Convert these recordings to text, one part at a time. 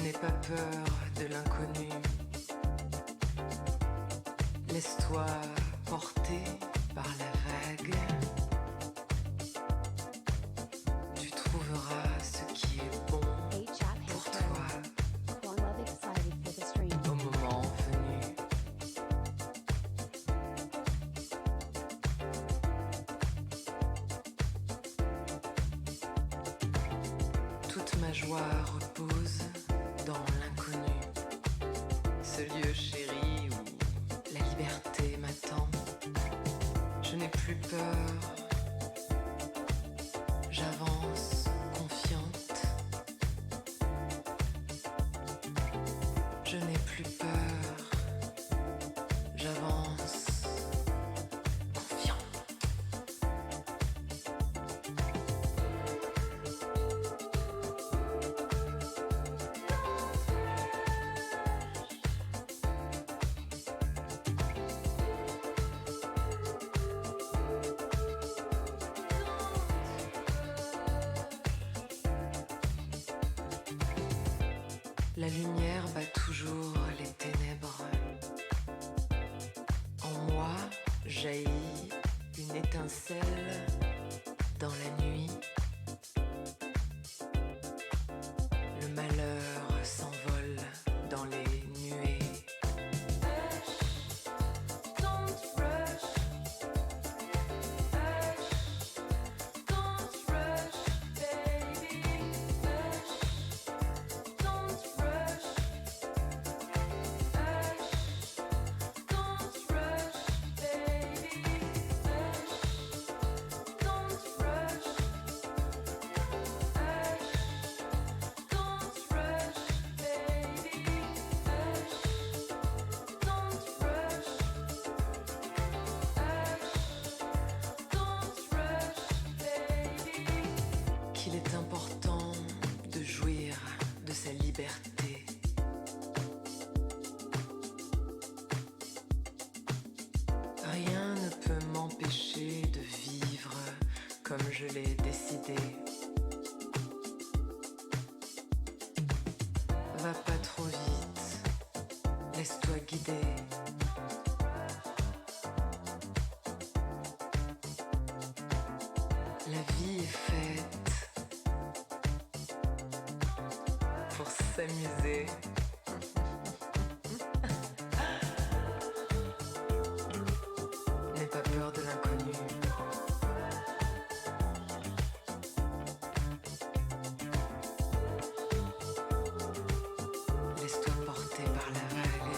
n'aie pas peur de l'inconnu. Laisse-toi porter par la vague. Tu trouveras ce qui est bon pour toi au moment venu. Toute ma joie repose dans l'inconnu, ce lieu chéri où la liberté m'attend. Je n'ai plus peur, j'avance confiante. Je n'ai plus peur, j'avance confiante. La lumière bat toujours les ténèbres. En moi jaillit une étincelle dans la nuit. Le malheur s'envole dans les nuées. Qu'il est important de jouir de sa liberté. Rien ne peut m'empêcher de vivre comme je l'ai décidé. Va pas trop vite, laisse-toi guider. La vie est faite pour s'amuser. N'aie pas peur de l'inconnu. Laisse-toi porter par la vague.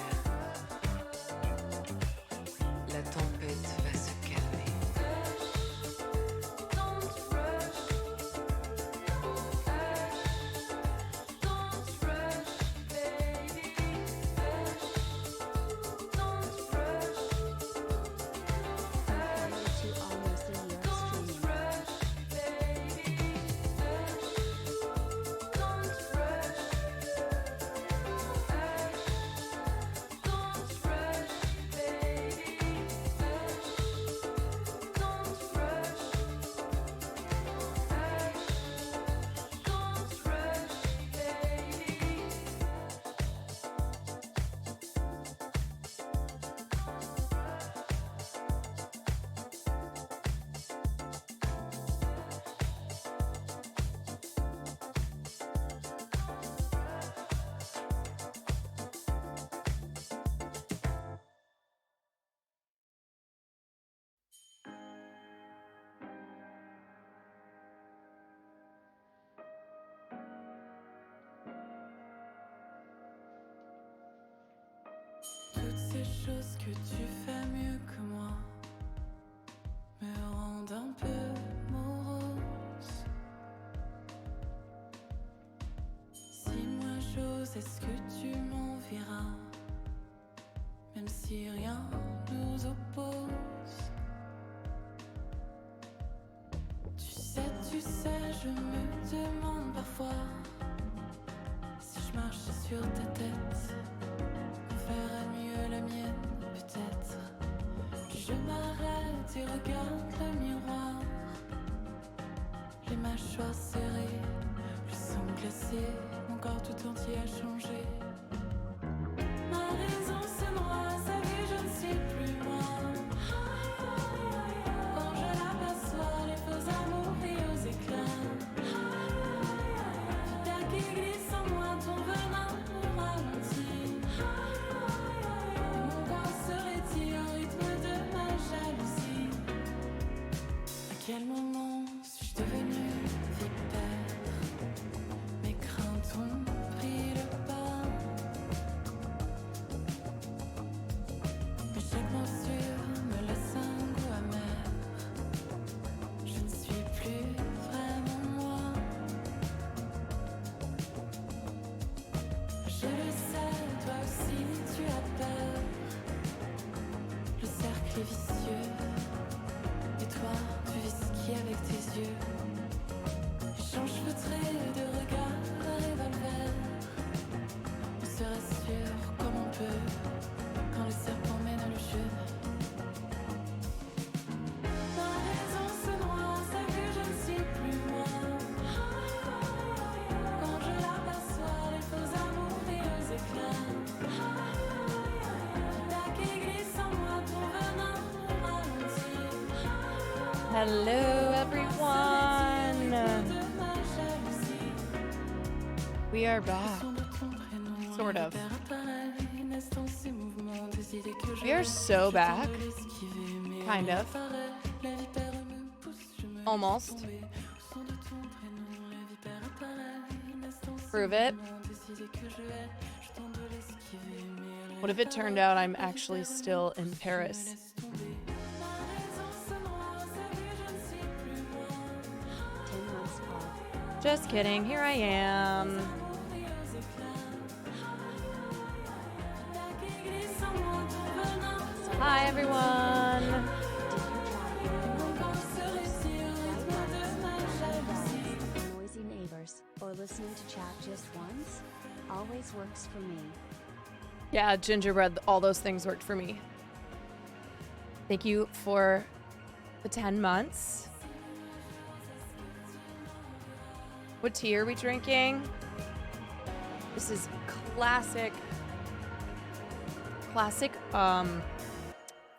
La tempête va se calmer. Toutes ces choses que tu fais mieux que moi me rendent un peu morose. Si moi j'ose, est-ce que tu m'enverras? Même si rien nous oppose. Tu sais, je me demande parfois si je marchais sur ta tête. La mienne peut-être. Je m'arrête et regarde le miroir. Les mâchoires serrées, le sang glacé, mon mon corps tout entier a changé. Ma raison se noie, sa vie je ne suis plus moi. Quand je l'aperçois, les faux amours rient aux éclats. L'air qui glisse en moi, ton venin me ralentit. Mon corps se retire au rythme de ma jalousie. À quel moment suis-je devenue vipère? Mes craintes ont pris le pas. Mais chaque morsure me laisse un goût amer. Je ne suis plus vraiment moi. Je le sais, toi aussi tu as peur. Le cercle est vicieux. Et toi, tu vis ce qui avec tes yeux. Échange feutré de regard revolver. On se rassure comme on peut quand le serpent mène le jeu. Ma raison se noie, sa vue je ne suis plus moi. Quand je l'aperçois, les faux amours rient aux éclats. L'air qui glisse en moi, ton venin me ralentit. Hello, everyone. We are back. Sort of. We are so back. Kind of. Almost. Prove it. What if it turned out I'm actually still in Paris? Just kidding, here I am. Hi everyone. Noisy neighbors or listening to chat just once always works for me. Yeah, gingerbread, all those things worked for me. Thank you for the 10 months. What tea are we drinking? This is classic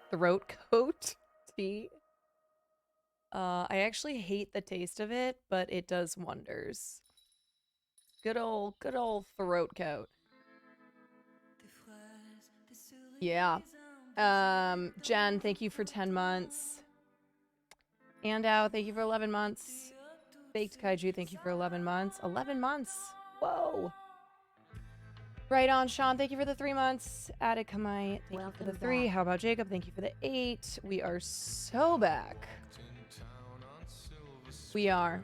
throat coat tea. I actually hate the taste of it, but it does wonders. Good old throat coat. Yeah. Jen, thank you for 10 months. Andau, thank you for 11 months. Baked Kaiju, thank you for 11 months. 11 months. Whoa. Right on, Sean. Thank you for the 3 months. Atticamite, thank you for the 3. Back. How about Jacob? Thank you for the 8. We are so back. We are.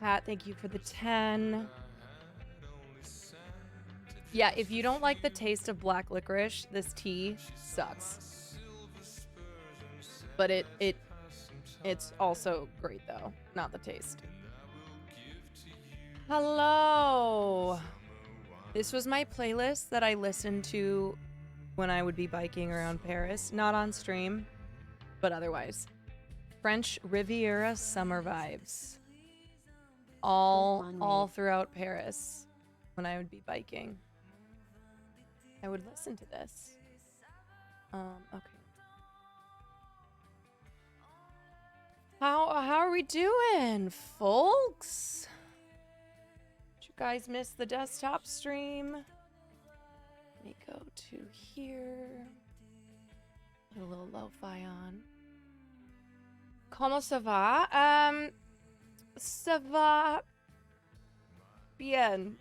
Pat, thank you for the 10. Yeah, if you don't like the taste of black licorice, this tea sucks. But it's also great though, not the taste. Hello. This was my playlist that I listened to when I would be biking around Paris, not on stream, but otherwise. French Riviera summer vibes. All throughout Paris when I would be biking. I would listen to this. Okay. How are we doing, folks? Did you guys miss the desktop stream? Let me go to here. Put a little lo-fi on. Comment ça va? Ça va bien.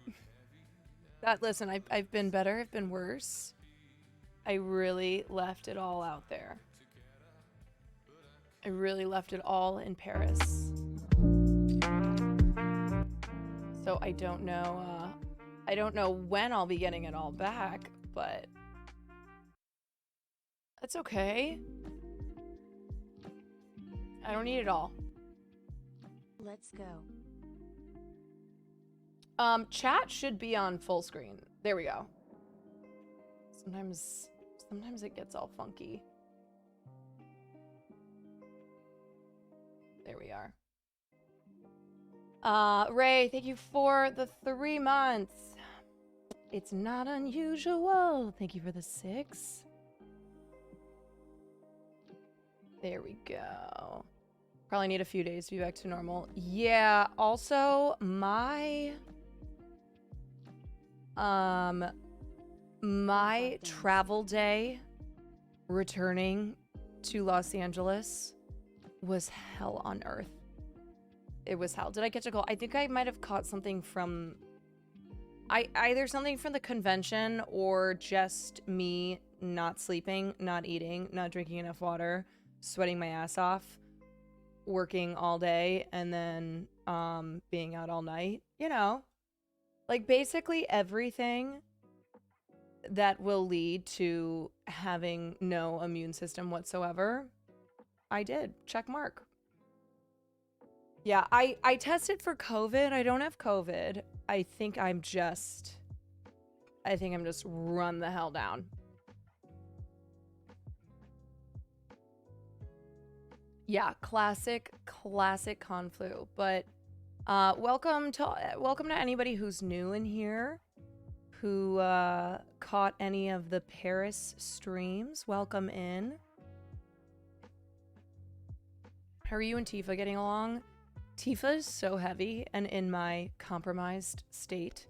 Listen, I've been better, I've been worse. I really left it all out there. I really left it all in Paris. So I don't know when I'll be getting it all back, but that's okay. I don't need it all. Let's go. Chat should be on full screen. There we go. Sometimes it gets all funky. There we are. Ray, thank you for the 3 months. It's not unusual. Thank you for the 6. There we go. Probably need a few days to be back to normal. Yeah, also my travel day returning to Los Angeles was hell on earth. It was hell. Did I get to go? I think I might have caught something from either something from the convention or just me not sleeping, not eating, not drinking enough water, sweating my ass off, working all day, and then being out all night. You know, like basically everything that will lead to having no immune system whatsoever. I did. Check mark. Yeah, I tested for COVID. I don't have COVID. I think I'm just run the hell down. Yeah, classic con flu. But welcome to anybody who's new in here, who caught any of the Paris streams. Welcome in. How are you and Tifa getting along? Tifa is so heavy, and in my compromised state,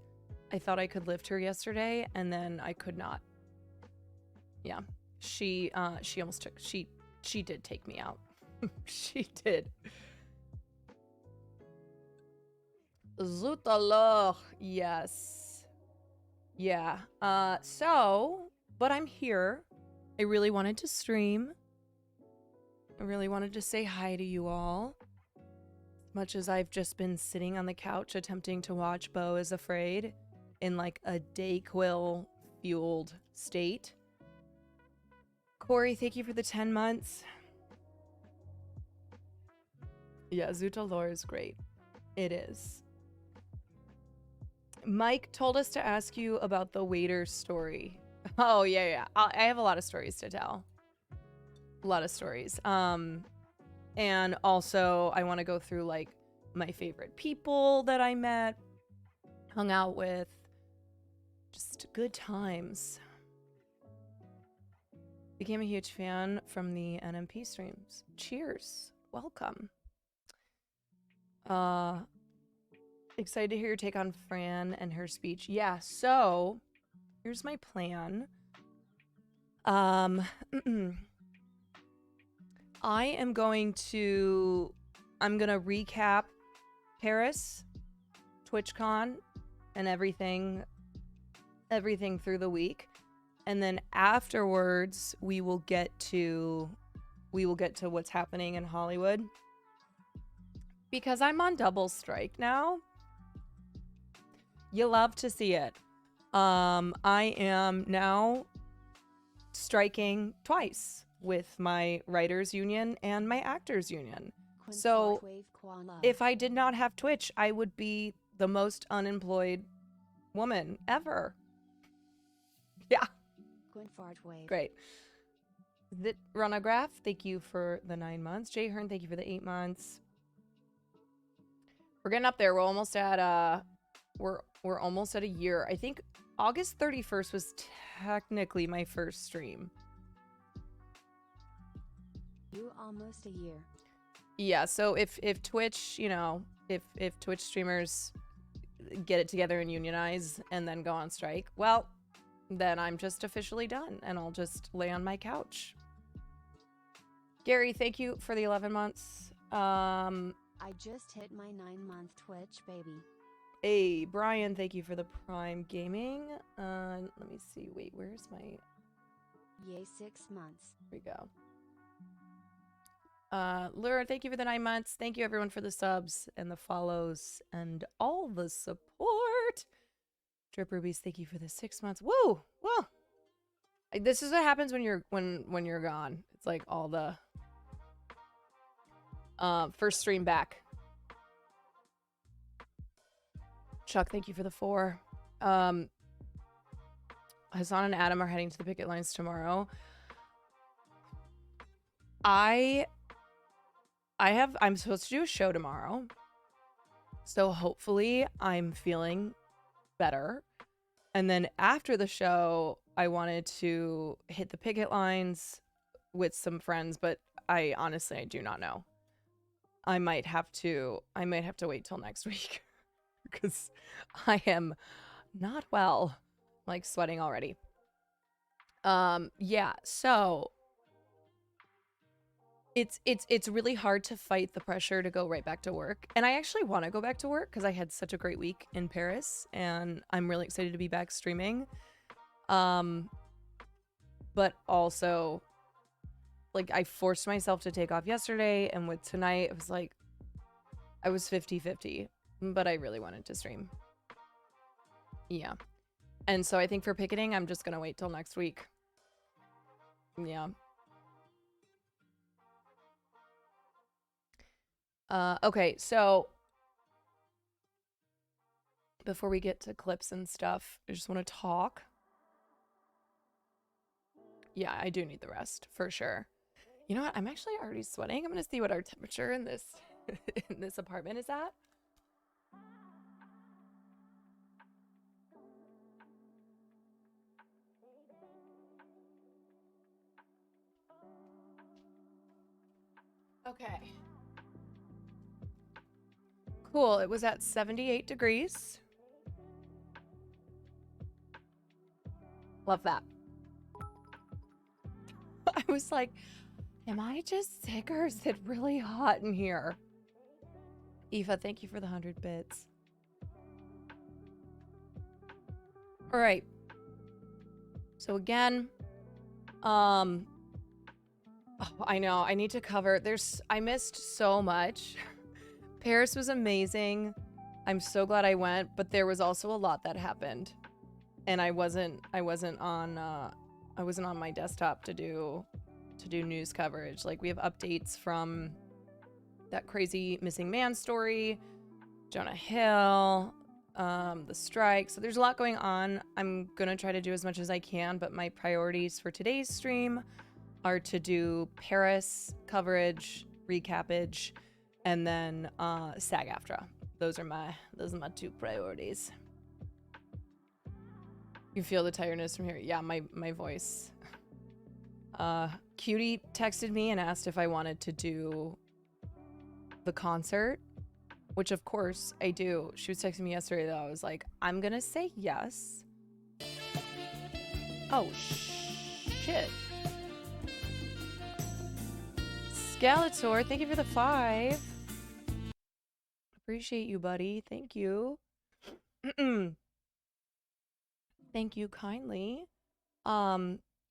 I thought I could lift her yesterday, and then I could not. Yeah, she almost took, she did take me out. She did. Zut alors, yes. Yeah, but I'm here. I really wanted to stream. I really wanted to say hi to you all. Much as I've just been sitting on the couch attempting to watch Beau is Afraid in like a Dayquil fueled state. Corey, thank you for the 10 months. Yeah, Zuta lore is great. It is. Mike told us to ask you about the waiter story. Oh, yeah. I have a lot of stories to tell. A lot of stories. And also, I want to go through, like, my favorite people that I met, hung out with. Just good times. Became a huge fan from the NMP streams. Cheers. Welcome. Excited to hear your take on Fran and her speech. Yeah, so, here's my plan. I'm gonna recap Paris, TwitchCon, and everything through the week. And then afterwards, we will get to what's happening in Hollywood. Because I'm on double strike now. You love to see it. I am now striking twice with my writers union and my actors union. So if I did not have Twitch, I would be the most unemployed woman ever. Yeah. Great. Runograph, thank you for the 9 months. Jay Hearn, thank you for the 8 months. We're getting up there. We're almost at we're almost at a year. I think August 31st was technically my first stream. You almost a year. Yeah, so if Twitch, you know, if Twitch streamers get it together and unionize and then go on strike, well, then I'm just officially done and I'll just lay on my couch. Gary, thank you for the 11 months. I just hit my 9-month Twitch, baby. Hey, Brian, thank you for the Prime Gaming. Let me see. Wait, where's my... Yay, 6 months. Here we go. Lura, thank you for the 9 months. Thank you, everyone, for the subs and the follows and all the support. Drip Rubies, thank you for the 6 months. Woo! Whoa! This is what happens when you're gone. It's like all the... first stream back. Chuck, thank you for the 4. Hassan and Adam are heading to the picket lines tomorrow. I'm supposed to do a show tomorrow. So hopefully I'm feeling better. And then after the show, I wanted to hit the picket lines with some friends, but I do not know. I might have to wait till next week because I am not well, like sweating already. Yeah, so it's really hard to fight the pressure to go right back to work. And I actually want to go back to work because I had such a great week in Paris and I'm really excited to be back streaming. But also, like, I forced myself to take off yesterday, and with tonight, it was like, I was 50-50, but I really wanted to stream. Yeah. And so I think for picketing, I'm just gonna wait till next week. Yeah. Okay, so before we get to clips and stuff, I just want to talk. Yeah, I do need the rest, for sure. You know what? I'm actually already sweating. I'm gonna see what our temperature in this in this apartment is at. Okay. Cool. It was at 78 degrees. Love that. I was like, am I just sick or is it really hot in here? Eva, thank you for the 100 bits. All right. So again, oh, I know, I need to cover, I missed so much. Paris was amazing. I'm so glad I went, but there was also a lot that happened. And I wasn't on my desktop to do news coverage. Like, we have updates from that crazy missing man story, Jonah Hill, the strike. So there's a lot going on. I'm gonna try to do as much as I can, but my priorities for today's stream are to do Paris coverage, recapage, and then SAG AFTRA. Those are my two priorities. You feel the tiredness from here? Yeah, my voice. Cutie texted me and asked if I wanted to do the concert, which of course I do. She was texting me yesterday though. I was like, I'm gonna say yes. Oh shit. Skeletor, thank you for the 5. Appreciate you, buddy. Thank you. Thank you kindly.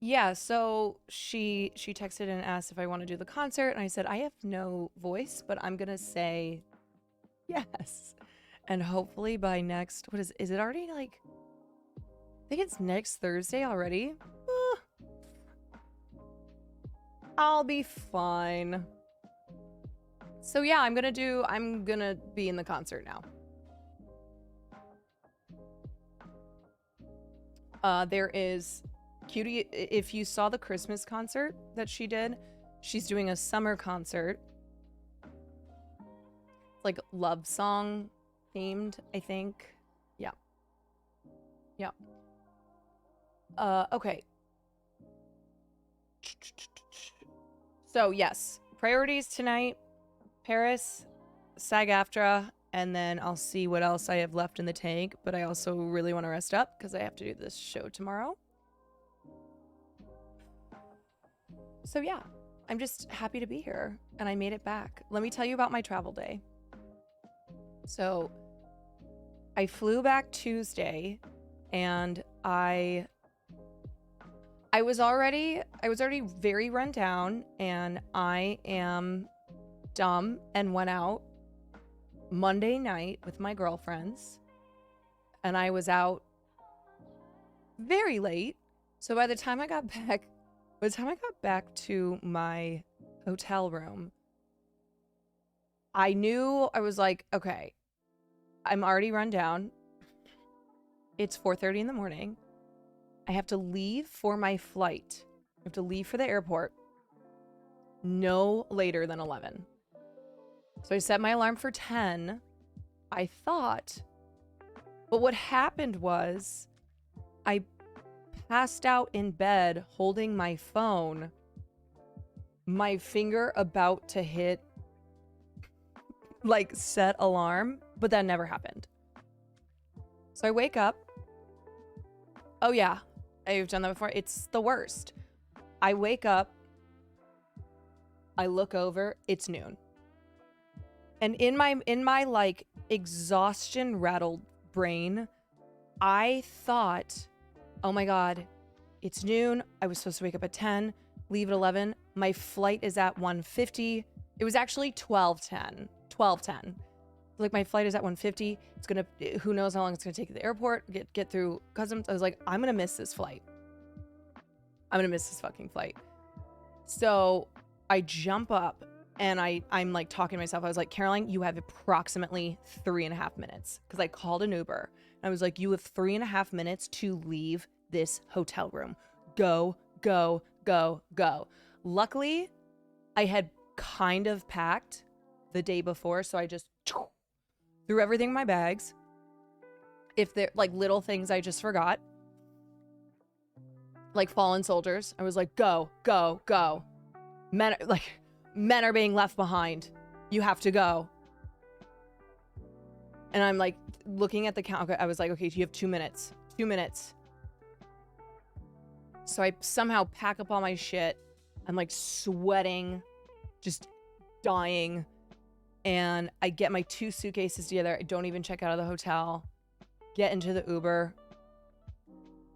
Yeah, so she texted and asked if I want to do the concert, and I said I have no voice, but I'm gonna say yes. And hopefully by next, what is it already, like, I think it's next Thursday already. I'll be fine. So yeah, I'm gonna be in the concert now. There is Cutie, if you saw the Christmas concert that she did, she's doing a summer concert. It's like love song themed, I think. Yeah. Yeah. Okay. So yes, priorities tonight, Paris, SAG AFTRA, and then I'll see what else I have left in the tank, but I also really want to rest up because I have to do this show tomorrow. So yeah, I'm just happy to be here and I made it back. Let me tell you about my travel day. So I flew back Tuesday and I was already very run down, and I am dumb and went out Monday night with my girlfriends, and I was out very late. So by the time I got back to my hotel room, I knew, I was like, okay, I'm already run down. It's 4:30 in the morning. I have to leave for my flight. I have to leave for the airport no later than 11. So I set my alarm for 10, I thought. But what happened was I passed out in bed holding my phone, my finger about to hit like set alarm, but that never happened. So I wake up. Oh yeah, I've done that before. It's the worst. I wake up, I look over, it's noon. And in my like exhaustion rattled brain, I thought, oh my God, it's noon. I was supposed to wake up at 10, leave at 11. My flight is at 1:50. It was actually 12:10. 12:10. Like, my flight is at 1:50. It's gonna, who knows how long it's gonna take at the airport, get through customs. I was like, I'm gonna miss this flight. I'm gonna miss this fucking flight. So I jump up and I'm like talking to myself. I was like, Caroline, you have approximately 3.5 minutes. Because I called an Uber. And I was like, you have 3.5 minutes to leave this hotel room. Go, go, go, go. Luckily, I had kind of packed the day before. So I just threw everything in my bags. If they're like little things I just forgot. Like fallen soldiers. I was like, go, go, go. Men are being left behind. You have to go. And I'm like looking at the count. I was like, okay, you have 2 minutes. 2 minutes. So I somehow pack up all my shit. I'm like sweating, just dying. And I get my 2 suitcases together. I don't even check out of the hotel. Get into the Uber.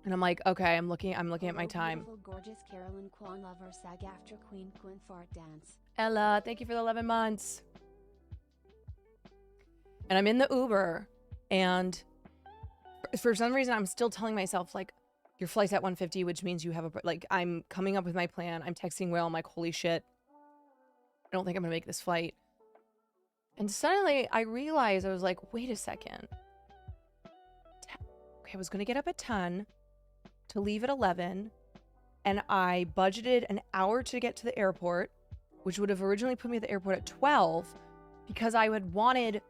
And I'm like, okay, I'm looking at my time. Beautiful, gorgeous Carolyn Kwan lover SAG AFTRA queen fart dance. Ella, thank you for the 11 months. And I'm in the Uber, and for some reason, I'm still telling myself, like, your flight's at 1:50, which means you have like, I'm coming up with my plan. I'm texting Will. I'm like, holy shit. I don't think I'm gonna make this flight. And suddenly I realized, I was like, wait a second. Okay, I was gonna get up at 10 to leave at 11, and I budgeted an hour to get to the airport, which would have originally put me at the airport at 12, because I had wanted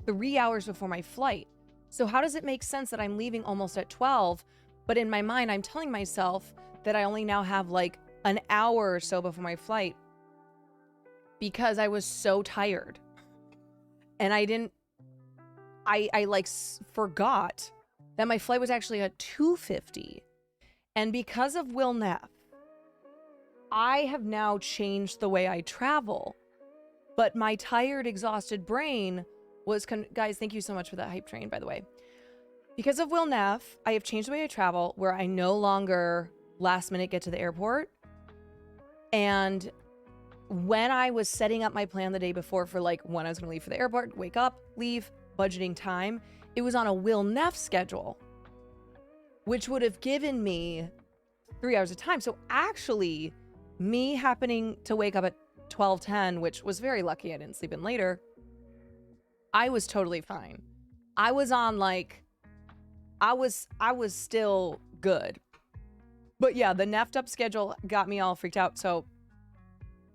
3 hours before my flight. So how does it make sense that I'm leaving almost at 12, but in my mind, I'm telling myself that I only now have like an hour or so before my flight? Because I was so tired. And I forgot that my flight was actually at 2:50. And because of Will Neff, I have now changed the way I travel. But my tired, exhausted brain was... Guys, thank you so much for that hype train, by the way. Because of Will Neff, I have changed the way I travel, where I no longer last minute get to the airport. And when I was setting up my plan the day before for like when I was going to leave for the airport, wake up, leave, budgeting time, it was on a Will Neff schedule, which would have given me 3 hours of time. So actually, me happening to wake up at 12:10, which was very lucky I didn't sleep in later, I was totally fine. I was on like, I was still good. But yeah, the neffed up schedule got me all freaked out. So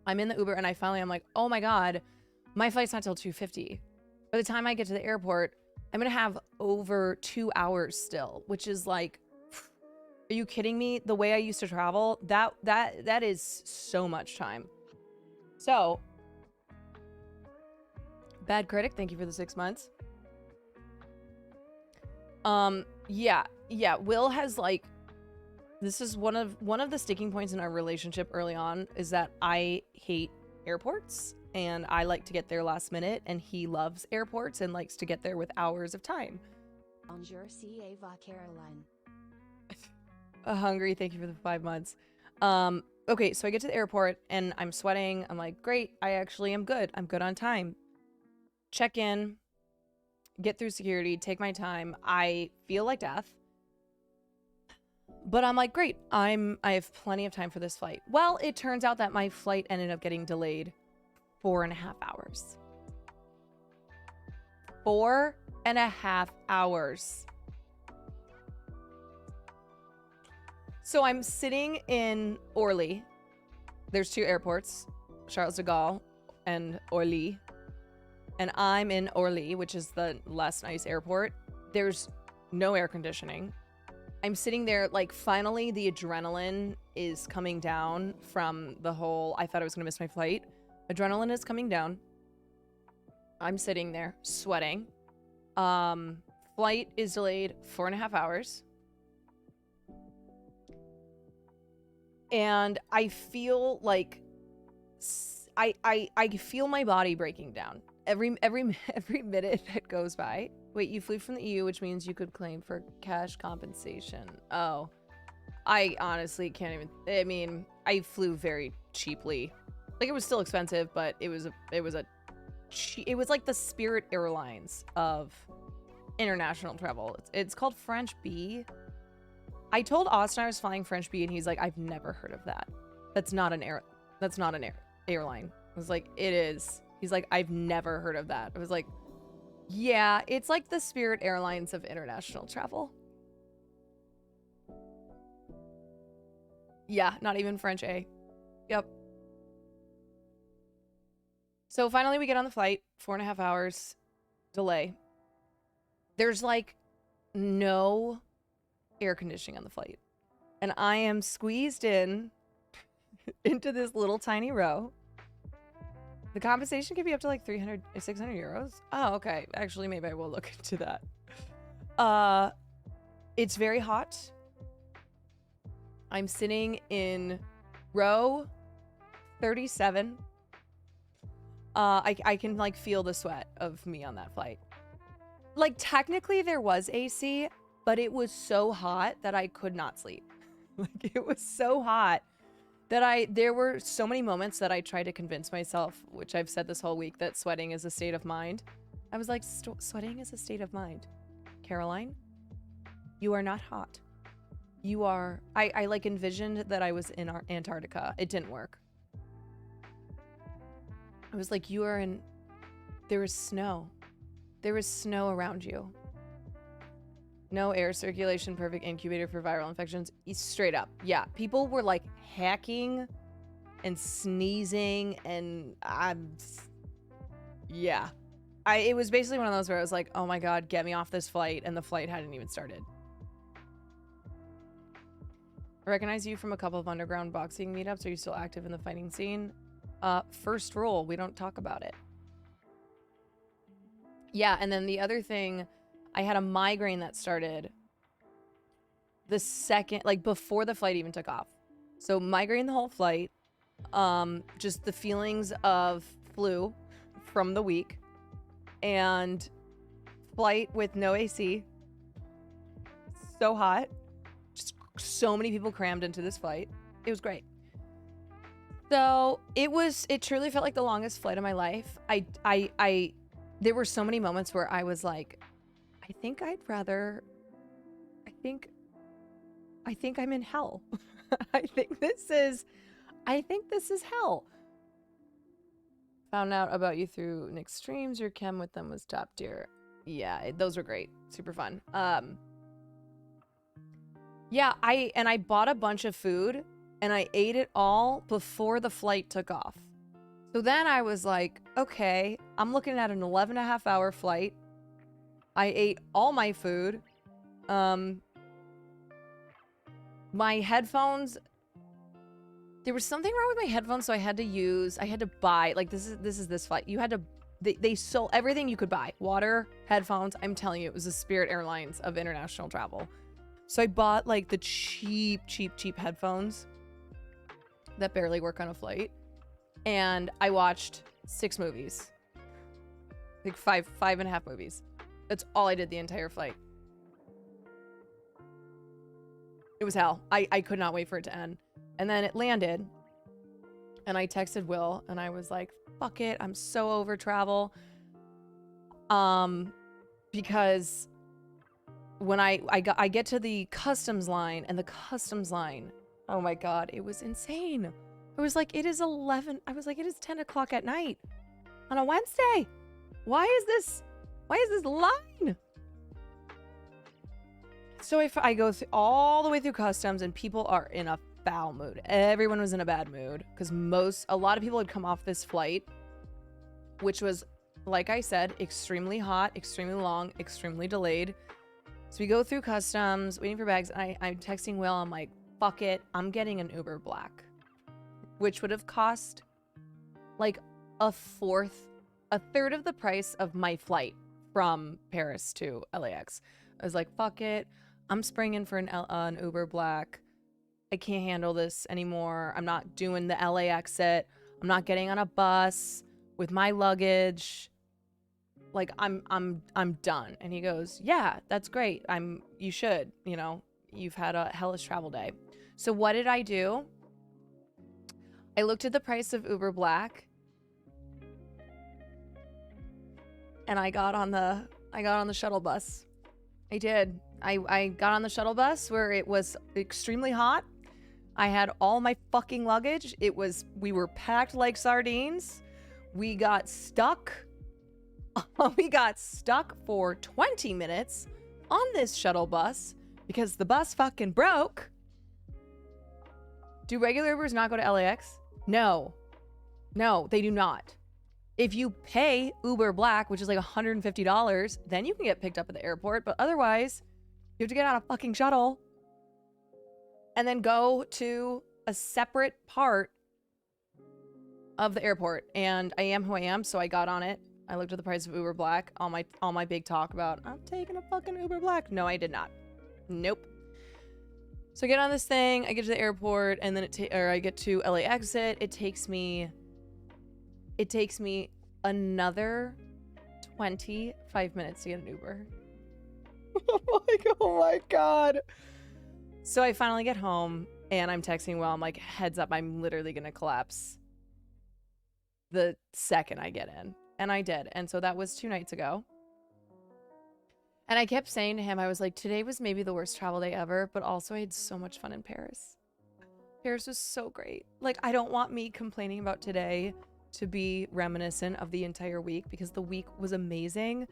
I'm in the Uber and I'm like, oh my God, my flight's not till 2:50. By the time I get to the airport, I'm going to have over 2 hours still, which is like, are you kidding me? The way I used to travel, that is so much time. So, Bad Critic, thank you for the 6 months. Yeah, Will has like, this is one of the sticking points in our relationship early on, is that I hate airports and I like to get there last minute, and he loves airports and likes to get there with hours of time. Bonjour, c'est Eva Caroline. Hungry, thank you for the 5 months. Okay, so I get to the airport and I'm sweating. I'm like, great, I actually am good. I'm good on time. Check in, get through security, take my time. I feel like death. But I'm like, great, I have plenty of time for this flight. Well, it turns out that my flight ended up getting delayed 4.5 hours. 4.5 hours. So I'm sitting in Orly. There's 2 airports, Charles de Gaulle and Orly. and I'm in Orly, which is the less nice airport. There's no air conditioning. I'm sitting there, like, finally the adrenaline is coming down from the whole, I thought I was gonna miss my flight. Adrenaline is coming down. I'm sitting there, sweating. Flight is delayed 4.5 hours. And I feel like I feel my body breaking down every minute that goes by. Wait, you flew from the EU, which means you could claim for cash compensation. Oh, I honestly can't even. I mean, I flew very cheaply. Like, it was still expensive, but it was like the Spirit Airlines of international travel. It's called French Bee. I told Austin I was flying French Bee, and he's like, I've never heard of that. That's not an airline. I was like, it is. He's like, I've never heard of that. I was like, yeah, it's like the Spirit Airlines of international travel. Yeah, not even French A. Yep. So finally we get on the flight, 4.5 hours delay. There's like no air conditioning on the flight. And I am squeezed in into this little tiny row. The compensation can be up to like 600 euros. Oh, okay. Actually, maybe I will look into that. It's very hot. I'm sitting in row 37. I can like feel the sweat of me on that flight. Like, technically there was AC, but it was so hot that I could not sleep. Like, it was so hot that there were so many moments that I tried to convince myself, which I've said this whole week, that sweating is a state of mind. I was like, sweating is a state of mind. Caroline, you are not hot. You are, I like envisioned that I was in Antarctica. It didn't work. I was like, you are in, there is snow. There is snow around you. No air circulation, perfect incubator for viral infections. Straight up. Yeah. People were like hacking and sneezing and yeah. It was basically one of those where I was like, oh my God, get me off this flight. And the flight hadn't even started. I recognize you from a couple of underground boxing meetups. Are you still active in the fighting scene? First rule, we don't talk about it. Yeah, and then the other thing, I had a migraine that started the second, like before the flight even took off. So migraine the whole flight, just the feelings of flu from the week, and flight with no AC. So hot. Just so many people crammed into this flight. It was great. So it truly felt like the longest flight of my life. There were so many moments where I was like, I think I'm in hell. I think this is hell. Found out about you through Nick's streams. Your chem with them was top tier. Yeah, those were great. Super fun. Yeah, I bought a bunch of food and I ate it all before the flight took off. So then I was like, okay, I'm looking at an 11.5 hour flight. I ate all my food. My headphones, there was something wrong with my headphones, so I had to buy, like, this is this flight. You had to, they sold everything you could buy. Water, headphones. I'm telling you, it was the Spirit Airlines of international travel. So I bought like the cheap headphones that barely work on a flight. And I watched 6 movies. Like 5.5 movies. That's all I did the entire flight. It was hell. I could not wait for it to end. And then it landed. And I texted Will and I was like, fuck it. I'm so over travel. Because when I get to the customs line, and the customs line, oh my God, it was insane. I was like, it is 10 o'clock at night on a Wednesday. Why is this line? So if I go all the way through customs, and people are in a foul mood. Everyone was in a bad mood because a lot of people had come off this flight, which was like I said, extremely hot, extremely long, extremely delayed. So we go through customs, waiting for bags. And I'm texting Will. I'm like, fuck it. I'm getting an Uber Black, which would have cost like a third of the price of my flight from Paris to LAX. I was like, fuck it. I'm springing for an Uber Black. I can't handle this anymore. I'm not doing the LA exit. I'm not getting on a bus with my luggage. Like, I'm done. And he goes, yeah, that's great. You should, you know, you've had a hellish travel day. So what did I do? I looked at the price of Uber Black, and I got on the shuttle bus. I did. I got on the shuttle bus where it was extremely hot. I had all my fucking luggage. We were packed like sardines. We got stuck. We got stuck for 20 minutes on this shuttle bus because the bus fucking broke. Do regular Ubers not go to LAX? No. No, they do not. If you pay Uber Black, which is like $150, then you can get picked up at the airport. But otherwise, you have to get on a fucking shuttle and then go to a separate part of the airport. And I am who I am, so I got on it. I looked at the price of Uber Black. All my big talk about, I'm taking a fucking Uber Black. No, I did not. Nope. So I get on this thing, I get to the airport, and then I get to LA exit. It takes me another 25 minutes to get an Uber. I'm like, oh my God. So I finally get home and I'm texting Will. I'm like, heads up, I'm literally gonna collapse the second I get in. And I did. And so that was 2 nights ago. And I kept saying to him, I was like, today was maybe the worst travel day ever, but also I had so much fun in Paris. Paris was so great. Like, I don't want me complaining about today to be reminiscent of the entire week because the week was amazing.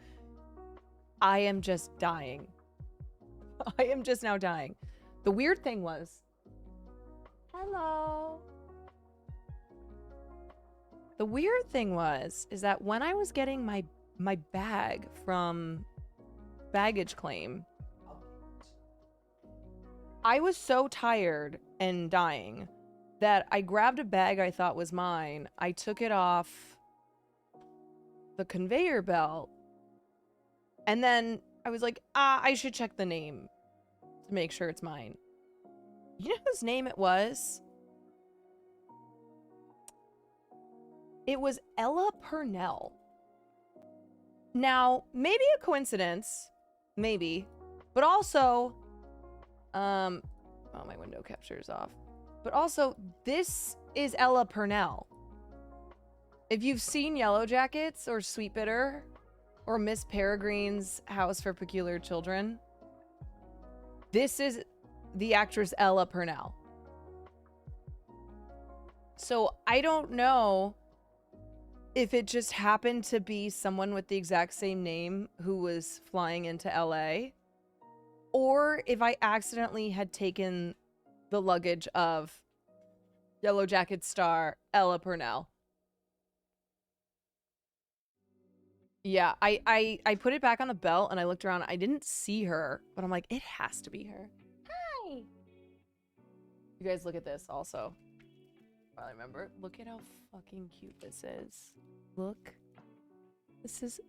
I am just dying. I am just now dying. The weird thing was, hello. The weird thing is that when I was getting my bag from baggage claim, I was so tired and dying that I grabbed a bag I thought was mine. I took it off the conveyor belt, and then I was like, I should check the name to make sure it's mine. You know whose name it was? It was Ella Purnell. Now, maybe a coincidence, maybe, but also, oh, my window capture is off. But also, this is Ella Purnell. If you've seen Yellow Jackets or Sweet Bitter or Miss Peregrine's House for Peculiar Children, this is the actress Ella Purnell. So I don't know if it just happened to be someone with the exact same name who was flying into LA, or if I accidentally had taken the luggage of Yellow Jacket star Ella Purnell. Yeah, I put it back on the belt and I looked around. I didn't see her, but I'm like, it has to be her. Hi. You guys look at this also. I remember. Look at how fucking cute this is. Look. This is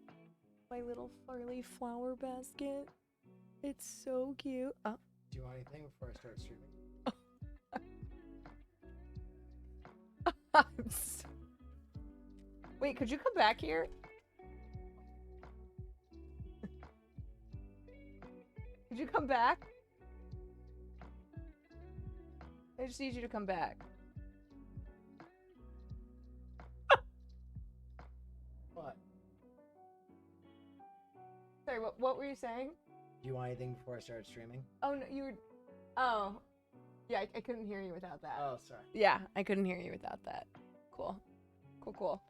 my little Farley flower basket. It's so cute. Oh. Do you want anything before I start streaming? Wait, could you come back here? Could you come back? I just need you to come back. What? Sorry, what were you saying? Do you want anything before I start streaming? Oh, no, you were... Oh. Yeah, I couldn't hear you without that. Oh, sorry. Yeah, I couldn't hear you without that. Cool. Cool.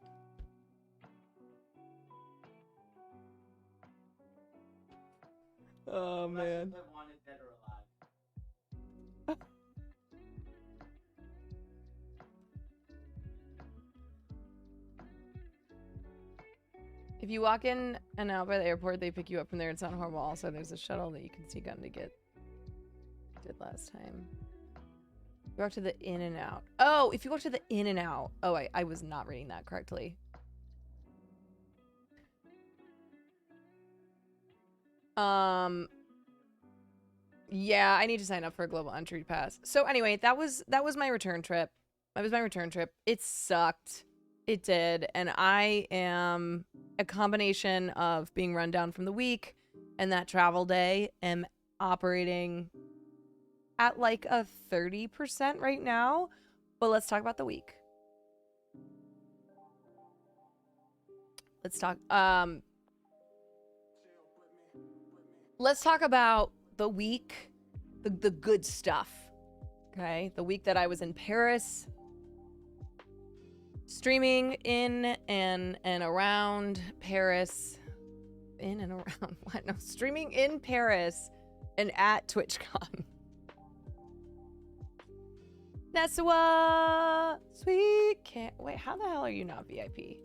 Oh, man. Wanted dead or alive. If you walk in and out by the airport, they pick you up from there. It's not horrible. Also, there's a shuttle that you can sneak on to get. Did last time. You walk to the in and out. Oh, if you walk to the in and out. Oh, I was not reading that correctly. Yeah, I need to sign up for a global entry pass. So anyway, that was my return trip. That was my return trip. It sucked. It did. And I am a combination of being run down from the week and that travel day, am operating at like a 30% right now. But let's talk about the week. Let's talk about the week, the good stuff. Okay? The week that I was in Paris, streaming in and around Paris. In and around what? No, streaming in Paris and at TwitchCon. Nessawa, sweet cat. Wait, how the hell are you not VIP?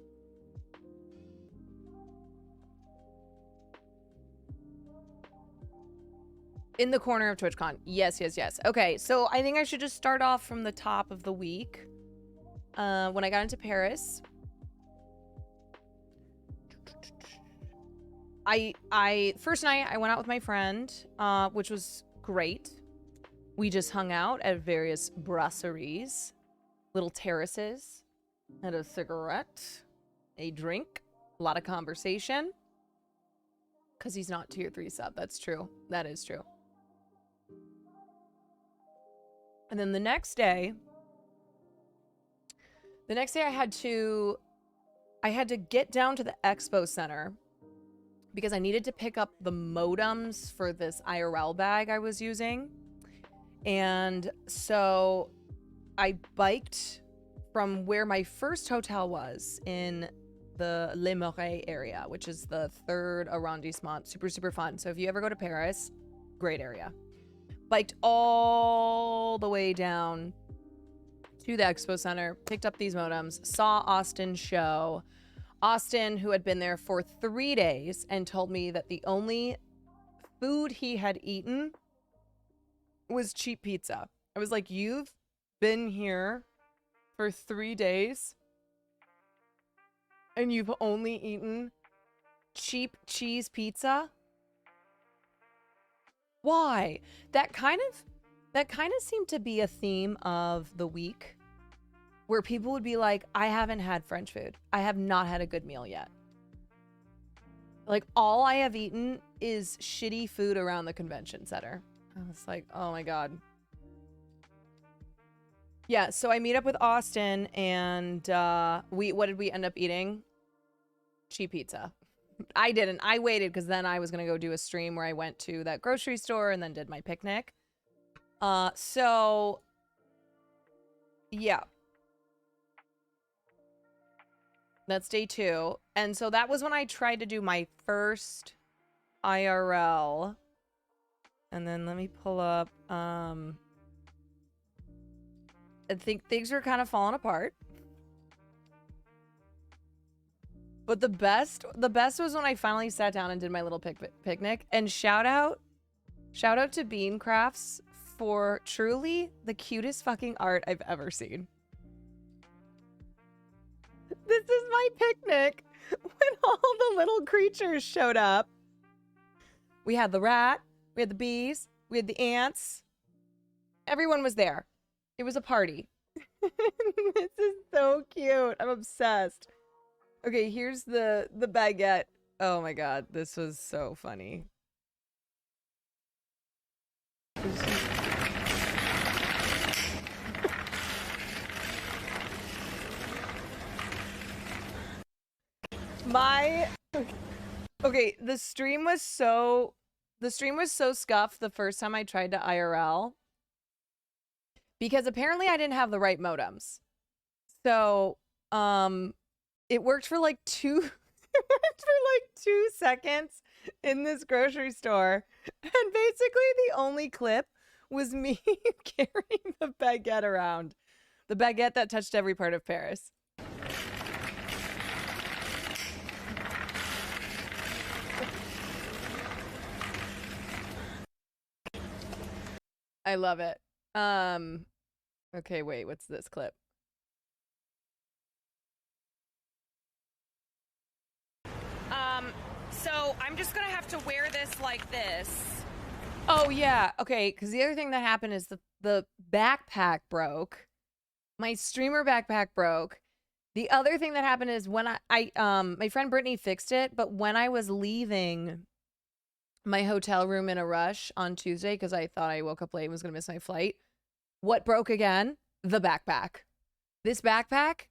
In the corner of TwitchCon. Yes, yes, yes. Okay, so I think I should just start off from the top of the week. When I got into Paris, first night I went out with my friend, which was great. We just hung out at various brasseries, little terraces, had a cigarette, a drink, a lot of conversation. Because he's not tier 3 sub. That's true. That is true. And then the next day I had to get down to the expo center because I needed to pick up the modems for this IRL bag I was using. And so I biked from where my first hotel was in the Les Marais area, which is the 3rd arrondissement. Super, super fun. So if you ever go to Paris, great area. Biked all the way down to the expo center, picked up these modems, saw Austin's show. Austin, who had been there for 3 days and told me that the only food he had eaten was cheap pizza. I was like, you've been here for 3 days and you've only eaten cheap cheese pizza? Why? That kind of seemed to be a theme of the week, where people would be like, I haven't had French food. I have not had a good meal yet. Like, all I have eaten is shitty food around the convention center. I was like, oh my God. Yeah, so I meet up with Austin and what did we end up eating? Cheap pizza. I didn't. I waited because then I was going to go do a stream where I went to that grocery store and then did my picnic. So yeah. That's day 2. And so that was when I tried to do my first IRL. And then let me pull up. I think things were kind of falling apart. But the best was when I finally sat down and did my little picnic. And shout out to Bean Crafts for truly the cutest fucking art I've ever seen. This is my picnic when all the little creatures showed up. We had the rat, we had the bees, we had the ants. Everyone was there. It was a party. This is so cute. I'm obsessed. Okay, here's the baguette. Oh my God, this was so funny. Okay, the stream was so scuffed the first time I tried to IRL because apparently I didn't have the right modems. So, it worked for like 2 seconds in this grocery store. And basically the only clip was me carrying the baguette around. The baguette that touched every part of Paris. I love it. Okay, wait, what's this clip? So I'm just gonna have to wear this like this. Oh yeah, okay, because the other thing that happened is the backpack broke. My streamer backpack broke. The other thing that happened is when my friend Brittany fixed it, but when I was leaving my hotel room in a rush on Tuesday, because I thought I woke up late and was gonna miss my flight, what broke again? The backpack. This backpack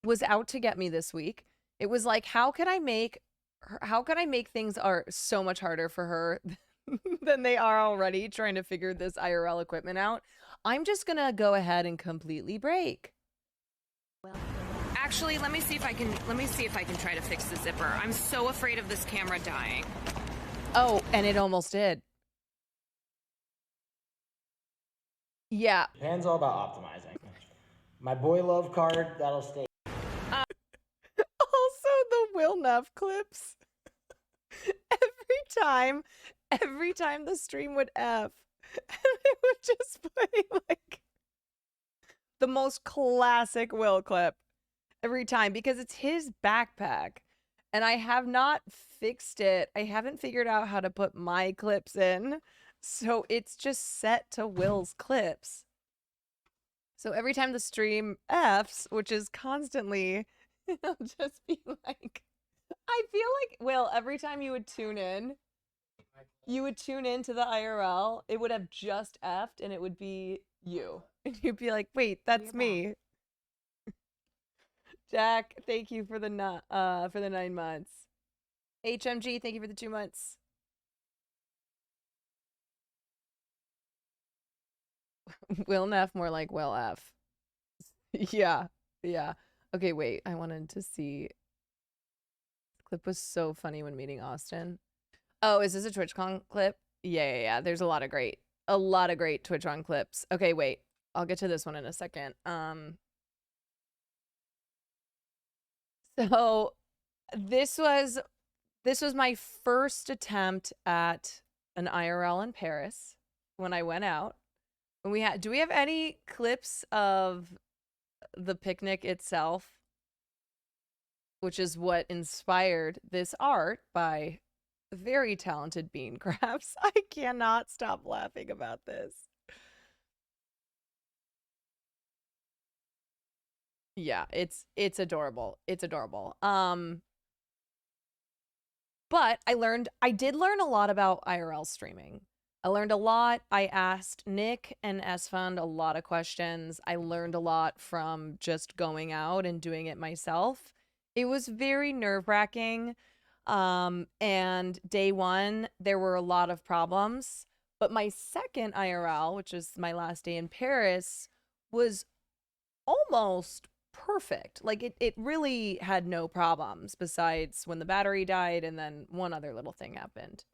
was out to get me this week. It was like, how can I make things are so much harder for her than they are already trying to figure this IRL equipment out? I'm just gonna go ahead and completely break. Actually, let me see if I can try to fix the zipper. I'm so afraid of this camera dying. Oh, and it almost did. Yeah. Japan's all about optimizing. My boy love card, that'll stay. Also, the Will Neff clips. Every time the stream would F, and it would just play like the most classic Will clip every time because it's his backpack. And I have not fixed it. I haven't figured out how to put my clips in. So it's just set to Will's clips. So every time the stream Fs, which is constantly, it'll just be like, I feel like, Will, every time you would tune in to the IRL, it would have just F'd and it would be you. And you'd be like, wait, that's me. Jack, thank you for the 9 months. HMG, thank you for the 2 months. Will Neff, more like Will F. Yeah. Okay, wait. I wanted to see. The clip was so funny when meeting Austin. Oh, is this a TwitchCon clip? Yeah. There's a lot of great TwitchCon clips. Okay, wait. I'll get to this one in a second. So this was my first attempt at an IRL in Paris when I went out. Do we have any clips of the picnic itself, which is what inspired this art by very talented Bean Crafts? I cannot stop laughing about this. Yeah, it's adorable. It's adorable. But I did learn a lot about IRL streaming. I learned a lot. I asked Nick and Esfund a lot of questions. I learned a lot from just going out and doing it myself. It was very nerve-wracking. And day one, there were a lot of problems. But my second IRL, which is my last day in Paris, was almost perfect. Like it really had no problems besides when the battery died and then one other little thing happened.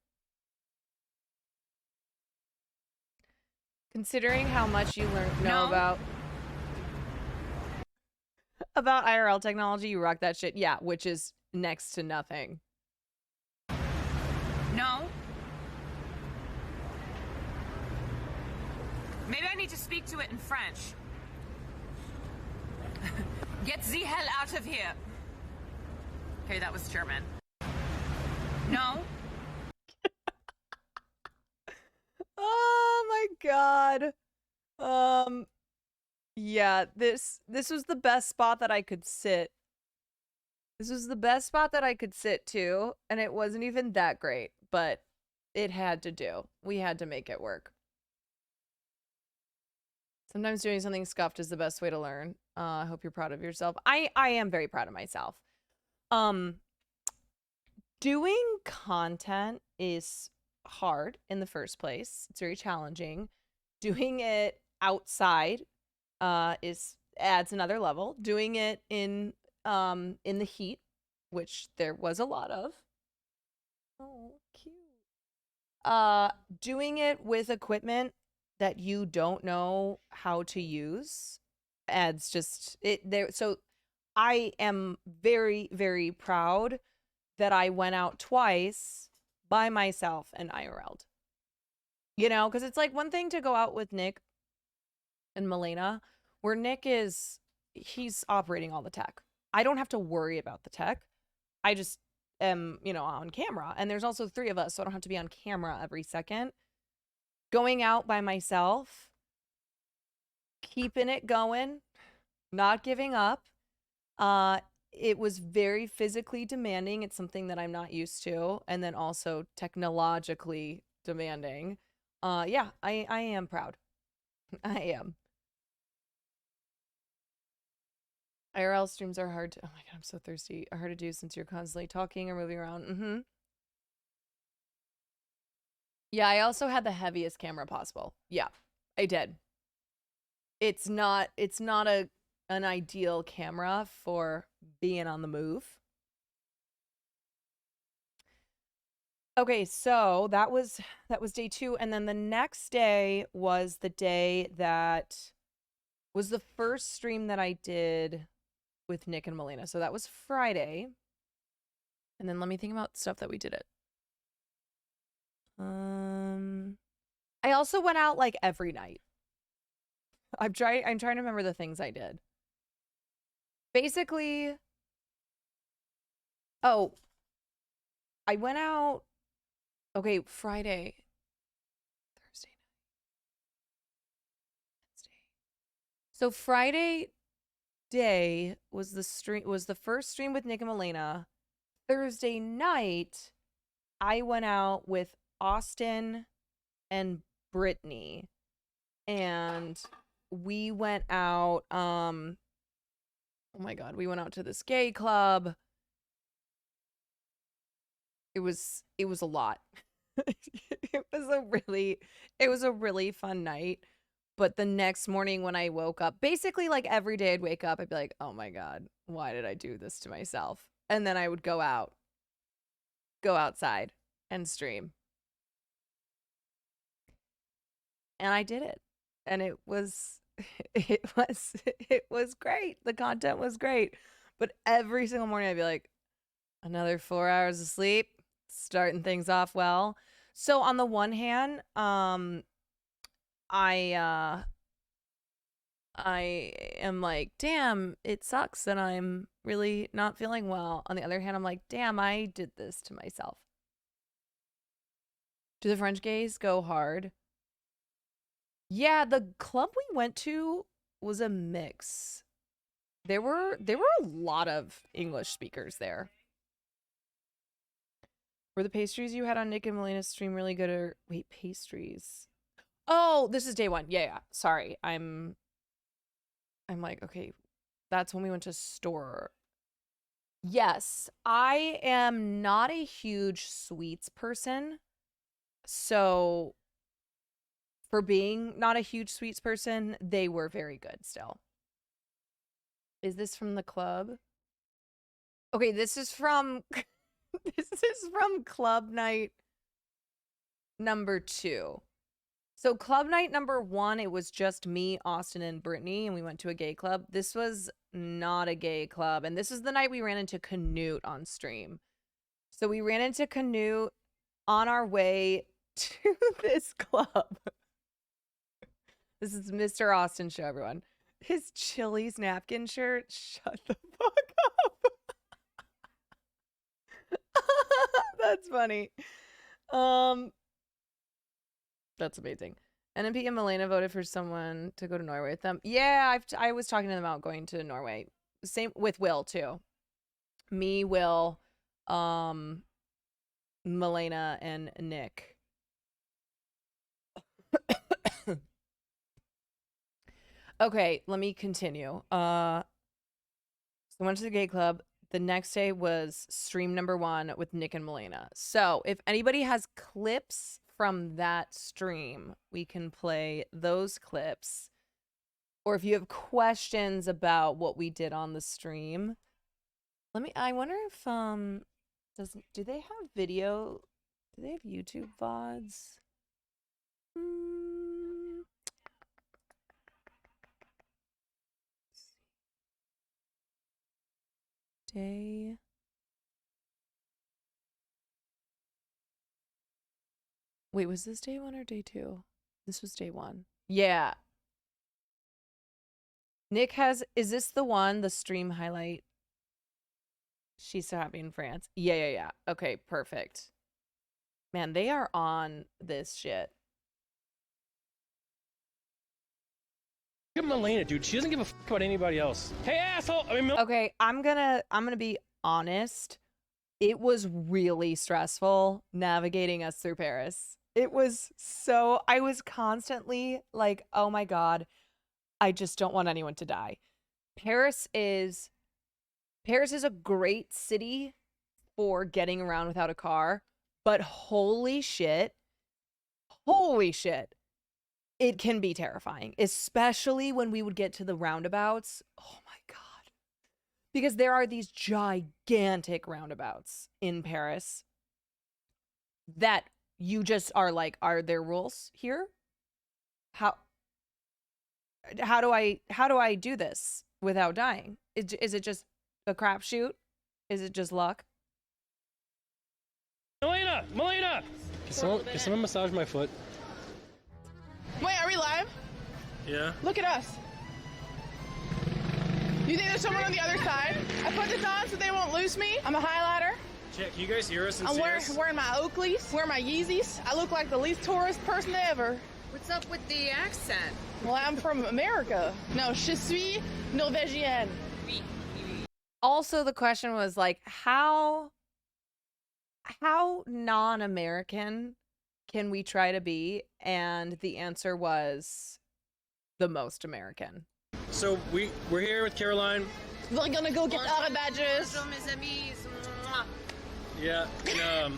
Considering how much you know about IRL technology, you rock that shit. Yeah, which is next to nothing. No. Maybe I need to speak to it in French. Get the hell out of here. Okay, that was German. No. Oh my god. Yeah, this was the best spot that I could sit. This was the best spot that I could sit too, and it wasn't even that great, but it had to do. We had to make it work. Sometimes doing something scuffed is the best way to learn. I hope you're proud of yourself. I am very proud of myself. Doing content is hard in the first place. It's very challenging. Doing it outside adds another level. Doing it in the heat, which there was a lot of. Oh, cute. Doing it with equipment that you don't know how to use adds just it there. So I am very, very proud that I went out twice by myself and IRL'd. You know, because it's like one thing to go out with Nick and Milena, where Nick he's operating all the tech. I don't have to worry about the tech. I just am, you know, on camera. And there's also 3 of us, so I don't have to be on camera every second. Going out by myself, keeping it going, not giving up. It was very physically demanding. It's something that I'm not used to. And then also technologically demanding. Yeah, I am proud. I am. IRL streams are hard to, oh my God, I'm so thirsty. Are hard to do since you're constantly talking or moving around. Yeah, I also had the heaviest camera possible. Yeah, I did. It's not an ideal camera for being on the move. Okay, so that was day 2, and then the next day was the day that was the first stream that I did with Nick and Melina. So that was Friday. And then let me think about stuff that we did it. I also went out like every night. I'm trying to remember the things I did. Basically, oh, I went out. Okay, Friday, Thursday night, Wednesday. So Friday day was the first stream with Nick and Melena. Thursday night, I went out with Austin and Brittany, and we went out. Oh my God, we went out to this gay club. It was a lot. It was a really fun night. But the next morning when I woke up, basically like every day I'd wake up, I'd be like, oh my God, why did I do this to myself? And then I would go outside and stream. And I did it. And it was great. The content was great. But every single morning I'd be like, another 4 hours of sleep, starting things off well. So on the one hand, I am like, damn, it sucks that I'm really not feeling well. On the other hand, I'm like, damn, I did this to myself. Do the French gays go hard? Yeah, the club we went to was a mix. There were a lot of English speakers there. Were the pastries you had on Nick and Melina's stream really good? Or wait, pastries? Oh, this is day 1. Yeah. Sorry, I'm like, okay, that's when we went to store. Yes, I am not a huge sweets person. So for being not a huge sweets person, they were very good still. Is this from the club? Okay, this is from this is from club night number 2. So club night number 1, it was just me, Austin, and Brittany, and we went to a gay club. This was not a gay club, and this is the night we ran into Canute on stream. So we ran into Canute on our way to this club. This is Mr. Austin show, everyone. His Chili's napkin shirt. Shut the fuck up. That's funny. That's amazing. NMP and Milena voted for someone to go to Norway with them. Yeah, I was talking to them about going to Norway. Same with Will too. Me, Will, Milena, and Nick. Okay, let me continue. So I went to the gay club. The next day was stream number 1 with Nick and Milena. So if anybody has clips from that stream, we can play those clips. Or if you have questions about what we did on the stream, I wonder if do they have video? Do they have YouTube VODs? Day. Wait, was this day 1 or day 2? This was day 1. Yeah. Nick has, is this the one, the stream highlight? She's so happy in France. Yeah. Okay, perfect. Man, they are on this shit. Look at Milena, dude. She doesn't give a fuck about anybody else. Hey, asshole! Okay, I'm gonna be honest. It was really stressful navigating us through Paris. It was so, I was constantly like, oh my God, I just don't want anyone to die. Paris is a great city for getting around without a car, but holy shit, it can be terrifying, especially when we would get to the roundabouts. Oh my God. Because there are these gigantic roundabouts in Paris that you just are like, are there rules here? How do I do this without dying? Is it just a crapshoot? Is it just luck? Milena! Can someone massage my foot? Wait, are we live? Yeah. Look at us. You think there's someone on the other side? I put this on so they won't lose me. I'm a highlighter. Chat, can you guys hear us and I'm see us? wearing my Oakleys, wearing my Yeezys. I look like the least tourist person ever. What's up with the accent? Well, I'm from America. No, je suis Norvégienne. Also, the question was like, how non-American can we try to be? And the answer was the most American. So we're here with Caroline. We're gonna go get our badges. Bonjour, mes amis. Mwah. Yeah, and,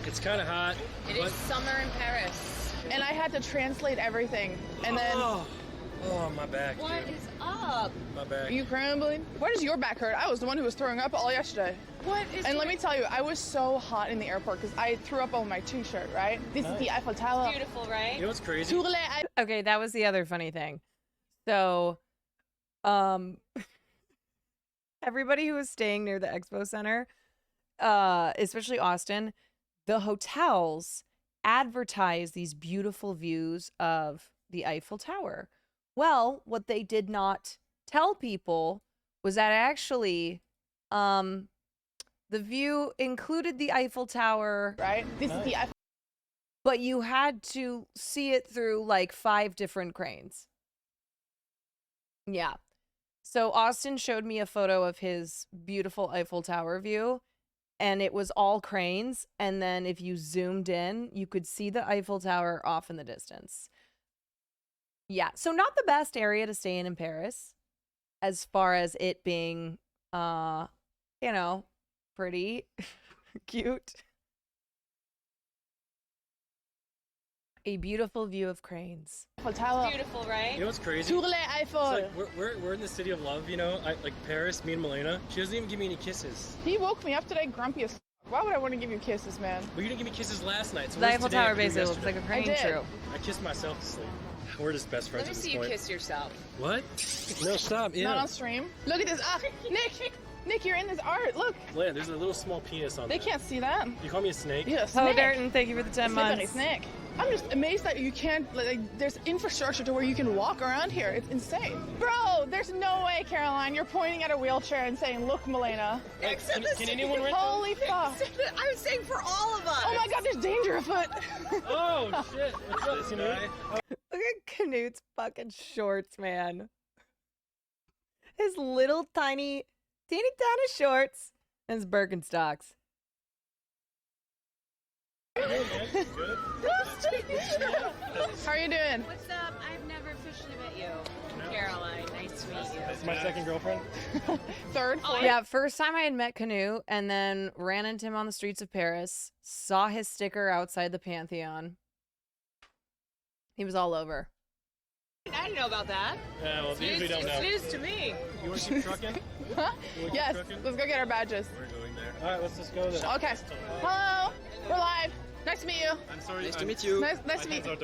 it's kind of hot. It is summer in Paris. And I had to translate everything. And then, Oh, my back. What dude. is up? My back. are you crumbling? Why does your back hurt? I was the one who was throwing up all yesterday. What is And let me tell you, I was so hot in the airport because I threw up on my t-shirt, right? This is the Eiffel Tower. beautiful, right? You know what's crazy? Sur les Eiffel- Okay, that was the other funny thing. So, everybody who was staying near the expo center, especially Austin, the hotels advertise these beautiful views of the Eiffel Tower. Well, what they did not tell people was that actually, the view included the Eiffel Tower, right? This is the Eiffel. but you had to see it through like 5 different cranes. Yeah. So Austin showed me a photo of his beautiful Eiffel Tower view, and it was all cranes. And then if you zoomed in, you could see the Eiffel Tower off in the distance. Yeah. So not the best area to stay in Paris, as far as it being, pretty cute. A beautiful view of cranes. Eiffel Tower. Beautiful, right? You know what's crazy? Sur les Eiffel. It's like we're in the city of love, you know? Like Paris, me and Milena. She doesn't even give me any kisses. He woke me up today grumpy as f***. Why would I want to give you kisses, man? Well, you didn't give me kisses last night. So The where's Eiffel today Tower after basically looks yesterday? like a crane did. troop. I kissed myself to sleep. We're just best friends Let me at this see you point. kiss yourself. What? No, stop. Yeah. Not on stream. Look at this. Ah, Nick, you're in this art. Look. Milena, there's a little small penis on They there. can't see that. You call me a snake? You're a Oh, snake. Darton, thank you for the 10 Slippery months. snake. I'm just amazed that you can't, like, there's infrastructure to where you can walk around here. It's insane. Bro, there's no way, Caroline, you're pointing at a wheelchair and saying, look, Milena. Can anyone rent Holy fuck. I was saying for all of us. Oh my god, there's danger afoot. Oh, shit. What's up, this guy? Look at Knut's fucking shorts, man. His little tiny shorts and his Birkenstocks. How are you doing? What's up? I've never officially met you. Caroline, nice to meet you. That's my second girlfriend. Third, fourth. Yeah, first time I had met Canute and then ran into him on the streets of Paris, saw his sticker outside the Pantheon. He was all over. I didn't know about that. Yeah, well, they usually don't know. It's news to me. You want to keep trucking? Huh? You wanna keep Yes, trucking? let's go get our badges. We're going there. All right, let's just go there. Okay. Hello, we're live. Nice to meet you. I'm sorry. Nice to meet you. Nice to meet you.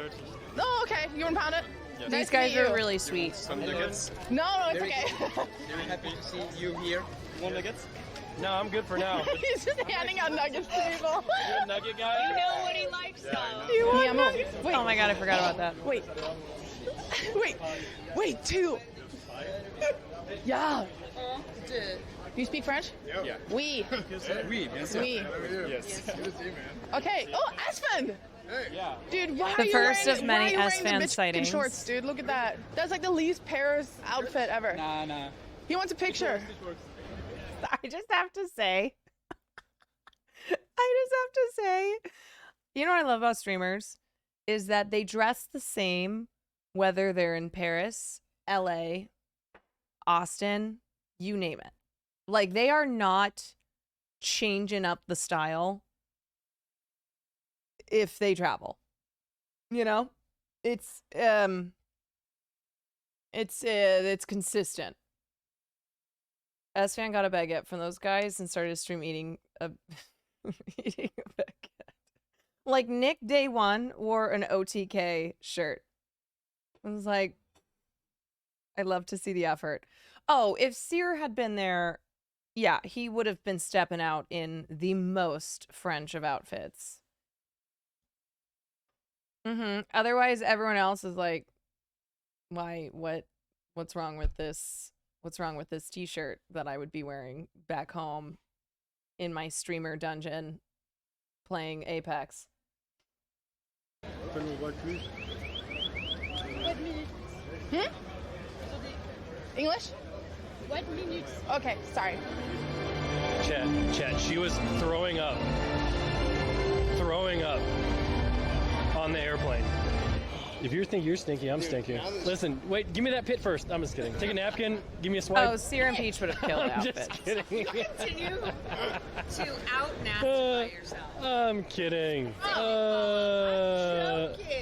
Oh, okay. You want to pound it? Yes. Nice These to guys meet are you. really sweet. Some nuggets. No, it's Very okay. Very happy to see you here. You want nuggets? No, I'm good for now. He's just handing out nuggets to people. You a nugget guy? You know what he likes, though. You Oh my god, I forgot about that. Wait. Wait, two. Yeah. Do you speak French? Yeah. Oui. Oui, bien sûr. Oui. Yes. Okay. Oh, Aspen. Yeah. Dude, why The are you first wearing, of many why are you wearing the S-fan bitch sightings. shorts, dude? Look at that. That's like the least Paris outfit ever. Nah. He wants a picture. I just have to say, you know what I love about streamers is that they dress the same whether they're in Paris, LA, Austin, you name it. Like, they are not changing up the style if they travel. You know? It's consistent. S-Fan got a baguette from those guys and started to stream eating a baguette. Like, Nick Day One wore an OTK shirt. I was like, I love to see the effort. Oh, if Sear had been there, yeah, he would have been stepping out in the most French of outfits. Otherwise, everyone else is like, why, what's wrong with this? What's wrong with this t-shirt that I would be wearing back home in my streamer dungeon playing Apex? English? What minutes? Okay, sorry. Chat, she was throwing up on the airplane. If you think you're stinky, I'm stinky. Listen, wait, give me that pit first. I'm just kidding. Take a napkin, give me a swipe. Oh, Sear and Peach would have killed I'm outfits. just kidding. Continue to out-nastify yourself. I'm kidding.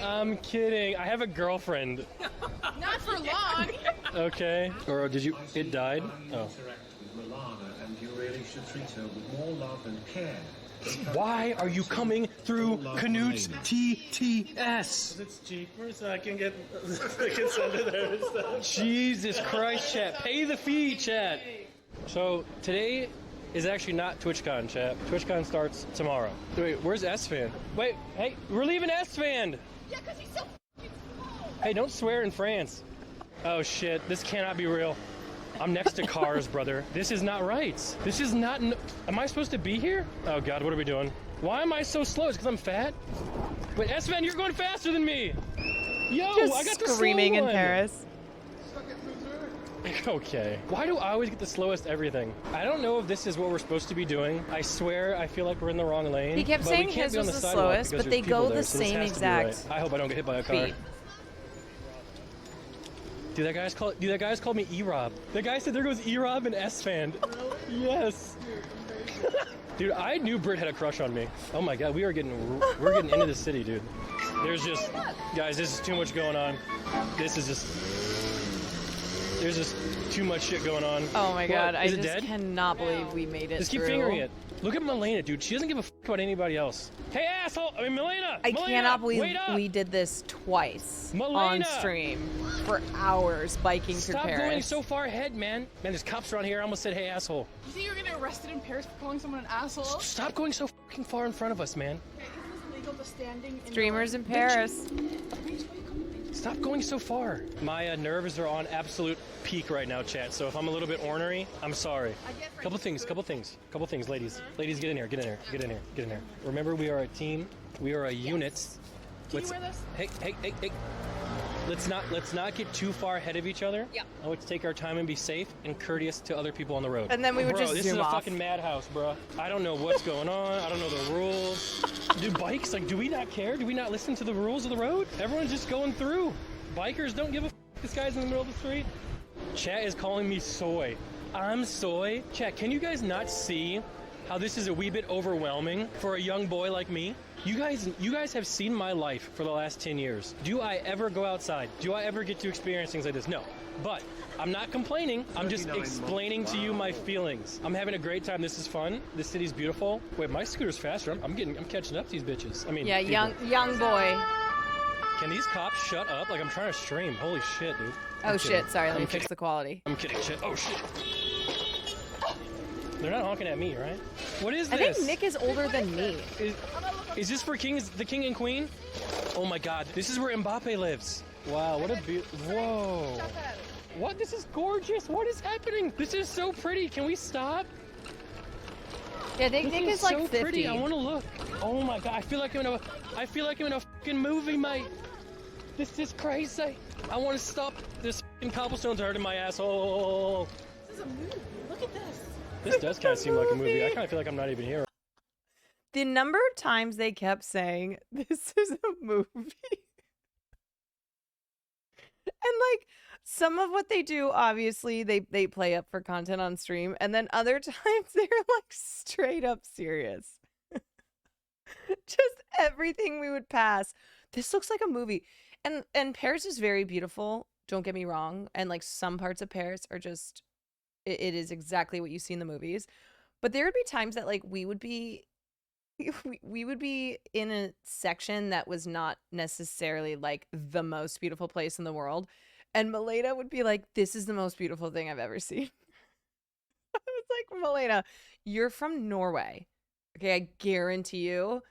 I'm kidding. I have a girlfriend. Not for long. Okay. Or did you? It died? Oh. And you really should treat her with more love and care. Why are you coming through Canute's TTS? It's cheaper, so I can send it there instead. Jesus Christ, chat. Pay the fee, chat. So today is actually not TwitchCon, chat. TwitchCon starts tomorrow. Wait, where's S-Fan? Wait, hey, we're leaving S-Fan. Yeah, because he's so f***ing small. Hey, don't swear in France. Oh shit, this cannot be real. I'm next to cars, brother. This is not right. This is not... Am I supposed to be here? Oh god, what are we doing? Why am I so slow? Is it because I'm fat? Wait, S-Man, you're going faster than me! Yo, Just I got the screaming slow in one. Paris. Okay. Why do I always get the slowest everything? I don't know if this is what we're supposed to be doing. I swear I feel like we're in the wrong lane. He kept but saying we can't his be on was the the sidewalk slowest, because but there's they go people the there, so this same has to be exact right. I hope I don't get hit by a car. speed. Dude, that guy's called me E-Rob. The guy said there goes E-Rob and S-Fan. Yes. Dude, I knew Britt had a crush on me. Oh my god, we're getting into the city, dude. There's just, guys, this is too much going on. There's just too much shit going on. Oh my god, I is it just dead? cannot believe we made it Just keep through. fingering it. Look at Milena, dude. She doesn't give a fuck about anybody else. Hey, asshole! I mean, Milena! I Milena, cannot believe wait up! we did this twice on Milena! stream for hours biking through Stop Paris. going so far ahead, man. Man, there's cops around here. I almost said, hey, asshole. You think you're getting arrested in Paris for calling someone an asshole? Stop going so fucking far in front of us, man. Okay, isn't this illegal to standing in Streamers in Paris. Stop going so far. My nerves are on absolute peak right now, chat. So if I'm a little bit ornery, I'm sorry. Couple things, ladies. Ladies, get in here. Remember, we are a team. We are a unit. Can you wear this? Hey. Let's not get too far ahead of each other. Yeah. Let's take our time and be safe and courteous to other people on the road. And then we would just this zoom is a off. fucking madhouse, bro. I don't know what's going on. I don't know the rules. Dude, bikes, like, do we not care? Do we not listen to the rules of the road? Everyone's just going through. Bikers don't give a f. This guy's in the middle of the street. Chat is calling me soy. I'm soy. Chat, can you guys not see how this is a wee bit overwhelming for a young boy like me? You guys have seen my life for the last 10 years. Do I ever go outside? Do I ever get to experience things like this? No. But I'm not complaining. I'm just explaining to you my feelings. I'm having a great time. This is fun. This city's beautiful. Wait, my scooter's faster. I'm catching up to these bitches. I mean, Yeah, people. young boy. Can these cops shut up? Like, I'm trying to stream. Holy shit, dude. Oh shit, sorry, let me fix the quality. I'm kidding, shit. Oh shit. They're not honking at me, right? What is I this? think Nick is older than me. Is this for the king and queen? Oh my God, this is where Mbappe lives. Wow, what a whoa. What? This is gorgeous. What is happening? This is so pretty. Can we stop? Yeah, they think it's like so 50. Pretty. I want to look. Oh my God, I feel like I'm in a fucking movie, mate. This is crazy. I want to stop. This fucking cobblestones are hurting my asshole. This is a movie. Look at this. This does kind of seem like a movie. I kind of feel like I'm not even here. The number of times they kept saying, this is a movie. And like some of what they do, obviously they play up for content on stream, and then other times they're like straight up serious. Just everything we would pass. This looks like a movie. And Paris is very beautiful, don't get me wrong, and like some parts of Paris are just it is exactly what you see in the movies. But there would be times that like we would be in a section that was not necessarily like the most beautiful place in the world, and Milena would be like, this is the most beautiful thing I've ever seen. I was like, Milena, you're from Norway. Okay, I guarantee you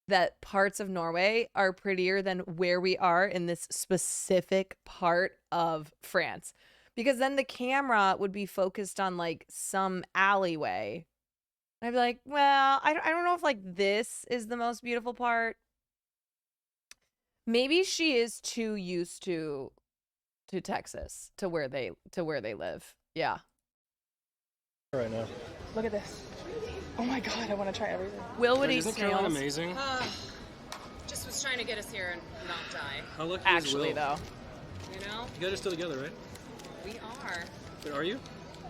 that parts of Norway are prettier than where we are in this specific part of France. Because then the camera would be focused on like some alleyway. I'd be like, well, I don't know if like this is the most beautiful part. Maybe she is too used to Texas, to where they live. Yeah. Right now. Look at this. Oh my God, I want to try everything. Will would eat Isn't Caroline snails. amazing? Just was trying to get us here and not die. How lucky Actually, is Will? though. You know? You guys are still together, right? We are. But are you?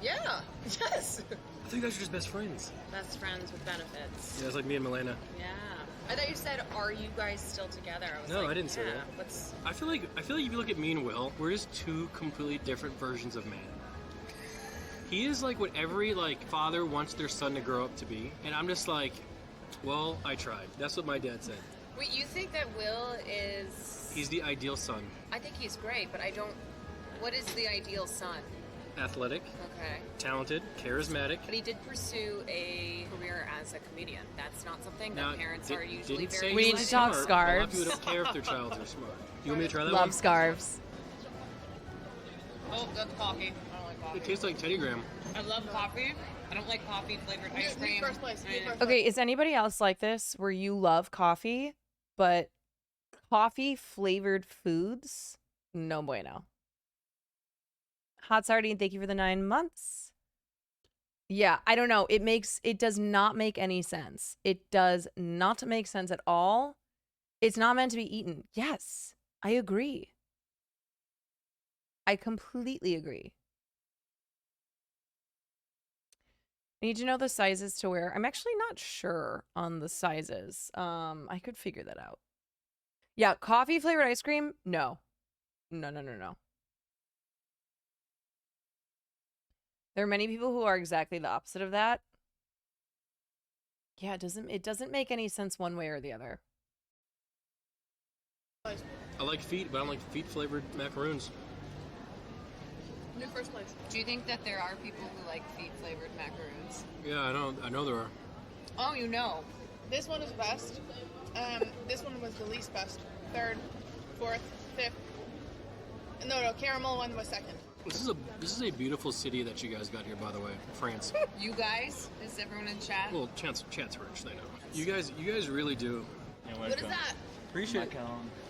Yeah. Yes. I think you guys are just best friends. Best friends with benefits. Yeah, it's like me and Milena. Yeah. I thought you said, "Are you guys still together?" I was No, like, I didn't say yeah, that. What's... I feel like if you look at me and Will, we're just two completely different versions of man. He is like what every like father wants their son to grow up to be, and I'm just like, well, I tried. That's what my dad said. Wait, you think that Will is... He's the ideal son. I think he's great, but I don't... What is the ideal son? Athletic, Okay. talented, charismatic. But he did pursue a career as a comedian. That's not something that Now, parents are usually didn't very... say We he need was to talk smart. A lot of scarves. people don't care if their childs are smart. You want me to try that Love one? scarves. Oh, that's coffee. I don't like coffee. It tastes like Teddy Graham. I love coffee. I don't like coffee-flavored ice cream. First place. Okay, is anybody else like this where you love coffee, but coffee flavored foods? No bueno. Hot Sardine, thank you for the 9 months. Yeah, I don't know. It does not make any sense. It does not make sense at all. It's not meant to be eaten. Yes, I agree. I completely agree. I need to know the sizes to wear. I'm actually not sure on the sizes. I could figure that out. Yeah, coffee flavored ice cream? No. No. There are many people who are exactly the opposite of that. Yeah, it doesn't make any sense one way or the other. I like feet, but I don't like feet flavored macaroons. New first place. Do you think that there are people who like feet-flavored macaroons? Yeah, I know there are. Oh, you know. This one is best. This one was the least best. Third, fourth, fifth. No, caramel one was second. This is a beautiful city that you guys got here, by the way, France. You guys? Is everyone in chat? Well, chat's rich, they know. You guys really do. What is that? Appreciate it.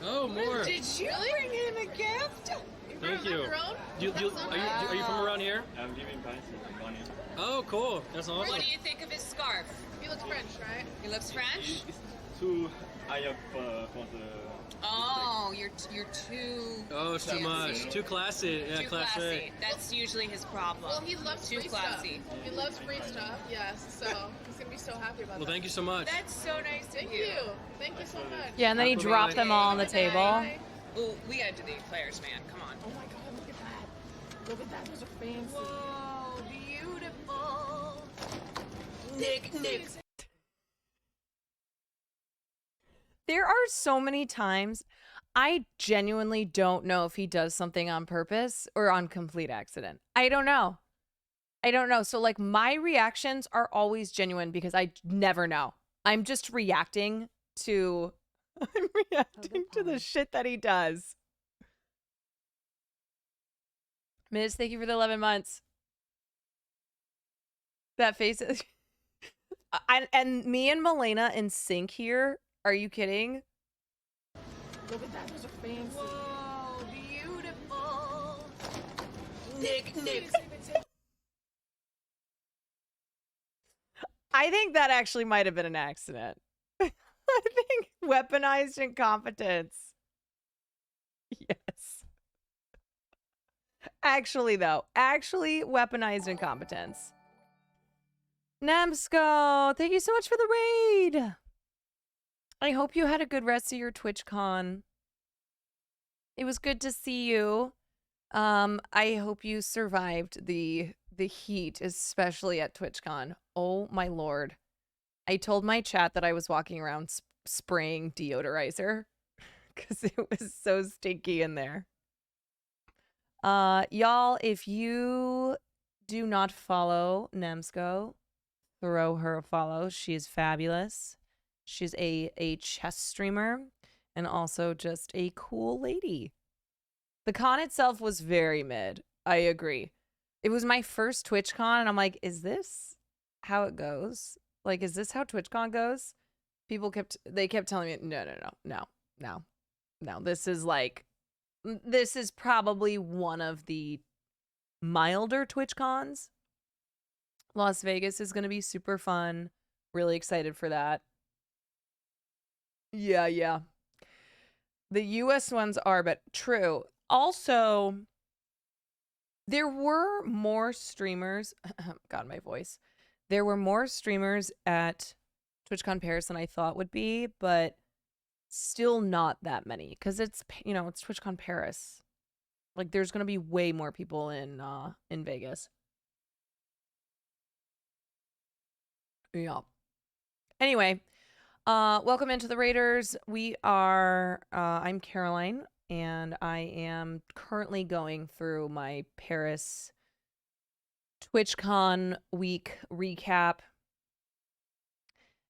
Oh, more. Did you bring in a gift? Thank you. Your own? Are you from around here? I'm giving Paris money. Oh, cool. That's awesome. What do you think of his scarf? He looks French, right? He looks French? It's too high up for the... Oh, you're too... Oh, it's too fancy. much. Too classy. Yeah, Too classy. That's usually his problem. Well, he loves too free classy. stuff. He loves free stuff, yes. So he's gonna be so happy about that. Well, thank you so much. That's so nice of Thank you. Thank you so much. Yeah, and then he dropped them all on the table. Oh, we gotta do the eclairs, man. Come on. Oh my God, look at that. Look at that. Those are fancy. Whoa, beautiful. Nick. There are so many times I genuinely don't know if he does something on purpose or on complete accident. I don't know. So like my reactions are always genuine because I never know. I'm just reacting to I'm reacting to the shit that he does. Miz, thank you for the 11 months. That face is and me and Milena in sync here. Are you kidding? Look at that. Those are fancy. Whoa, beautiful. Nick. I think that actually might have been an accident. I think weaponized incompetence. Yes. Actually, though. Actually, weaponized incompetence. Namsco, thank you so much for the raid. I hope you had a good rest of your TwitchCon. It was good to see you. I hope you survived the heat, especially at TwitchCon. Oh my lord. I told my chat that I was walking around spraying deodorizer because it was so stinky in there. Y'all, if you do not follow Nemsco, throw her a follow. She is fabulous. She's a chess streamer and also just a cool lady. The con itself was very mid. I agree. It was my first TwitchCon and I'm like, is this how it goes? Like, is this how TwitchCon goes? People kept telling me, no. This is probably one of the milder TwitchCons. Las Vegas is going to be super fun. Really excited for that. Yeah. The US ones are, but true. Also, there were more streamers. God, my voice. There were more streamers at TwitchCon Paris than I thought would be, but still not that many because it's TwitchCon Paris. Like, there's gonna be way more people in Vegas. Yeah. Anyway, welcome into the Raiders. I'm Caroline, and I am currently going through my Paris TwitchCon week recap.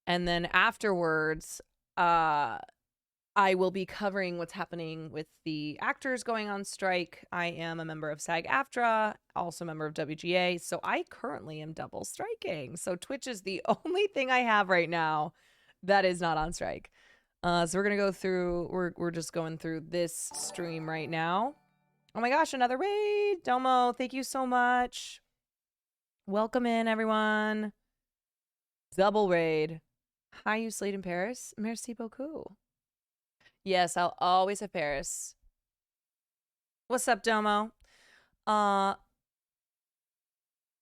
And then afterwards, I will be covering what's happening with the actors going on strike. I am a member of SAG AFTRA, also a member of WGA, so I currently am double striking. So Twitch is the only thing I have right now that is not on strike. So we're gonna go through. We're just going through this stream right now. Oh my gosh, another raid, Domo! Thank you so much. Welcome in, everyone. Double raid. Hi, you Slade in Paris. Merci beaucoup. Yes, I'll always have Paris. What's up, Domo? Well,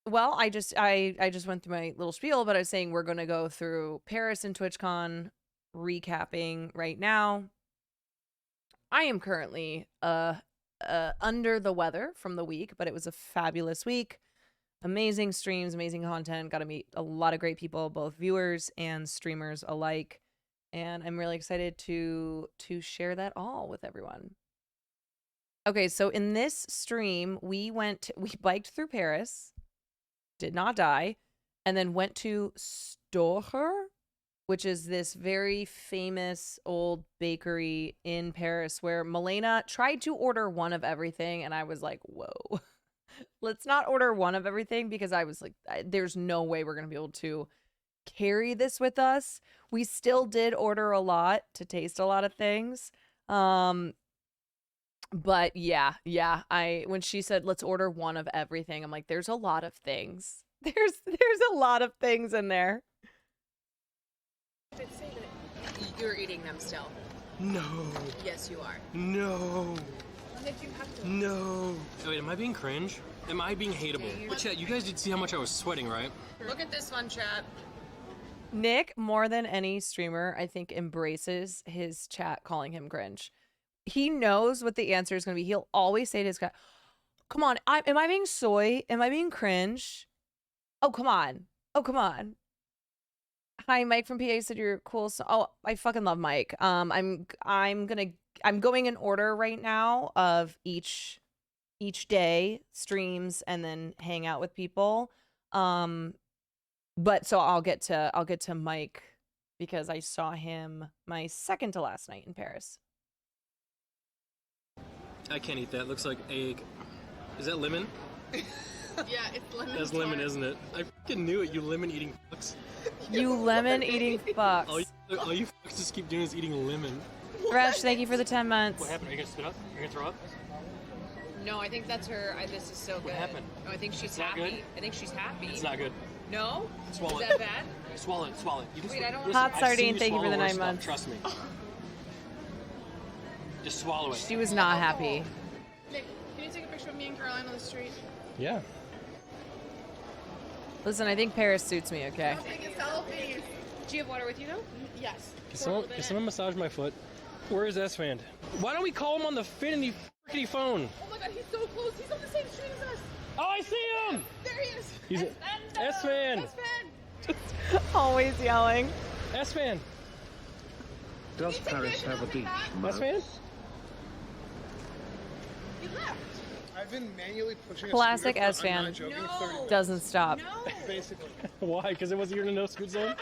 I just went through my little spiel, but I was saying we're gonna go through Paris and TwitchCon, recapping right now. I am currently under the weather from the week, but it was a fabulous week. Amazing streams, amazing content. Got to meet a lot of great people, both viewers and streamers alike. And I'm really excited to share that all with everyone. Okay, so in this stream, we biked through Paris, did not die, and then went to Stoher, which is this very famous old bakery in Paris where Milena tried to order one of everything, and I was like, whoa. Let's not order one of everything, because I was like, there's no way we're going to be able to carry this with us. We still did order a lot to taste a lot of things. But yeah, when she said, let's order one of everything, I'm like, there's a lot of things. There's a lot of things in there. You're eating them still. No. Yes, you are. No. Did you have to? No. Wait, am I being cringe? Am I being hateable? But chat, you guys did see how much I was sweating, right? Look at this one, chat. Nick, more than any streamer, I think embraces his chat calling him cringe. He knows what the answer is going to be. He'll always say to his chat, come on, am I being soy? Am I being cringe? Oh, come on. Hi, Mike from PA said you're cool. So, oh, I fucking love Mike. I'm going in order right now of each day streams and then hang out with people. But so I'll get to Mike because I saw him my second to last night in Paris. I can't eat that. Looks like egg. Is that lemon? Yeah, it's lemon. That's lemon, isn't it? I fucking knew it, you lemon-eating fucks. You lemon-eating fucks. All you fucks just keep doing is eating lemon. Fresh, thank you for the 10 months. What happened? Are you gonna spit up? Are you gonna throw up? No, I think that's her. This is so good. What happened? No, I think she's It's not happy. good? I think she's happy. It's not good. No? Swallow Is it. that bad? Swallow it, swallow it. You Wait, I don't Hot I've sardine, seen thank you for the swallow 9 worse months. Stuff, trust me. Just swallow it. She was not happy. Nick, can you take a picture of me and Caroline on the street? Yeah. Listen, I think Paris suits me, okay? Take a selfie. Do you have water with you, though? Yes. Can someone massage my foot? Where is S-Fan? Why don't we call him on the Finity frickety phone? Oh my god, he's so close. He's on the same street as us. Oh, I see him! There he is. He's S-Fan! S-Fan. Always yelling. S-Fan! Does Paris have a beach? S-Fan? He left. I've been manually pushing Classic a scooter for, I'm S-Fan. not joking, 30 Doesn't stop. basically. Why? Because it wasn't you're in a no scoot zone?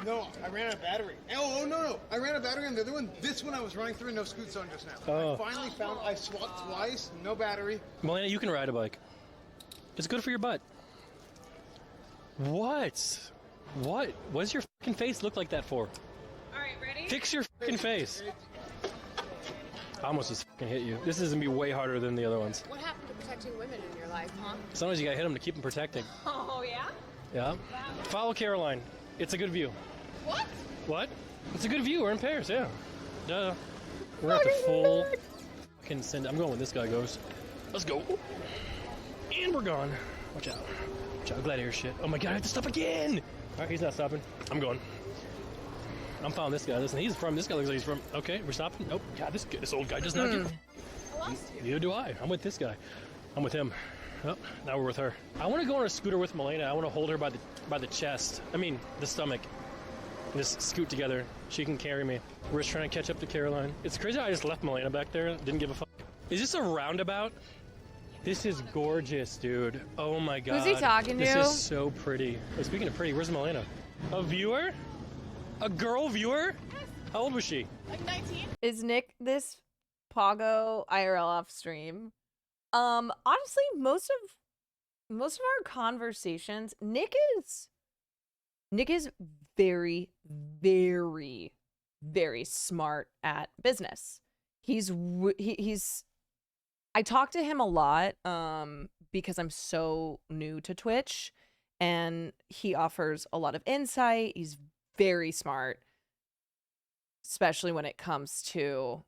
No, I ran out of battery. Oh, no. I ran out of battery on the other one. This one I was running through a no scoot zone just now. Oh. I finally found, I swapped twice, no battery. Melania, you can ride a bike. It's good for your butt. What? What? What does your fucking face look like that for? Alright, ready? Fix your fucking face. I almost just fucking hit you. This is gonna be way harder than the other ones. What happened to protecting women in your life, huh? Sometimes you gotta hit them to keep them protected. Oh, yeah? Yeah. Follow Caroline. It's a good view. What? What? It's a good view. We're in Paris, yeah. Duh. We're at the full fucking send. I'm going where this guy goes. Let's go. And we're gone. Watch out. Watch out. Gladiator shit. Oh my god, I have to stop again! Alright, he's not stopping. I'm going. I'm following this guy. Listen, he's from. This guy looks like he's from. Okay, we're stopping. Nope. God, this old guy does not give. Neither do I. I'm with this guy. I'm with him. Oh, now we're with her. I want to go on a scooter with Melena. I want to hold her by the chest. I mean, the stomach. And just scoot together. She can carry me. We're just trying to catch up to Caroline. It's crazy how I just left Melena back there. Didn't give a fuck. Is this a roundabout? This is gorgeous, dude. Oh my god. Who's he talking to? This is so pretty. Oh, speaking of pretty, where's Melena? A viewer? A girl viewer? How old was she? Like 19? Is Nick this Pago IRL off stream? Honestly, most of our conversations, Nick is very, very, very smart at business. I talk to him a lot because I'm so new to Twitch, and he offers a lot of insight. He's very smart, especially when it comes to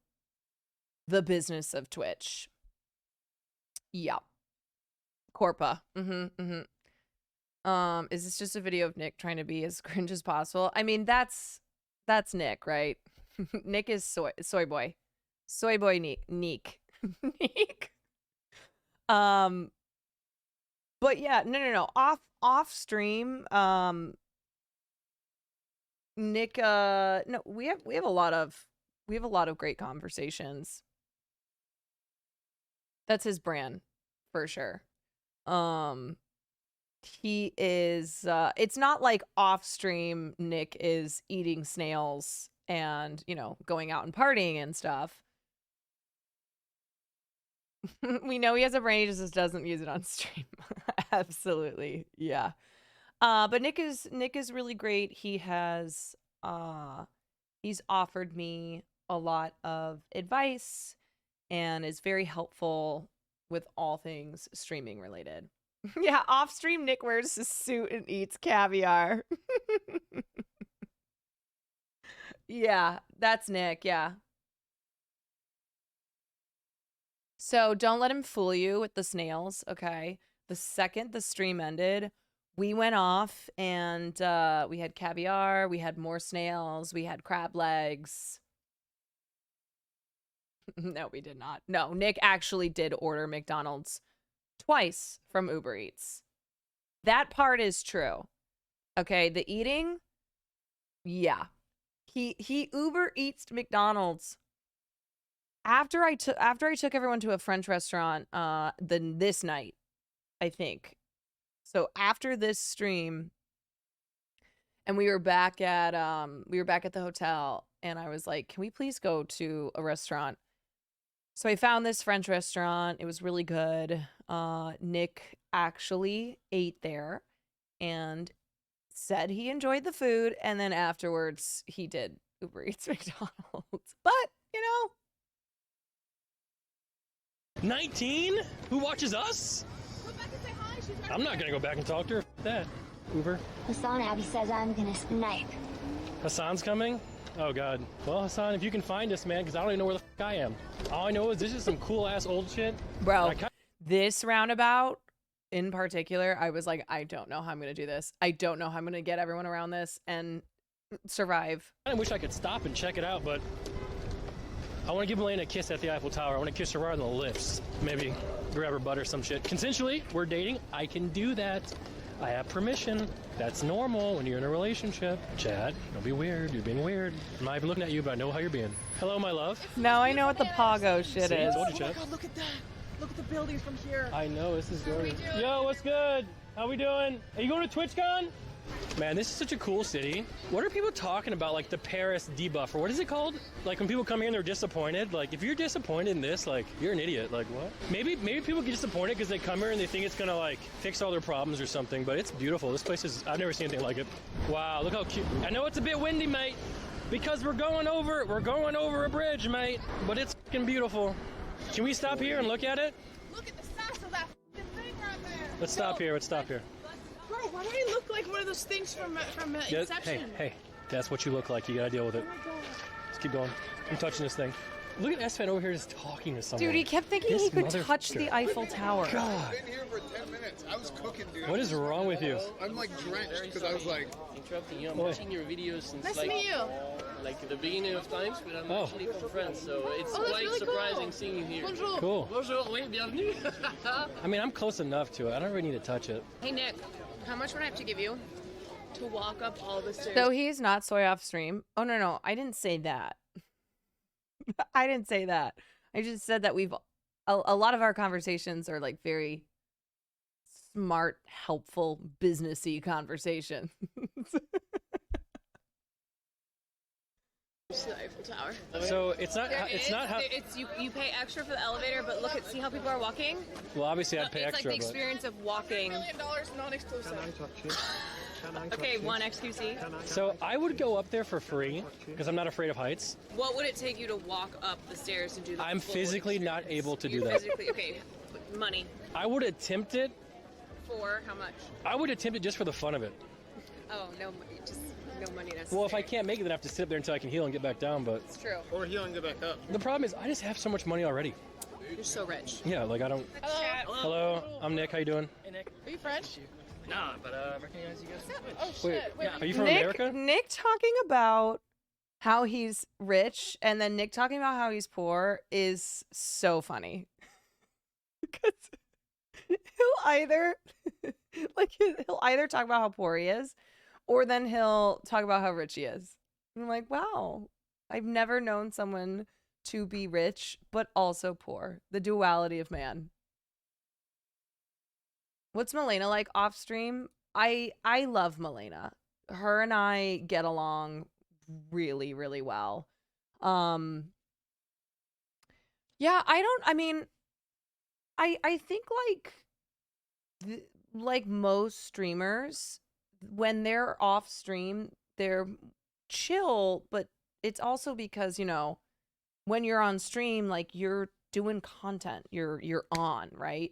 the business of Twitch. Yeah. Corpa. Is this just a video of Nick trying to be as cringe as possible? I mean, that's Nick, right? Nick is soy boy. Soy boy Neek. Neek. But yeah, no. Off stream, Nick, no, we have a lot of great conversations. That's his brand for sure. He is it's not like off stream Nick is eating snails and, going out and partying and stuff. We know he has a brain, he just doesn't use it on stream. Absolutely. Yeah. But Nick is really great. He has he's offered me a lot of advice and is very helpful with all things streaming related. Yeah, off stream Nick wears a suit and eats caviar. Yeah, that's Nick, yeah. So don't let him fool you with the snails, okay? The second the stream ended, we went off and we had caviar, we had more snails, we had crab legs. No, we did not. No, Nick actually did order McDonald's twice from Uber Eats. That part is true. Okay, the eating, yeah. He Uber Eats McDonald's after I took everyone to a French restaurant this night, I think. So after this stream, And we were back at the hotel, and I was like, "Can we please go to a restaurant?" So I found this French restaurant. It was really good. Nick actually ate there and said he enjoyed the food, and then afterwards he did Uber Eats McDonald's. But, 19? Who watches us? Go back and say hi. She's right I'm not gonna go back and talk to her. F that. Uber. Hassan, Abby says I'm gonna snipe. Hassan's coming? Oh god. Well, Hassan, if you can find us, man, because I don't even know where the f I am. All I know is this is some cool ass old shit. Bro, this roundabout in particular, I was like, I don't know how I'm gonna do this. I don't know how I'm gonna get everyone around this and survive. I wish I could stop and check it out, but I want to give Milena a kiss at the Eiffel Tower. I want to kiss her right on the lips. Maybe grab her butt or some shit. Consensually, we're dating. I can do that. I have permission. That's normal when you're in a relationship. Chad, don't be weird. You're being weird. I'm not even looking at you, but I know how you're being. Hello, my love. Now I know what the Pago shit See, I is. told you, Chad. Oh my God, look at that. Look at the buildings from here. I know, this is good. Yo, what's good? How we doing? Are you going to TwitchCon? Man, this is such a cool city. What are people talking about, like the Paris debuff, or what is it called? Like when people come here and they're disappointed. Like if you're disappointed in this, like you're an idiot. Like what? Maybe people get disappointed because they come here and they think it's gonna like fix all their problems or something. But it's beautiful. This place is. I've never seen anything like it. Wow, look how cute. I know it's a bit windy, mate, because we're going over a bridge, mate. But it's fucking beautiful. Can we stop here and look at it? Look at the size of that thing right there. Let's stop here. Let's stop here. Bro, why do I look like one of those things from Inception? Hey, that's what you look like. You gotta deal with it. Let's keep going. I'm touching this thing. Look at S-Fan over here just talking to someone. Dude, he kept thinking he could touch the Eiffel Tower. God. I've been here for 10 minutes. I was cooking, dude. What is wrong with you? I'm like drenched because I was like... Interrupting you. I'm watching your videos since Nice to meet you. Like the beginning of times, but I'm actually from France, so it's that's quite really surprising cool. seeing you here. Bonjour. Cool. Bonjour, oui, bienvenue. I mean, I'm close enough to it. I don't really need to touch it. Hey Nick, how much would I have to give you to walk up all the stairs? So he's not soy off stream. Oh, no. I didn't say that. I didn't say that. I just said that a lot of our conversations are like very smart, helpful, businessy conversations. The Eiffel Tower. So it's not how. It's you pay extra for the elevator, but see how people are walking. Well, obviously I'd pay It's extra. like the experience of walking. $1 million non-exclusive. Okay, one XQC. So I would go up there for free because I'm not afraid of heights. What would it take you to walk up the stairs and do the I'm full physically not experience? able to do You're that. Physically, okay. Money. I would attempt it. For how much? I would attempt it just for the fun of it. Oh no, just no money necessary. Well, if I can't make it, then I have to sit up there until I can heal and get back down. But It's true. Or heal and get back up. the problem is I just have so much money already. You're so rich. Yeah, like I don't. Hello. Hello, I'm Nick. How you doing? Hey Nick. Are you French? Nah, but I recognize you guys. Oh shit. Wait, Are you from Nick, America? Nick talking about how he's rich and then Nick talking about how he's poor is so funny. Because he'll either he'll either talk about how poor he is or then he'll talk about how rich he is. And I'm like, wow, I've never known someone to be rich but also poor. The duality of man. What's Milena like off stream? I love Milena. Her and I get along really, really well. Yeah, I think like most streamers, when they're off stream, they're chill, but it's also because, when you're on stream, like you're doing content, you're on, right?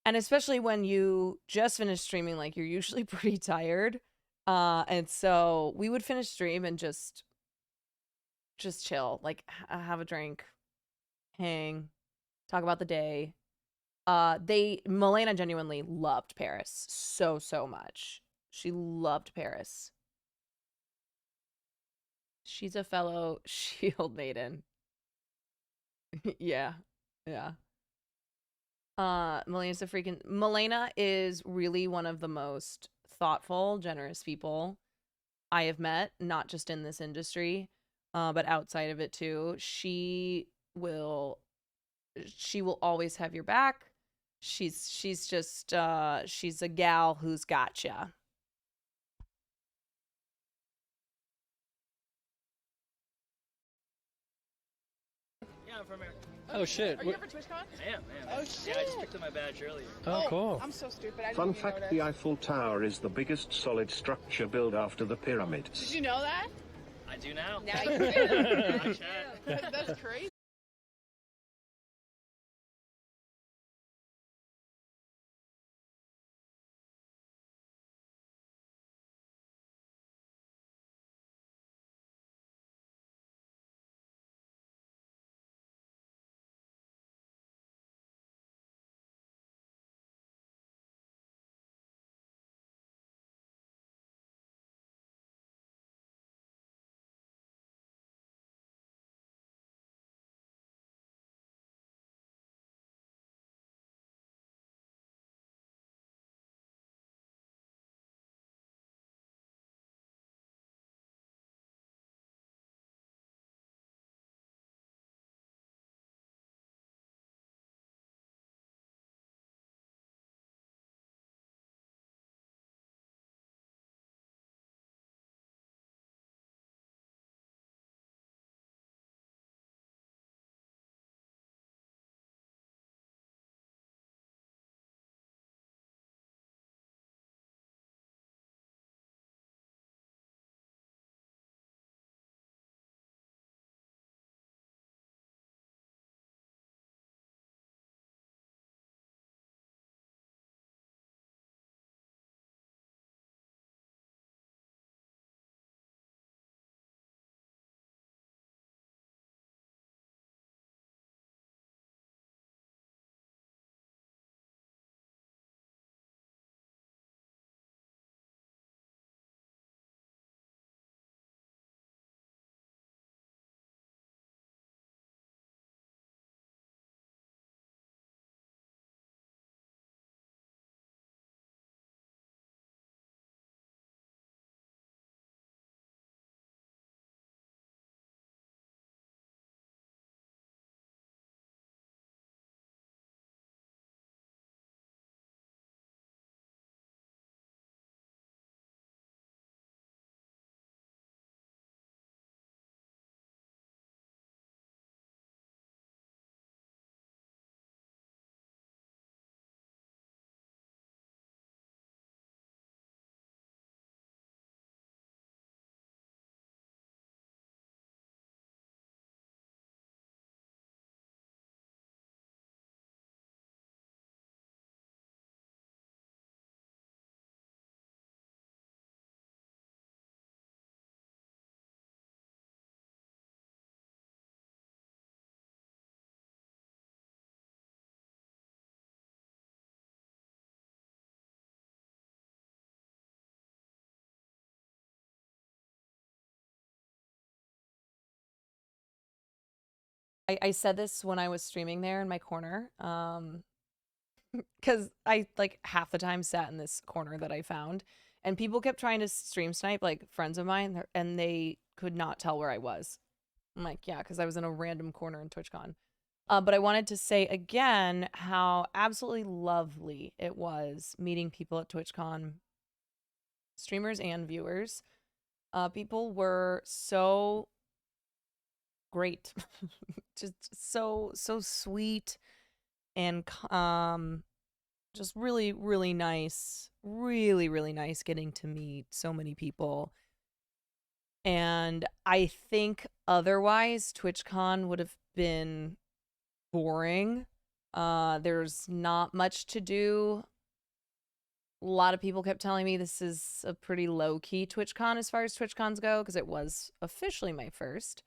And especially when you just finish streaming, like you're usually pretty tired. And so we would finish stream and just chill, like have a drink, hang, talk about the day. Milena genuinely loved Paris so much. She loved Paris. She's a fellow shield maiden. Yeah. Milena is really one of the most thoughtful, generous people I have met, not just in this industry, but outside of it too. She will always have your back. She's just she's a gal who's gotcha. I'm from America. Oh, shit. Are you here for TwitchCon? I am. Oh, shit. Yeah, I just picked up my badge earlier. Oh, cool. I'm so stupid. I didn't Fun even fact, notice. the Eiffel Tower is the biggest solid structure built after the pyramids. Did you know that? I do now. Now you do. Not yet. That's crazy. I said this when I was streaming there in my corner, because I like half the time sat in this corner that I found, and people kept trying to stream snipe, like friends of mine, and they could not tell where I was. I'm like, yeah, because I was in a random corner in TwitchCon. But I wanted to say again how absolutely lovely it was meeting people at TwitchCon, streamers and viewers. People were so great, just so sweet and just really nice, really nice getting to meet so many people. And I think otherwise TwitchCon would have been boring. There's not much to do. A lot of people kept telling me this is a pretty low-key TwitchCon as far as TwitchCons go, because it was officially my first.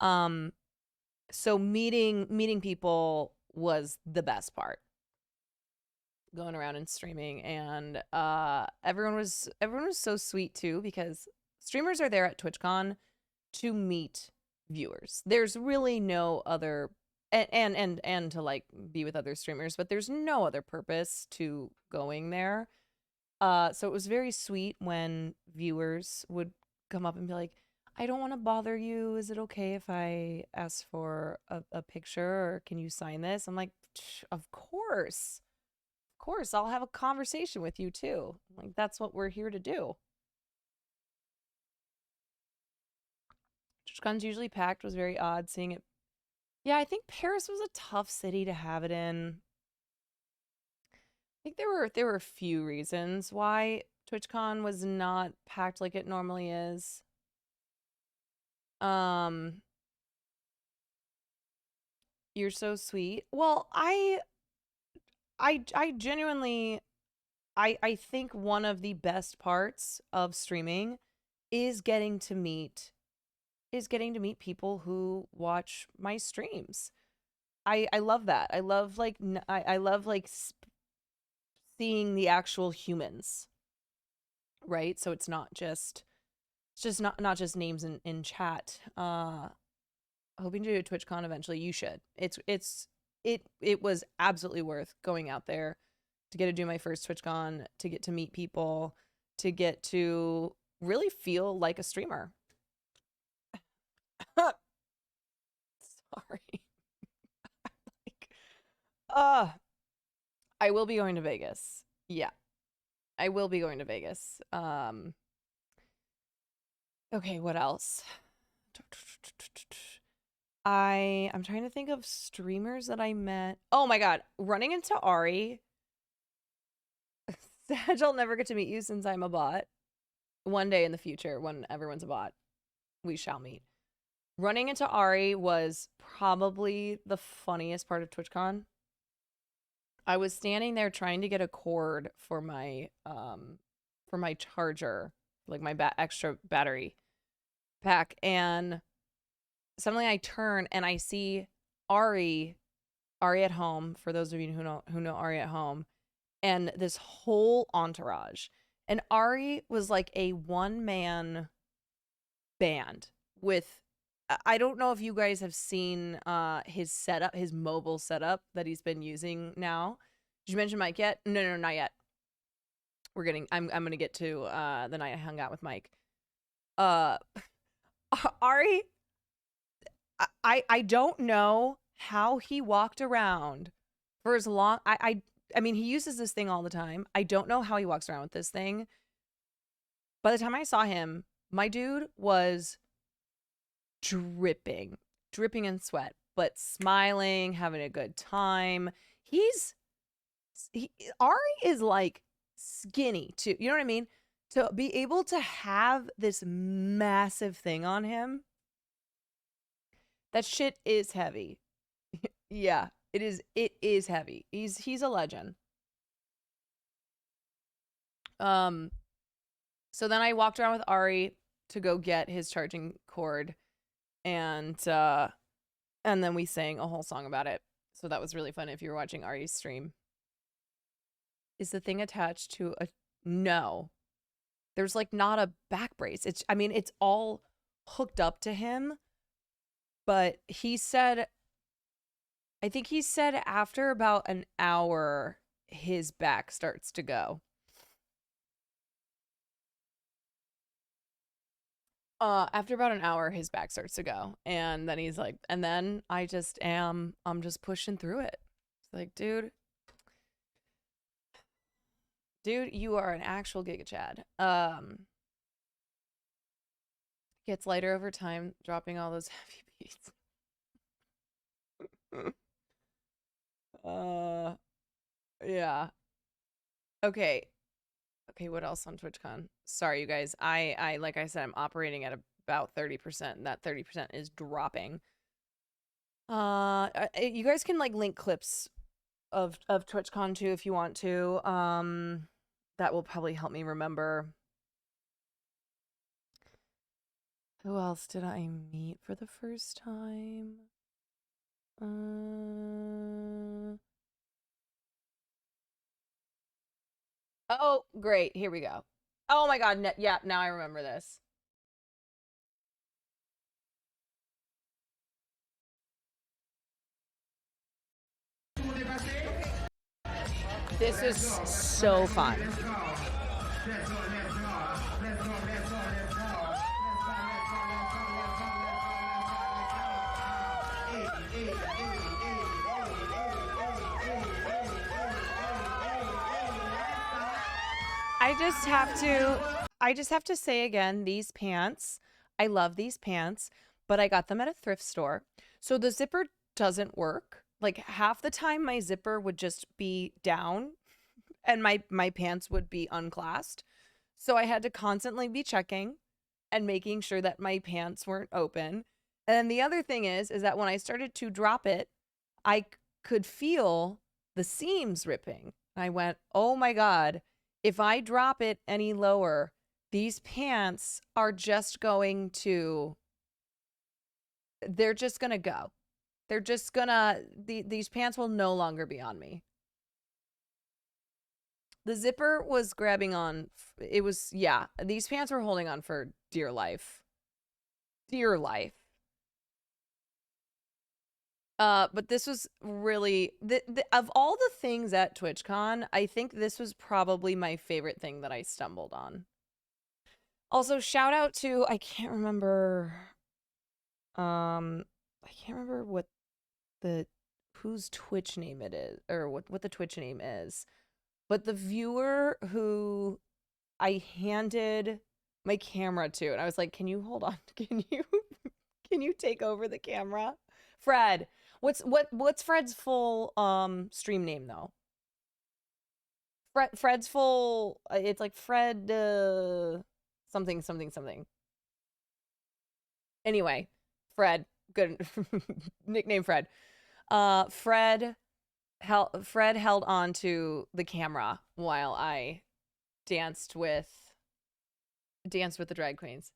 So meeting people was the best part. Going around and streaming, and everyone was so sweet too, because streamers are there at TwitchCon to meet viewers. There's really no other and to like be with other streamers, but there's no other purpose to going there. So it was very sweet when viewers would come up and be like, I don't want to bother you. Is it okay if I ask for a picture, or can you sign this? I'm like, of course. Of course, I'll have a conversation with you too. Like, that's what we're here to do. TwitchCon's usually packed. Was very odd seeing it Yeah, I think Paris was a tough city to have it in. I think there were a few reasons why TwitchCon was not packed like it normally is. You're so sweet. Well, I genuinely I think one of the best parts of streaming is getting to meet people who watch my streams. I love that. I love like I love like seeing the actual humans, right? So it's just not just names in chat. Hoping to do a TwitchCon eventually. You should. It was absolutely worth going out there to get to do my first TwitchCon, to get to meet people, to get to really feel like a streamer. Sorry. I will be going to Vegas. Yeah. I will be going to Vegas. Okay, what else? I'm trying to think of streamers that I met. Oh my god, running into Ari. Sag, I'll never get to meet you since I'm a bot. One day in the future, when everyone's a bot, we shall meet. Running into Ari was probably the funniest part of TwitchCon. I was standing there trying to get a cord for my charger, like my extra battery pack, and suddenly I turn and I see Ari at home, for those of you who know Ari at home, and this whole entourage. And Ari was like a one-man band with, I don't know if you guys have seen his setup, his mobile setup that he's been using now. Did you mention Mike yet? No, not yet. I'm gonna get to the night I hung out with Mike. Ari, I don't know how he walked around for as long. I mean, he uses this thing all the time. I don't know how he walks around with this thing. By the time I saw him, my dude was dripping in sweat, but smiling, having a good time. Ari is like skinny too. You know what I mean? To be able to have this massive thing on him, that shit is heavy. Yeah, it is. It is heavy. He's a legend. So then I walked around with Ari to go get his charging cord, and then we sang a whole song about it. So that was really fun if you were watching Ari's stream. Is the thing attached to a... No. There's like not a back brace. It's all hooked up to him. But he said, I think he said after about an hour, his back starts to go. After about an hour, his back starts to go. And then he's like, and then I'm just pushing through it. It's like, dude, you are an actual Giga Chad. Gets lighter over time, dropping all those heavy beats. Yeah. Okay, what else on TwitchCon? Sorry, you guys. I like I said, I'm operating at about 30%, and that 30% is dropping. You guys can like link clips of TwitchCon too if you want to. That will probably help me remember. Who else did I meet for the first time? Oh, great. Here we go. Oh my god, yeah, now I remember this. This is so fun. I just have to say again, these pants, I love these pants, but I got them at a thrift store. So the zipper doesn't work. Like half the time my zipper would just be down and my pants would be unclasped. So I had to constantly be checking and making sure that my pants weren't open. And then the other thing is that when I started to drop it, I could feel the seams ripping. I went, oh my God, if I drop it any lower, these pants are just going to, they're just going to go. They're just gonna, these pants will no longer be on me. The zipper was grabbing on. It was, yeah, these pants were holding on for dear life. Dear life. But this was really, of all the things at TwitchCon, I think this was probably my favorite thing that I stumbled on. Also, shout out to, I can't remember what whose Twitch name it is, or what the Twitch name is. But the viewer who I handed my camera to, and I was like, "Can you hold on? Can you take over the camera?" Fred. What's Fred's full stream name though? Fred's full, it's like Fred something. Anyway, Fred, good nickname Fred. Fred held on to the camera while I danced with the drag queens.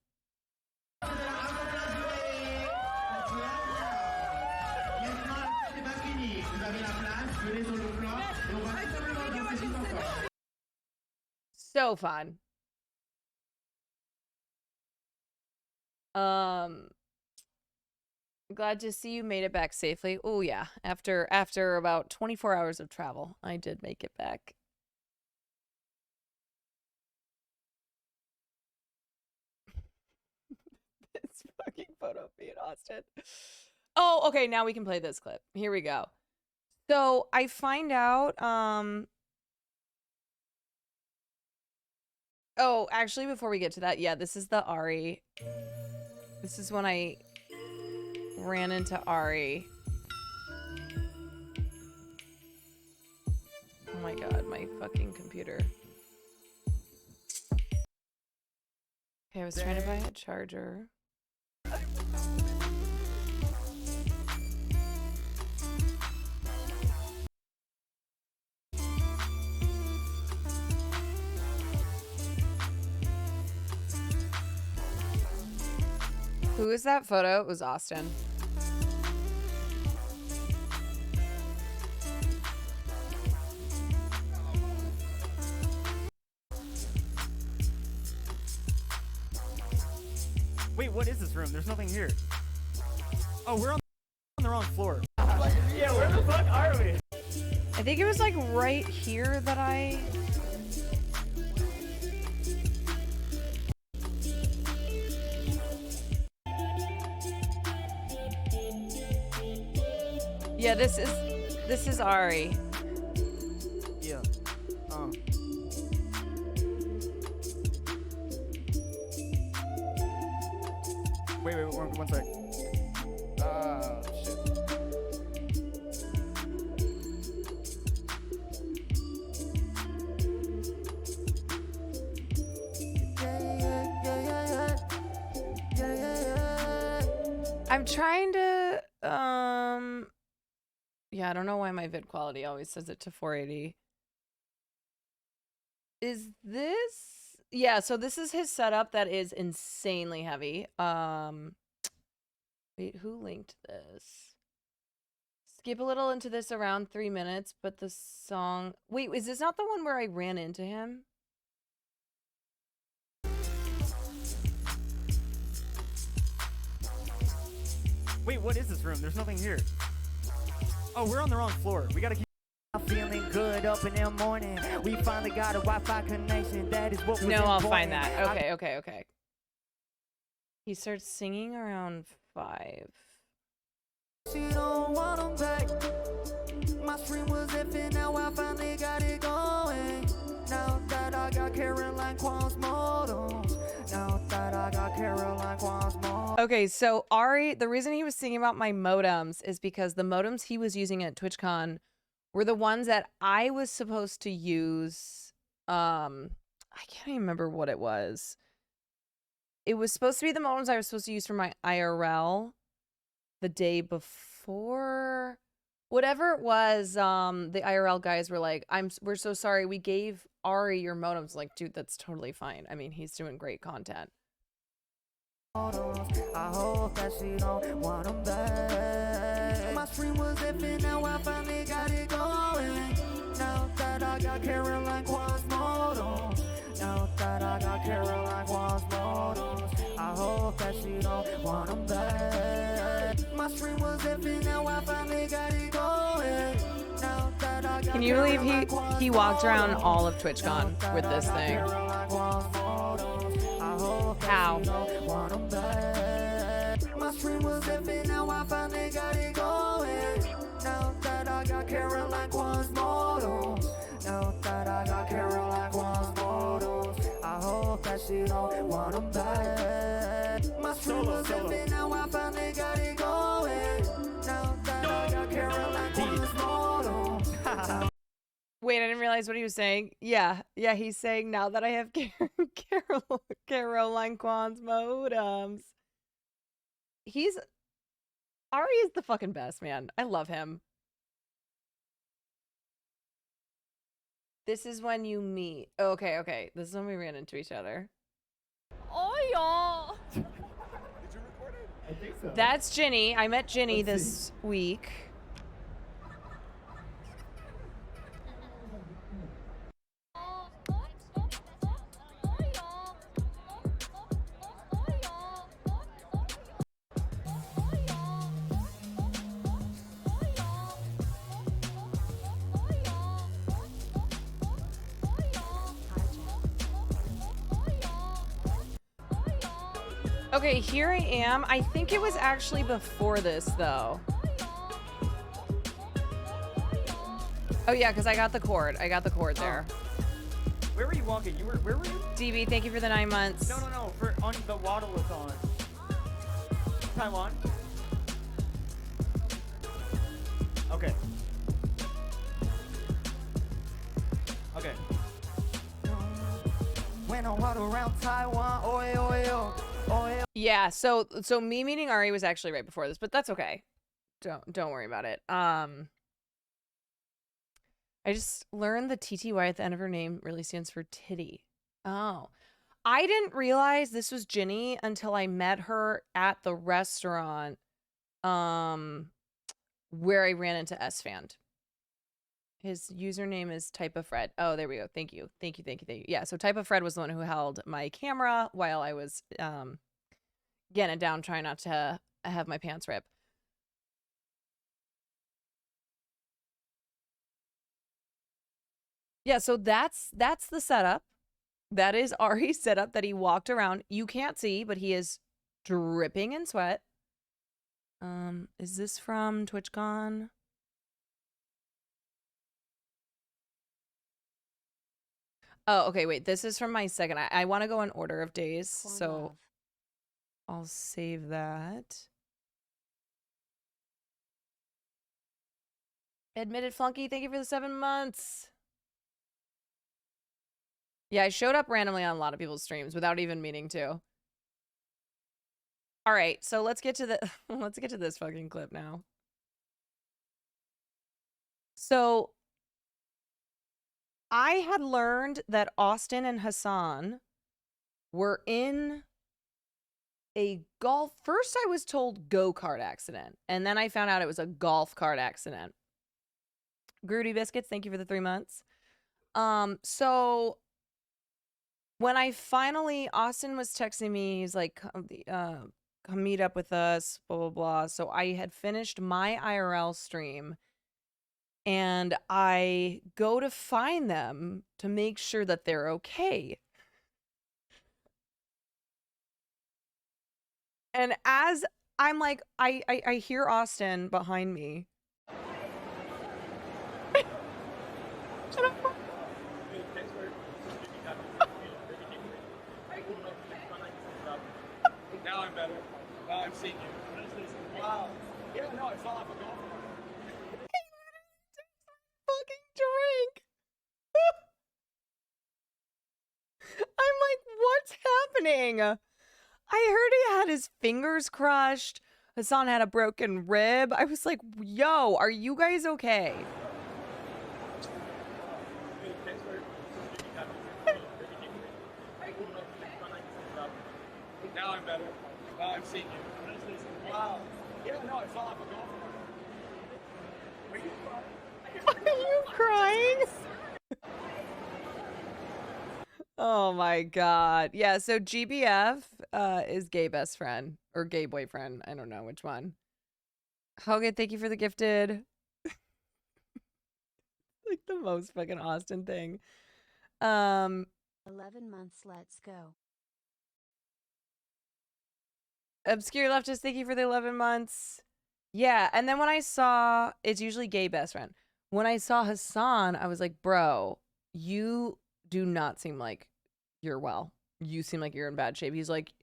So fun. Glad to see you made it back safely. Oh yeah, after about 24 hours of travel, I did make it back. This fucking photo of me in Austin. Oh, okay, now we can play this clip. Here we go. So I find out, oh, actually, before we get to that, yeah, this is the Ari. This is when I ran into Ari. Oh my God, my fucking computer. Okay, I was trying to buy a charger. Who is that photo? It was Austin. Wait, what is this room? There's nothing here. Oh, we're on the wrong floor. Yeah, where the fuck are we? I think it was like right here that I... Yeah, this is Ari. Yeah. Wait, one sec. Shit. I'm trying to, yeah, I don't know why my vid quality always says it to 480. Is this? Yeah, so this is his setup that is insanely heavy. Wait, who linked this? Skip a little into this around 3 minutes, but the song... Wait, is this not the one where I ran into him? Wait, what is this room? There's nothing here. Oh, we're on the wrong floor. We gotta keep... I'm feeling good up in the morning. We finally got a Wi-Fi connection. That is what was No, I'll important. find that. Okay. He starts singing around 5. She don't want 'em back. My stream was effing, now I finally got it going. Now that I got Caroline Quan's models. Now that I got Caroline Quan's models. Okay, so Ari, the reason he was singing about my modems is because the modems he was using at TwitchCon were the ones that I was supposed to use. I can't even remember what it was. It was supposed to be the modems I was supposed to use for my IRL the day before. Whatever it was, the IRL guys were like, we're so sorry, we gave Ari your modems. Like, dude, that's totally fine. I mean, he's doing great content. I hope that she don't want them back. My stream was iffy, now I finally got it going. Now that I got Caroline Quasimodo. Now that I got Caroline Quasimodo. I hope that she don't want them back. My stream was iffy, now I finally got it going. Now that I got Can you believe he walked around all of TwitchCon with this thing? How? My stream was iffy, now I finally got it going. Now that I got Caroline Quasimodo. Now that I got Caroline Quasimodo. I hope that she don't want them back. My stream was iffy, now I finally got it going. Now that I got Caroline Quasimodo. Wait, I didn't realize what he was saying. Yeah, he's saying now that I have Caroline Quan's modems. Ari is the fucking best, man. I love him. This is when you meet. Okay. This is when we ran into each other. Oh, y'all. Did you record it? I think so. That's Ginny. I met Ginny this week. Okay, here I am. I think it was actually before this, though. Oh, yeah, because I got the cord. I got the cord there. Where were you walking? Where were you? DB, thank you for the 9 months. No. On the waddle-a-thon. Taiwan? Okay. Okay. When I walk around Taiwan, Yeah, so me meeting Ari was actually right before this, but that's okay. Don't worry about it. I just learned the TTY at the end of her name really stands for titty. Oh. I didn't realize this was Ginny until I met her at the restaurant where I ran into S-Fand. His username is Type of Fred. Oh, there we go. Thank you. Yeah, so Type of Fred was the one who held my camera while I was getting it down, trying not to have my pants rip. Yeah, so that's the setup. That is Ari's setup that he walked around. You can't see, but he is dripping in sweat. Is this from TwitchCon? Oh, okay, wait. This is from my second. I want to go in order of days, so I'll save that. Admitted Flunky, thank you for the 7 months. Yeah, I showed up randomly on a lot of people's streams without even meaning to. All right, so let's get to this fucking clip now. So I had learned that Austin and Hassan were in a golf. First, I was told go-kart accident, and then I found out it was a golf cart accident. Grudy Biscuits, thank you for the 3 months. So when I finally, Austin was texting me, he's like, come meet up with us, blah, blah, blah. So I had finished my IRL stream, and I go to find them to make sure that they're okay. And as I'm like, I hear Austin behind me. Shut up. Now I'm better. I'm seeing you. Wow. Yeah, no, I fell off a golf cart. Fucking drink. I'm like, what's happening? I heard he had his fingers crushed. Hassan had a broken rib. I was like, yo, are you guys okay? Now I'm better. Now I'm seeing you. Wow. Yeah, no, I fell off a golf cart. Are you crying? Are you crying? Oh my god. Yeah, so GBF is gay best friend or gay boyfriend. I don't know which one. Hogan, thank you for the gifted. Like the most fucking Austin thing. 11 months, let's go. Obscure Leftist, thank you for the 11 months. Yeah, and then when I saw, it's usually gay best friend. When I saw Hassan, I was like, bro, you do not seem like you're well. You seem like you're in bad shape. He's like,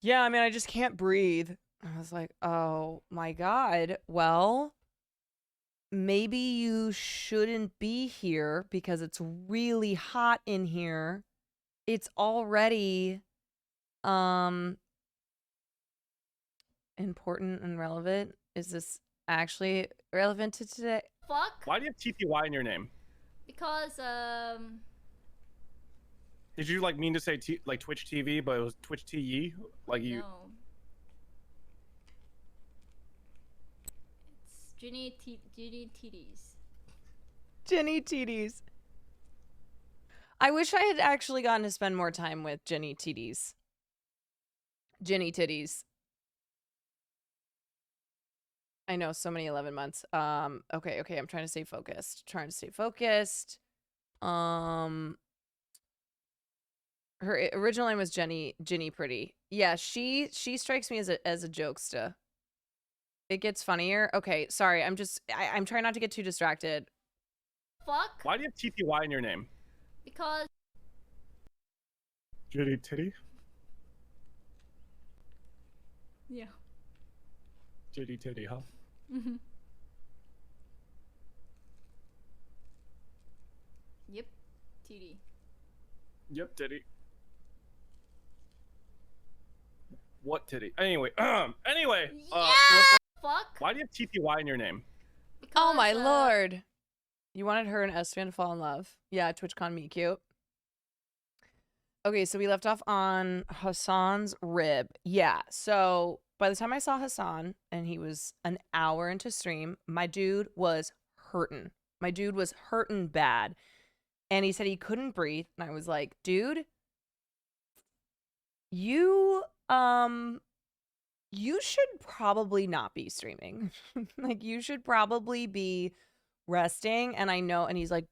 yeah, I mean, I just can't breathe. I was like, oh my God. Well, maybe you shouldn't be here because it's really hot in here. It's already, important and relevant. Is this actually relevant to today? Fuck? Why do you have TTY in your name? Because, Did you like mean to say like Twitch TV, but it was Twitch TE? Like you? No. It's Ginny Titties. Jenny Titties. I wish I had actually gotten to spend more time with Jenny Titties. Jenny Titties. I know, so many 11 months. Okay, I'm trying to stay focused. Her original name was Jenny Pretty. Yeah, she strikes me as a jokester. It gets funnier. Okay, sorry, I'm trying not to get too distracted. Fuck? Why do you have TTY in your name? Because Jenny Titty? yeah. Jenny Titty, huh? Mhm. Yep. TD. Yep, Titty. What titty? Anyway, anyway. Fuck. Why do you have TTY in your name? Oh my lord. You wanted her and Esteban to fall in love. Yeah, TwitchCon meet cute. Okay, so we left off on Hassan's rib. Yeah, so by the time I saw Hassan and he was an hour into stream, my dude was hurting. My dude was hurting bad. And he said he couldn't breathe. And I was like, dude, you should probably not be streaming. Like, you should probably be resting. And I know, and he's like,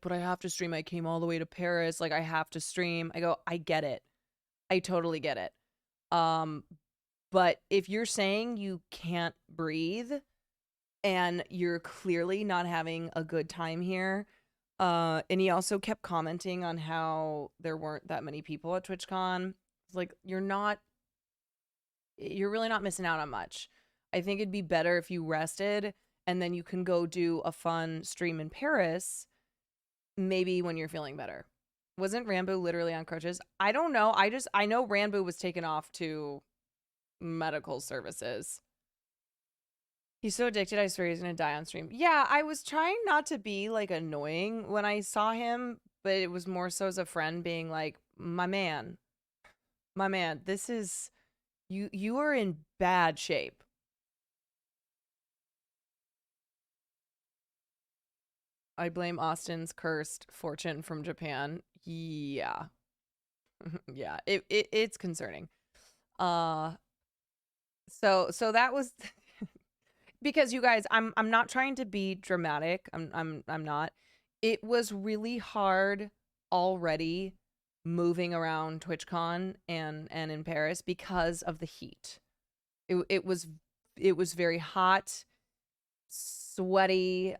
but I have to stream. I came all the way to Paris. Like, I have to stream. I go, I get it. I totally get it. But if you're saying you can't breathe and you're clearly not having a good time here, and he also kept commenting on how there weren't that many people at TwitchCon. It's like, you're really not missing out on much. I think it'd be better if you rested and then you can go do a fun stream in Paris, maybe when you're feeling better. Wasn't Rambo literally on crutches? I don't know. I know Rambo was taken off to medical services. He's so addicted, I swear he's gonna die on stream. Yeah, I was trying not to be like annoying when I saw him, but it was more so as a friend being like, my man, this is, you are in bad shape. I blame Austin's cursed fortune from Japan. Yeah. Yeah, it's concerning. So that was because you guys, I'm not trying to be dramatic. I'm not. It was really hard already moving around TwitchCon and in Paris because of the heat. It was very hot, sweaty.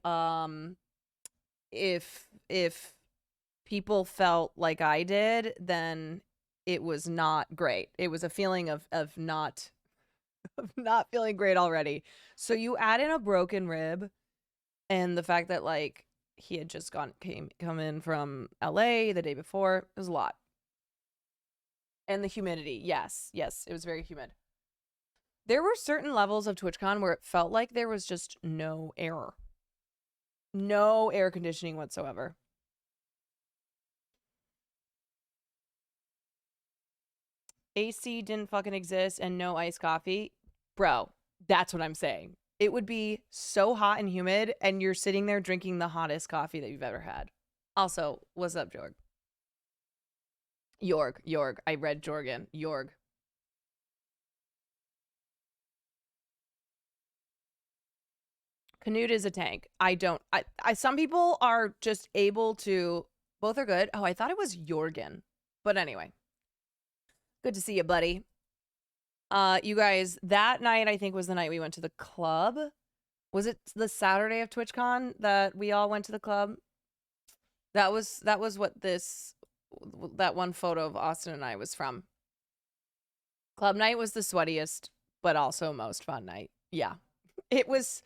If people felt like I did, then it was not great. It was a feeling of not of not feeling great already. So you add in a broken rib and the fact that like he had just come in from LA the day before. It was a lot. And the humidity. Yes, it was very humid. There were certain levels of TwitchCon where it felt like there was just no air. No air conditioning whatsoever. AC didn't fucking exist and no iced coffee. Bro, that's what I'm saying. It would be so hot and humid and you're sitting there drinking the hottest coffee that you've ever had. Also, what's up, Jorg? Jorg. I read Jorgen. Jorg. Canute is a tank. I some people are just able to, both are good. Oh, I thought it was Jorgen. But anyway. Good to see you, buddy. You guys, that night I think was the night we went to the club. Was it the Saturday of TwitchCon that we all went to the club? That was what that one photo of Austin and I was from. Club night was the sweatiest, but also most fun night. Yeah. It was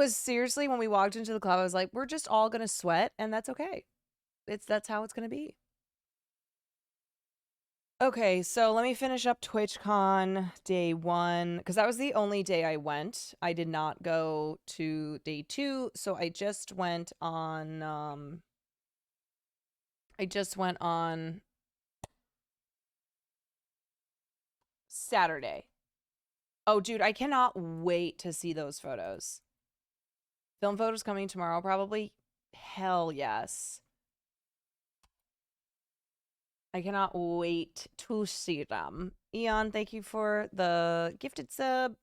seriously, when we walked into the club, I was like, we're just all gonna sweat, and that's okay. That's how it's gonna be. Okay, so let me finish up TwitchCon day 1, because that was the only day I went. I did not go to day 2, so I just went on Saturday. Oh, dude, I cannot wait to see those photos. Film photos coming tomorrow, probably? Hell yes. I cannot wait to see them. Eon, thank you for the gifted sub.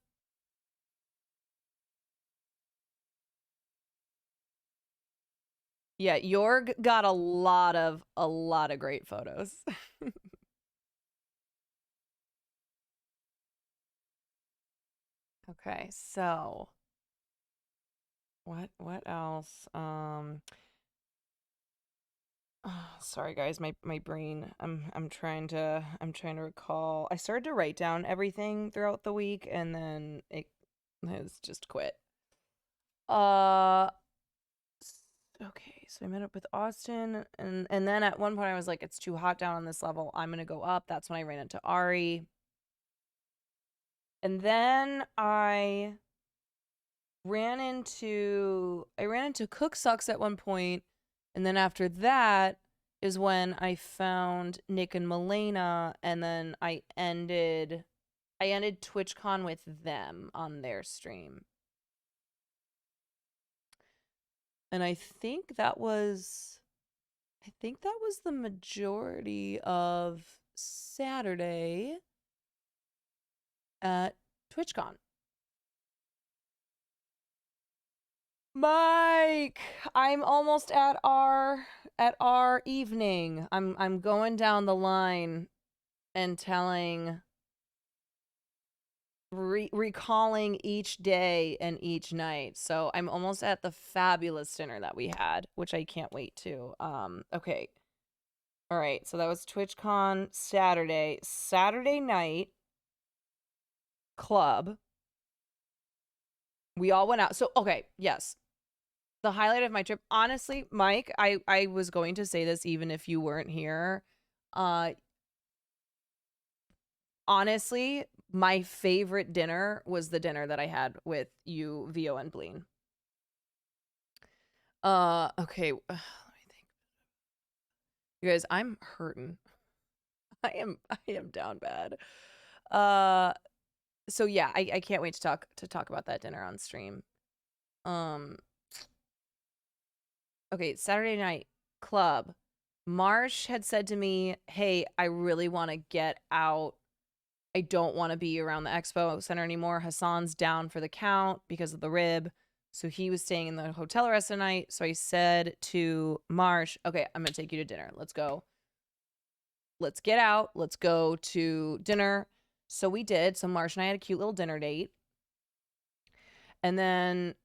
Yeah, Jorg got a lot of great photos. Okay, so what else? Sorry guys, my brain. I'm trying to recall. I started to write down everything throughout the week and then it has just quit. Okay, so I met up with Austin and then at one point I was like, it's too hot down on this level. I'm gonna go up. That's when I ran into Ari. And then I ran into Cook Sucks at one point, and then after that is when I found Nick and Milena, and then I ended TwitchCon with them on their stream. And I think that was the majority of Saturday at TwitchCon. Mike, I'm almost at our evening. I'm going down the line and recalling each day and each night. So I'm almost at the fabulous dinner that we had, which I can't wait to. Okay. All right, so that was TwitchCon Saturday. Saturday night club. We all went out. So okay, yes. The highlight of my trip, honestly, Mike, I was going to say this even if you weren't here. Honestly, my favorite dinner was the dinner that I had with you, Vio, and Bleen. Okay, let me think. You guys, I'm hurting. I am down bad. So yeah, I can't wait to talk about that dinner on stream. Okay, Saturday night club. Marsh had said to me, hey, I really want to get out. I don't want to be around the expo center anymore. Hassan's down for the count because of the rib. So he was staying in the hotel the rest of the night. So I said to Marsh, okay, I'm going to take you to dinner. Let's go. Let's get out. Let's go to dinner. So we did. So Marsh and I had a cute little dinner date. And then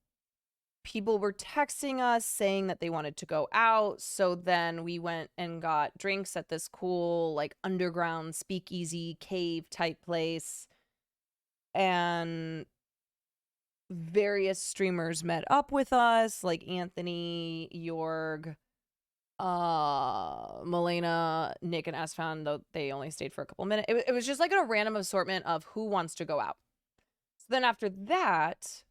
people were texting us saying that they wanted to go out. So then we went and got drinks at this cool, like, underground speakeasy cave type place. and various streamers met up with us, like Anthony, Jorg, Milena, Nick, and Asfan, though they only stayed for a couple minutes. It was just like a random assortment of who wants to go out. So then after that,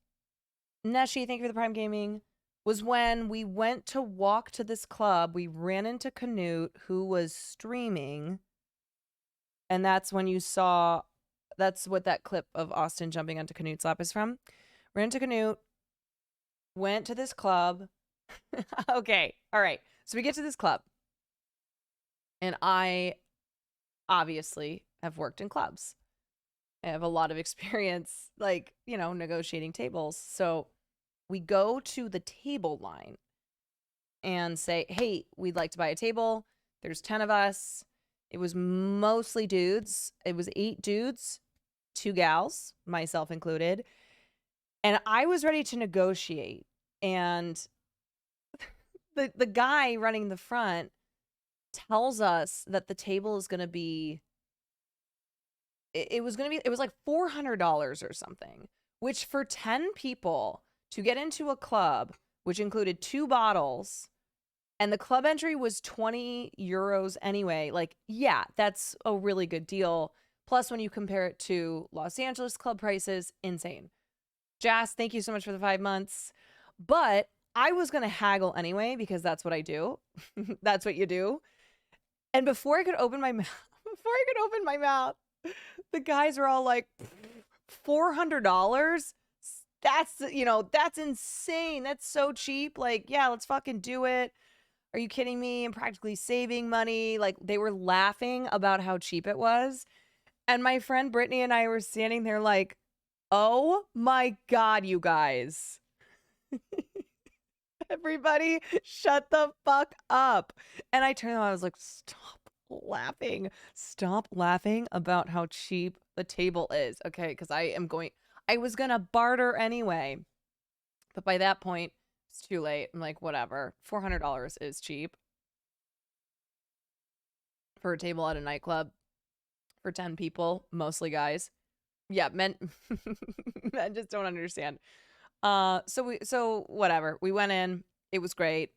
Neshi, thank you for the Prime Gaming, was when we went to walk to this club. We ran into Canute, who was streaming. And that's when you saw, that's what that clip of Austin jumping onto Canute's lap is from. Ran into Canute, went to this club. Okay, all right. So we get to this club. And I obviously have worked in clubs. I have a lot of experience, like, you know, negotiating tables. So we go to the table line and say, hey, we'd like to buy a table. There's 10 of us. It was mostly dudes. It was 8 dudes, 2 gals, myself included. And I was ready to negotiate. And the guy running the front tells us that the table is going to be, it was like $400 or something, which for 10 people to get into a club, which included 2 bottles, and the club entry was 20 euros anyway. Like, yeah, that's a really good deal. Plus, when you compare it to Los Angeles club prices, insane. Jas, thank you so much for the 5 months. But I was going to haggle anyway, because that's what I do. That's what you do. And before I could open my mouth, the guys were all like, $400? That's, you know, that's insane. That's so cheap. Like, yeah, let's fucking do it. Are you kidding me? I'm practically saving money. Like, they were laughing about how cheap it was. And my friend Brittany and I were standing there like, oh my God, you guys. Everybody shut the fuck up. And I turned around, I was like, stop laughing. Stop laughing about how cheap the table is. Okay, because I was gonna barter anyway. But by that point, it's too late. I'm like, whatever. $400 is cheap for a table at a nightclub for 10 people, mostly guys. Yeah, men men just don't understand. So whatever. We went in. It was great.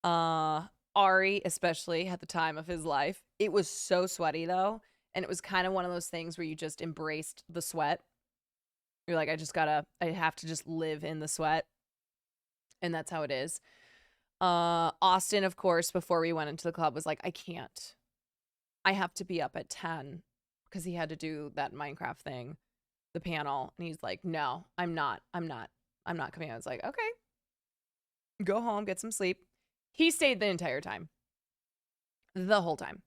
Ari especially had the time of his life. It was so sweaty though, and it was kind of one of those things where you just embraced the sweat. You're like, I have to just live in the sweat. And that's how it is. Austin, of course, before we went into the club was like, I can't. I have to be up at 10 because he had to do that Minecraft thing, the panel. And he's like, no, I'm not coming. I was like, okay, go home, get some sleep. He stayed the entire time. The whole time.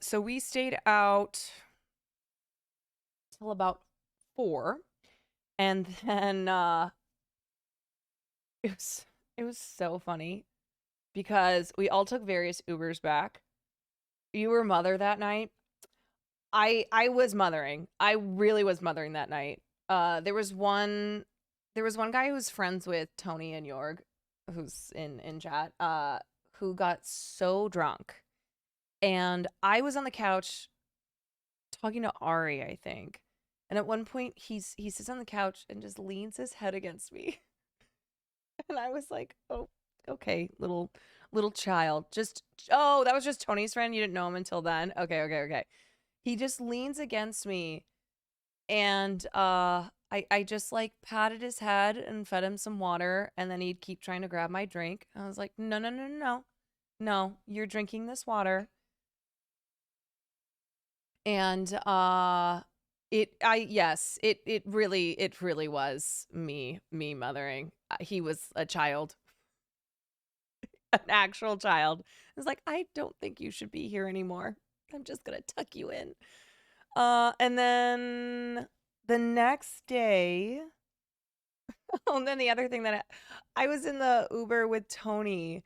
So we stayed out till about 4. And then it was so funny because we all took various Ubers back. You were mother that night. I was mothering. I really was mothering that night. There was one guy who was friends with Tony and Jorg, who's in chat, who got so drunk. And I was on the couch talking to Ari, I think. And at one point he sits on the couch and just leans his head against me. And I was like, oh, okay, little child. Oh, that was just Tony's friend. You didn't know him until then. Okay. He just leans against me, and I just like patted his head and fed him some water, and then he'd keep trying to grab my drink. I was like, no, you're drinking this water. And it really was me mothering. He was a child. An actual child. I was like, I don't think you should be here anymore. I'm just gonna tuck you in. And then the next day, and then the other thing that I was in the Uber with Tony,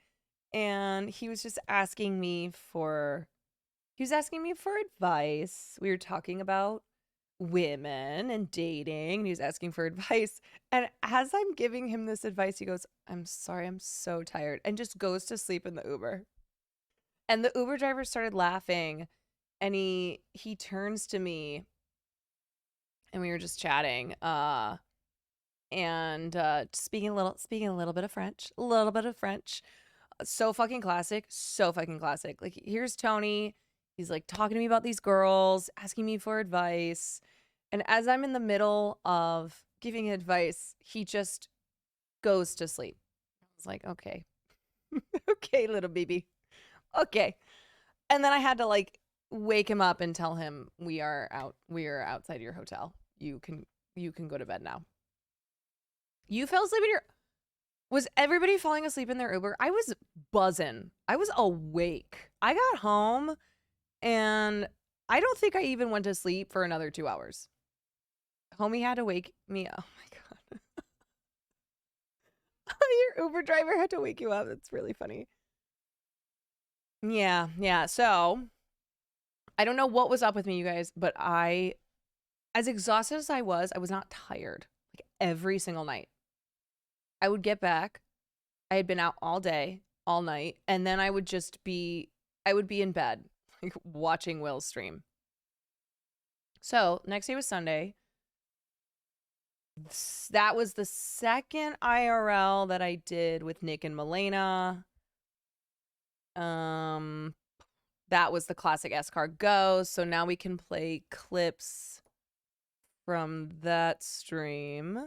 and he was just asking me for advice. We were talking about women and dating, and he was asking for advice. And as I'm giving him this advice, he goes, I'm sorry, I'm so tired, and just goes to sleep in the Uber. And the Uber driver started laughing, and he turns to me and we were just chatting. And speaking a little bit of French, So fucking classic, so fucking classic. Like, here's Tony. He's like talking to me about these girls, asking me for advice. And as I'm in the middle of giving advice, he just goes to sleep. I was like, okay. Okay, little baby. Okay. And then I had to like wake him up and tell him we are outside your hotel. You can go to bed now. You fell asleep in your... Was everybody falling asleep in their Uber? I was buzzing. I was awake. I got home and I don't think I even went to sleep for another 2 hours. Homie had to wake me up. Oh my God. Your Uber driver had to wake you up. That's really funny. Yeah. So I don't know what was up with me, you guys, but as exhausted as I was not tired. Like every single night. I would get back. I had been out all day, all night, and then I would be in bed, like watching Will's stream. So next day was Sunday. That was the second IRL that I did with Nick and Milena. That was the classic escargot. So now we can play clips from that stream.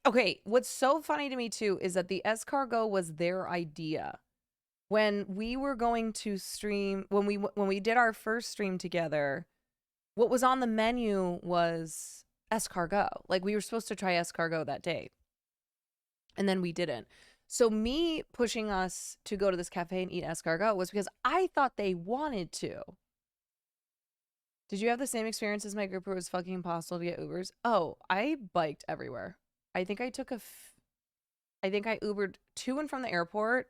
Okay, what's so funny to me too is that the escargot was their idea. When we were going to stream, when we did our first stream together, what was on the menu was escargot. Like, we were supposed to try escargot that day. And then we didn't. So me pushing us to go to this cafe and eat escargot was because I thought they wanted to. Did you have the same experience as my group where it was fucking impossible to get Ubers? Oh, I biked everywhere. I think I Ubered to and from the airport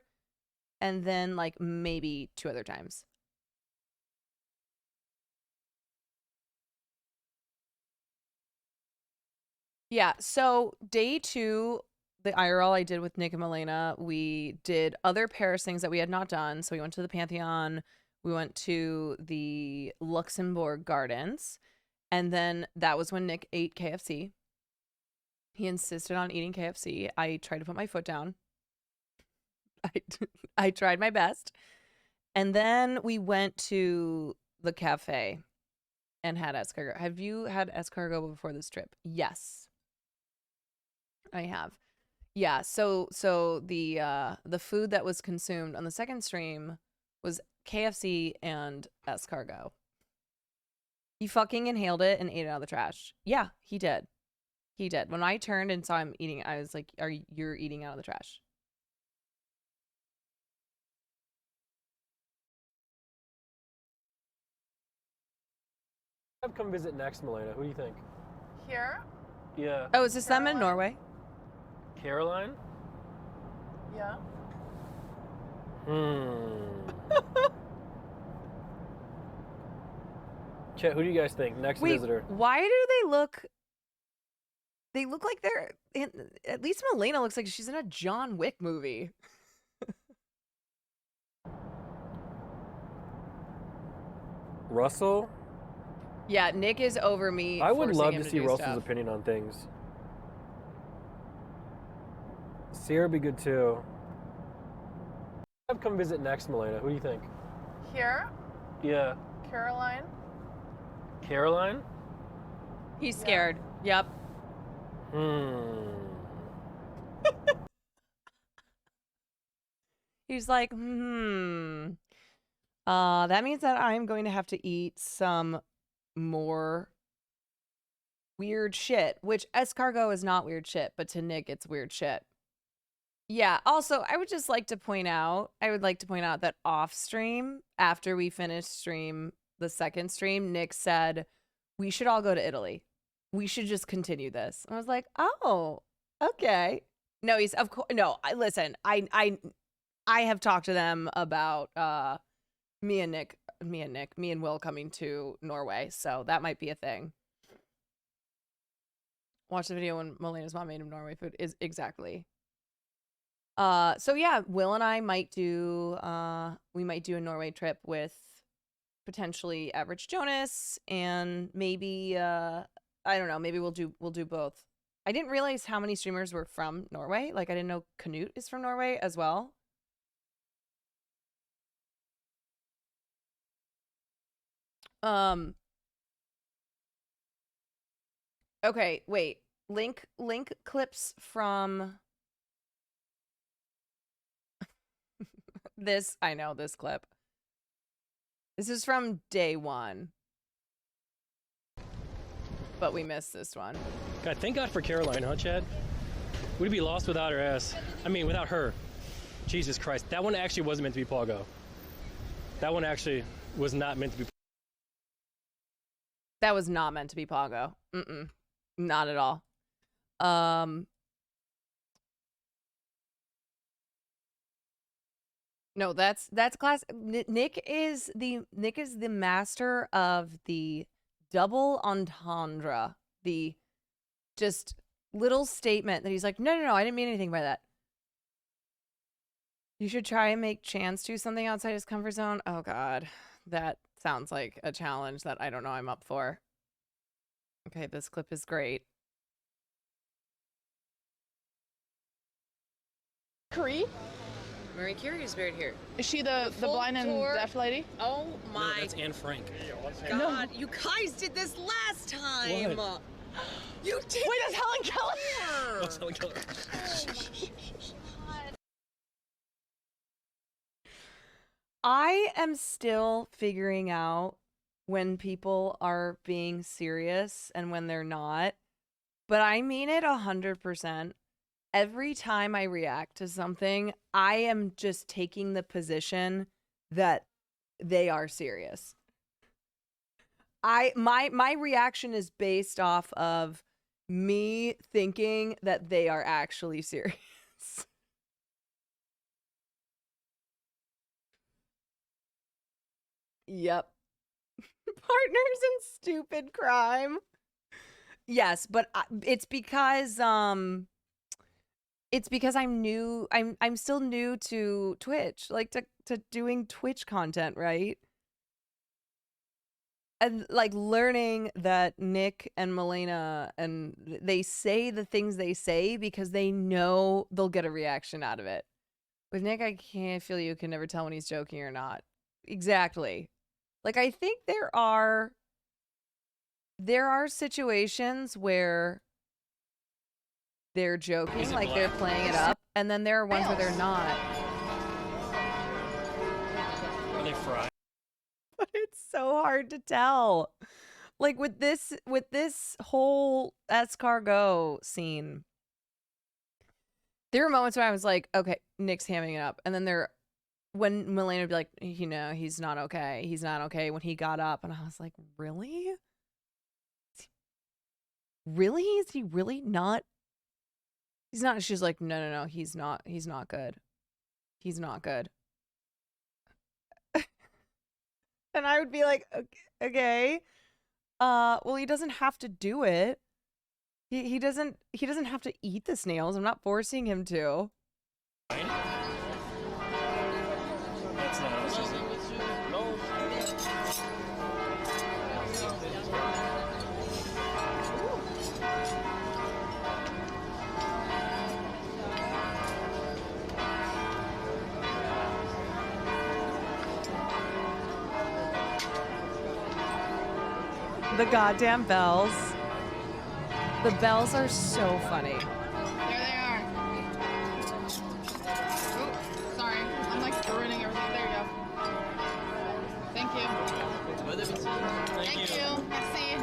and then like maybe 2 other times. Yeah, so day 2, the IRL I did with Nick and Milena, we did other Paris things that we had not done. So we went to the Pantheon, we went to the Luxembourg Gardens, and then that was when Nick ate KFC. He insisted on eating KFC. I tried to put my foot down. I tried my best. And then we went to the cafe and had escargot. Have you had escargot before this trip? Yes. I have. Yeah, so the food that was consumed on the second stream was KFC and escargot. He fucking inhaled it and ate it out of the trash. Yeah, he did. He did. When I turned and saw him eating, I was like, you're eating out of the trash. Come visit next, Milena. Who do you think? Here? Yeah. Oh, is this them in Norway? Caroline? Yeah. Chat, who do you guys think? Next visitor. Why do they look... They look like they're... At least Milena looks like she's in a John Wick movie. Russell? Yeah, Nick is over me. I would love to do see Russell's stuff. opinion on things. Sierra would be good too. Come visit next, Milena. Who do you think? Here? Yeah. Caroline? Caroline? He's scared. Yep. He's like, that means that I'm going to have to eat some more weird shit, which escargot is not weird shit, but to Nick, it's weird shit. Yeah, also, I would like to point out that off stream, after we finished the second stream, Nick said, we should all go to Italy. We should just continue this. And I was like, oh, okay. No, he's, of course, no, listen, I have talked to them about me and Will coming to Norway, so that might be a thing. Watch the video when Milena's mom made him Norway food. Is exactly. So yeah, Will and I might do we might do a Norway trip with potentially Average Jonas, and maybe I don't know, maybe we'll do both. I didn't realize how many streamers were from Norway. Like I didn't know Canute is from Norway as well. Okay, wait. Link clips from this. I know this clip. This is from day one. But we missed this one. God, thank God for Caroline, huh, Chad? We'd be lost without her ass. I mean, without her. Jesus Christ. That one actually wasn't meant to be Pogo. That one actually was not meant to be. That was not meant to be Pogo. Not at all. No, that's class. Nick is the master of the double entendre, the just little statement that he's like, no, I didn't mean anything by that. You should try and make Chance do something outside his comfort zone. Oh God, that sounds like a challenge that I don't know I'm up for. Okay, this clip is great. Curie? Marie Curie is buried here. Is she the blind and deaf lady? Oh my. No, that's Anne Frank. God, you guys did this last time. What? You did. Wait, that's Helen Keller. That's Helen Keller. I am still figuring out when people are being serious and when they're not, but I mean it 100%. Every time I react to something, I am just taking the position that they are serious. My reaction is based off of me thinking that they are actually serious. Yep. Partners in stupid crime. Yes, but it's because I'm new. I'm still new to Twitch, like to doing Twitch content, right? And like learning that Nick and Milena and they say the things they say because they know they'll get a reaction out of it. With Nick, I can't feel you can never tell when he's joking or not. Exactly. Like I think there are situations where they're joking, like they're playing it up, and then there are ones where they're not. Are they fried? But it's so hard to tell. Like with this whole escargot scene, there were moments where I was like, okay, Nick's hamming it up, and then when Milena would be like, you know, he's not okay when he got up, and I was like, really? Really? Is he really not? He's not. She's like, no, he's not good. He's not good. And I would be like, okay. Well, he doesn't have to do it. He doesn't have to eat the snails. I'm not forcing him to. That's not us, is it? No. The goddamn bells. The bells are so funny. There they are. Oh, sorry. I'm like ruining everything. There you go. Thank you. Thank you. Merci.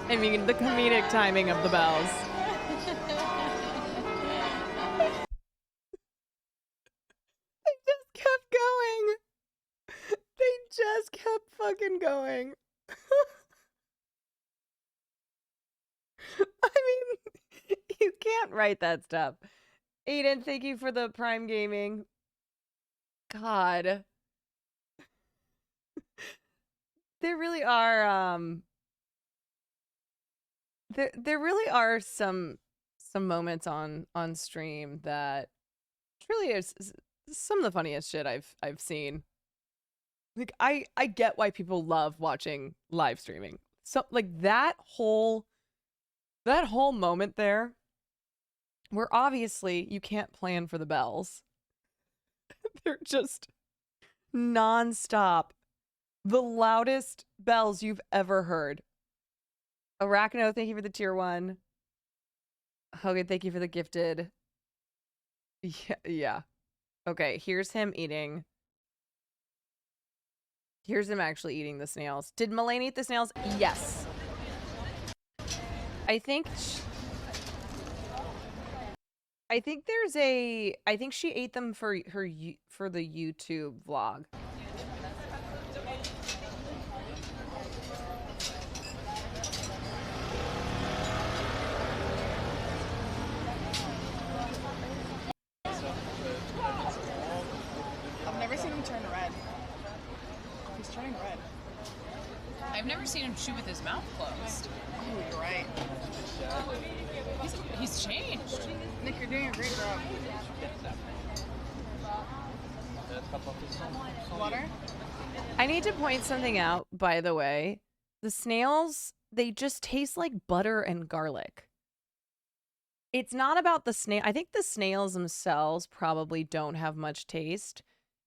I mean, the comedic timing of the bells. Just kept fucking going. I mean, you can't write that stuff. Aiden, thank you for the Prime Gaming. God. there really are there really are some moments on stream that truly is some of the funniest shit I've seen. Like I get why people love watching live streaming. So like that whole moment there where obviously you can't plan for the bells. They're just nonstop. The loudest bells you've ever heard. Arachno, thank you for the tier 1. Hogan, thank you for the gifted. Yeah. Okay, here's him eating. Here's him actually eating the snails. Did Melaine eat the snails? Yes. I think there's a. I think she ate them for for the YouTube vlog. I've never seen him turn red. He's turning red. I've never seen him chew with his mouth closed. Ooh, you're right. He's changed. Nick, you're doing a great job. Water? I need to point something out, by the way. The snails, they just taste like butter and garlic. It's not about the snail. I think the snails themselves probably don't have much taste.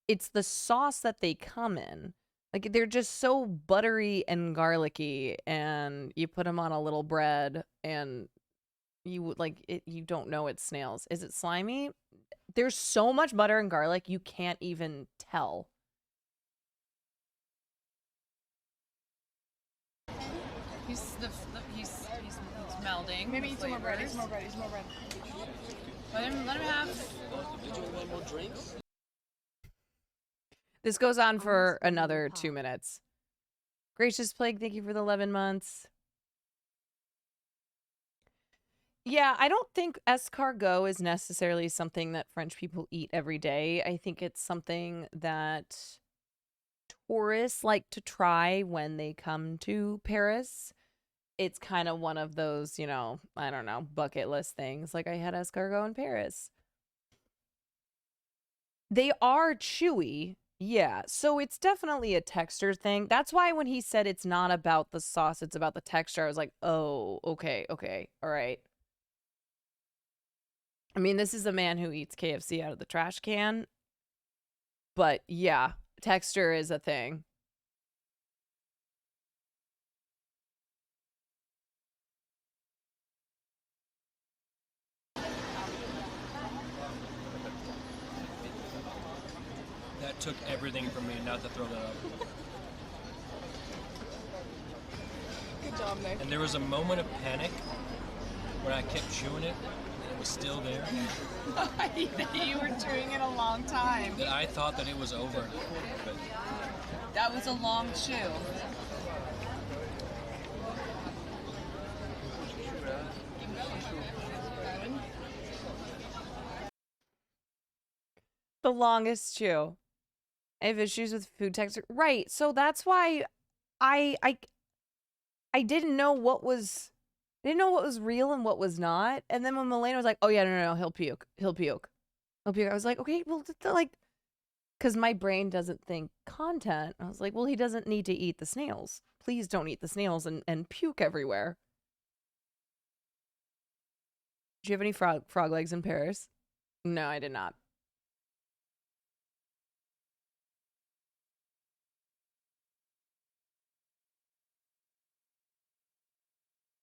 It's the sauce that they come in. Like, they're just so buttery and garlicky, and you put them on a little bread, and you don't know it's snails. Is it slimy? There's so much butter and garlic, you can't even tell. He's melding. Maybe eat some more bread. Eat some more bread. Eat some more bread. Let him have. Did you want more drinks? This goes on for another 2 minutes. Gracious Plague, thank you for the 11 months. Yeah, I don't think escargot is necessarily something that French people eat every day. I think it's something that tourists like to try when they come to Paris. It's kind of one of those, you know, I don't know, bucket list things. Like, I had escargot in Paris. They are chewy. Yeah, so it's definitely a texture thing. That's why when he said it's not about the sauce, it's about the texture, I was like, oh, okay, all right. I mean, this is a man who eats KFC out of the trash can. But yeah, texture is a thing. That took everything from me not to throw that up. Good job, Nick. And there was a moment of panic when I kept chewing it, and it was still there. You were chewing it a long time. That I thought that it was over. But That was a long chew. The longest chew. I have issues with food texture. Right. So that's why I didn't know what was real and what was not. And then when Milena was like, "Oh yeah, no, he'll puke. He'll puke. I was like, "Okay, well, like," because my brain doesn't think content. I was like, "Well, he doesn't need to eat the snails. Please don't eat the snails and puke everywhere." Did you have any frog legs in Paris? No, I did not.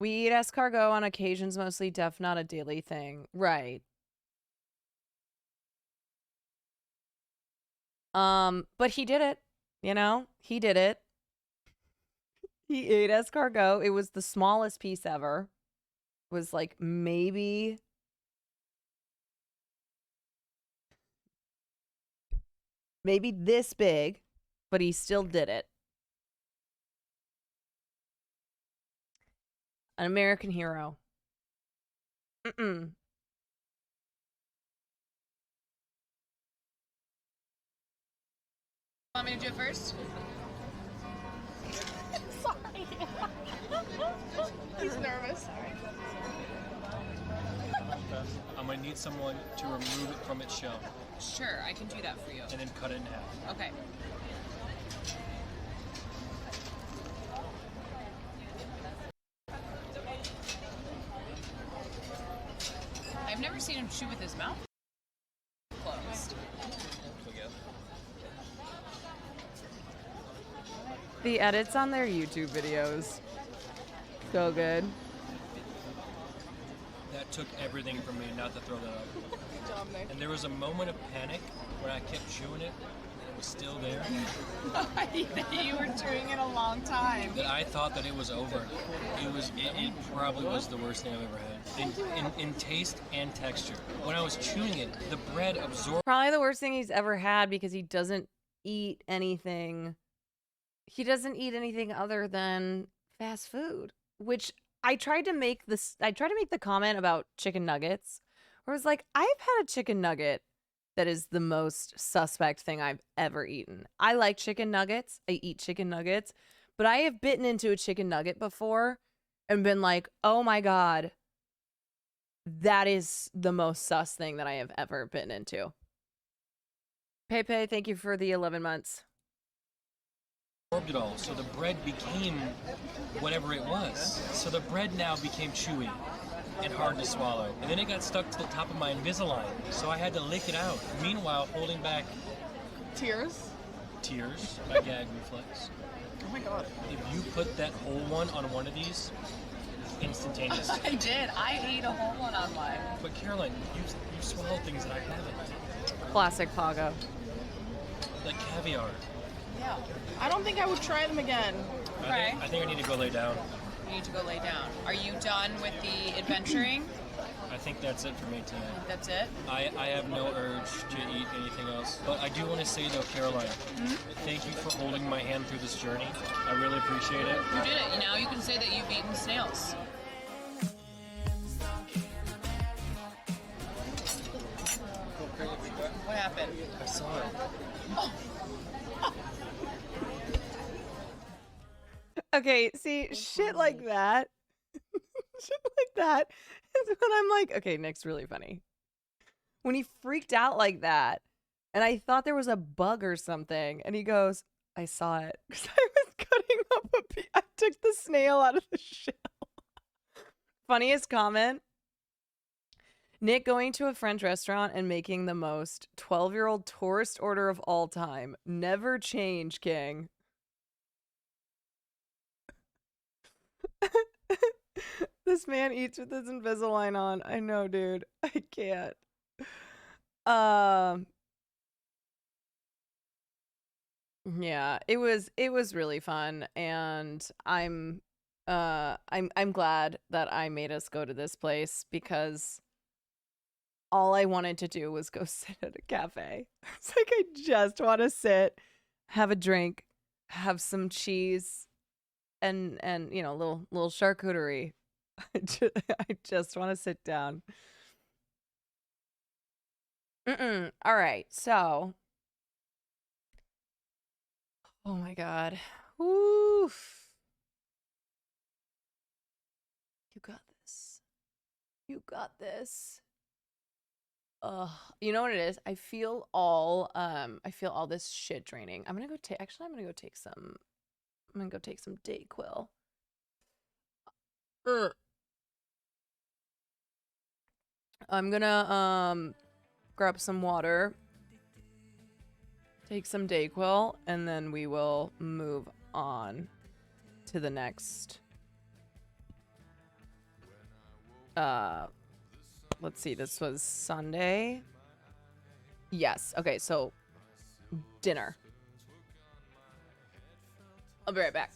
We eat escargot on occasions, mostly not a daily thing. Right. But he did it, you know? He did it. He ate escargot. It was the smallest piece ever. It was like maybe this big, but he still did it. An American hero. Want me to do it first? He's nervous. I'm gonna need someone to remove it from its shell Sure, I can do that for you. and then cut it in half. Okay. I've never seen him chew with his mouth closed. The edits on their YouTube videos. So good. That took everything from me not to throw that up. Good job, Nick. And there was a moment of panic when I kept chewing it, and it was still there. You were chewing it a long time. That I thought that it was over. It probably was the worst thing I've ever had. In taste and texture. When I was chewing it, the bread absorbed. Probably the worst thing he's ever had because he doesn't eat anything. He doesn't eat anything other than fast food, which I tried to make the comment about chicken nuggets, where I was like, I've had a chicken nugget that is the most suspect thing I've ever eaten. I like chicken nuggets. I eat chicken nuggets, but I have bitten into a chicken nugget before and been like, oh my God, that is the most sus thing that I have ever bitten into. Pepe, thank you for the 11 months. Absorbed it all, so the bread became whatever it was. So the bread now became chewy and hard to swallow. And then it got stuck to the top of my Invisalign, so I had to lick it out. Meanwhile, holding back Tears? tears, my gag reflex. Oh my God. If you put that whole one on one of these, instantaneous. I did. I ate a whole one on mine. But Caroline, you swallow things that I haven't. Classic Pago. Like caviar. Yeah. I don't think I would try them again. Okay. I think I need to go lay down. You need to go lay down. Are you done with the adventuring? I think that's it for me tonight. That's it? I have no urge to eat anything else. But I do want to say though, Caroline, thank you for holding my hand through this journey. I really appreciate it. You did it. Now you can say that you've eaten snails. What happened? I saw it. Oh. Okay, see, shit like that. Shit like that is when I'm like, okay, Nick's really funny. When he freaked out like that, and I thought there was a bug or something, and he goes, I saw it. Because I was cutting up I took the snail out of the shell. Funniest comment. Nick going to a French restaurant and making the most 12-year-old tourist order of all time. Never change, King. This man eats with his Invisalign on. I know, dude. I can't. Yeah, it was really fun, and I'm glad that I made us go to this place because all I wanted to do was go sit at a cafe. It's like I just want to sit, have a drink, have some cheese, and you know, little charcuterie. I just want to sit down. All right, so. Oh my God. Oof. You got this. You got this. You know what it is? I feel all this shit draining. I'm gonna go take some Dayquil. I'm gonna grab some water, take some Dayquil, and then we will move on to the next. Let's see, this was Sunday. Yes, okay, so dinner. I'll be right back.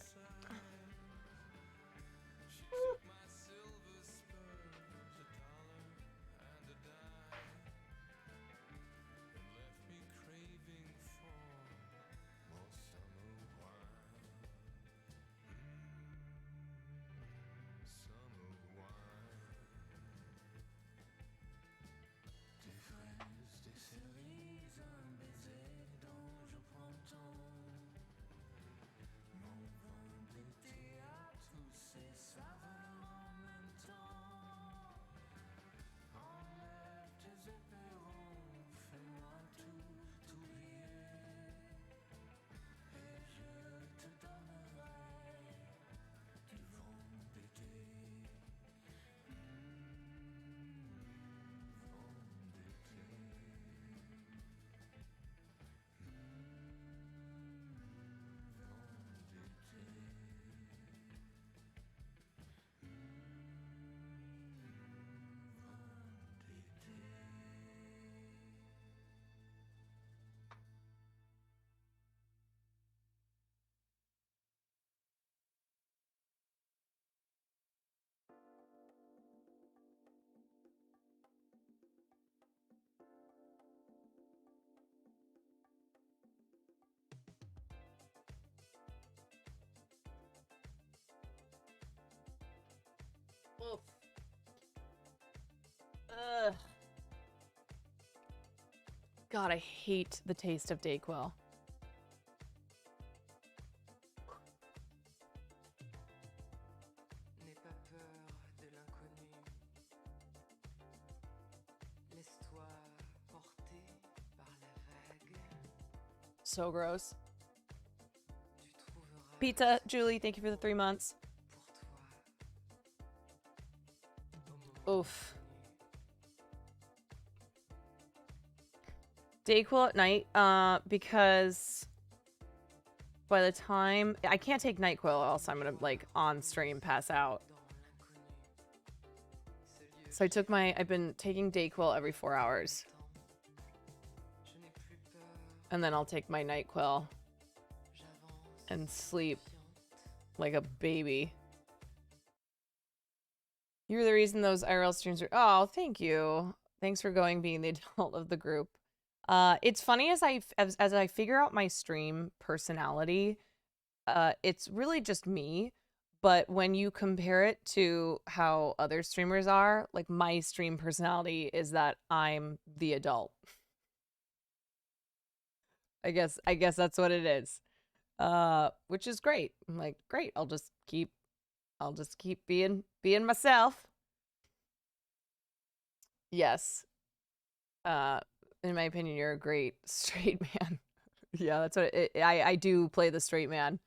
God, I hate the taste of Dayquil. N'aie pas peur de l'inconnu. Laisse-toi porter par la vague. So gross. Tu trouveras Pizza, Julie, thank you for the 3 months. Oof. Dayquil at night, because by the time I can't take NyQuil, or else I'm gonna like on stream pass out. So I've been taking Dayquil every 4 hours, and then I'll take my NyQuil and sleep like a baby. You're the reason those IRL streams are. Oh, thank you. Thanks for being the adult of the group. It's funny as I figure out my stream personality, it's really just me. But when you compare it to how other streamers are, like my stream personality is that I'm the adult. I guess that's what it is. Which is great. I'm like, great. I'll just keep being myself. Yes. In my opinion, you're a great straight man. Yeah, that's what I do play the straight man.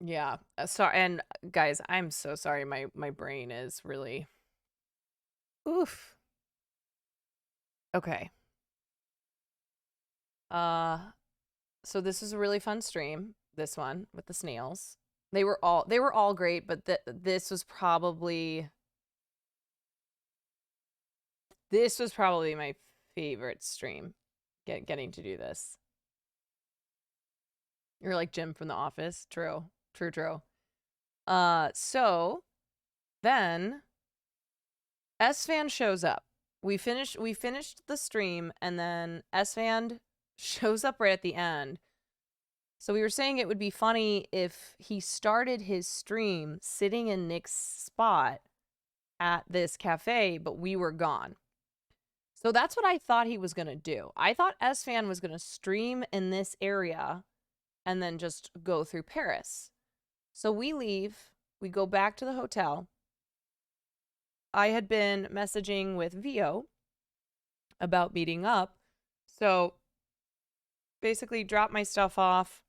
Yeah. Sorry, and guys, I'm so sorry. My brain is really oof. Okay. So this is a really fun stream. This one with the snails. They were all great, but this was probably my favorite stream. Getting to do this. You're like Jim from The Office. True. So then S-Fan shows up. We finished the stream, and then S-Fan shows up right at the end. So we were saying it would be funny if he started his stream sitting in Nick's spot at this cafe, but we were gone. So that's what I thought he was going to do. I thought S-Fan was going to stream in this area and then just go through Paris. So we leave. We go back to the hotel. I had been messaging with Vio about meeting up. So basically dropped my stuff off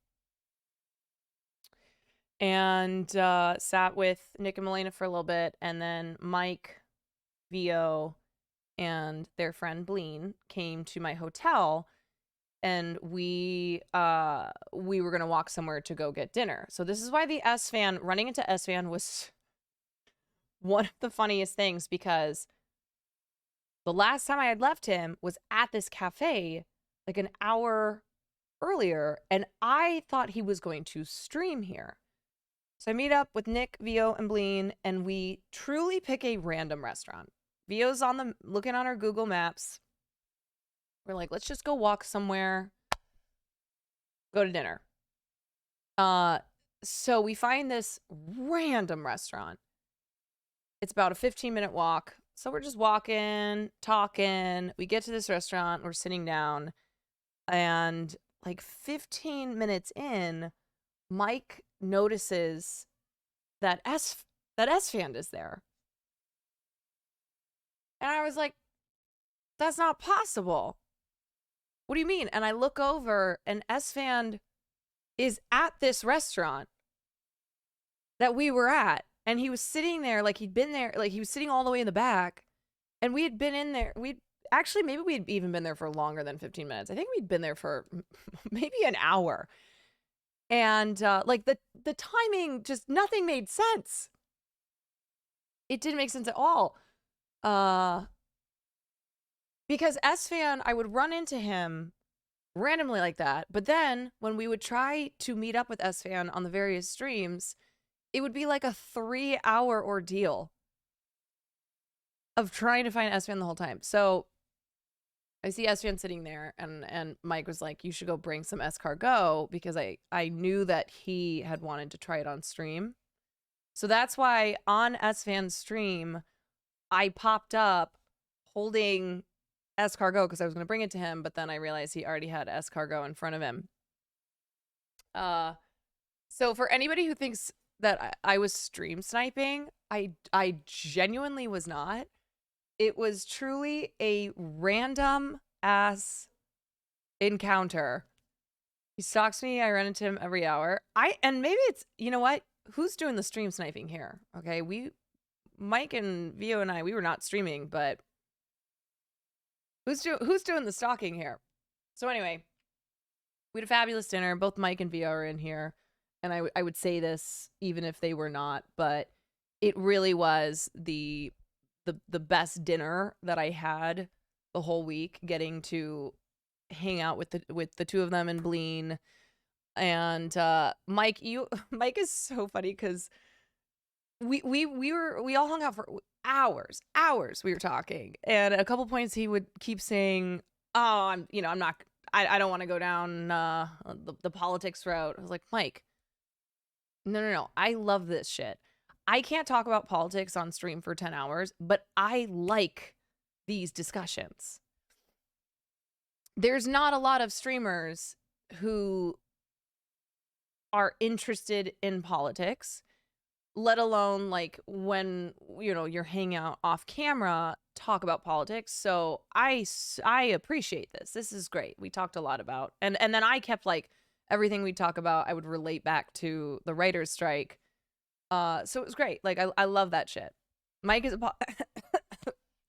and sat with Nick and Melena for a little bit. And then Mike, Vio, and their friend Bleen came to my hotel, and we were going to walk somewhere to go get dinner. So this is why running into S-Fan was one of the funniest things, because the last time I had left him was at this cafe like an hour earlier, and I thought he was going to stream here. So I meet up with Nick, Vio, and Bleen, and we truly pick a random restaurant. Vio's looking on our Google Maps. We're like, let's just go walk somewhere, go to dinner. So we find this random restaurant. It's about a 15-minute walk. So we're just walking, talking. We get to this restaurant. We're sitting down. And like 15 minutes in, Mike notices that S-Fan is there. And I was like, that's not possible. What do you mean? And I look over, and S-Fan is at this restaurant that we were at. And he was sitting there like he'd been there, like he was sitting all the way in the back. And we had been in there. Maybe we had even been there for longer than 15 minutes. I think we'd been there for maybe an hour. And like the timing, just nothing made sense. It didn't make sense at all. Because S-Fan, I would run into him randomly like that. But then when we would try to meet up with S-Fan on the various streams, it would be like a 3-hour ordeal of trying to find S-Fan the whole time. So I see S-Fan sitting there, and Mike was like, you should go bring some escargot, because I knew that he had wanted to try it on stream. So that's why on SFan's stream, I popped up holding escargot because I was going to bring it to him, but then I realized he already had escargot in front of him. So for anybody who thinks that I was stream sniping, I genuinely was not. It was truly a random ass encounter. He stalks me. I run into him every hour. And maybe it's, you know what? Who's doing the stream sniping here? Okay, Mike and Vio and I, we were not streaming, but who's doing the stalking here? So anyway, we had a fabulous dinner. Both Mike and Vio are in here, and I would say this even if they were not, but it really was the best dinner that I had the whole week. Getting to hang out with the two of them and Bleen. And Mike is so funny because we all hung out for hours. We were talking, and at a couple points he would keep saying, "Oh, I don't want to go down the politics route." I was like, Mike, no, I love this shit. I can't talk about politics on stream for 10 hours, but I like these discussions. There's not a lot of streamers who are interested in politics, let alone like when, you're hanging out off camera, talk about politics. So I appreciate this. This is great. We talked a lot about, and then I kept like everything we talk about, I would relate back to the writer's strike. So it was great. Like I love that shit. Mike is oh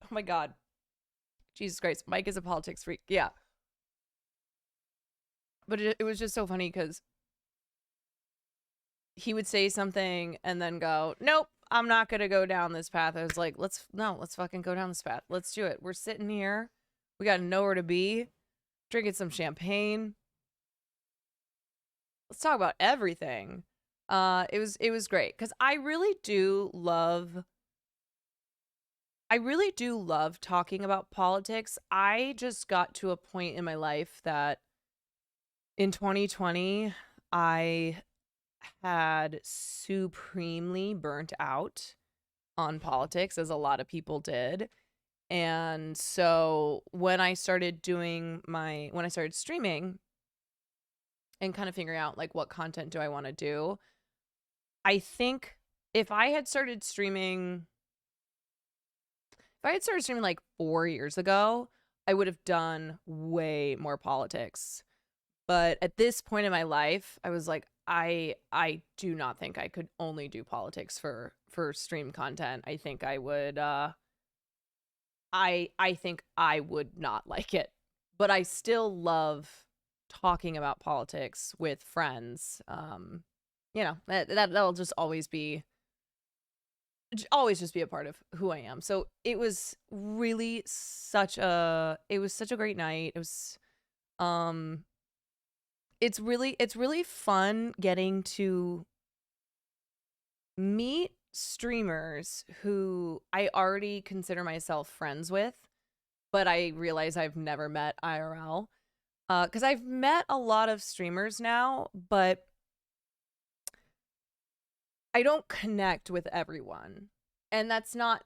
my God. Jesus Christ. Mike is a politics freak. Yeah. But it was just so funny because he would say something and then go, nope, I'm not going to go down this path. I was like, let's fucking go down this path. Let's do it. We're sitting here. We got nowhere to be. Drinking some champagne. Let's talk about everything. It was great because I really do love talking about politics. I just got to a point in my life that in 2020, I had supremely burnt out on politics, as a lot of people did. And so when I started streaming and kind of figuring out like what content do I want to do, I think if I had started streaming like 4 years ago, I would have done way more politics. But at this point in my life, I was like, I do not think I could only do politics for stream content. I think I would I think I would not like it. But I still love talking about politics with friends. That'll just always just be a part of who I am. So it was really such a great night. It was it's really fun getting to meet streamers who I already consider myself friends with, but I realize I've never met IRL. Because I've met a lot of streamers now, but I don't connect with everyone. And that's not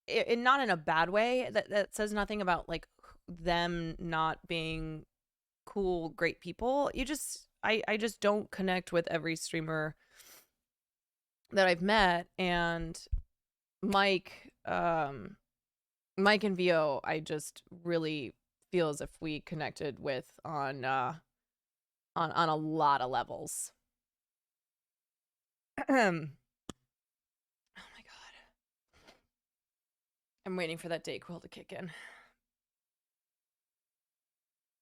in a bad way. That says nothing about like them not being cool, great people. I just don't connect with every streamer that I've met. And Mike and Vio, I just really feel as if we connected with on a lot of levels. Oh my God. I'm waiting for that Dayquil to kick in.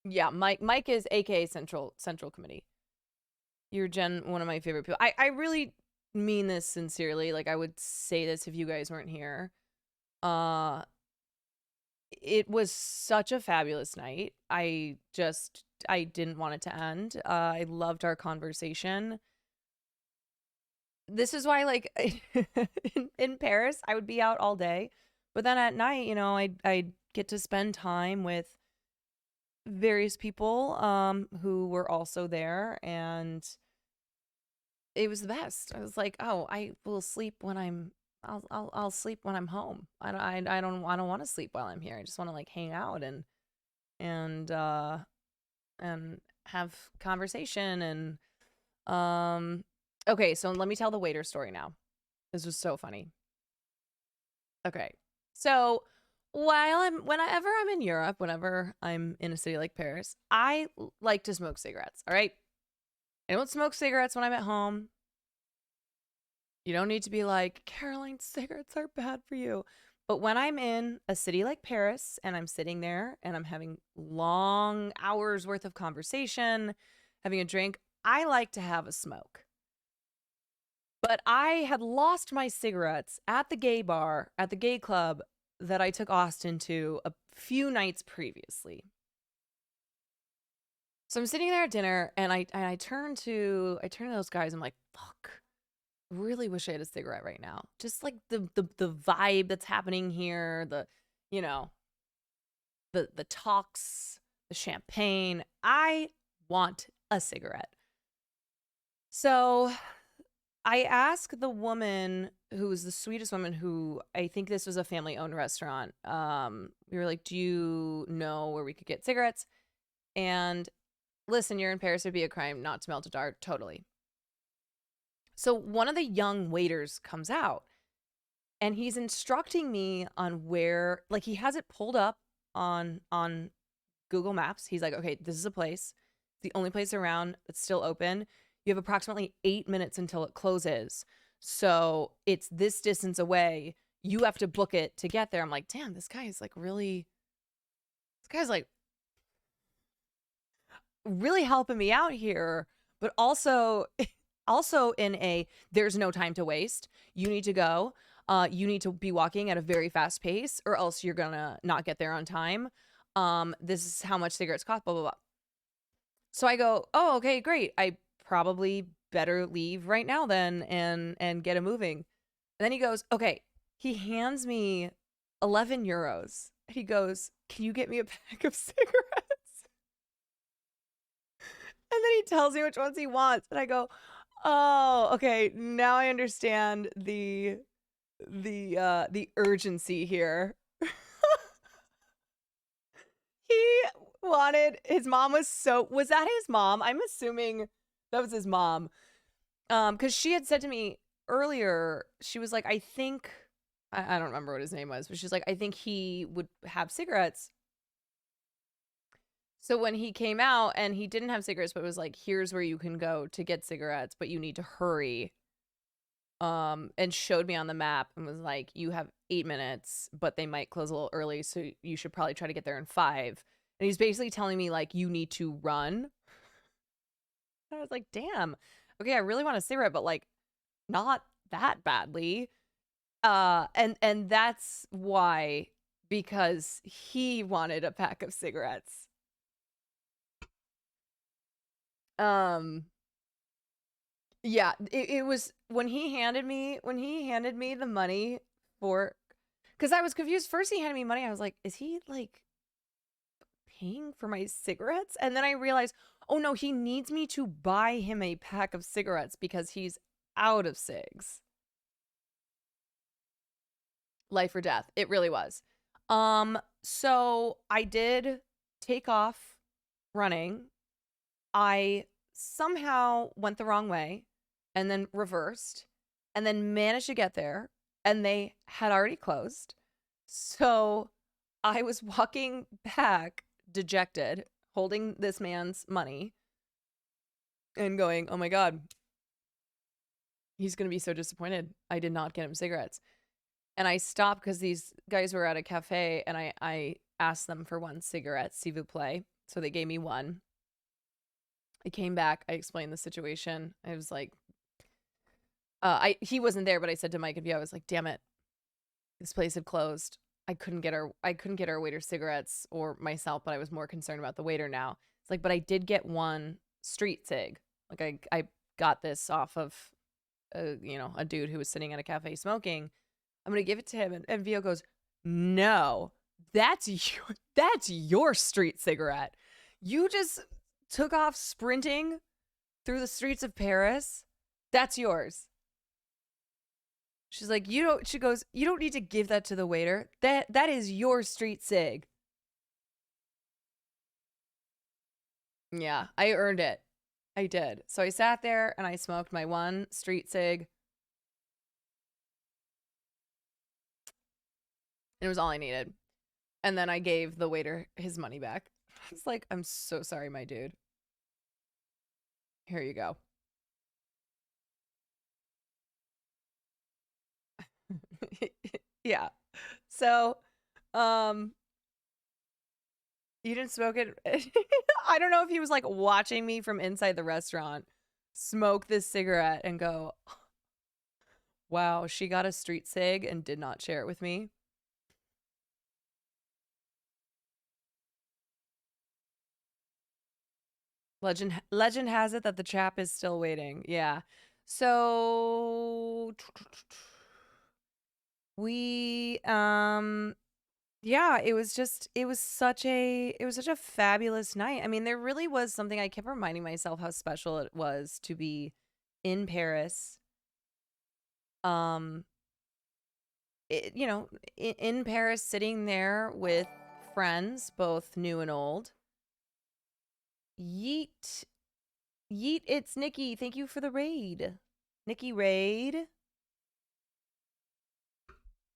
Yeah, Mike is AKA Central Committee. You're one of my favorite people. I really mean this sincerely. Like I would say this if you guys weren't here. It was such a fabulous night. I didn't want it to end. I loved our conversation. This is why, like, in Paris, I would be out all day. But then at night, I'd get to spend time with various people who were also there. And it was the best. I was like, oh, I will sleep when I'll sleep when I'm home. I don't want to sleep while I'm here. I just want to like hang out and have conversation okay, so let me tell the waiter story now. This was so funny. Okay. So whenever I'm in Europe, whenever I'm in a city like Paris, I like to smoke cigarettes. All right. I don't smoke cigarettes when I'm at home. You don't need to be like, Caroline, cigarettes are bad for you. But when I'm in a city like Paris and I'm sitting there and I'm having long hours worth of conversation, having a drink, I like to have a smoke. But I had lost my cigarettes at the gay bar, at the gay club that I took Austin to a few nights previously. So I'm sitting there at dinner and I turn to those guys. I'm like, fuck. Really wish I had a cigarette right now. Just like the vibe that's happening here, the talks, the champagne. I want a cigarette. So I asked the woman who was the sweetest woman, who I think this was a family-owned restaurant. We were like, do you know where we could get cigarettes? And listen, you're in Paris, it'd be a crime not to melt a dart. Totally. So one of the young waiters comes out and he's instructing me on where, like he has it pulled up on Google Maps. He's like, okay, this is a place. It's the only place around that's still open. You have approximately 8 minutes until it closes. So it's this distance away. You have to book it to get there. I'm like, damn, this guy's like really helping me out here. But also in a, there's no time to waste. You need to go. You need to be walking at a very fast pace or else you're gonna not get there on time. This is how much cigarettes cost, blah, blah, blah. So I go, oh, okay, great. I probably better leave right now then and get it moving. And then he goes, okay, he hands me 11 euros. He goes, can you get me a pack of cigarettes? And then he tells me which ones he wants. And I go, oh, okay, now I understand the urgency here. He wanted, his mom was that his mom? I'm assuming that was his mom. Because she had said to me earlier, she was like, I think, I don't remember what his name was, but she's like, I think he would have cigarettes. So when he came out and he didn't have cigarettes, but was like, here's where you can go to get cigarettes, but you need to hurry. And showed me on the map and was like, you have 8 minutes, but they might close a little early. So you should probably try to get there in 5. And he's basically telling me like, you need to run. And I was like, damn, okay, I really want a cigarette, but like not that badly. And that's why, because he wanted a pack of cigarettes. Yeah, it was when he handed me the money for, because I was confused. First he handed me money. I was like, is he like paying for my cigarettes? And then I realized, oh no, he needs me to buy him a pack of cigarettes because he's out of cigs. Life or death. It really was. So I did take off running. I somehow went the wrong way and then reversed and then managed to get there and they had already closed. So I was walking back dejected, holding this man's money and going, oh my God, he's going to be so disappointed. I did not get him cigarettes. And I stopped because these guys were at a cafe and I asked them for one cigarette, s'il vous plaît. So they gave me one. I came back. I explained the situation. I was like, he wasn't there, but I said to Mike and Vio, I was like, damn it, this place had closed. I couldn't get our waiter cigarettes or myself, but I was more concerned about the waiter now. It's like, but I did get one street cig. Like I got this off of, a dude who was sitting at a cafe smoking. I'm going to give it to him. And Vio goes, no, that's your street cigarette. You just took off sprinting through the streets of Paris That's yours. She's like, she goes, you don't need to give that to the waiter. That is your street cig. Yeah, I earned it. I did. So I sat there and I smoked my one street cig. And it was all I needed. And then I gave the waiter his money back. It's like, I'm so sorry, my dude. Here you go. Yeah. So, you didn't smoke it. I don't know if he was like watching me from inside the restaurant smoke this cigarette and go, wow, she got a street cig and did not share it with me. Legend has it that the chap is still waiting. Yeah. So we yeah, it was such a fabulous night. I mean, there really was something. I kept reminding myself how special it was to be in Paris. In Paris, sitting there with friends, both new and old. Yeet, it's Nikki. Thank you for the raid. Nikki raid.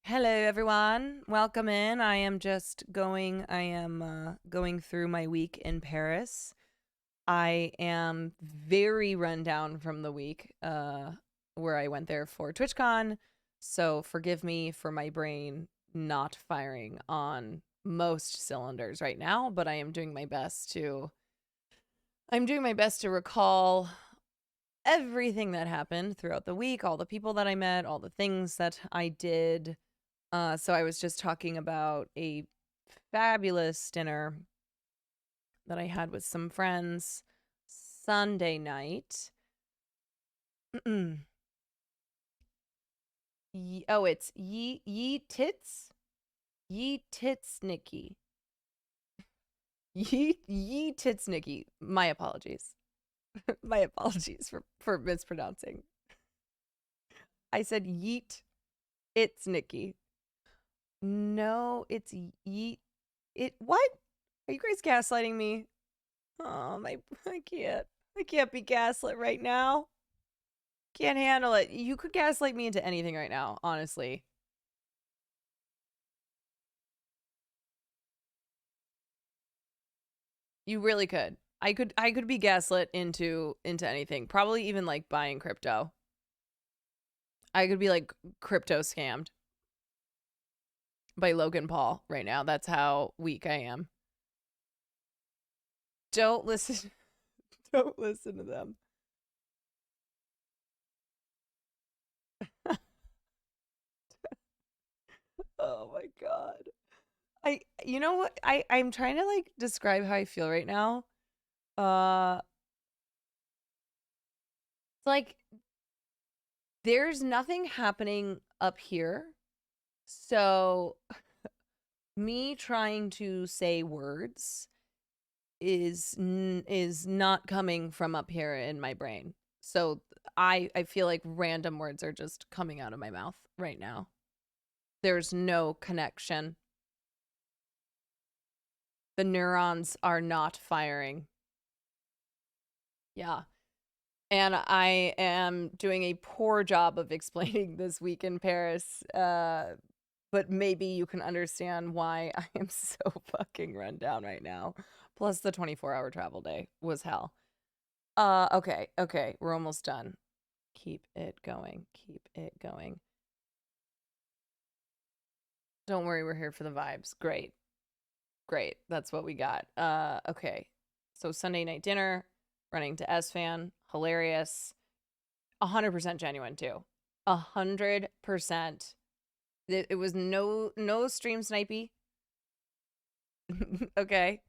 Hello, everyone. Welcome in. I am going through my week in Paris. I am very run down from the week where I went there for TwitchCon. So forgive me for my brain not firing on most cylinders right now, but I am doing my best to recall everything that happened throughout the week, all the people that I met, all the things that I did. So I was just talking about a fabulous dinner that I had with some friends Sunday night. It's Ye Tits? Ye Tits Nikki. Ye Tits Nikki. My apologies. My apologies for mispronouncing. I said yeet. It's Nikki. No, it's yeet. What? Are you guys gaslighting me? Oh, I can't be gaslit right now. Can't handle it. You could gaslight me into anything right now, honestly. You really could. I could be gaslit into anything. Probably even like buying crypto. I could be like crypto scammed by Logan Paul right now. That's how weak I am. Don't listen to them. Oh my god. You know what? I'm trying to like describe how I feel right now. It's like there's nothing happening up here. So me trying to say words is not coming from up here in my brain. So I feel like random words are just coming out of my mouth right now. There's no connection. The neurons are not firing. Yeah. And I am doing a poor job of explaining this week in Paris. But maybe you can understand why I am so fucking run down right now. Plus the 24-hour travel day was hell. Okay, we're almost done. Keep it going. Don't worry, we're here for the vibes. Great. That's what we got. Okay. So Sunday night dinner, running to SFan, hilarious. 100% genuine too. 100%. It was no stream snipey. Okay.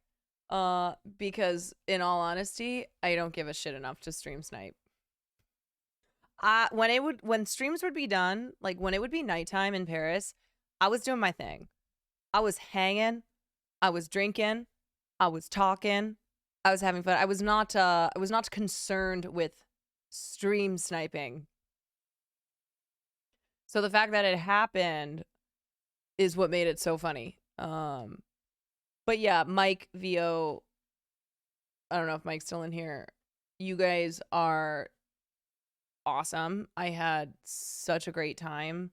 Because in all honesty, I don't give a shit enough to stream snipe. When streams would be done, like when it would be nighttime in Paris, I was doing my thing. I was hanging, I was drinking, I was talking, I was having fun. I was not concerned with stream sniping. So the fact that it happened is what made it so funny. But yeah, Mike, VO, I don't know if Mike's still in here. You guys are awesome. I had such a great time.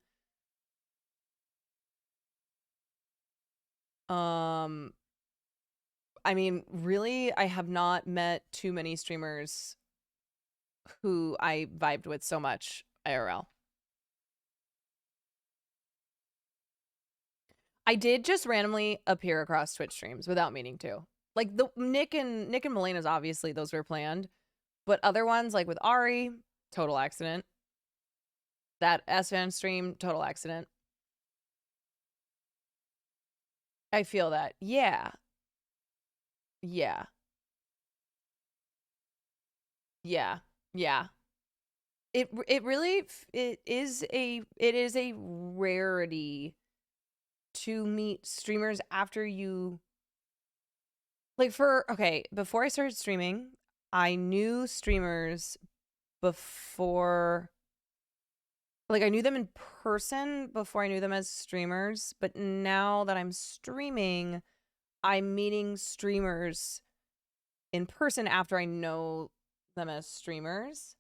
I mean, really, I have not met too many streamers who I vibed with so much IRL. I did just randomly appear across Twitch streams without meaning to. Like the Nick and Melena's, obviously those were planned, but other ones like with Ari, total accident. That SN stream, total accident. I feel that. Yeah. Yeah. Yeah. Yeah. It really it is a rarity to meet streamers after you like before I started streaming, I knew streamers before, like I knew them in person before I knew them as streamers, but now that I'm streaming, I'm meeting streamers in person after I know them as streamers.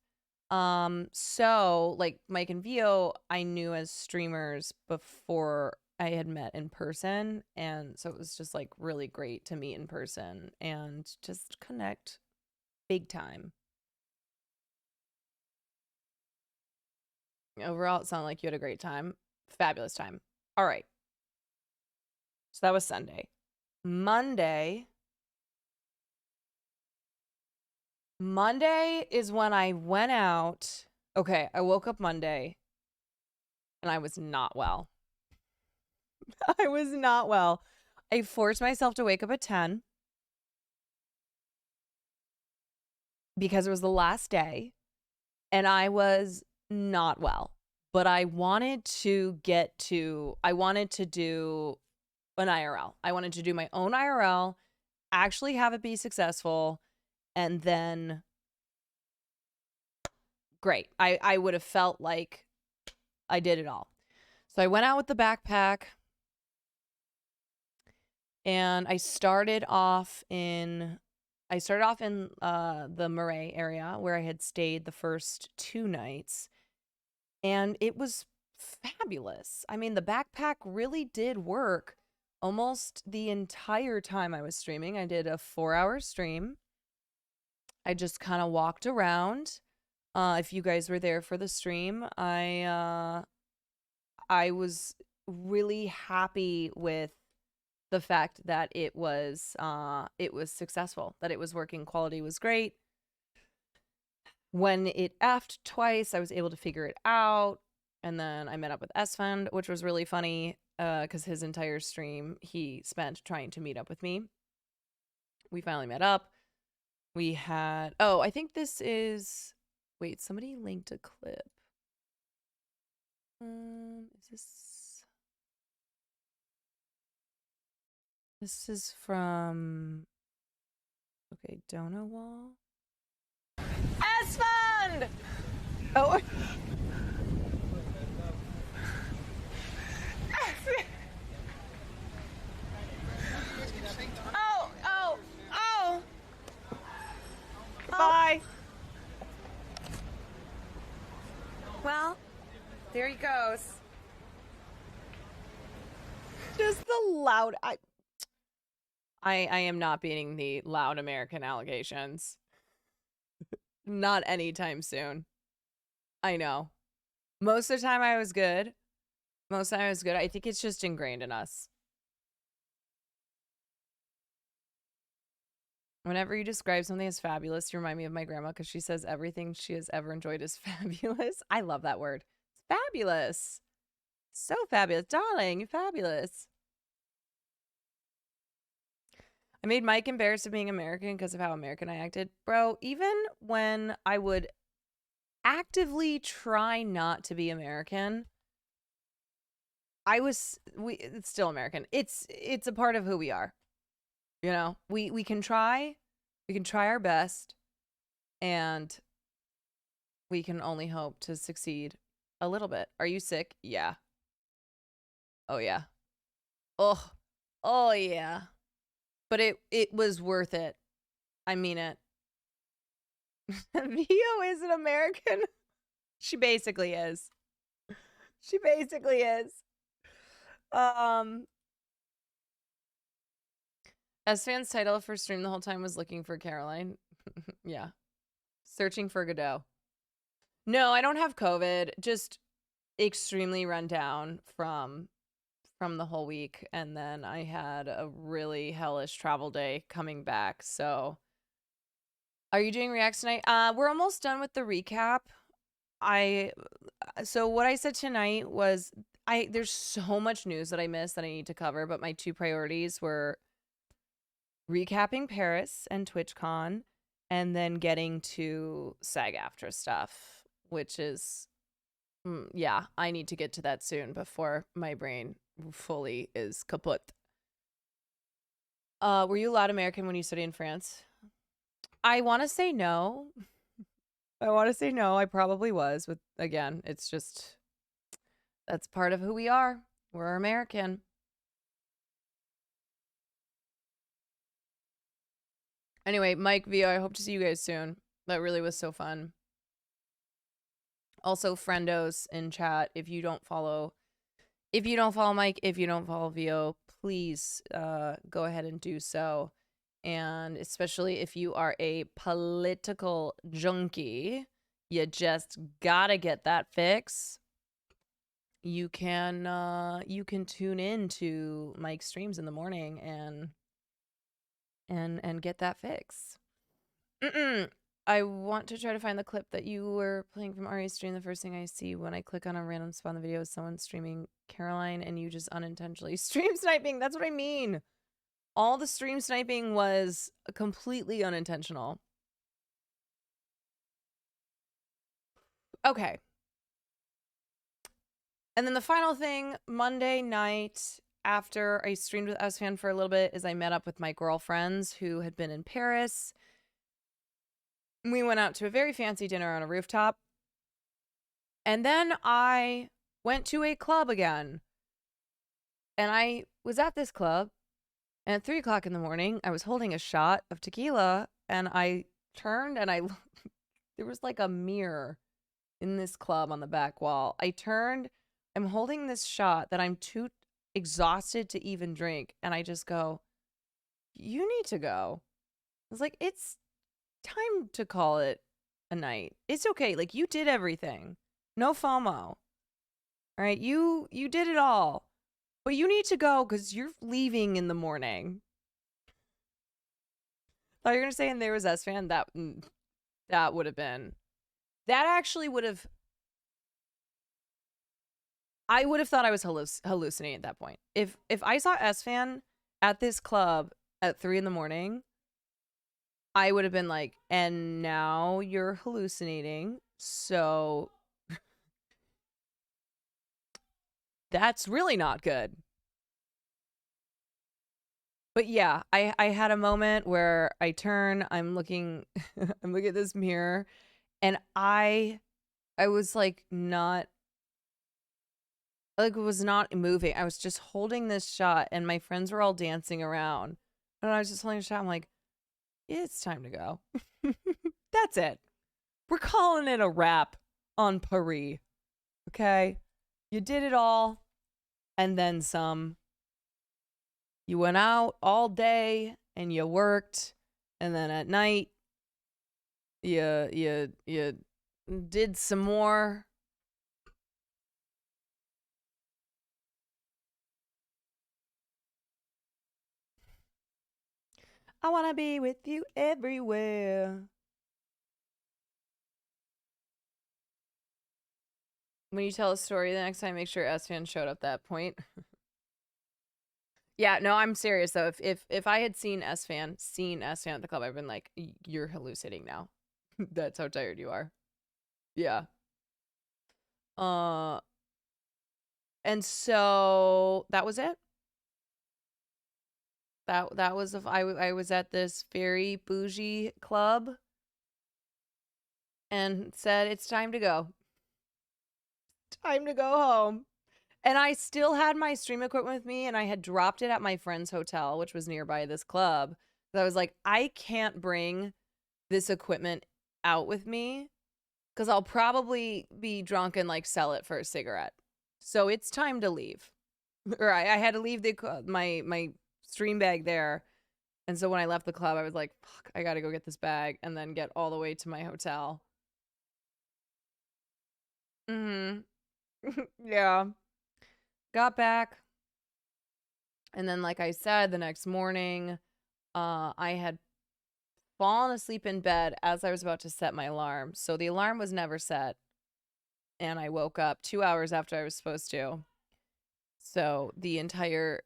So like Mike and Vio, I knew as streamers before I had met in person, and so it was just like really great to meet in person and just connect big time. Overall, it sounded like you had a great time. Fabulous time. All right. So that was Sunday. Monday is when I went out. Okay, I woke up Monday and I was not well. I was not well. I forced myself to wake up at 10 because it was the last day and I was not well. But I wanted to do an IRL. I wanted to do my own IRL, actually have it be successful, and then great. I would have felt like I did it all. So I went out with the backpack and I started off in the Murray area where I had stayed the first 2 nights, and it was fabulous. I mean, the backpack really did work almost the entire time I was streaming. I did a 4-hour stream. I just kind of walked around. If you guys were there for the stream, I was really happy with the fact that it was successful, that it was working. Quality was great. When it effed twice, I was able to figure it out. And then I met up with S-Fund, which was really funny because his entire stream he spent trying to meet up with me. We finally met up. We had, I think this is, wait, somebody linked a clip. This is from, okay, Donut Wall. S-Fund! Oh. Oh. Bye. Well, there he goes. Just the loud. I am not beating the loud American allegations. Not anytime soon. I know. Most of the time I was good. I think it's just ingrained in us. Whenever you describe something as fabulous, you remind me of my grandma because she says everything she has ever enjoyed is fabulous. I love that word. It's fabulous. So fabulous. Darling, you're fabulous. I made Mike embarrassed of being American because of how American I acted. Bro, even when I would actively try not to be American, it's still American. It's a part of who we are. You know, we can try our best, and we can only hope to succeed a little bit. Are you sick? Yeah. Oh yeah. Oh yeah. But it was worth it. I mean it. Vio is an American. She basically is. She basically is. S-Fan's title for stream the whole time was looking for Caroline. Yeah. Searching for Godot. No, I don't have COVID. Just extremely run down from the whole week. And then I had a really hellish travel day coming back. So are you doing reacts tonight? We're almost done with the recap. So what I said tonight was there's so much news that I missed that I need to cover, but my two priorities were recapping Paris and TwitchCon and then getting to SAG AFTRA stuff, which is yeah, I need to get to that soon before my brain fully is kaput. Were you allowed American when you studied in France? I want to say no. I probably was. With again, it's just that's part of who we are. We're American. Anyway, Mike, Vio, I hope to see you guys soon. That really was so fun. Also, friendos in chat, if you don't follow Mike, if you don't follow Vio, please go ahead and do so. And especially if you are a political junkie, you just gotta get that fix. You can tune in to Mike's streams in the morning and get that fix. I want to try to find the clip that you were playing from Ari's stream. The first thing I see when I click on a random spot in the video is someone streaming Caroline and you just unintentionally stream sniping. That's what I mean. All the stream sniping was completely unintentional. Okay. And then the final thing, Monday night, after I streamed with S-Fan for a little bit, is I met up with my girlfriends who had been in Paris. We went out to a very fancy dinner on a rooftop. And then I went to a club again. And I was at this club. And at 3 o'clock in the morning, I was holding a shot of tequila. And I turned and there was like a mirror in this club on the back wall. I turned. I'm holding this shot that I'm too exhausted to even drink. And I just go, you need to go. I was like, it's time to call it a night. It's okay. Like, you did everything. No FOMO. All right. You did it all. But you need to go because you're leaving in the morning. Thought you were going to say, and there was S-Fan. That would have been. That actually would have. I would have thought I was hallucinating at that point. If I saw S-Fan at this club at 3 in the morning, I would have been like, and now you're hallucinating. So that's really not good. But yeah, I had a moment where I turn, I'm looking at this mirror, and I was like was not moving. I was just holding this shot and my friends were all dancing around. And I was just holding a shot. I'm like, it's time to go. That's it. We're calling it a wrap on Paris. Okay? You did it all and then some. You went out all day and you worked, and then at night you did some more. I want to be with you everywhere. When you tell a story the next time, make sure S-Fan showed up that point. Yeah, no, I'm serious though. If I had seen S-Fan at the club, I've been like, you're hallucinating now. That's how tired you are. Yeah. And so that was it. That was I was at this very bougie club, and said, it's time to go. Time to go home. And I still had my stream equipment with me, and I had dropped it at my friend's hotel, which was nearby this club. So I was like, I can't bring this equipment out with me because I'll probably be drunk and like sell it for a cigarette. So it's time to leave. Or I had to leave my stream bag there. And so when I left the club, I was like, fuck, I got to go get this bag and then get all the way to my hotel. Yeah. Got back. And then, like I said, the next morning, I had fallen asleep in bed as I was about to set my alarm. So the alarm was never set. And I woke up 2 hours after I was supposed to. So the entire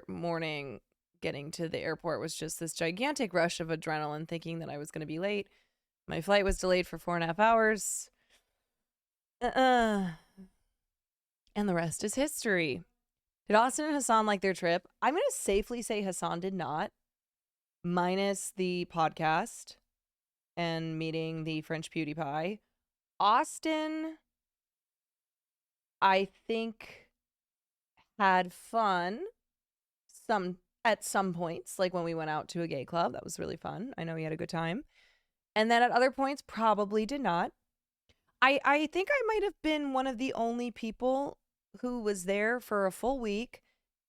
morning getting to the airport was just this gigantic rush of adrenaline, thinking that I was going to be late. My flight was delayed for 4.5 hours. And the rest is history. Did Austin and Hassan like their trip? I'm going to safely say Hassan did not, minus the podcast and meeting the French PewDiePie. Austin, I think, had fun at some points, like when we went out to a gay club. That was really fun. I know he had a good time. And then at other points, probably did not. I think I might have been one of the only people who was there for a full week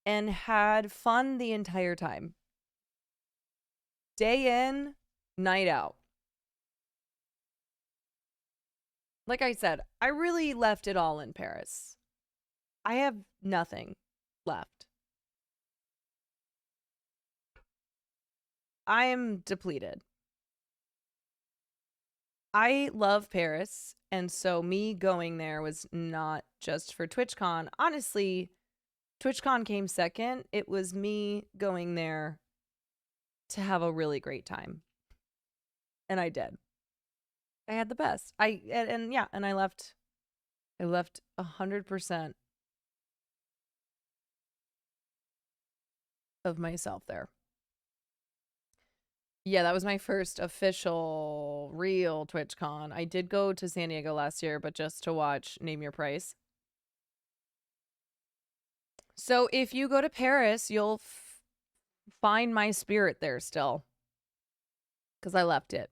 and had fun the entire time. Day in, night out. Like I said, I really left it all in Paris. I have nothing left. I am depleted. I love Paris, and so me going there was not just for TwitchCon. Honestly, TwitchCon came second. It was me going there to have a really great time. And I did. I had the best. I left 100% of myself there. Yeah, that was my first official, real TwitchCon. I did go to San Diego last year, but just to watch Name Your Price. So if you go to Paris, you'll find my spirit there still. Because I left it.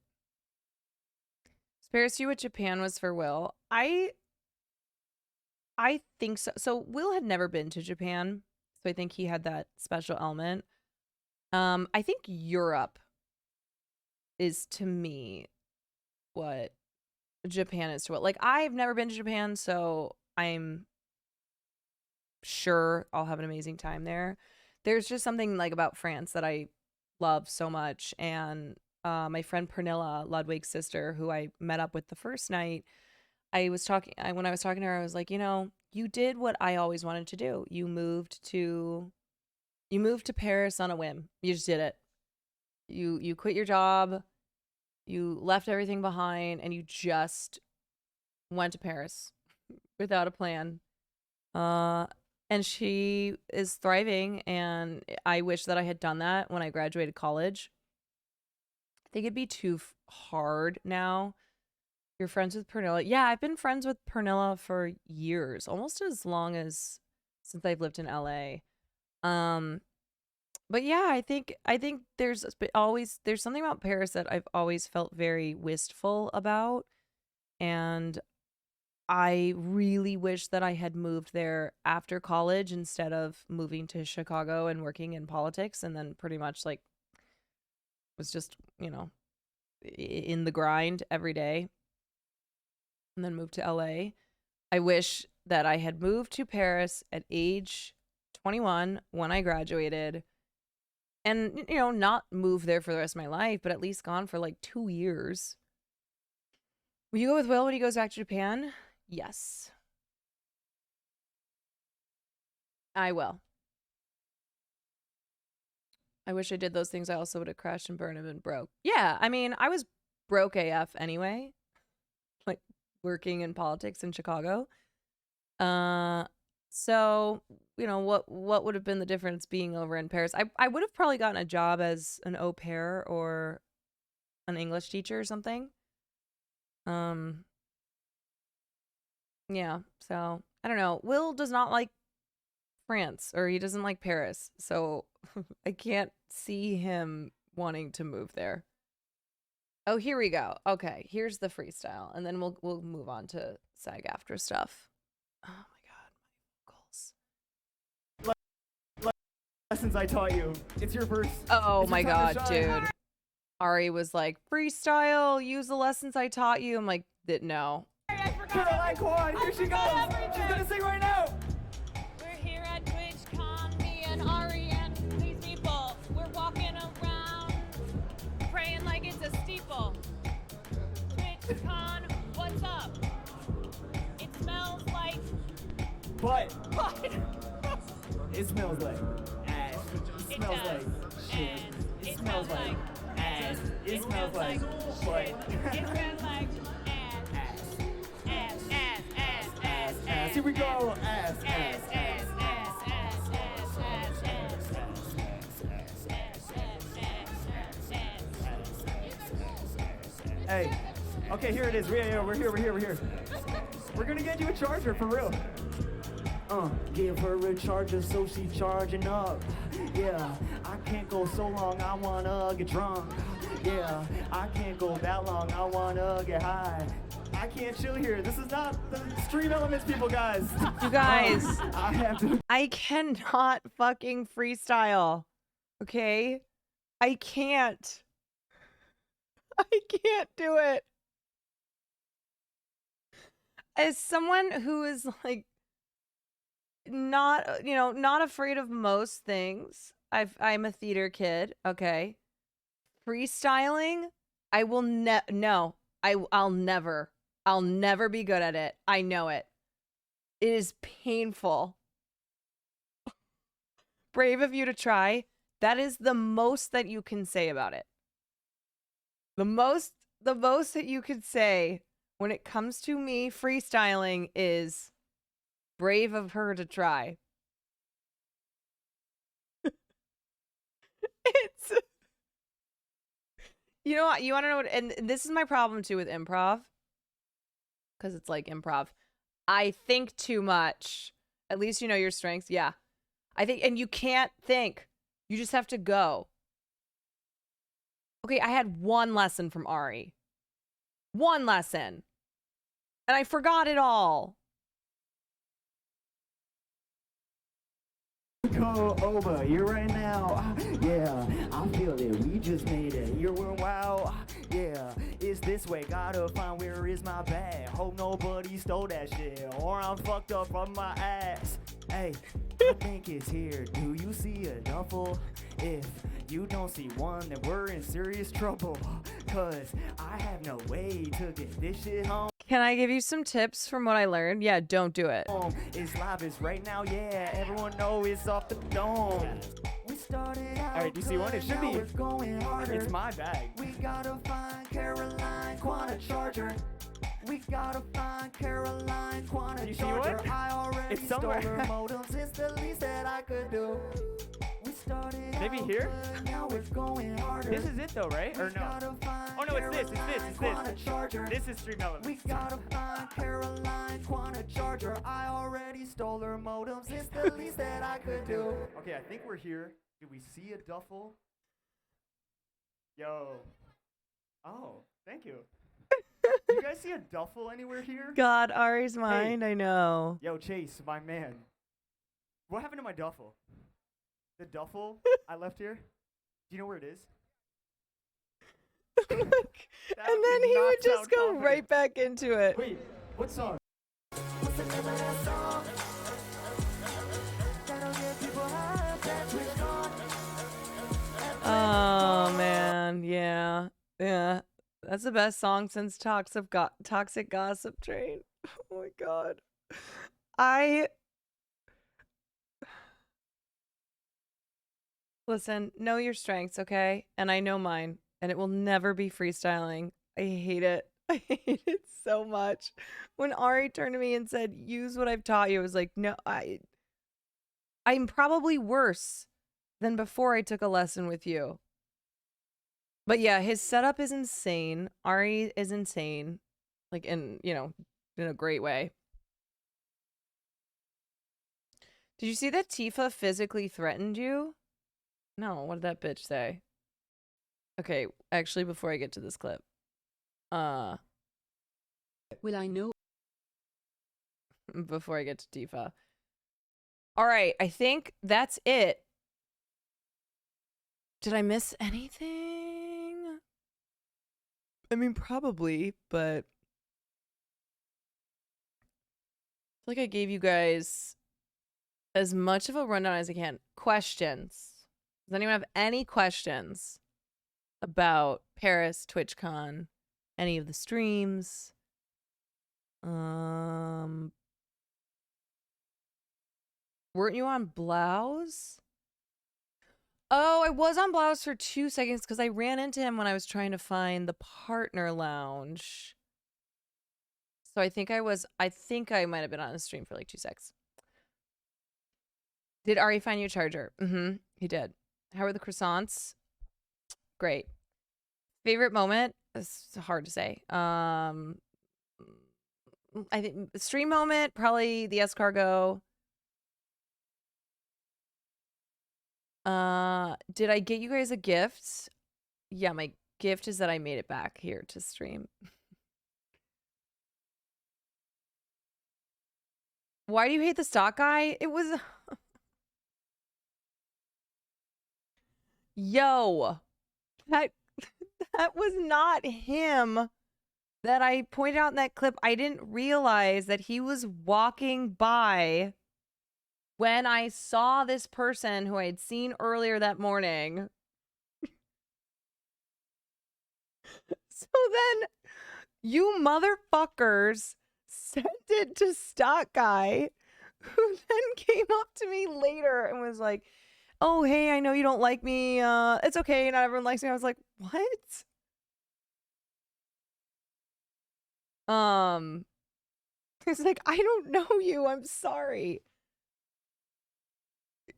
Paris, you what Japan was for Will. I think so. So Will had never been to Japan. So I think he had that special element. I think Europe is to me what Japan is to Will. Like, I've never been to Japan, so I'm sure I'll have an amazing time there. There's just something like about France that I love so much. And my friend Pernilla, Ludwig's sister, who I met up with the first night, when I was talking to her, I was like, you did what I always wanted to do. You moved to Paris on a whim. You just did it. You quit your job, you left everything behind, and you just went to Paris without a plan. And she is thriving, and I wish that I had done that when I graduated college. I think it'd be too hard now. You're friends with Pernilla. Yeah, I've been friends with Pernilla for years, almost as long as since I've lived in LA. But yeah, I think there's something about Paris that I've always felt very wistful about, and I really wish that I had moved there after college instead of moving to Chicago and working in politics, and then pretty much like was just, in the grind every day, and then moved to LA. I wish that I had moved to Paris at age 21 when I graduated, and, not move there for the rest of my life, but at least gone for like 2 years. Will you go with Will when he goes back to Japan? Yes. I will. I wish I did those things. I also would have crashed and burned and been broke. Yeah, I mean, I was broke AF anyway. Like, working in politics in Chicago. So, what would have been the difference being over in Paris? I would have probably gotten a job as an au pair or an English teacher or something. Yeah, so I don't know. Will does not like France, or he doesn't like Paris, so I can't see him wanting to move there. Oh, here we go. Okay, here's the freestyle, and then we'll move on to SAG AFTRA stuff. Oh my god, my vocals. Lessons I taught you. It's your verse. Oh It's my your time to god, shine. dude. Ari was like, freestyle, use the lessons I taught you. I'm like, no. Caroline Kwan, here she goes. She's gonna sing right now. We're here at TwitchCon, me and Ari and these people. We're walking around, praying like it's a steeple. TwitchCon, what's up? It smells like But what? it smells like ass. It smells does. like shit. And It smells like ass. It smells like butt. It smells like ass. Ass, ass, ass, ass, ass. Here we go. Ass, ass, ass, ass, ass, ass, ass, ass, ass. Hey. Okay, here it is. We're here. We're gonna get you a charger for real. Give her a charger so she charging up. Yeah, I can't go so long, I wanna get drunk. Yeah, I can't go that long, I wanna get high. I can't chill here. This is not the Stream Elements people, guys. You guys, I have to. I cannot fucking freestyle. Okay? I can't. I can't do it. As someone who is like not afraid of most things. I'm a theater kid, okay? Freestyling, I will I'll never be good at it. I know it. It is painful. Brave of you to try. That is the most that you can say about it. The most that you could say when it comes to me freestyling is brave of her to try. It's you know what, you want to know what, and this is my problem too with improv, because it's like improv. I think too much. At least you know your strengths. Yeah. I think, and you can't think. You just have to go. Okay, I had one lesson from Ari. One lesson. And I forgot it all. Go over here right now. Yeah, I feel it. We just made it. You're wow. Yeah, it's this way. Gotta find where is my bag. Hope nobody stole that shit, or I'm fucked up from my ass. Hey, I think it's here. Do you see a duffel? If you don't see one, then we're in serious trouble. Cause I have no way to get this shit home. Can I give you some tips from what I learned? Yeah, don't do it. It's live, it's right now, yeah. Everyone know it's off the dome. We started out. Alright, do you see one? It should be. It's my bag. We gotta find Caroline, Quanta Charger. We gotta find Caroline, Quanta Charger. I already stole her modems. It's the least that I could do. Maybe here? Now we're going harder. This is it though, right? Or no? Oh no, it's this. This is Stream Elements. We gotta find Caroline, Quanta Charger. I already stole her modems. It's the least that I could do. Okay, I think we're here. Do we see a duffel? Yo. Oh, thank you. Do you guys see a duffel anywhere here? God, Ari's mind, Hey. I know. Yo, Chase, my man. What happened to my duffel? The duffel I left here? Do you know where it is? And then he would just go right back into it. Wait, what song? Oh man, yeah. That's the best song since Toxic Gossip Train. Oh my god. Listen, know your strengths, okay? And I know mine, and it will never be freestyling. I hate it. I hate it so much. When Ari turned to me and said, "Use what I've taught you," I was like, "No, I'm probably worse than before I took a lesson with you." But yeah, his setup is insane. Ari is insane. Like in, you know, in a great way. Did you see that Tifa physically threatened you? No, what did that bitch say? Okay, actually, before I get to this clip. Will I know? Before I get to Tifa. All right, I think that's it. Did I miss anything? I mean, probably, but I feel like I gave you guys as much of a rundown as I can. Questions. Does anyone have any questions about Paris, TwitchCon, any of the streams? Weren't you on Blouse? Oh, I was on Blouse for 2 seconds because I ran into him when I was trying to find the partner lounge. So I think I might have been on a stream for like 2 seconds. Did Ari find you a charger? Mm-hmm. He did. How were the croissants? Great. Favorite moment? It's hard to say. I think stream moment, probably the escargot. Did I get you guys a gift? Yeah, my gift is that I made it back here to stream. Why do you hate the stock guy? It was... Yo, that was not him that I pointed out in that clip. I didn't realize that he was walking by when I saw this person who I had seen earlier that morning. So then you motherfuckers sent it to Stock Guy, who then came up to me later and was like, oh, hey, I know you don't like me. It's okay. Not everyone likes me. I was like, what? He's like, I don't know you. I'm sorry.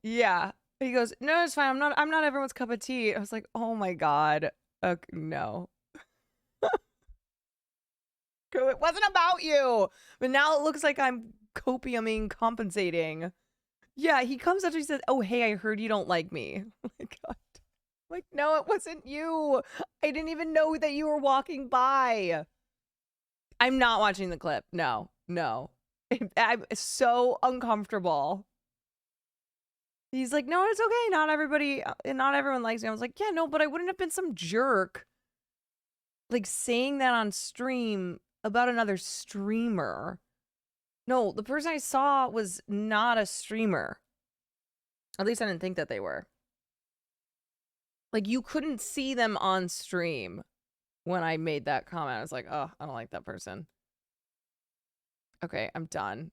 Yeah. He goes, no, it's fine. I'm not everyone's cup of tea. I was like, oh my God. Okay, no. It wasn't about you. But now it looks like I'm copiuming, compensating. Yeah, he comes up to me and says, oh, hey, I heard you don't like me. Oh my God. Like, no, it wasn't you. I didn't even know that you were walking by. I'm not watching the clip. No. I'm so uncomfortable. He's like, no, it's okay. Not everyone likes me. I was like, yeah, no, but I wouldn't have been some jerk. Like saying that on stream about another streamer. No, the person I saw was not a streamer. At least I didn't think that they were. Like, you couldn't see them on stream when I made that comment. I was like, oh, I don't like that person. Okay, I'm done.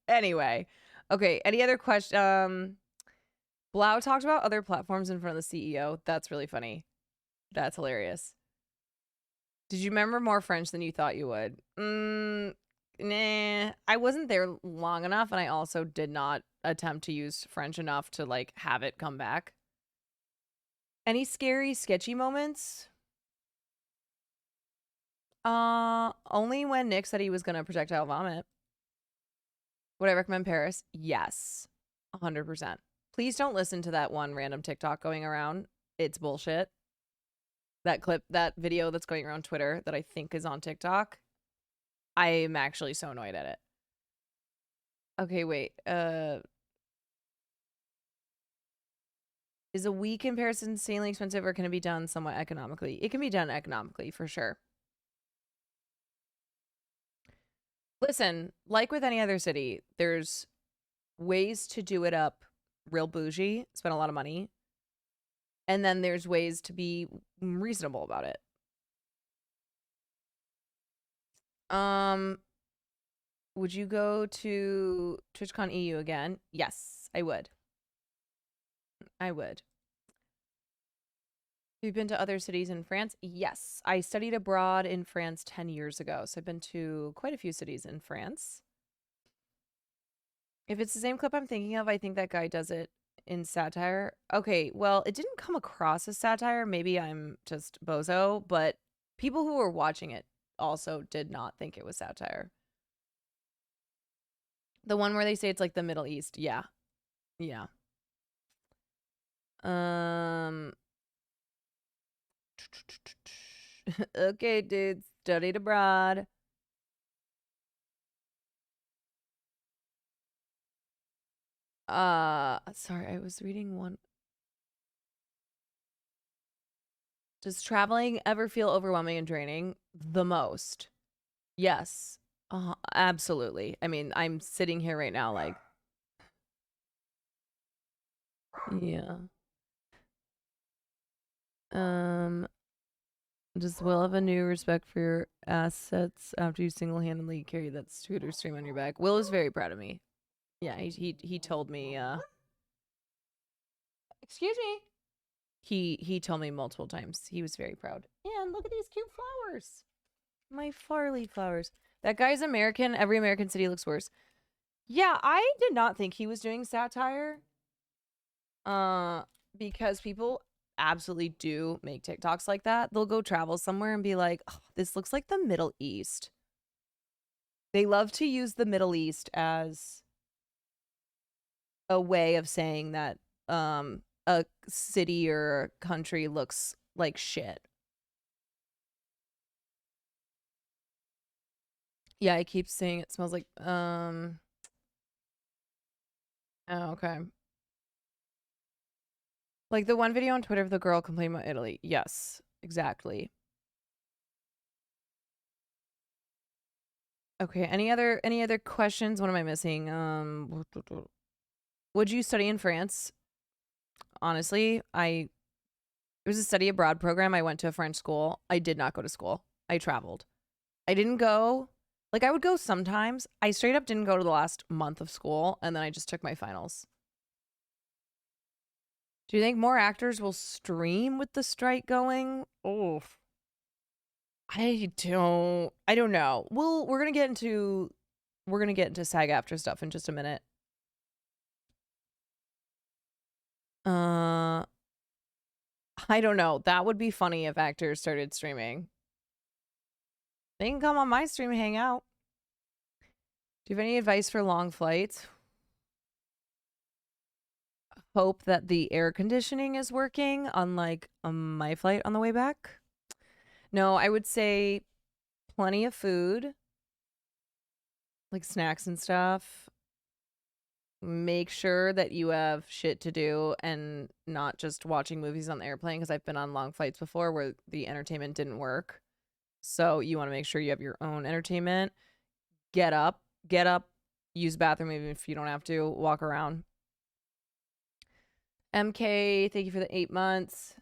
Anyway. Okay, any other question? Blau talked about other platforms in front of the CEO. That's really funny. That's hilarious. Did you remember more French than you thought you would? Nah. I wasn't there long enough, and I also did not attempt to use French enough to, like, have it come back. Any scary, sketchy moments? Only when Nick said he was gonna projectile vomit. Would I recommend Paris? Yes. 100%. Please don't listen to that one random TikTok going around. It's bullshit. That clip, that video that's going around Twitter that I think is on TikTok. I am actually so annoyed at it. Okay, wait. Is a week in Paris insanely expensive, or can it be done somewhat economically? It can be done economically, for sure. Listen, like with any other city, there's ways to do it up real bougie, spend a lot of money. And then there's ways to be reasonable about it. Would you go to TwitchCon EU again? Yes, I would. I would. Have you been to other cities in France? Yes. I studied abroad in France 10 years ago, so I've been to quite a few cities in France. If it's the same clip I'm thinking of, I think that guy does it in satire. Okay, well, it didn't come across as satire. Maybe I'm just bozo, but people who were watching it also did not think it was satire. The one where they say it's like the Middle East. Yeah. Yeah. Okay, dude. Studied abroad. Sorry, I was reading one. Does traveling ever feel overwhelming and draining? The most. Yes. Absolutely. I mean, I'm sitting here right now like, yeah. Does Will have a new respect for your assets after you single-handedly carry that scooter stream on your back? Will is very proud of me. Yeah, he told me, excuse me. He told me multiple times. He was very proud. And look at these cute flowers. My Farley flowers. That guy's American. Every American city looks worse. Yeah, I did not think he was doing satire. Because people absolutely do make TikToks like that. They'll go travel somewhere and be like, oh, this looks like the Middle East. They love to use the Middle East as a way of saying that a city or a country looks like shit. Yeah, I keep saying it smells like oh, okay. Like the one video on Twitter of the girl complaining about Italy. Yes, exactly. Okay, any other questions? What am I missing? Would you study in France? Honestly, it was a study abroad program. I went to a French school. I did not go to school. I traveled. I didn't go. Like, I would go sometimes. I straight up didn't go to the last month of school, and then I just took my finals. Do you think more actors will stream with the strike going? Oof. I don't know. We're gonna get into SAG AFTRA stuff in just a minute. I don't know. That would be funny if actors started streaming. They can come on my stream and hang out. Do you have any advice for long flights? Hope that the air conditioning is working, unlike my flight on the way back. No, I would say plenty of food, like snacks and stuff. Make sure that you have shit to do and not just watching movies on the airplane, because I've been on long flights before where the entertainment didn't work. So you want to make sure you have your own entertainment. Get up, use the bathroom even if you don't have to, walk around. MK, thank you for the 8 months.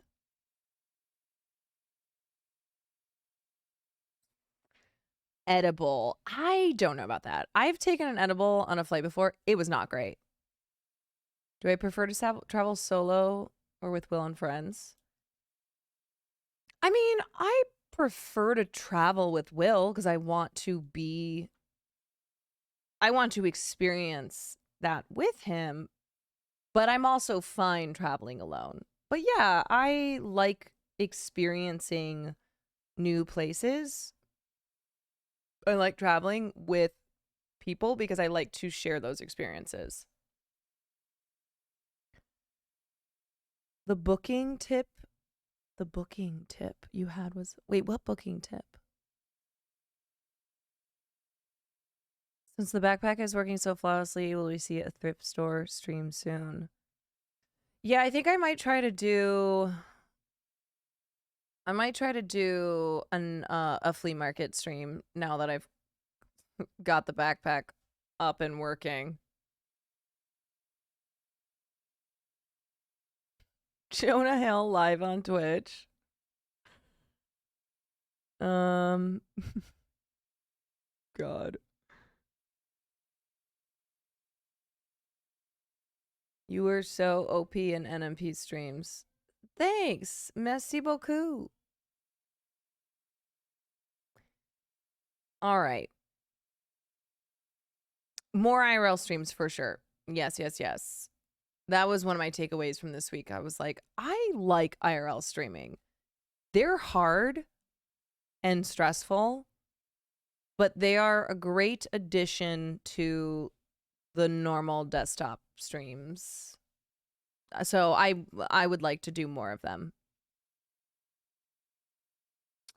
Edible. I don't know about that. I've taken an edible on a flight before. It was not great. Do I prefer to travel solo or with Will and friends? I mean, I prefer to travel with Will because I want to experience that with him, but I'm also fine traveling alone. But yeah, I like experiencing new places. I like traveling with people because I like to share those experiences. The booking tip you had was, wait, what booking tip? Since the backpack is working so flawlessly, will we see a thrift store stream soon? Yeah, I think I might try to do a flea market stream now that I've got the backpack up and working. Jonah Hill live on Twitch. God. You were so OP in NMP streams. Thanks. Merci beaucoup. All right. More IRL streams for sure. Yes. That was one of my takeaways from this week. I was like, I like IRL streaming. They're hard and stressful, but they are a great addition to the normal desktop streams. So I would like to do more of them.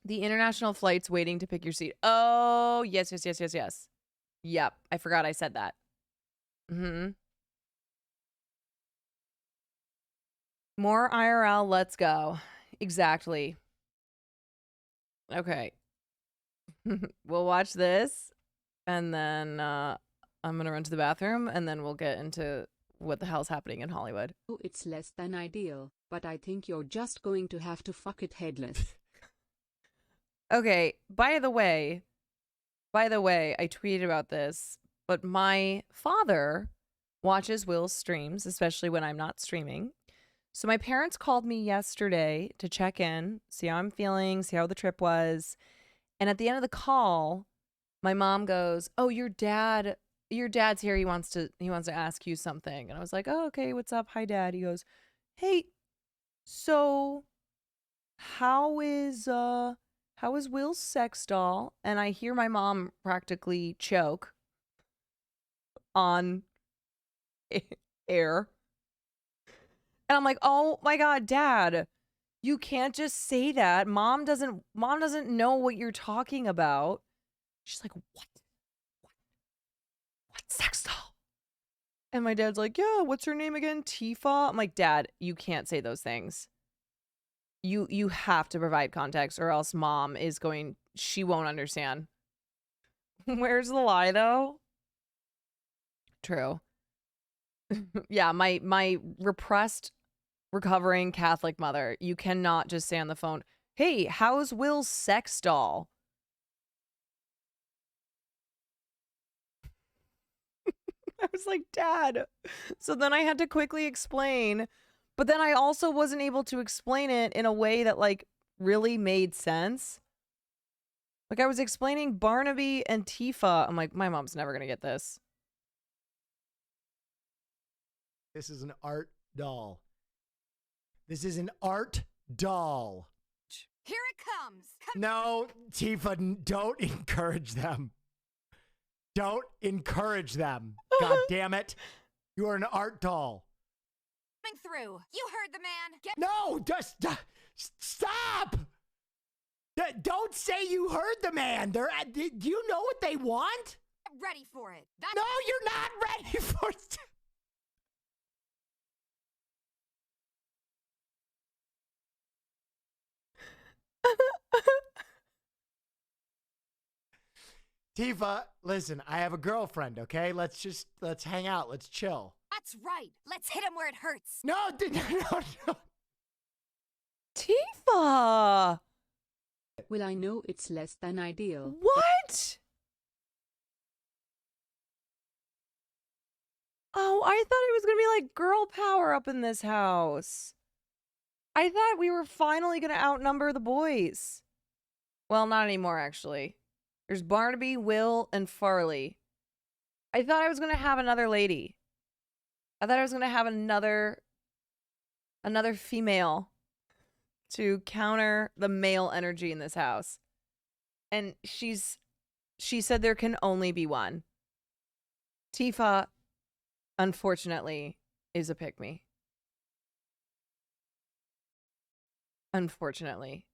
The international flights waiting to pick your seat. Oh, yes. Yep, I forgot I said that. More IRL, let's go. Exactly. Okay. We'll watch this, and then I'm going to run to the bathroom, and then we'll get into what the hell's happening in Hollywood. It's less than ideal, but I think you're just going to have to fuck it headless. Okay, by the way, I tweeted about this, but my father watches Will's streams, especially when I'm not streaming. So my parents called me yesterday to check in, see how I'm feeling, see how the trip was. And at the end of the call, my mom goes, "Oh, your dad's here. He wants to ask you something." And I was like, "Oh, okay, what's up? Hi, Dad." He goes, "Hey, so how is Will's sex doll?" And I hear my mom practically choke on air. And I'm like, "Oh my God, Dad, you can't just say that. Mom doesn't know what you're talking about." She's like, What sex doll?" And my dad's like, "Yeah, what's her name again? Tifa?" I'm like, "Dad, you can't say those things. You have to provide context, or else Mom she won't understand." Where's the lie, though? True. Yeah, my repressed, recovering Catholic mother, you cannot just say on the phone, "Hey, how's Will's sex doll?" I was like, "Dad." So then I had to quickly explain, but then I also wasn't able to explain it in a way that like really made sense. Like I was explaining Barnaby and Tifa. I'm like, my mom's never gonna get this. This is an art doll. This is an art doll. Here it comes. No, Tifa, don't encourage them. Don't encourage them. God damn it. You are an art doll. Coming through. You heard the man. No, just stop. Don't say you heard the man. Do you know what they want? Get ready for it. No, you're not ready for it. Tifa, listen, I have a girlfriend, okay? Let's hang out. Let's chill. That's right. Let's hit him where it hurts. No. Tifa! Well, I know it's less than ideal. What? Oh, I thought it was going to be like girl power up in this house. I thought we were finally going to outnumber the boys. Well, not anymore, actually. There's Barnaby, Will, and Farley. I thought I was going to have another lady. I thought I was going to have another female to counter the male energy in this house. And she said there can only be one. Tifa, unfortunately, is a pick-me. Unfortunately.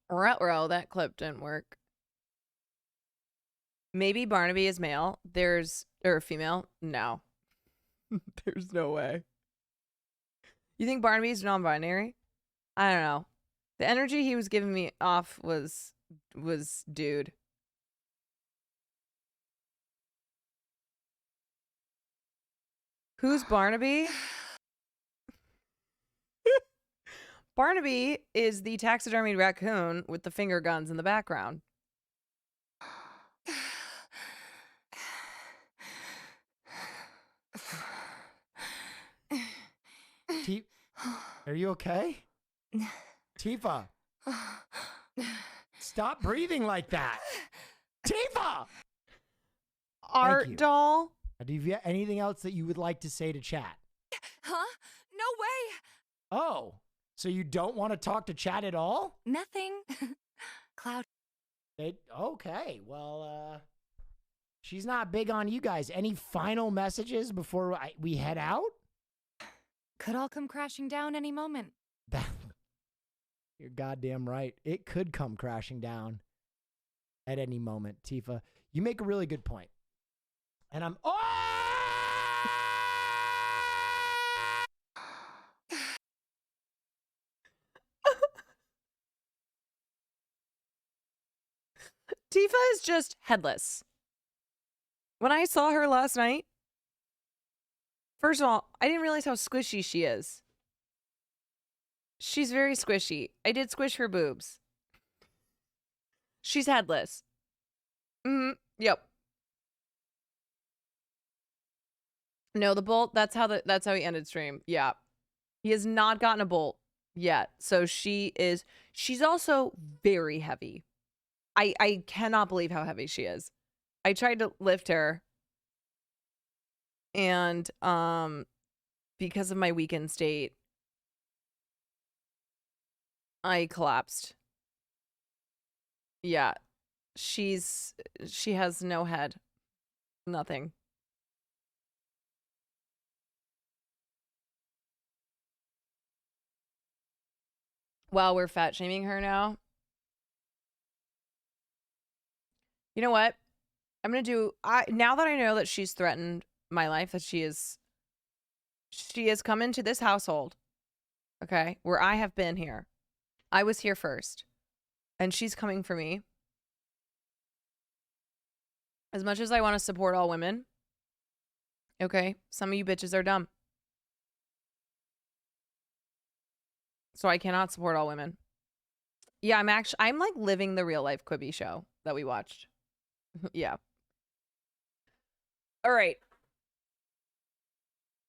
Ruh-roh, that clip didn't work. Maybe Barnaby is male. Or female. No. There's no way. You think Barnaby's non-binary? I don't know. The energy he was giving me off was dude. Who's Barnaby? Barnaby is the taxidermied raccoon with the finger guns in the background. Are you okay? Tifa. Stop breathing like that. Tifa! Art doll? Do you have anything else that you would like to say to chat? Huh? No way. Oh, so you don't want to talk to chat at all? Nothing. Cloud. Okay, well, she's not big on you guys. Any final messages before we head out? Could all come crashing down any moment. You're goddamn right. It could come crashing down at any moment, Tifa. You make a really good point. And I'm... Oh! Tifa is just headless. When I saw her last night, first of all, I didn't realize how squishy she is. She's very squishy. I did squish her boobs. She's headless. Yep. No, the bolt, that's how he ended stream. Yeah. He has not gotten a bolt yet. So she's also very heavy. I cannot believe how heavy she is. I tried to lift her, and because of my weakened state, I collapsed. Yeah. She has no head. Nothing. Wow, we're fat shaming her now. You know what? I'm gonna do. Now that I know that she's threatened my life, that she has come into this household, okay, where I have been here. I was here first, and she's coming for me. As much as I want to support all women, okay, some of you bitches are dumb. So I cannot support all women. Yeah, I'm like living the real life Quibi show that we watched. Yeah. All right.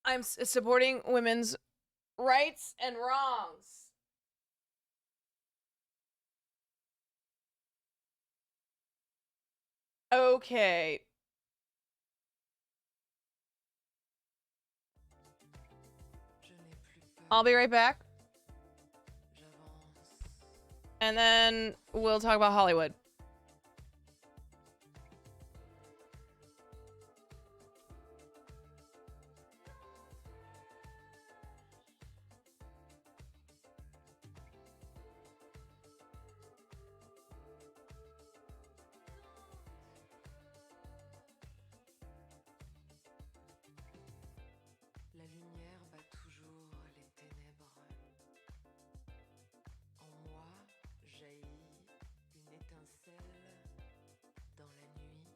I'm supporting women's rights and wrongs. Okay. I'll be right back. And then we'll talk about Hollywood. La lumière bat toujours les ténèbres. En moi jaillit une étincelle dans la nuit.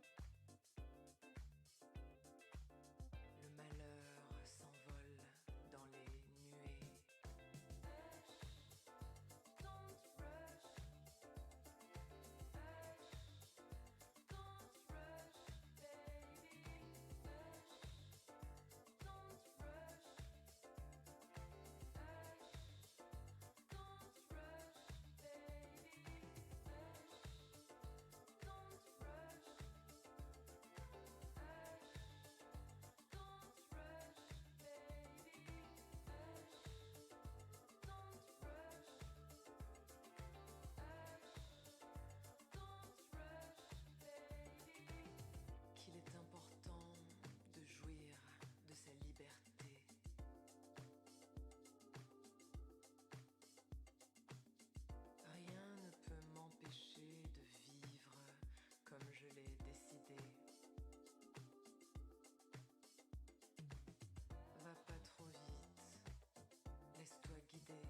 Le malheur s'envole dans les nuées. Qu'il est important de jouir de sa liberté. Rien ne peut m'empêcher de vivre comme je l'ai décidé. Va pas trop vite, laisse-toi guider.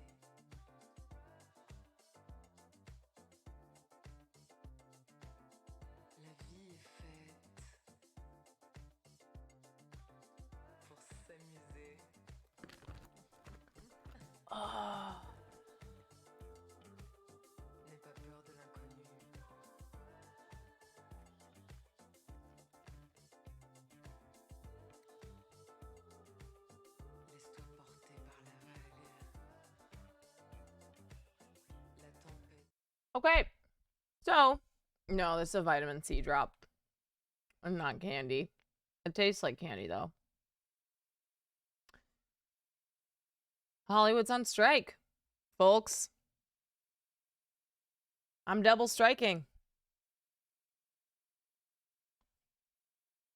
La vie est faite pour s'amuser. Oh. N'aie pas peur de l'inconnu. Laisse-toi porter par la vague. La tempête. Okay. So, no, this is a vitamin C drop. Not candy. It tastes like candy, though. Hollywood's on strike, folks. I'm double striking.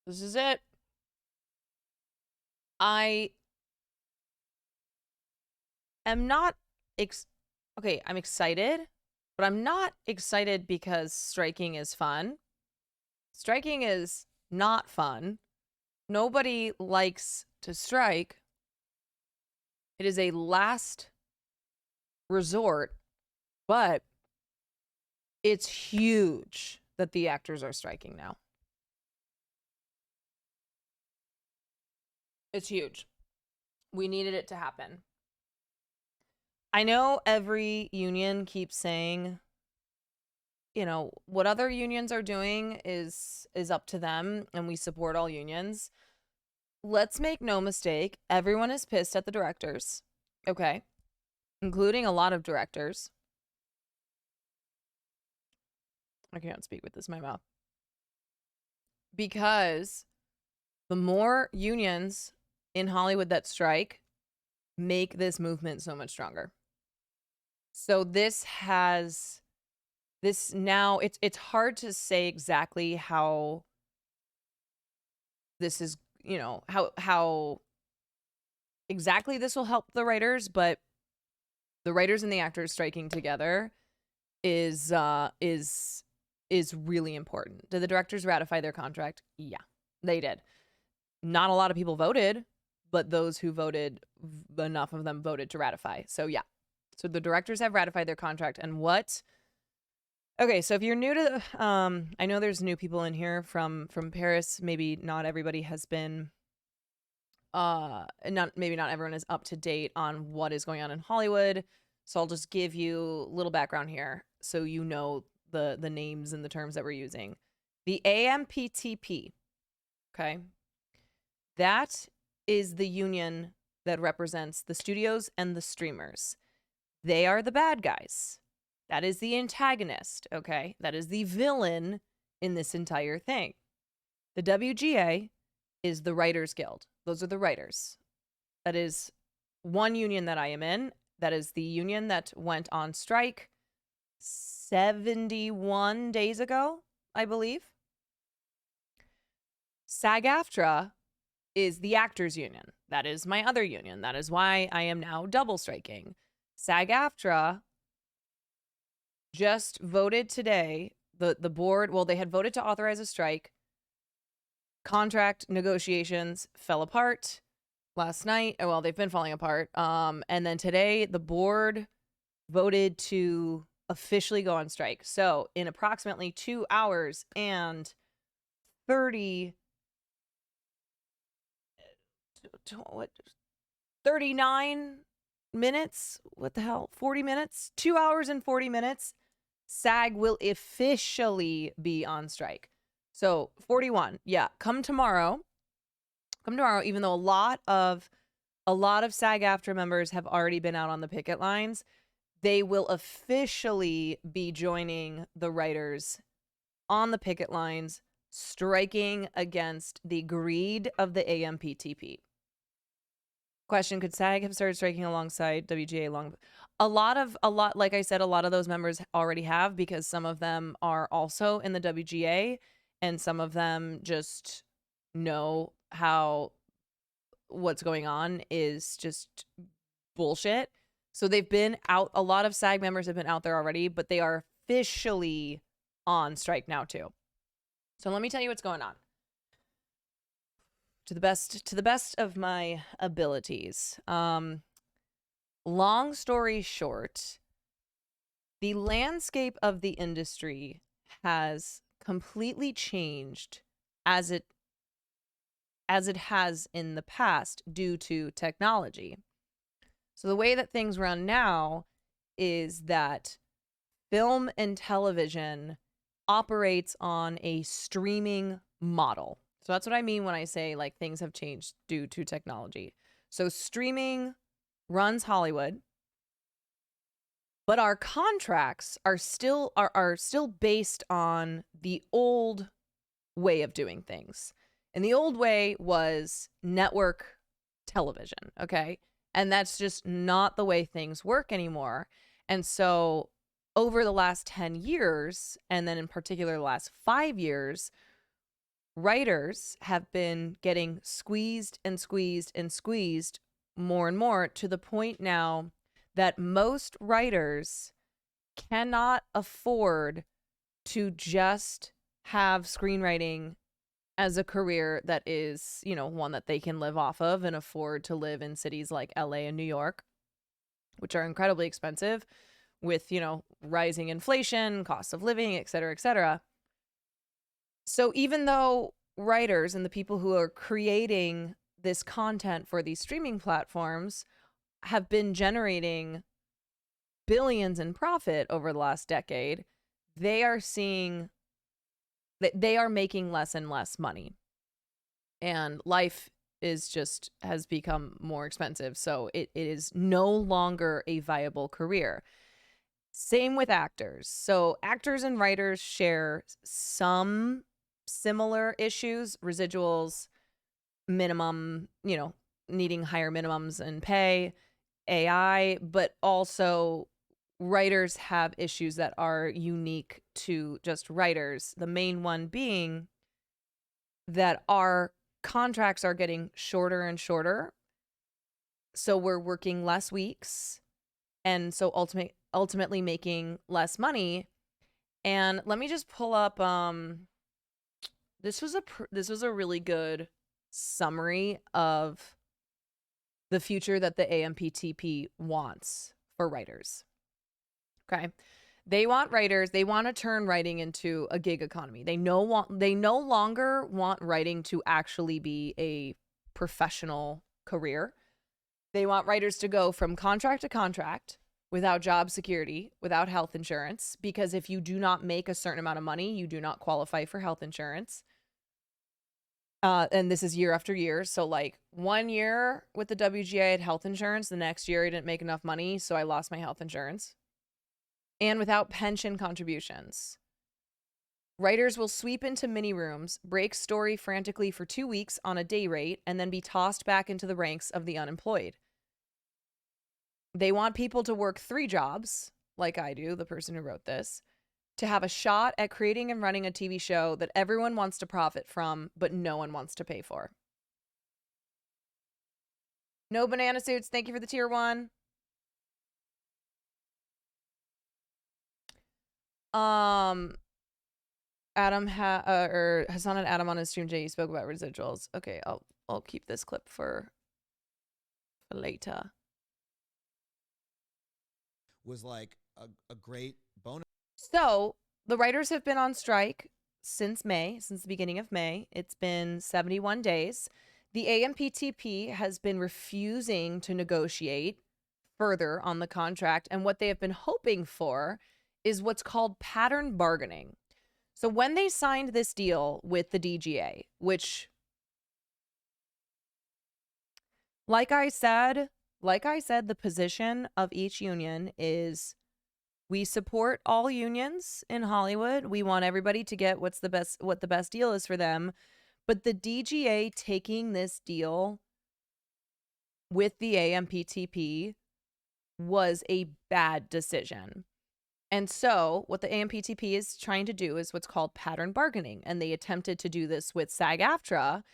This is it. I am not okay, I'm excited, but I'm not excited because striking is fun. Striking is not fun. Nobody likes to strike. It is a last resort, but it's huge that the actors are striking now. It's huge. We needed it to happen. I know every union keeps saying, you know, what other unions are doing is up to them, and we support all unions. Let's make no mistake, everyone is pissed at the directors, okay? Including a lot of directors. I can't speak with this in my mouth. Because the more unions in Hollywood that strike make this movement so much stronger. So it's hard to say exactly how this is, you know, how exactly this will help the writers, but the writers and the actors striking together is really important. Did the directors ratify their contract? Yeah, they did. Not a lot of people voted, but those who voted, enough of them voted to ratify. So yeah. So the directors have ratified their contract. And what? Okay, so if you're new to I know there's new people in here from Paris. Maybe not everybody has been not everyone is up to date on what is going on in Hollywood. So I'll just give you a little background here so you know the names and the terms that we're using. The AMPTP, okay? That is the union that represents the studios and the streamers. They are the bad guys. That is the antagonist, okay? That is the villain in this entire thing. The WGA is the Writers Guild. Those are the writers. That is one union that I am in. That is the union that went on strike 71 days ago, I believe. SAG-AFTRA is the actors union. That is my other union. That is why I am now double striking. SAG-AFTRA just voted today, the board, well, they had voted to authorize a strike. Contract negotiations fell apart last night. Well, they've been falling apart. And then today, the board voted to officially go on strike. So in approximately 2 hours and 39 minutes? What the hell? 40 minutes? 2 hours and 40 minutes. SAG will officially be on strike. So 41. Yeah. Come tomorrow, even though a lot of SAG-AFTRA members have already been out on the picket lines, they will officially be joining the writers on the picket lines, striking against the greed of the AMPTP. Question, could SAG have started striking alongside WGA long? Like I said, a lot of those members already have, because some of them are also in the WGA and some of them just know how what's going on is just bullshit. So they've been out. A lot of SAG members have been out there already, but they are officially on strike now too. So let me tell you what's going on. To the best of my abilities. Long story short, the landscape of the industry has completely changed as it has in the past due to technology. So the way that things run now is that film and television operates on a streaming model. So that's what I mean when I say like things have changed due to technology. So streaming runs Hollywood, but our contracts are still based on the old way of doing things. And the old way was network television, okay? And that's just not the way things work anymore. And so over the last 10 years, and then in particular the last 5 years, writers have been getting squeezed and squeezed and squeezed more and more, to the point now that most writers cannot afford to just have screenwriting as a career that is, you know, one that they can live off of and afford to live in cities like LA and New York, which are incredibly expensive with, you know, rising inflation, cost of living, et cetera, et cetera. So even though writers and the people who are creating this content for these streaming platforms have been generating billions in profit over the last decade, they are seeing that they are making less and less money. And life is just has become more expensive. So it is no longer a viable career. Same with actors. So actors and writers share some similar issues, residuals, minimum, you know, needing higher minimums and pay, AI, but also writers have issues that are unique to just writers. The main one being that our contracts are getting shorter and shorter. So we're working less weeks, and so ultimately making less money. And let me just pull up this was a really good summary of the future that the AMPTP wants for writers. Okay. They want writers, they want to turn writing into a gig economy. They no longer want writing to actually be a professional career. They want writers to go from contract to contract without job security, without health insurance, because if you do not make a certain amount of money, you do not qualify for health insurance. And this is year after year. So like 1 year with the WGA, I had health insurance. The next year I didn't make enough money, so I lost my health insurance. And without pension contributions. Writers will sweep into mini rooms, break story frantically for 2 weeks on a day rate, and then be tossed back into the ranks of the unemployed. They want people to work 3 jobs, like I do, the person who wrote this, to have a shot at creating and running a TV show that everyone wants to profit from, but no one wants to pay for. No banana suits. Thank you for the tier 1. Adam or Hassan and Adam on his stream. Jay spoke about residuals. Okay, I'll keep this clip for later. Was like a great bonus. So the writers have been on strike since May, since the beginning of May. It's been 71 days. The AMPTP has been refusing to negotiate further on the contract, and what they have been hoping for is what's called pattern bargaining. So when they signed this deal with the DGA, which, like I said, the position of each union is we support all unions in Hollywood. We want everybody to get what the best deal is for them. But the DGA taking this deal with the AMPTP was a bad decision. And so what the AMPTP is trying to do is what's called pattern bargaining. And they attempted to do this with SAG-AFTRA.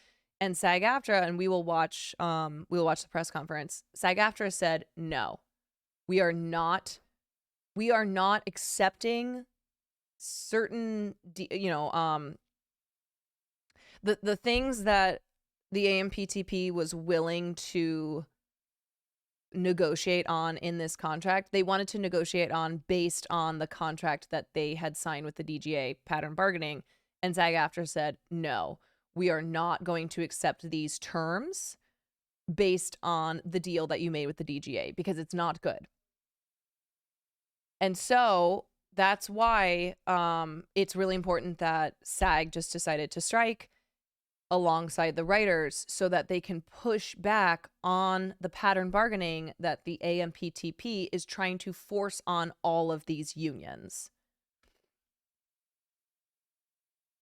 And SAG-AFTRA, and we will watch the press conference. SAG-AFTRA said, no, we are not accepting certain, the things that the AMPTP was willing to negotiate on in this contract. They wanted to negotiate on based on the contract that they had signed with the DGA, pattern bargaining, and SAG-AFTRA said, no, we are not going to accept these terms based on the deal that you made with the DGA because it's not good. And so that's why it's really important that SAG just decided to strike alongside the writers so that they can push back on the pattern bargaining that the AMPTP is trying to force on all of these unions.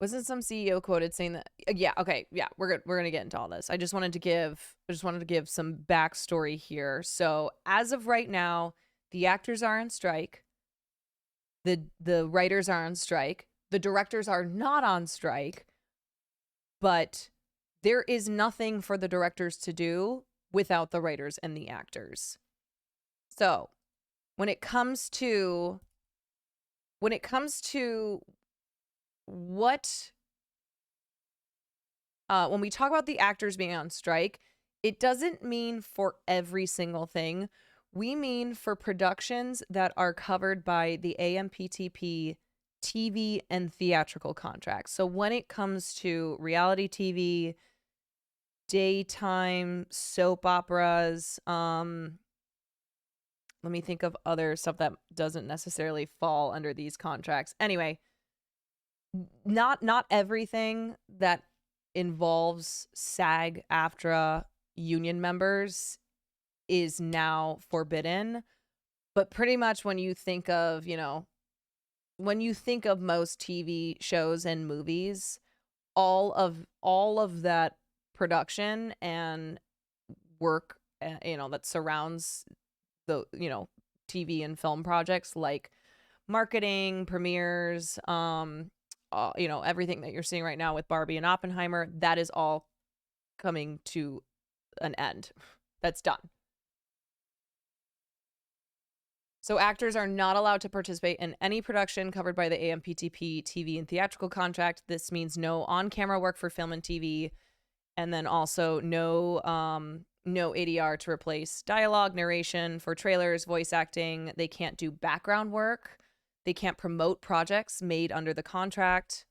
Wasn't some CEO quoted saying that? Yeah, okay, yeah, we're gonna get into all this. I just wanted to give some backstory here. So as of right now, the actors are on strike. The writers are on strike. The directors are not on strike, but there is nothing for the directors to do without the writers and the actors. So when it comes to what when we talk about the actors being on strike, it doesn't mean for every single thing. We mean for productions that are covered by the AMPTP TV and theatrical contracts. So when it comes to reality TV, daytime soap operas, let me think of other stuff that doesn't necessarily fall under these contracts. Anyway, not everything that involves SAG, AFTRA union members is now forbidden, but pretty much when you think of, most TV shows and movies, all of that production and work, that surrounds the, TV and film projects like marketing, premieres, everything that you're seeing right now with Barbie and Oppenheimer, that is all coming to an end. That's done. So actors are not allowed to participate in any production covered by the AMPTP TV and theatrical contract. This means no on-camera work for film and TV, and then also no ADR to replace dialogue, narration for trailers, voice acting. They can't do background work. They can't promote projects made under the contract.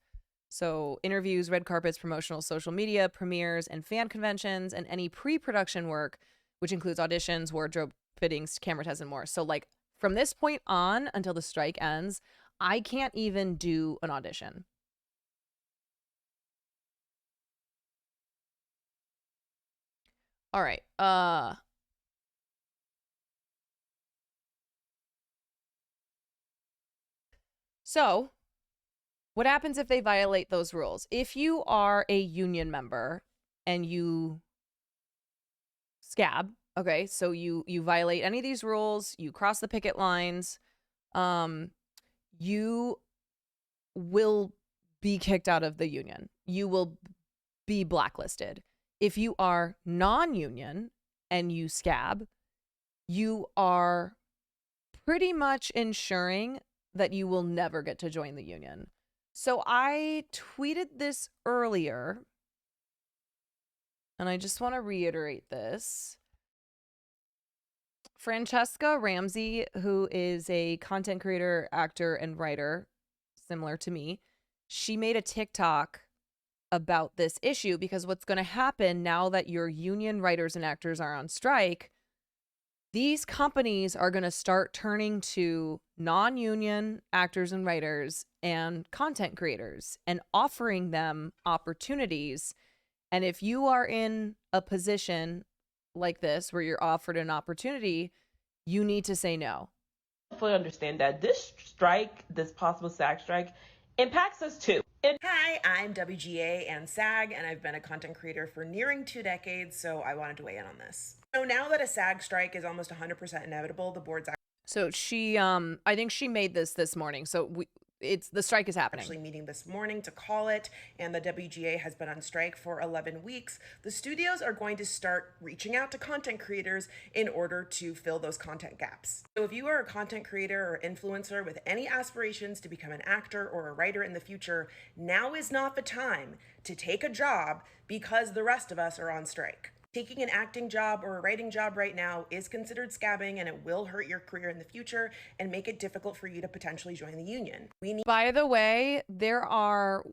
So interviews, red carpets, promotional social media, premieres, and fan conventions, and any pre-production work, which includes auditions, wardrobe fittings, camera tests, and more. So like from this point on until the strike ends, I can't even do an audition. All right. So what happens if they violate those rules? If you are a union member and you scab, okay, so you violate any of these rules, you cross the picket lines, you will be kicked out of the union. You will be blacklisted. If you are non-union and you scab, you are pretty much ensuring that you will never get to join the union. So I tweeted this earlier, and I just want to reiterate this. Francesca Ramsey, who is a content creator, actor, and writer, similar to me, she made a TikTok about this issue because what's going to happen now that your union writers and actors are on strike, these companies are going to start turning to non-union actors and writers and content creators and offering them opportunities. And if you are in a position like this where you're offered an opportunity, you need to say no. Fully understand that this strike, this possible SAG strike, impacts us too. Hi, I'm WGA and SAG, and I've been a content creator for nearing 2 decades, so I wanted to weigh in on this. So now that a SAG strike is almost 100% inevitable, the board's So she, I think she made this morning. So the strike is happening. Actually meeting this morning to call it, and the WGA has been on strike for 11 weeks. The studios are going to start reaching out to content creators in order to fill those content gaps. So if you are a content creator or influencer with any aspirations to become an actor or a writer in the future, now is not the time to take a job because the rest of us are on strike. Taking an acting job or a writing job right now is considered scabbing, and it will hurt your career in the future and make it difficult for you to potentially join the union. By the way, there are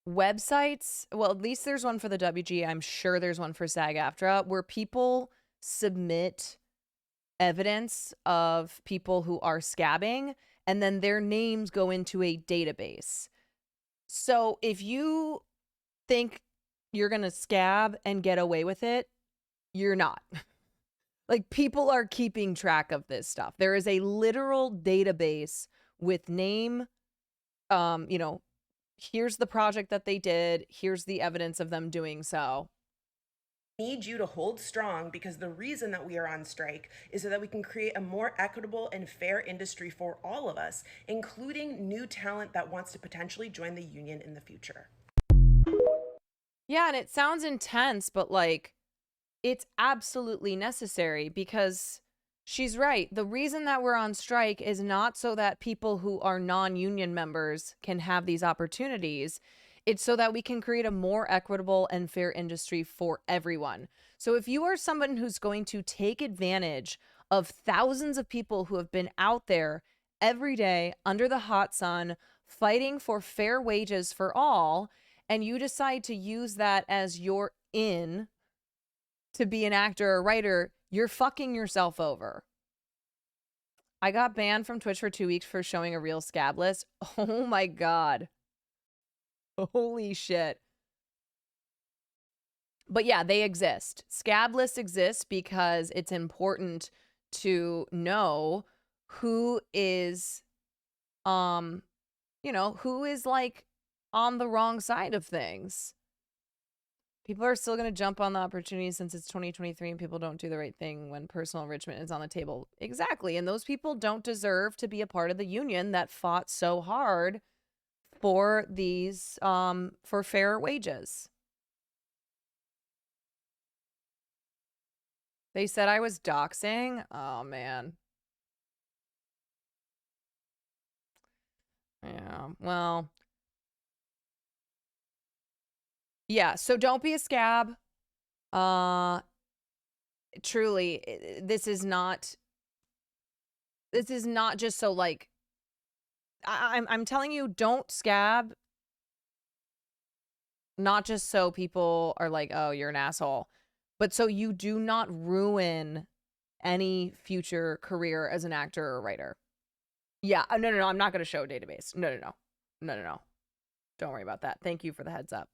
websites, well, at least there's one for the WGA. I'm sure there's one for SAG-AFTRA where people submit evidence of people who are scabbing, and then their names go into a database. So if you think you're going to scab and get away with it, you're not. Like, people are keeping track of this stuff. There is a literal database with name, you know, here's the project that they did, here's the evidence of them doing so. Need you to hold strong, because the reason that we are on strike is so that we can create a more equitable and fair industry for all of us, including new talent that wants to potentially join the union in the future. Yeah, and it sounds intense, but like it's absolutely necessary, because she's right. The reason that we're on strike is not so that people who are non-union members can have these opportunities. It's so that we can create a more equitable and fair industry for everyone. So if you are someone who's going to take advantage of thousands of people who have been out there every day under the hot sun fighting for fair wages for all, and you decide to use that as your in to be an actor or writer, you're fucking yourself over. I got banned from Twitch for 2 weeks for showing a real scab list. Oh my God. Holy shit. But yeah, they exist. Scab lists exist because it's important to know who is, you know, who is like on the wrong side of things. People are still going to jump on the opportunity since it's 2023 and people don't do the right thing when personal enrichment is on the table. Exactly. And those people don't deserve to be a part of the union that fought so hard for these, for fair wages. They said I was doxing. Oh, man. Yeah, well. Yeah, so don't be a scab. Truly, this is not just so like, I'm telling you, don't scab. Not just so people are like, oh, you're an asshole, but so you do not ruin any future career as an actor or writer. Yeah, no, I'm not going to show a database. No. Don't worry about that. Thank you for the heads up.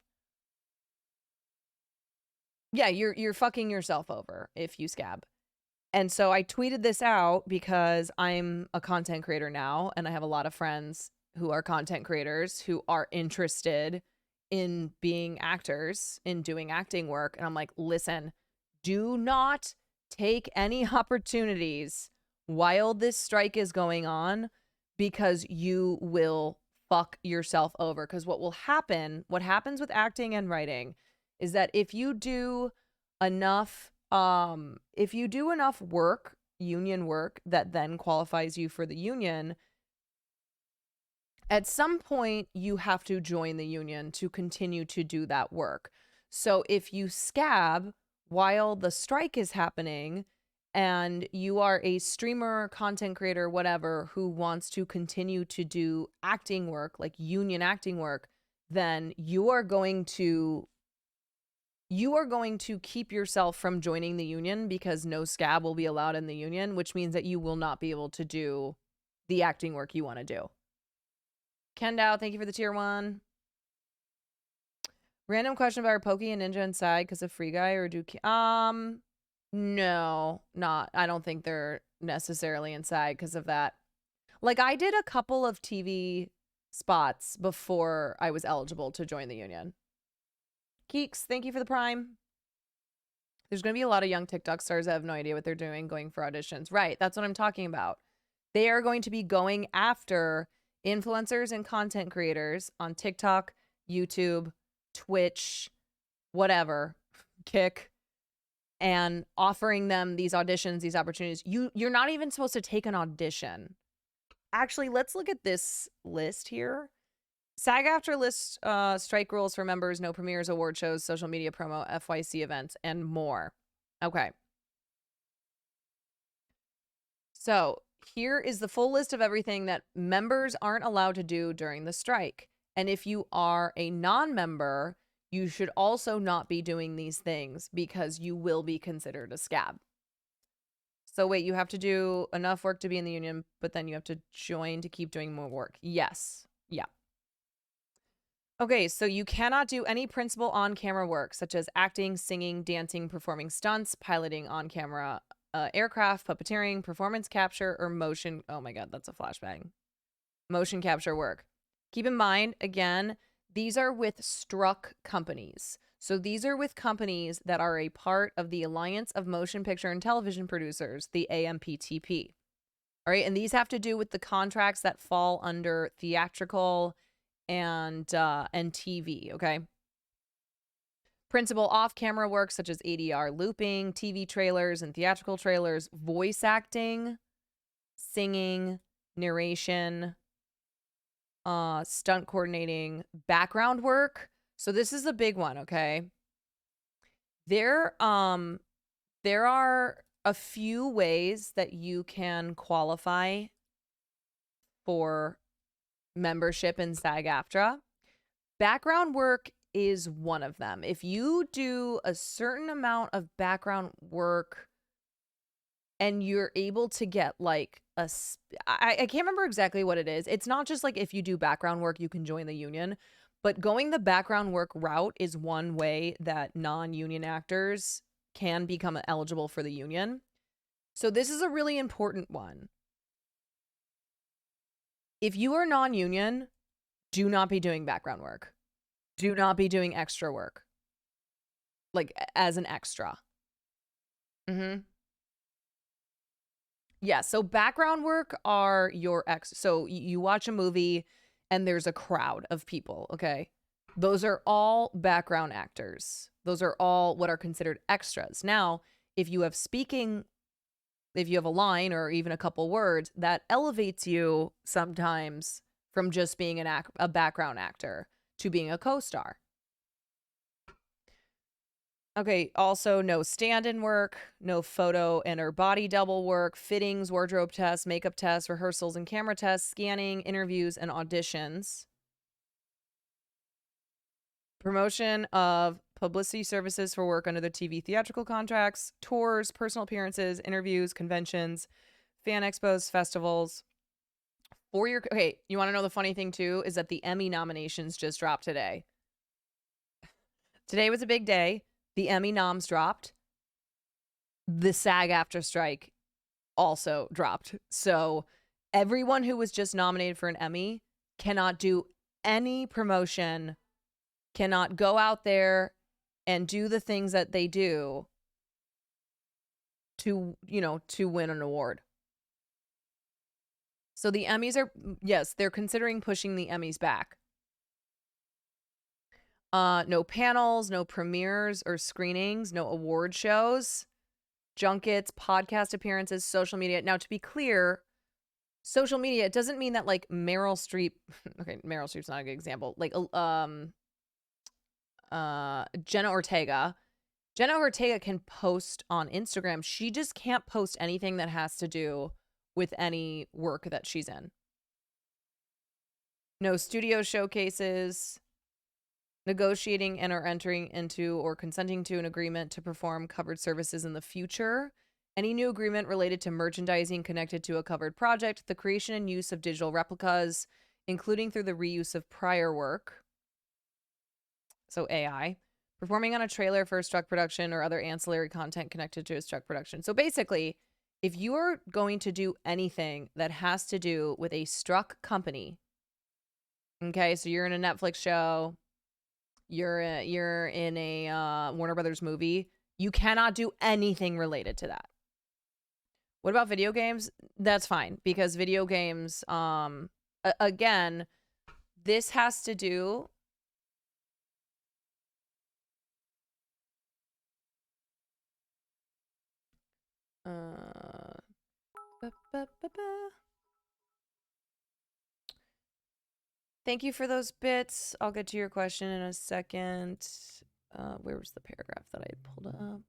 Yeah, you're fucking yourself over if you scab. And so I tweeted this out because I'm a content creator now, and I have a lot of friends who are content creators who are interested in being actors, in doing acting work. And I'm like, listen, do not take any opportunities while this strike is going on, because you will fuck yourself over. Because what happens with acting and writing is that if you do enough work, union work, that then qualifies you for the union, at some point you have to join the union to continue to do that work. So if you scab while the strike is happening and you are a streamer, content creator, whatever, who wants to continue to do acting work, like union acting work, then you are going to keep yourself from joining the union, because no scab will be allowed in the union, which means that you will not be able to do the acting work you want to do. Kendall, thank you for the tier 1. Random question about are Pokey and Ninja and SAG because of Free Guy, or do no, not. I don't think they're necessarily in SAG because of that. Like, I did a couple of TV spots before I was eligible to join the union. Keeks, thank you for the Prime. There's going to be a lot of young TikTok stars that have no idea what they're doing going for auditions. Right, that's what I'm talking about. They are going to be going after influencers and content creators on TikTok, YouTube, Twitch, whatever, Kick, and offering them these auditions, these opportunities. You're not even supposed to take an audition. Actually, let's look at this list here. SAG-AFTRA list strike rules for members, no premieres, award shows, social media promo, FYC events, and more. Okay. So here is the full list of everything that members aren't allowed to do during the strike. And if you are a non-member, you should also not be doing these things because you will be considered a scab. So wait, you have to do enough work to be in the union, but then you have to join to keep doing more work. Yes. Yeah. Okay, so you cannot do any principal on-camera work, such as acting, singing, dancing, performing stunts, piloting on-camera aircraft, puppeteering, performance capture, or motion. Oh my God, that's a flashbang. Motion capture work. Keep in mind, again, these are with struck companies. So these are with companies that are a part of the Alliance of Motion Picture and Television Producers, the AMPTP. All right, and these have to do with the contracts that fall under theatrical and TV, okay? Principal off-camera work such as ADR looping, TV trailers and theatrical trailers, voice acting, singing, narration, stunt coordinating, background work. So this is a big one, okay? There are a few ways that you can qualify for membership in SAG-AFTRA. Background work is one of them. If you do a certain amount of background work and you're able to get like I can't remember exactly what it is. It's not just like if you do background work, you can join the union, but going the background work route is one way that non-union actors can become eligible for the union. So this is a really important one. If you are non-union, do not be doing background work. Do not be doing extra work. Like as an extra. Yeah, so background work are your so you watch a movie and there's a crowd of people, okay? Those are all background actors. Those are all what are considered extras. Now, if you have a line or even a couple words, that elevates you sometimes from just being a background actor to being a co-star. Okay, also no stand-in work, no photo and or body double work, fittings, wardrobe tests, makeup tests, rehearsals and camera tests, scanning, interviews, and auditions. Promotion of publicity services for work under the TV theatrical contracts, tours, personal appearances, interviews, conventions, fan expos, festivals. Okay, you want to know the funny thing too is that the Emmy nominations just dropped today. Today was a big day. The Emmy noms dropped. The SAG-AFTRA strike also dropped. So everyone who was just nominated for an Emmy cannot do any promotion, cannot go out there and do the things that they do to win an award. So the Emmys are, yes, they're considering pushing the Emmys back. No panels, no premieres or screenings, no award shows, junkets, podcast appearances, social media. Now, to be clear, social media, it doesn't mean that like Meryl Streep, okay, Meryl Streep's not a good example. Like, Jenna Ortega can post on Instagram. She just can't post anything that has to do with any work that she's in. No studio showcases, negotiating and or entering into or consenting to an agreement to perform covered services in the future. Any new agreement related to merchandising connected to a covered project, the creation and use of digital replicas, including through the reuse of prior work. So AI. Performing on a trailer for a struck production or other ancillary content connected to a struck production. So basically, if you are going to do anything that has to do with a struck company, okay, so you're in a Netflix show, you're in a Warner Brothers movie, you cannot do anything related to that. What about video games? That's fine, because video games, again, this has to do... Thank you for those bits. I'll get to your question in a second. Where was the paragraph that I had pulled up?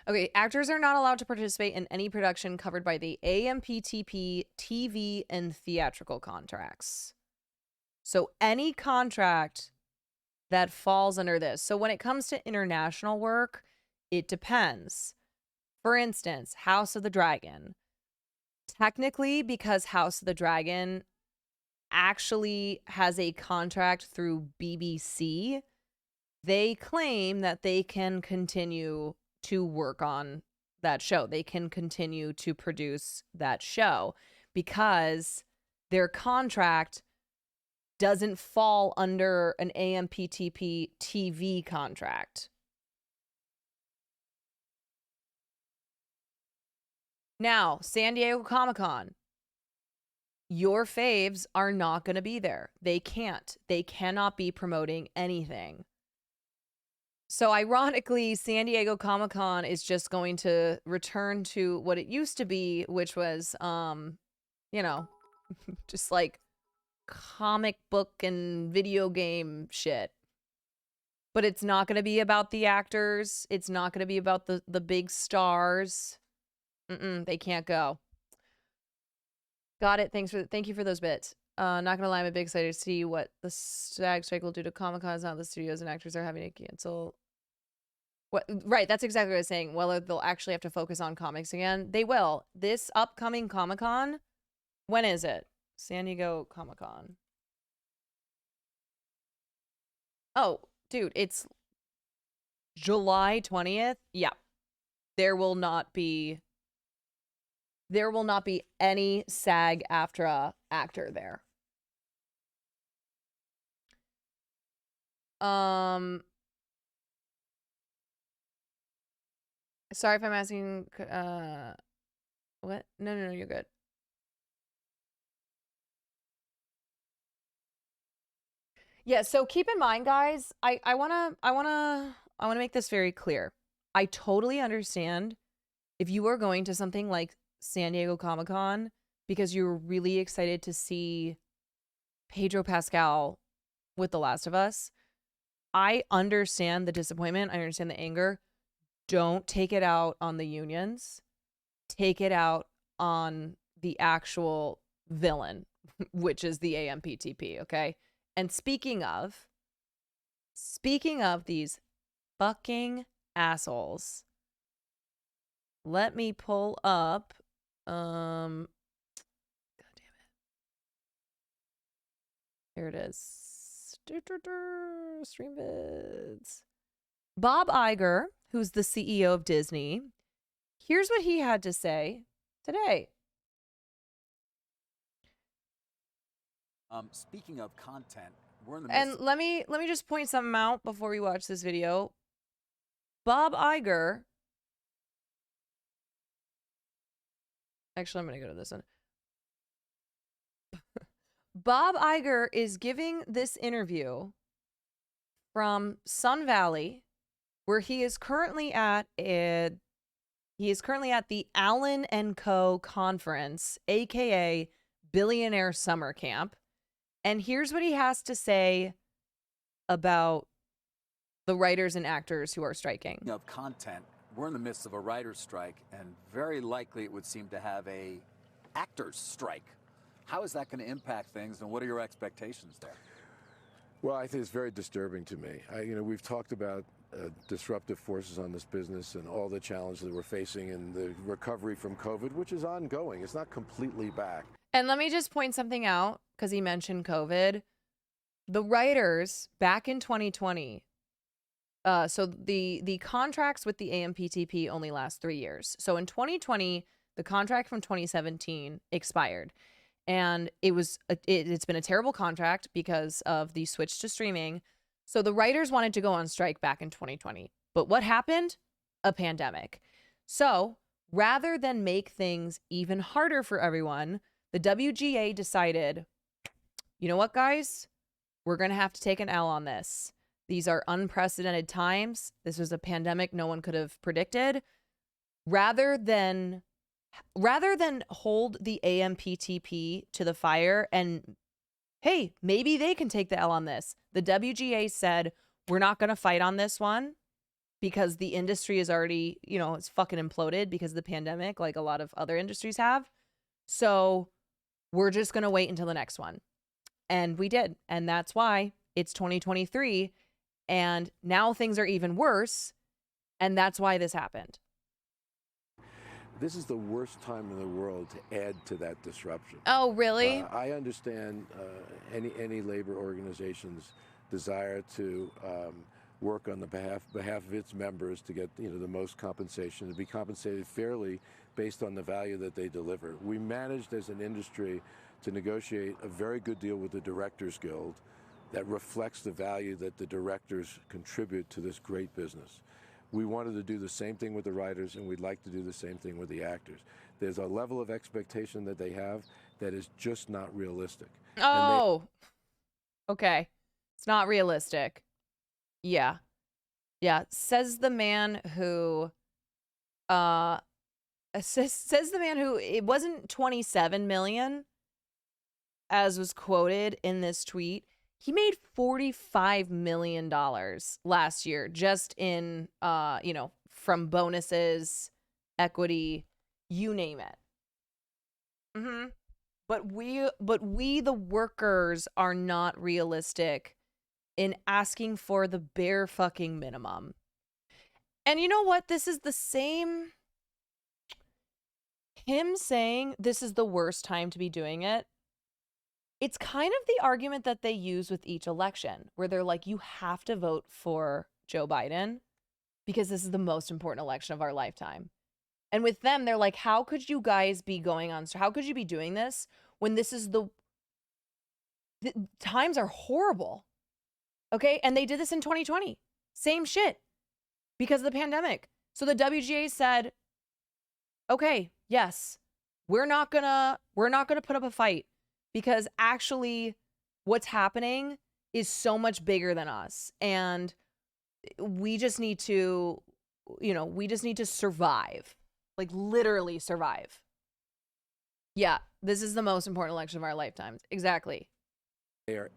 Okay, actors are not allowed to participate in any production covered by the AMPTP TV and theatrical contracts. So any contract that falls under this. So when it comes to international work, it depends. For instance, House of the Dragon. Technically, because House of the Dragon actually has a contract through BBC, they claim that they can continue to work on that show. They can continue to produce that show because their contract doesn't fall under an AMPTP TV contract. Now, San Diego Comic-Con, your faves are not going to be there. They can't. They cannot be promoting anything. So ironically, San Diego Comic-Con is just going to return to what it used to be, which was, you know, just like comic book and video game shit. But it's not going to be about the actors. It's not going to be about the big stars. They can't go. Got it. Thank you for those bits. Not gonna lie, I'm a big excited to see what the SAG strike will do to Comic-Con. Now the studios and actors are having to cancel. What? Right, that's exactly what I was saying. Whether they'll actually have to focus on comics again, they will. This upcoming Comic-Con, when is it? San Diego Comic-Con. Oh, dude, it's July 20th. Yeah, there will not be any SAG AFTRA actor there. Sorry if I'm asking, what? No, you're good. Yeah, so keep in mind, guys, I wanna make this very clear. I totally understand if you are going to something like San Diego Comic-Con because you're really excited to see Pedro Pascal with The Last of Us. I understand the disappointment. I understand the anger. Don't take it out on the unions. Take it out on the actual villain, which is the AMPTP, okay? And speaking of these fucking assholes, let me pull up, God damn it. Here it is. Stream vids. Bob Iger, who's the CEO of Disney, here's what he had to say today. Speaking of content, we're in the And let me just point something out before we watch this video. Bob Iger. Actually, I'm going to go to this one. Bob Iger is giving this interview from Sun Valley, where he is currently at the Allen & Co. conference, aka Billionaire Summer Camp. And here's what he has to say about the writers and actors who are striking. Of content, we're in the midst of a writer's strike, and very likely it would seem to have a actors' strike. How is that going to impact things, and what are your expectations there? Well, I think it's very disturbing to me. We've talked about disruptive forces on this business and all the challenges that we're facing and the recovery from COVID, which is ongoing. It's not completely back. And let me just point something out, because he mentioned COVID. The writers back in 2020, so the contracts with the AMPTP only last 3 years. So in 2020, the contract from 2017 expired. And it's been a terrible contract because of the switch to streaming. So the writers wanted to go on strike back in 2020. But what happened? A pandemic. So rather than make things even harder for everyone, the WGA decided, you know what, guys? We're going to have to take an L on this. These are unprecedented times. This was a pandemic no one could have predicted. Rather than hold the AMPTP to the fire and, hey, maybe they can take the L on this, the WGA said, we're not going to fight on this one because the industry is already, it's fucking imploded because of the pandemic, like a lot of other industries have. So we're just going to wait until the next one. And we did. And that's why it's 2023. And now things are even worse. And that's why this happened. This is the worst time in the world to add to that disruption. Oh, really? I understand any labor organization's desire to work on the behalf of its members to get the most compensation, to be compensated fairly based on the value that they deliver. We managed as an industry to negotiate a very good deal with the Directors Guild that reflects the value that the directors contribute to this great business. We wanted to do the same thing with the writers, and we'd like to do the same thing with the actors. There's a level of expectation that they have that is just not realistic. Oh, okay. It's not realistic. Yeah. Yeah. Says the man who, says the man who, it wasn't 27 million as was quoted in this tweet. He made $45 million last year just in, from bonuses, equity, you name it. Mm-hmm. But we, the workers, are not realistic in asking for the bare fucking minimum. And you know what? This is the same, him saying this is the worst time to be doing it. It's kind of the argument that they use with each election, where they're like, you have to vote for Joe Biden because this is the most important election of our lifetime. And with them, they're like, how could you guys be going on? How could you be doing this when this is the times are horrible? Okay. And they did this in 2020. Same shit because of the pandemic. So the WGA said, okay, yes, we're not gonna put up a fight. Because actually what's happening is so much bigger than us. And we just need to, survive. Like literally survive. Yeah, this is the most important election of our lifetimes. Exactly. Or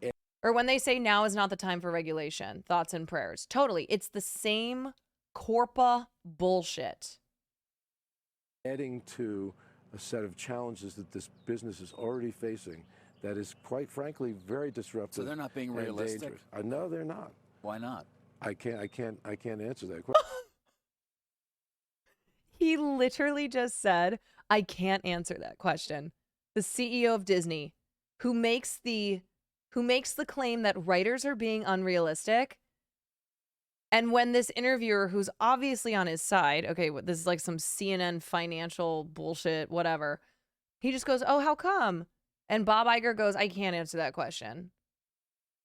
when they say now is not the time for regulation, thoughts and prayers. Totally. It's the same corpa bullshit. Adding to a set of challenges that this business is already facing that is, quite frankly, very disruptive. So they're not being realistic? No, they're not. Why not? I can't answer that question. He literally just said, I can't answer that question. The CEO of Disney, who makes the claim that writers are being unrealistic. And when this interviewer, who's obviously on his side, okay, this is like some CNN financial bullshit, whatever. He just goes, oh, how come? And Bob Iger goes, I can't answer that question.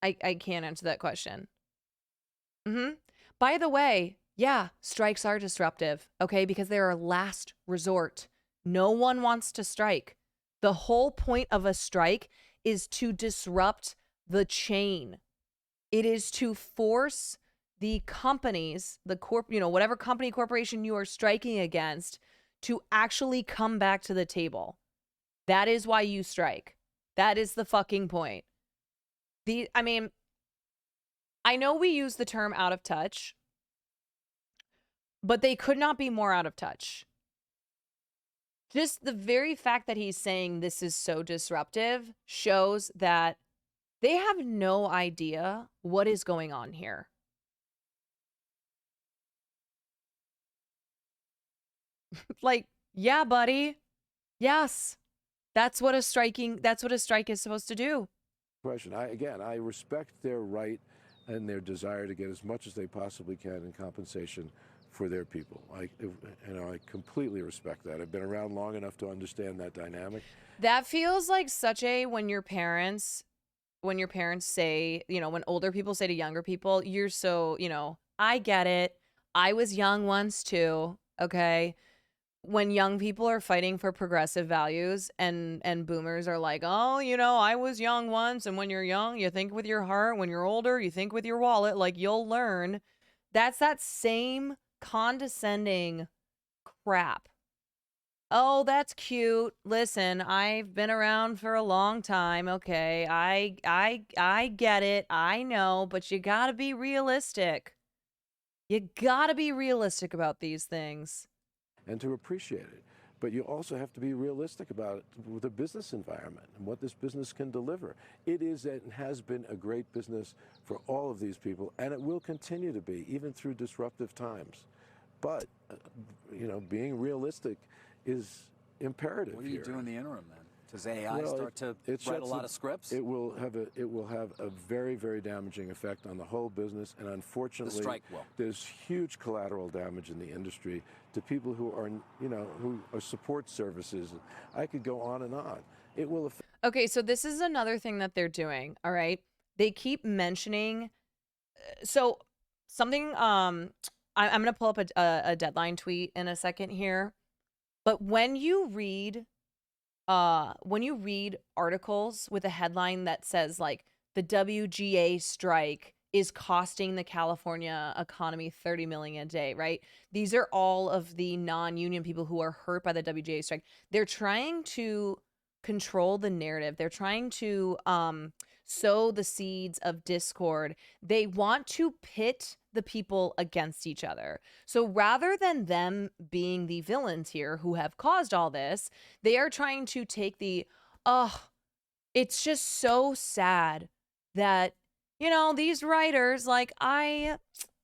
I can't answer that question. By the way, yeah, strikes are disruptive, okay, because they're a last resort. No one wants to strike. The whole point of a strike is to disrupt the chain. It is to force the companies, whatever company, corporation you are striking against, to actually come back to the table. That is why you strike. That is the fucking point. I know we use the term out of touch, but they could not be more out of touch. Just the very fact that he's saying this is so disruptive shows that they have no idea what is going on here. Like, yeah, buddy. Yes. That's what a strike is supposed to do. Question. I respect their right and their desire to get as much as they possibly can in compensation for their people. I completely respect that. I've been around long enough to understand that dynamic. That feels like such a when your parents say, when older people say to younger people, you're so, I get it. I was young once too. Okay. When young people are fighting for progressive values and boomers are like, oh, I was young once. And when you're young, you think with your heart. When you're older, you think with your wallet, like you'll learn. That's that same condescending crap. Oh, that's cute. Listen, I've been around for a long time. Okay. I get it. I know, but you gotta be realistic. You gotta be realistic about these things. And to appreciate it. But you also have to be realistic about it with the business environment and what this business can deliver. It is and has been a great business for all of these people, and it will continue to be, even through disruptive times. But, being realistic is imperative. What do you do in the interim, then? Does AI start to write a lot of scripts? It will have a very, very damaging effect on the whole business, and unfortunately, the strike will. There's huge collateral damage in the industry to people who are, who are support services. I could go on and on. it will affect. Okay, so this is another thing that they're doing, all right? They keep mentioning so something I'm going to pull up a deadline tweet in a second here. But when you read articles with a headline that says like the WGA strike is costing the California economy 30 million a day, right? These are all of the non-union people who are hurt by the WGA strike. They're trying to control the narrative. They're trying to sow the seeds of discord. They want to pit the people against each other. So rather than them being the villains here who have caused all this, they are trying to take the, it's just so sad that, you know, these writers, like, I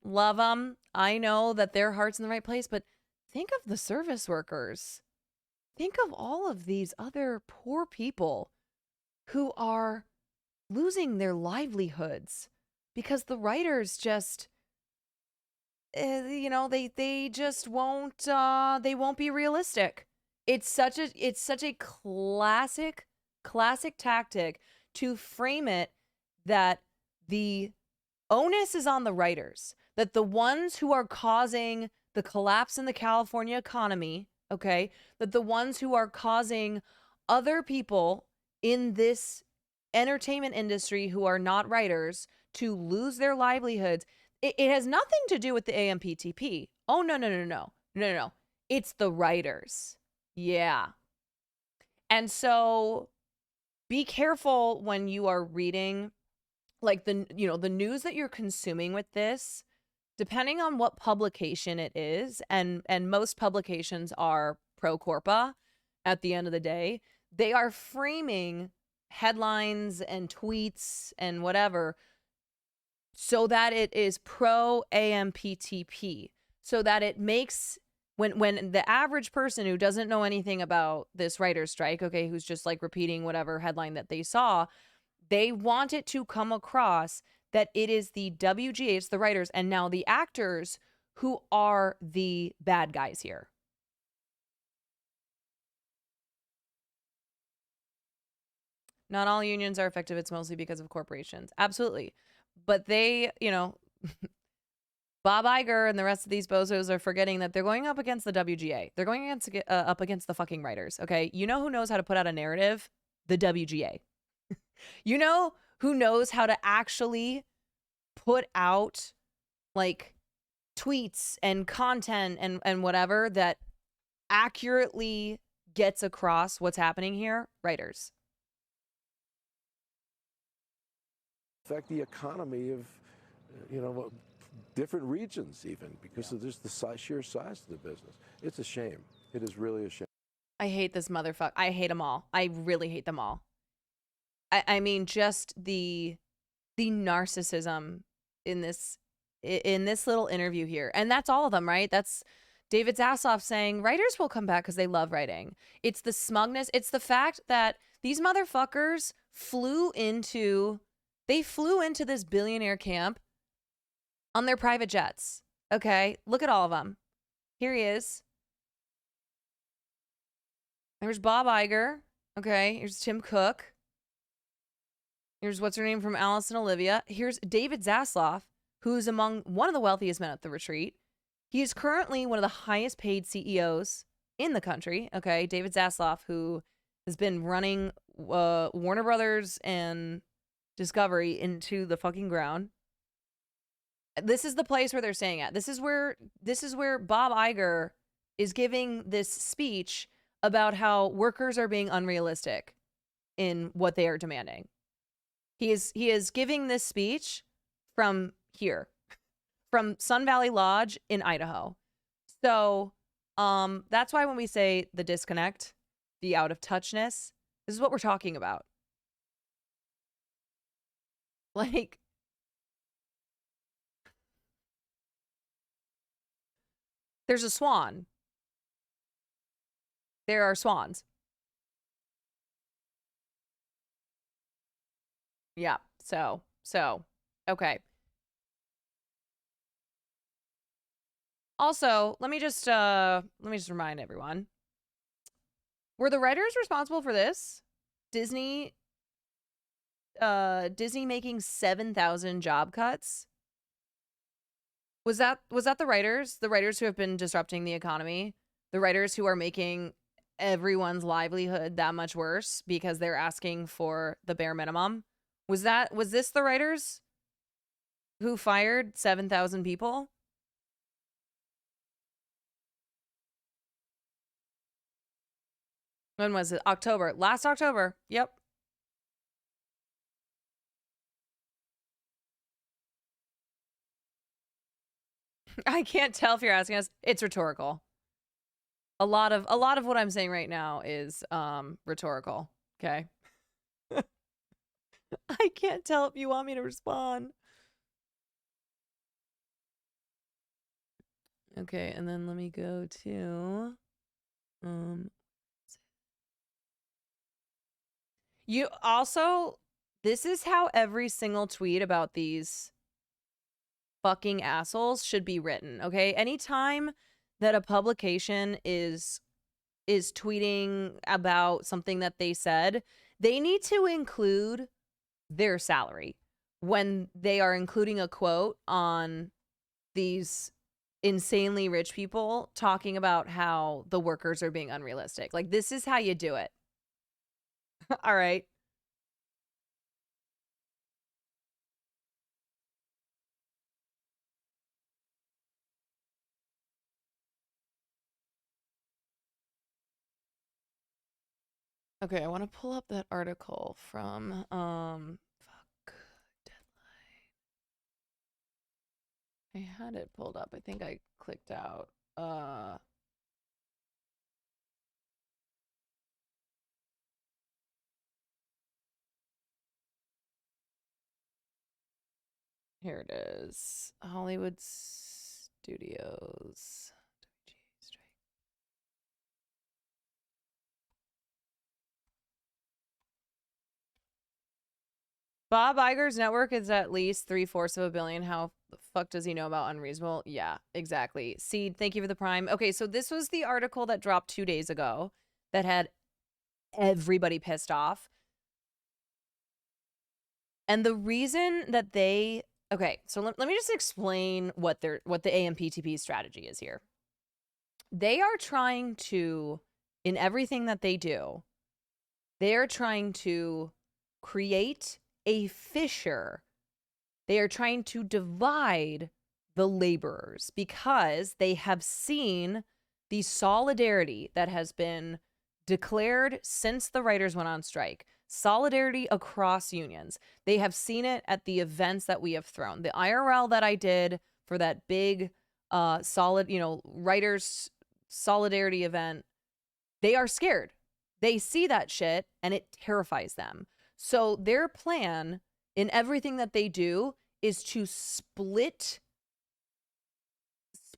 love them. I know that their heart's in the right place, but think of the service workers. Think of all of these other poor people who are losing their livelihoods because the writers just, you know, they just won't be realistic. It's such a classic tactic to frame it that the onus is on the writers, that the ones who are causing the collapse in the California economy, okay, that the ones who are causing other people in this entertainment industry who are not writers to lose their livelihoods, it has nothing to do with the AMPTP. Oh, no. It's the writers. Yeah. And so be careful when you are reading like the news that you're consuming with this, depending on what publication it is, and most publications are pro corpa at the end of the day, they are framing headlines and tweets and whatever so that it is pro AMPTP, so that it makes when the average person who doesn't know anything about this writer's strike, okay, who's just like repeating whatever headline that they saw, they want it to come across that it is the WGA, it's the writers, and now the actors who are the bad guys here. Not all unions are effective. It's mostly because of corporations. Absolutely. But they, you know, Bob Iger and the rest of these bozos are forgetting that they're going up against the WGA. They're going up against the fucking writers, okay? You know who knows how to put out a narrative? The WGA. You know who knows how to actually put out like tweets and content and whatever that accurately gets across what's happening here? Writers. Affect the economy of, different regions even because of just the sheer size of the business. It's a shame. It is really a shame. I hate this motherfucker. I hate them all. I really hate them all. I mean, just the narcissism in this little interview here. And that's all of them, right? That's David Zassoff saying writers will come back because they love writing. It's the smugness. It's the fact that these motherfuckers flew into this billionaire camp on their private jets. Okay, look at all of them. Here he is. There's Bob Iger. Okay, here's Tim Cook. Here's what's her name from Alice and Olivia. Here's David Zasloff, who's among one of the wealthiest men at the retreat. He is currently one of the highest paid CEOs in the country. Okay, David Zasloff, who has been running Warner Brothers and Discovery into the fucking ground. This is the place where they're saying at. This is where Bob Iger is giving this speech about how workers are being unrealistic in what they are demanding. He is giving this speech from here, from Sun Valley Lodge in Idaho. So that's why when we say the disconnect, the out of touchness, this is what we're talking about. Like, there's a swan. There are swans. Yeah. So, okay. Also, let me just remind everyone. Were the writers responsible for this? Disney making 7,000 job cuts? Was that the writers? The writers who have been disrupting the economy? The writers who are making everyone's livelihood that much worse because they're asking for the bare minimum? Was this the writers who fired 7,000 people? When was it? October. Last October. Yep. I can't tell if you're asking us. It's rhetorical. A lot of what I'm saying right now is rhetorical. Okay. I can't tell if you want me to respond. Okay, and then let me go to you also, this is how every single tweet about these fucking assholes should be written, okay? Anytime that a publication is tweeting about something that they said, they need to include their salary when they are including a quote on these insanely rich people talking about how the workers are being unrealistic. Like, this is how you do it. All right. Okay, I want to pull up that article from fuck, Deadline. I had it pulled up. I think I clicked out. Here it is. Hollywood Studios. Bob Iger's network is at least 3/4 of a billion. How the fuck does he know about unreasonable? Yeah, exactly. Seed, thank you for the prime. Okay, so this was the article that dropped 2 days ago that had everybody pissed off. And the reason that they... Okay, so let me just explain what the AMPTP strategy is here. They are trying to, in everything that they do, they are trying to create a fissure. They are trying to divide the laborers because they have seen the solidarity that has been declared since the writers went on strike. Solidarity across unions. They have seen it at the events that we have thrown. The IRL that I did for that big writers solidarity event, they are scared. They see that shit and it terrifies them. So their plan in everything that they do is to split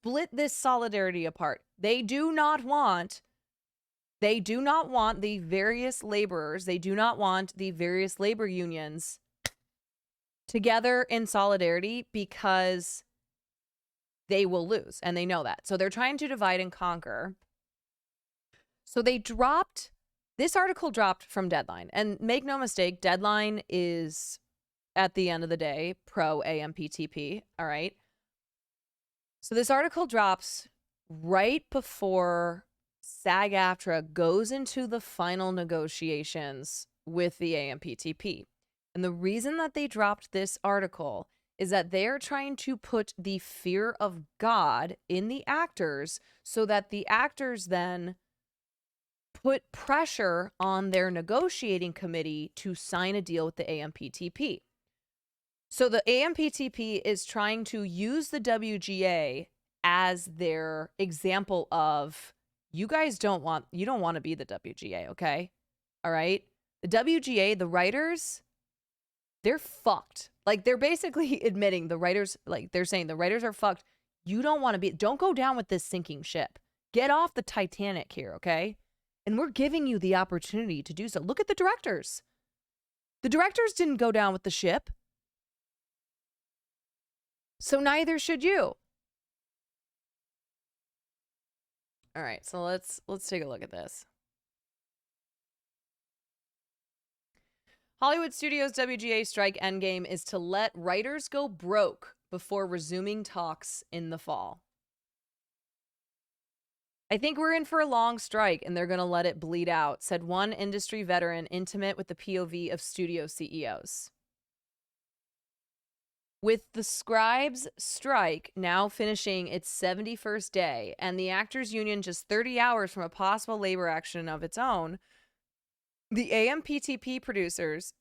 this solidarity apart. They do not want the various laborers, they do not want the various labor unions together in solidarity because they will lose, and they know that. So they're trying to divide and conquer. So this article dropped from Deadline. And make no mistake, Deadline is, at the end of the day, pro AMPTP, all right? So this article drops right before SAG-AFTRA goes into the final negotiations with the AMPTP. And the reason that they dropped this article is that they're trying to put the fear of God in the actors so that the actors then put pressure on their negotiating committee to sign a deal with the AMPTP. So the AMPTP is trying to use the WGA as their example of, you don't want to be the WGA, okay? All right? The WGA, the writers, they're fucked. Like, they're basically admitting the writers, like, they're saying the writers are fucked. You don't want to be, don't go down with this sinking ship. Get off the Titanic here, okay? And we're giving you the opportunity to do so. Look at the directors. The directors didn't go down with the ship. So neither should you. All right, so let's take a look at this. Hollywood Studios' WGA strike endgame is to let writers go broke before resuming talks in the fall. I think we're in for a long strike and they're going to let it bleed out, said one industry veteran intimate with the POV of studio CEOs. With the scribes' strike now finishing its 71st day and the actors union just 30 hours from a possible labor action of its own, the AMPTP producers,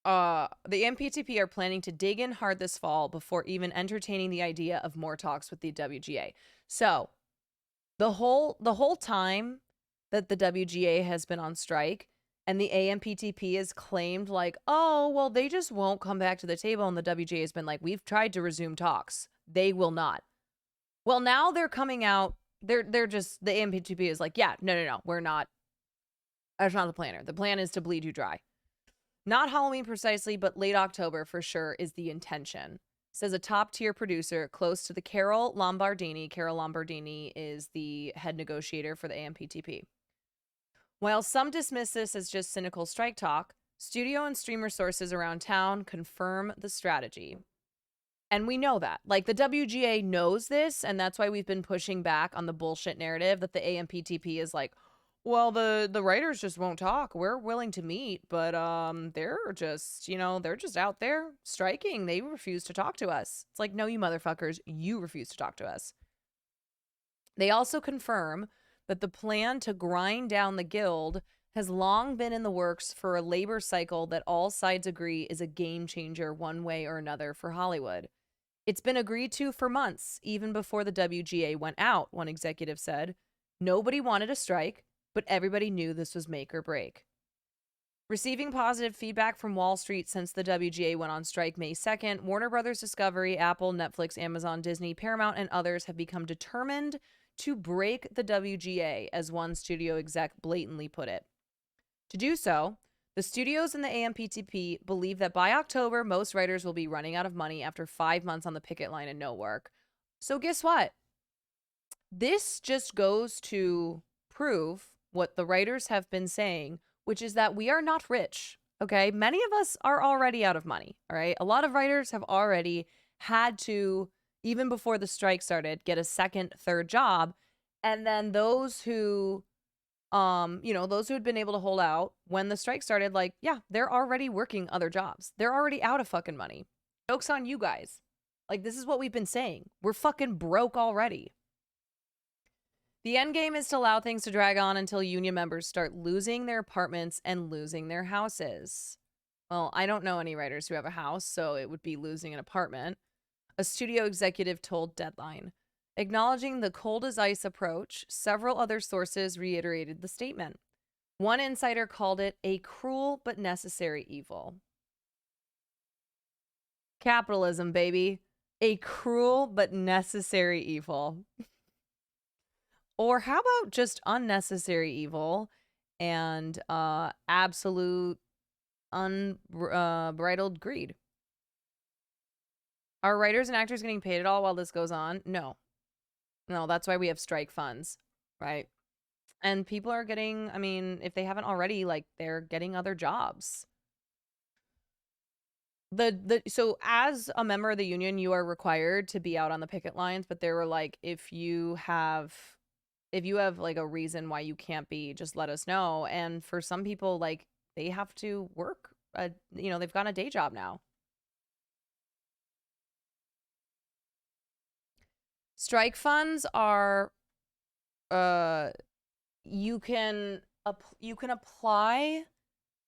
the AMPTP are planning to dig in hard this fall before even entertaining the idea of more talks with the WGA. So, the whole time that the WGA has been on strike and the AMPTP has claimed like, oh, well, they just won't come back to the table, and the WGA has been like, we've tried to resume talks. They will not. Well, now they're coming out. They're just, the AMPTP is like, yeah, no, we're not. That's not the planner. The plan is to bleed you dry. Not Halloween precisely, but late October for sure is the intention, says a top-tier producer close to the Carol Lombardini. Carol Lombardini is the head negotiator for the AMPTP. While some dismiss this as just cynical strike talk, studio and streamer sources around town confirm the strategy. And we know that. Like, the WGA knows this, and that's why we've been pushing back on the bullshit narrative that the AMPTP is like, well, the writers just won't talk. We're willing to meet, but they're just, they're just out there striking. They refuse to talk to us. It's like, no, you motherfuckers, you refuse to talk to us. They also confirm that the plan to grind down the guild has long been in the works for a labor cycle that all sides agree is a game changer one way or another for Hollywood. It's been agreed to for months, even before the WGA went out, one executive said. Nobody wanted a strike, but everybody knew this was make or break. Receiving positive feedback from Wall Street since the WGA went on strike May 2nd, Warner Brothers Discovery, Apple, Netflix, Amazon, Disney, Paramount, and others have become determined to break the WGA, as one studio exec blatantly put it. To do so, the studios and the AMPTP believe that by October, most writers will be running out of money after 5 months on the picket line and no work. So guess what? This just goes to prove what the writers have been saying, which is that we are not rich, okay? Many of us are already out of money, all right? A lot of writers have already had to, even before the strike started, get a second, third job. And then those who, those who had been able to hold out when the strike started, like, yeah, they're already working other jobs. They're already out of fucking money. Joke's on you guys. Like, this is what we've been saying. We're fucking broke already. The end game is to allow things to drag on until union members start losing their apartments and losing their houses. Well, I don't know any writers who have a house, so it would be losing an apartment. A studio executive told Deadline. Acknowledging the cold as ice approach, several other sources reiterated the statement. One insider called it a cruel but necessary evil. Capitalism, baby. A cruel but necessary evil. Or how about just unnecessary evil and absolute unbridled greed? Are writers and actors getting paid at all while this goes on? No, that's why we have strike funds, right? And people are getting, if they haven't already, like, they're getting other jobs. So as a member of the union, you are required to be out on the picket lines, but they were like, if you have like a reason why you can't be, just let us know. And for some people, like, they have to work, they've got a day job now. Strike funds are, you can apply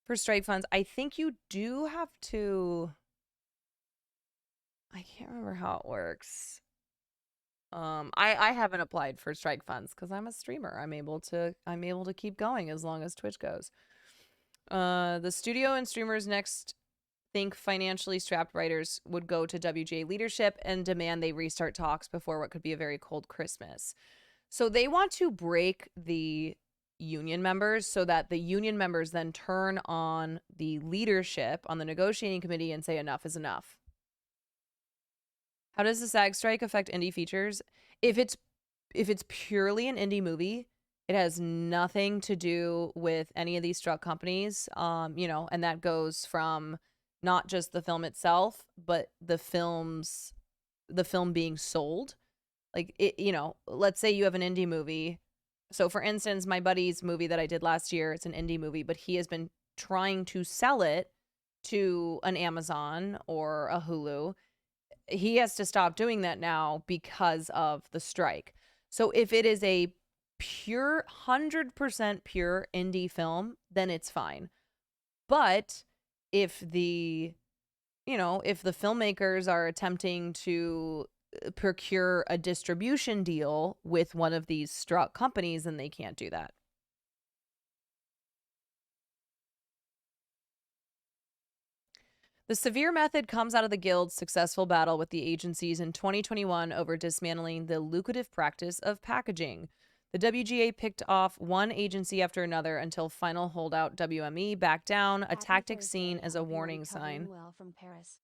for strike funds. I think you do have to, I can't remember how it works. I haven't applied for strike funds because I'm a streamer. I'm able to keep going as long as Twitch goes. The studio and streamers next think financially strapped writers would go to WGA leadership and demand they restart talks before what could be a very cold Christmas. So they want to break the union members so that the union members then turn on the leadership on the negotiating committee and say enough is enough. How does the SAG strike affect indie features? If it's purely an indie movie, It has nothing to do with any of these struck companies. You know, and that goes from not just the film itself, but the film being sold. Like, it, you know, let's say you have an indie movie. So for instance, my buddy's movie that I did last year, it's an indie movie, but he has been trying to sell it to an Amazon or a Hulu. He has to stop doing that now because of the strike. So if it is a pure 100% pure indie film, then it's fine. But if the filmmakers are attempting to procure a distribution deal with one of these struck companies, then they can't do that. The severe method comes out of the Guild's successful battle with the agencies in 2021 over dismantling the lucrative practice of packaging. The WGA picked off one agency after another until final holdout WME backed down, a tactic seen as a warning sign. Well from Paris.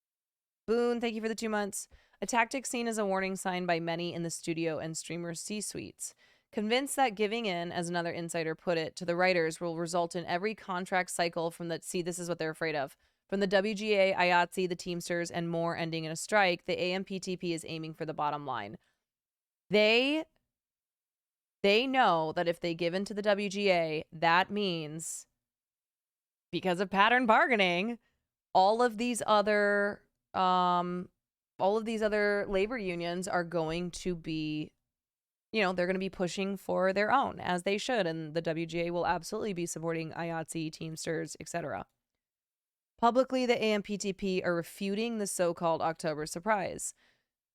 Boone, thank you for the 2 months. A tactic seen as a warning sign by many in the studio and streamer C-suites. Convinced that giving in, as another insider put it, to the writers will result in every contract cycle from the... See, this is what they're afraid of. From the WGA, IATSE, the Teamsters, and more ending in a strike, the AMPTP is aiming for the bottom line. They know that if they give in to the WGA, that means, because of pattern bargaining, all of these other labor unions are going to be, you know, they're going to be pushing for their own, as they should, and the WGA will absolutely be supporting IATSE, Teamsters, etc. Publicly, the AMPTP are refuting the so-called October surprise.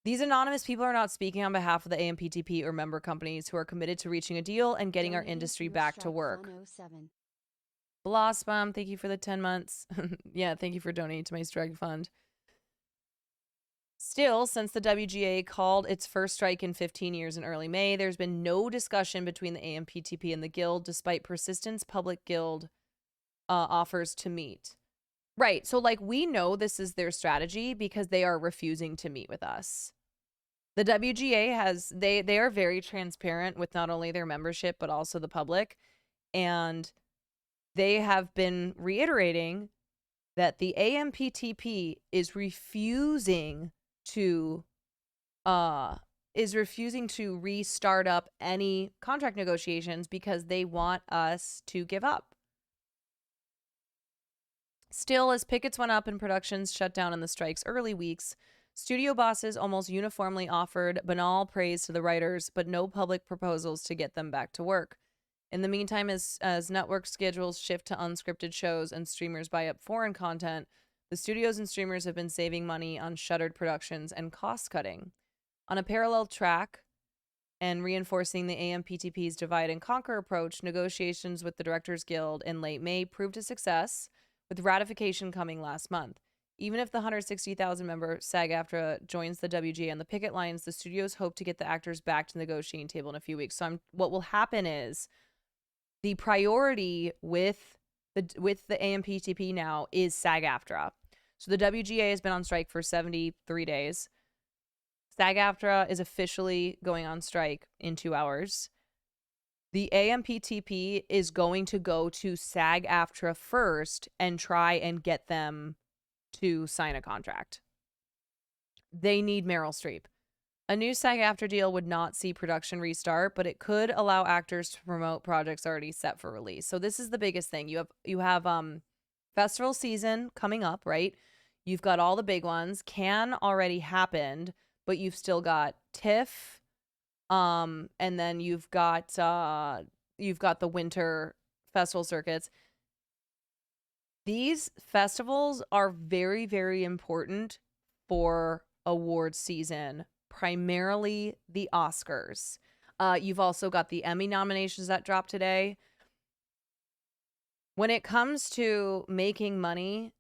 These anonymous people are not speaking on behalf of the AMPTP or member companies who are committed to reaching a deal and getting our industry back to work. Blossom, thank you for the 10 months. Yeah, thank you for donating to my strike fund. Still, since the WGA called its first strike in 15 years in early May, there's been no discussion between the AMPTP and the Guild, despite persistent public Guild offers to meet. Right. So, like, we know this is their strategy because they are refusing to meet with us. The WGA they are very transparent with not only their membership, but also the public. And they have been reiterating that the AMPTP is refusing to restart up any contract negotiations because they want us to give up. Still, as pickets went up and productions shut down in the strike's early weeks, studio bosses almost uniformly offered banal praise to the writers, but no public proposals to get them back to work. In the meantime, as network schedules shift to unscripted shows and streamers buy up foreign content, the studios and streamers have been saving money on shuttered productions and cost-cutting. On a parallel track, and reinforcing the AMPTP's divide and conquer approach, negotiations with the Directors Guild in late May proved a success, with ratification coming last month. Even if the 160,000-member SAG-AFTRA joins the WGA on the picket lines, the studios hope to get the actors back to the negotiating table in a few weeks. So what will happen is the priority with the AMPTP now is SAG-AFTRA. So the WGA has been on strike for 73 days. SAG-AFTRA is officially going on strike in 2 hours. The AMPTP is going to go to SAG-AFTRA first and try and get them to sign a contract. They need Meryl Streep. A new SAG-AFTRA deal would not see production restart, but it could allow actors to promote projects already set for release. So this is the biggest thing. You have festival season coming up, right? You've got all the big ones. Cannes already happened, but you've still got TIFF. And then you've got the winter festival circuits. These festivals are very, very important for awards season, primarily the Oscars. You've also got the Emmy nominations that dropped today. When it comes to making money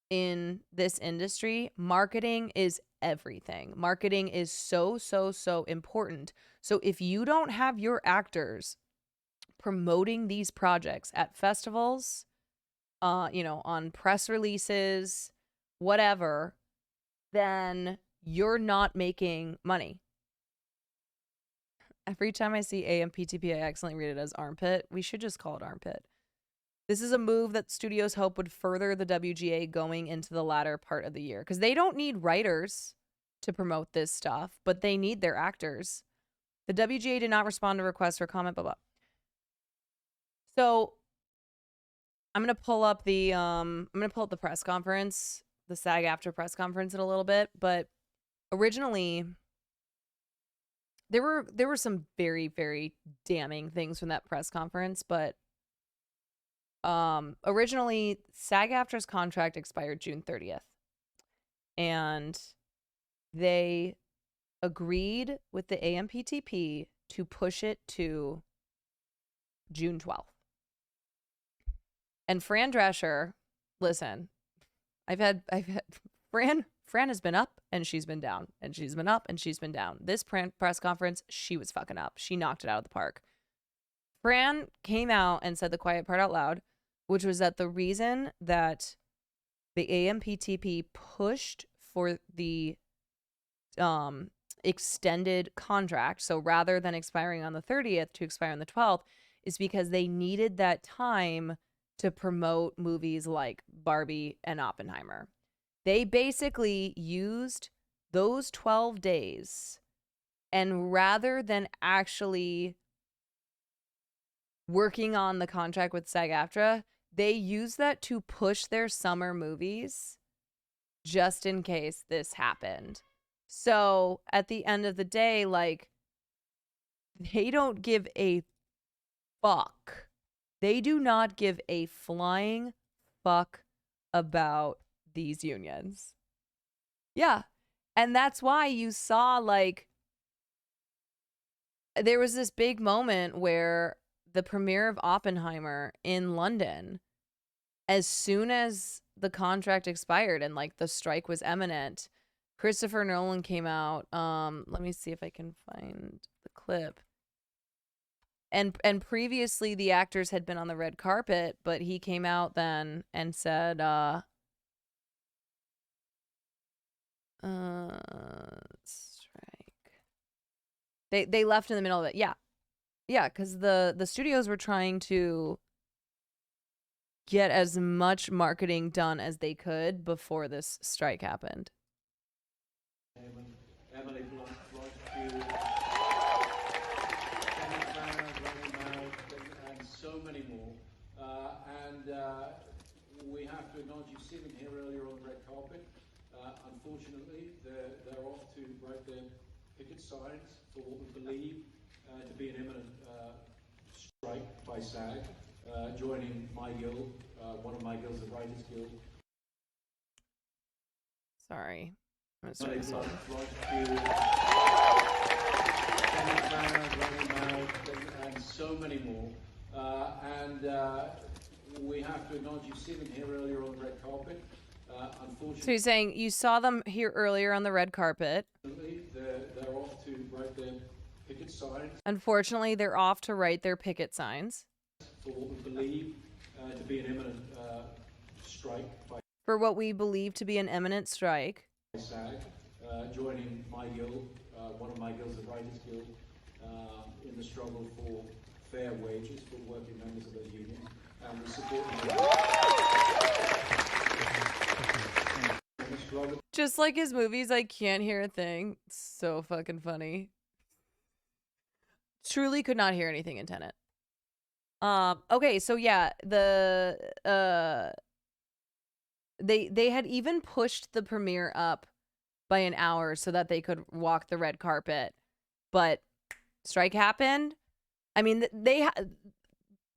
in this industry, marketing is everything. Marketing is so, so, so important. So if you don't have your actors promoting these projects at festivals, on press releases, whatever, then you're not making money. Every time I see AMPTP, I accidentally read it as armpit. We should just call it armpit. This is a move that studios hope would further the WGA going into the latter part of the year. Because they don't need writers to promote this stuff, but they need their actors. The WGA did not respond to requests for comment, blah, blah. So I'm going to pull up the press conference, the SAG-AFTRA press conference in a little bit. But originally, there were some very, very damning things from that press conference, but originally SAG-AFTRA's contract expired June 30th. And they agreed with the AMPTP to push it to June 12th. And Fran Drescher, listen, I've had Fran has been up and she's been down, and she's been up and she's been down. This press conference, she was fucking up. She knocked it out of the park. Fran came out and said the quiet part out loud, which was that the reason that the AMPTP pushed for the extended contract, so rather than expiring on the 30th to expire on the 12th, is because they needed that time to promote movies like Barbie and Oppenheimer. They basically used those 12 days, and rather than actually working on the contract with SAG-AFTRA, they used that to push their summer movies just in case this happened. So at the end of the day, like, they don't give a fuck. They do not give a flying fuck about these unions. Yeah. And that's why you saw, like, there was this big moment where the premiere of Oppenheimer in London, as soon as the contract expired and, like, the strike was imminent, Christopher Nolan came out. Let me see if I can find the clip. And previously the actors had been on the red carpet, but he came out then and said, strike. They left in the middle of it. Yeah. Yeah, because the studios were trying to get as much marketing done as they could before this strike happened. Emily Blunt, and so many more. We have to acknowledge, you've seen them here earlier on the red carpet. Unfortunately, they're off to write their picket signs for what we believe to be an imminent strike by SAG, joining my guild, one of my guilds, the Writers Guild. Sorry. I'm gonna start this and so many more. We have to acknowledge, you've seen them here earlier on the red carpet. Unfortunately, so he's saying you saw them here earlier on the red carpet. They're off to write their picket signs. Unfortunately, they're off to write their picket signs. For what we believe to be an imminent strike. For what we believe to be an imminent strike. SAG, joining my guild, one of my guilds, the Writers Guild, in the struggle for fair wages for working members of those unions. And we support them. Just like his movies, I can't hear a thing. So fucking funny. Truly could not hear anything in Tenet. Okay, so yeah, they had even pushed the premiere up by an hour so that they could walk the red carpet, but strike happened. I mean,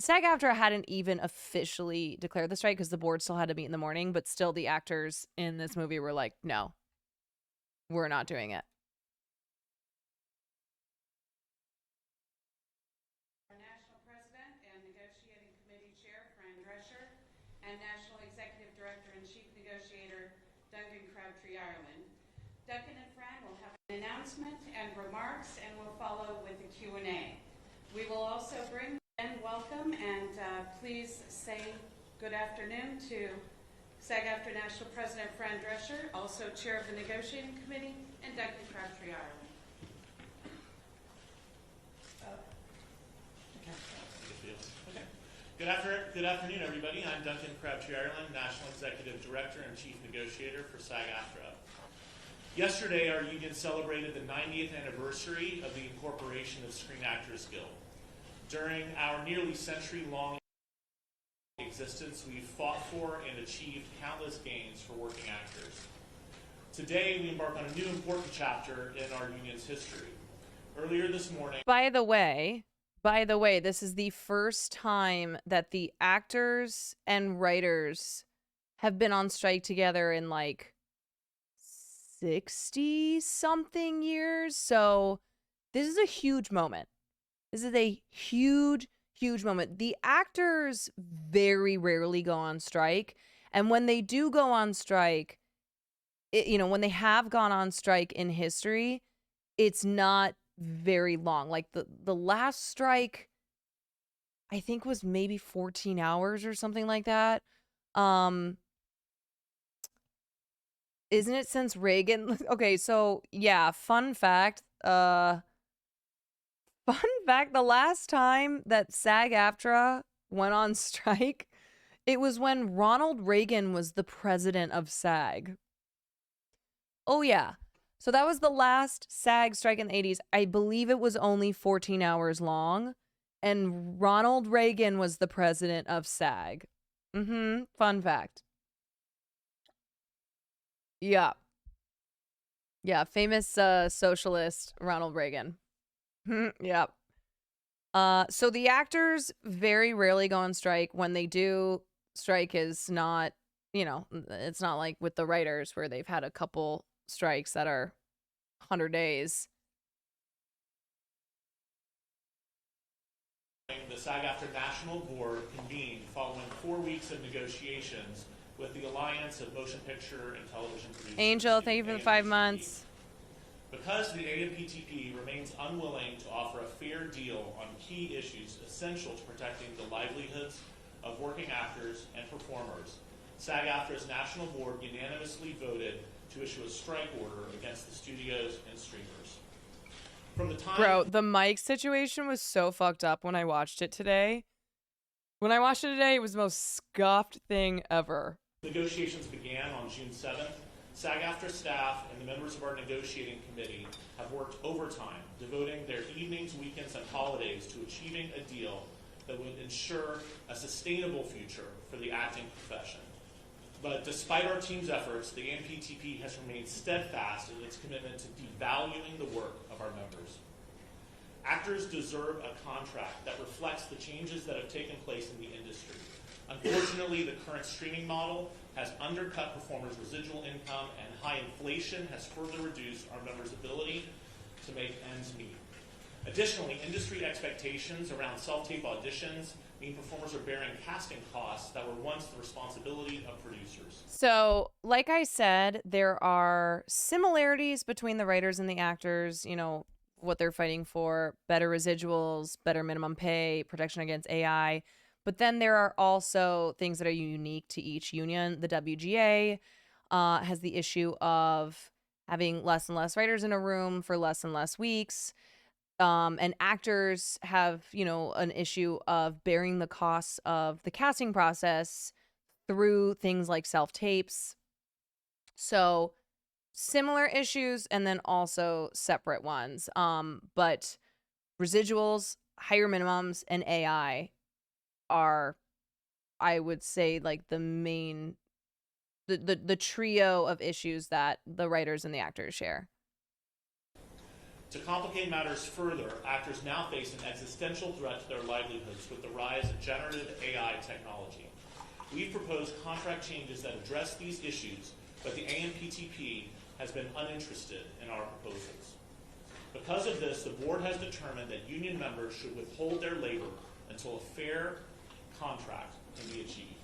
SAG-AFTRA hadn't even officially declared the strike because the board still had to meet in the morning, but still the actors in this movie were like, no, we're not doing it. Our National President and Negotiating Committee Chair, Fran Drescher, and National Executive Director and Chief Negotiator, Duncan Crabtree Ireland. Duncan and Fran will have an announcement and remarks, and we'll follow with the Q&A. We will also bring and welcome, and please say good afternoon to SAG-AFTRA National President Fran Drescher, also Chair of the Negotiating Committee, and Duncan Crabtree Ireland. Good afternoon, everybody. I'm Duncan Crabtree-Ireland, National Executive Director and Chief Negotiator for SAG-AFTRA. Yesterday, our union celebrated the 90th anniversary of the incorporation of Screen Actors Guild. During our nearly century-long existence, we've fought for and achieved countless gains for working actors. Today, we embark on a new important chapter in our union's history. Earlier this morning... By the way, this is the first time that the actors and writers have been on strike together in like 60-something years. So this is a huge moment. This is a huge moment. The actors very rarely go on strike. And when they do go on strike, when they have gone on strike in history, it's not very long. Like the last strike, I think, was maybe 14 hours or something like that. Isn't it since Reagan? Okay, so yeah, fun fact, the last time that SAG-AFTRA went on strike, it was when Ronald Reagan was the president of SAG. Oh yeah. So that was the last SAG strike in the 80s. I believe it was only 14 hours long, and Ronald Reagan was the president of SAG. Fun fact. Yeah. Yeah, famous socialist Ronald Reagan. Yep. So the actors very rarely go on strike. When they do, strike is not, it's not like with the writers where they've had a couple strikes that are 100 days. The SAG-AFTRA National Board convened following 4 weeks of negotiations with the Alliance of Motion Picture and Television Producers. Angel, thank you for the 5 months. Because the AMPTP remains unwilling to offer a fair deal on key issues essential to protecting the livelihoods of working actors and performers, SAG-AFTRA's National Board unanimously voted to issue a strike order against the studios and streamers. From the time... Bro, the mic situation was so fucked up when I watched it today. When I watched it today, it was the most scuffed thing ever. Negotiations began on June 7th. SAG-AFTRA staff and the members of our negotiating committee have worked overtime, devoting their evenings, weekends, and holidays to achieving a deal that would ensure a sustainable future for the acting profession. But despite our team's efforts, the AMPTP has remained steadfast in its commitment to devaluing the work of our members. Actors deserve a contract that reflects the changes that have taken place in the industry. Unfortunately, the current streaming model has undercut performers' residual income, and high inflation has further reduced our members' ability to make ends meet. Additionally, industry expectations around self-tape auditions mean performers are bearing casting costs that were once the responsibility of producers. So, like I said, there are similarities between the writers and the actors, what they're fighting for: better residuals, better minimum pay, protection against AI. But then there are also things that are unique to each union. The WGA has the issue of having less and less writers in a room for less and less weeks. And actors have, an issue of bearing the costs of the casting process through things like self-tapes. So similar issues and then also separate ones. But residuals, higher minimums, and AI are, I would say, like the main, the trio of issues that the writers and the actors share. To complicate matters further, actors now face an existential threat to their livelihoods with the rise of generative AI technology. We've proposed contract changes that address these issues, but the AMPTP has been uninterested in our proposals. Because of this, the board has determined that union members should withhold their labor until a fair contract can be achieved.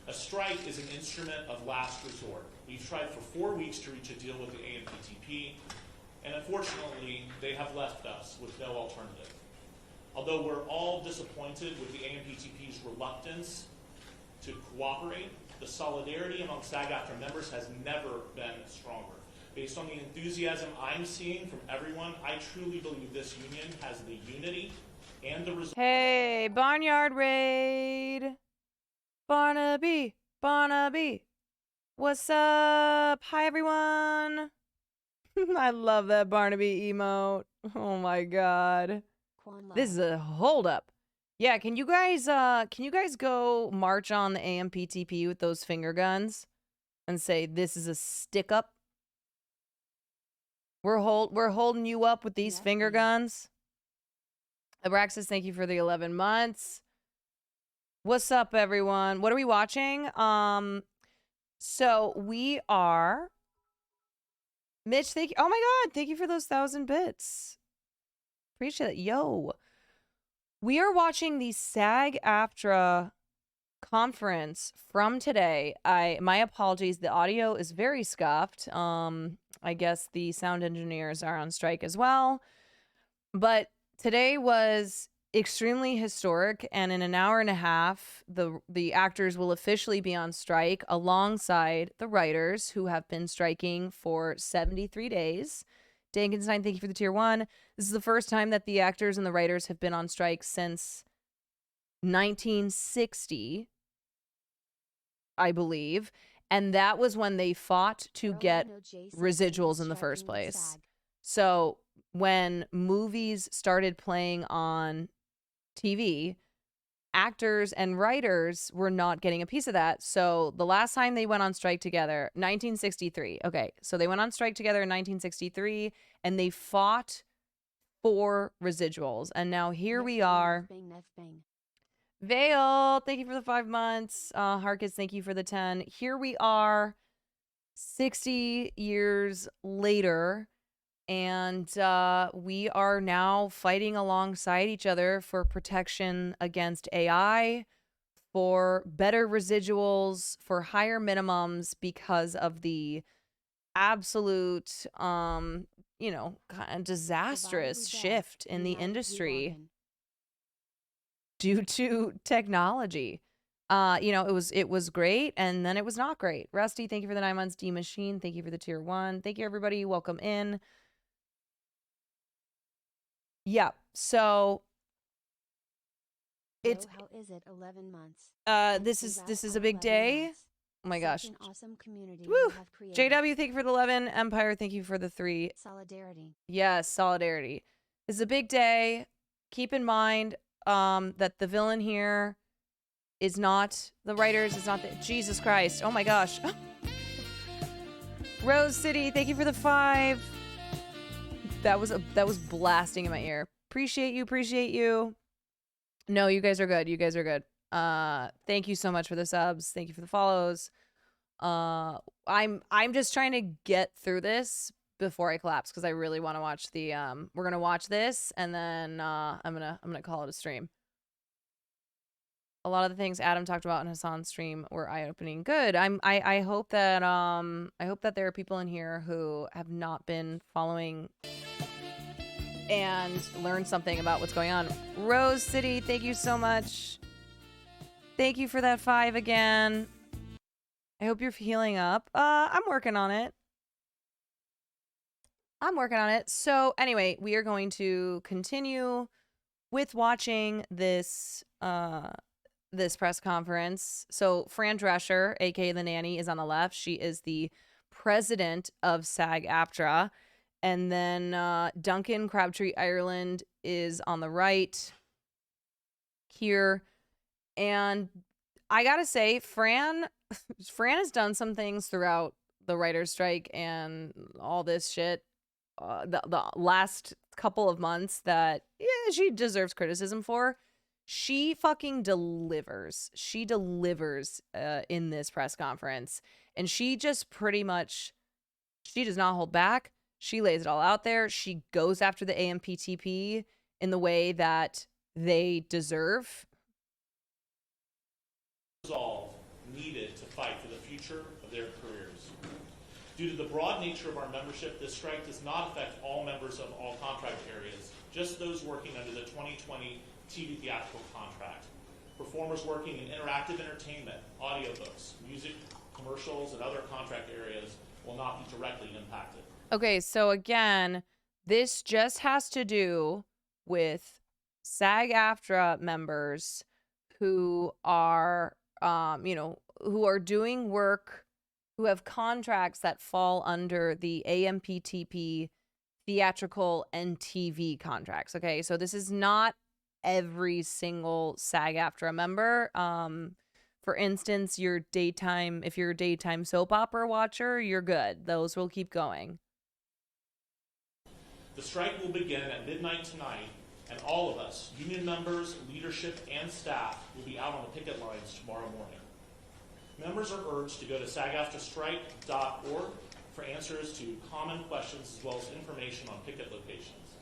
A strike is an instrument of last resort. We've tried for 4 weeks to reach a deal with the AMPTP, and unfortunately, they have left us with no alternative. Although we're all disappointed with the AMPTP's reluctance to cooperate, the solidarity among SAG-AFTRA members has never been stronger. Based on the enthusiasm I'm seeing from everyone, I truly believe this union has the unity and the results. Hey, Barnyard Raid. Barnaby. What's up? Hi, everyone. I love that Barnaby emote. Oh my god. This is a holdup. Yeah, can you guys go march on the AMPTP with those finger guns and say this is a stick up? We're holding you up with these finger guns. Abraxas, thank you for the 11 months. What's up, everyone? What are we watching? So we are Mitch, thank you. Oh my god, thank you for those 1,000 bits. Appreciate it. Yo. We are watching the SAG AFTRA conference from today. My apologies, the audio is very scuffed. I guess the sound engineers are on strike as well. But today was extremely historic, and in an hour and a half, the actors will officially be on strike alongside the writers who have been striking for 73 days. Dankenstein, thank you for the tier 1. This is the first time that the actors and the writers have been on strike since 1960, I believe. And that was when they fought to get residuals in the first place. So when movies started playing on TV, actors and writers were not getting a piece of that. So the last time they went on strike together, 1963. Okay, so they went on strike together in 1963, and they fought for residuals. And now here we are. Vale, thank you for the 5 months. Harkis, thank you for the 10. Here we are 60 years later, and we are now fighting alongside each other for protection against AI, for better residuals, for higher minimums because of the absolute, kind of disastrous shift in the industry due to technology. It was great, and then it was not great. Rusty, thank you for the 9 months. D Machine, thank you for the tier 1. Thank you, everybody. Welcome in. Yeah, so it's how is it 11 months? This is a big day. Months. Oh my gosh. Such an awesome community Woo! you have created. JW, thank you for the 11. Empire, thank you for the 3. Solidarity. Yes, solidarity. This is a big day. Keep in mind that the villain here is not the writers, is not the Jesus Christ. Oh my gosh. Rose City, thank you for the 5. That was blasting in my ear. Appreciate you. No, you guys are good. Thank you so much for the subs. Thank you for the follows. I'm just trying to get through this before I collapse because I really want to watch the we're gonna watch this, and then I'm gonna call it a stream. A lot of the things Adam talked about in Hassan's stream were eye-opening. Good. I hope that there are people in here who have not been following and learn something about what's going on. Rose City, thank you so much. Thank you for that 5 again. I hope you're healing up. I'm working on it. So anyway, we are going to continue with watching this press conference. So Fran Drescher, aka the nanny, is on the left. She is the president of SAG AFTRA. And then Duncan Crabtree Ireland is on the right here. And I gotta say, Fran has done some things throughout the writer's strike and all this shit the last couple of months that, yeah, she deserves criticism for. She fucking delivers. She delivers in this press conference. And she just pretty much, she does not hold back. She lays it all out there. She goes after the AMPTP in the way that they deserve. Resolve needed to fight for the future of their careers. Due to the broad nature of our membership, this strike does not affect all members of all contract areas, just those working under the 2020 TV theatrical contract. Performers working in interactive entertainment, audiobooks, music, commercials, and other contract areas will not be directly impacted. Okay, so again, this just has to do with SAG-AFTRA members who are, who are doing work, who have contracts that fall under the AMPTP theatrical and TV contracts. Okay, so this is not every single SAG-AFTRA member. For instance, if you're a daytime soap opera watcher, you're good. Those will keep going. The strike will begin at midnight tonight, and all of us, union members, leadership, and staff, will be out on the picket lines tomorrow morning. Members are urged to go to sagaftrastrike.org for answers to common questions as well as information on picket locations.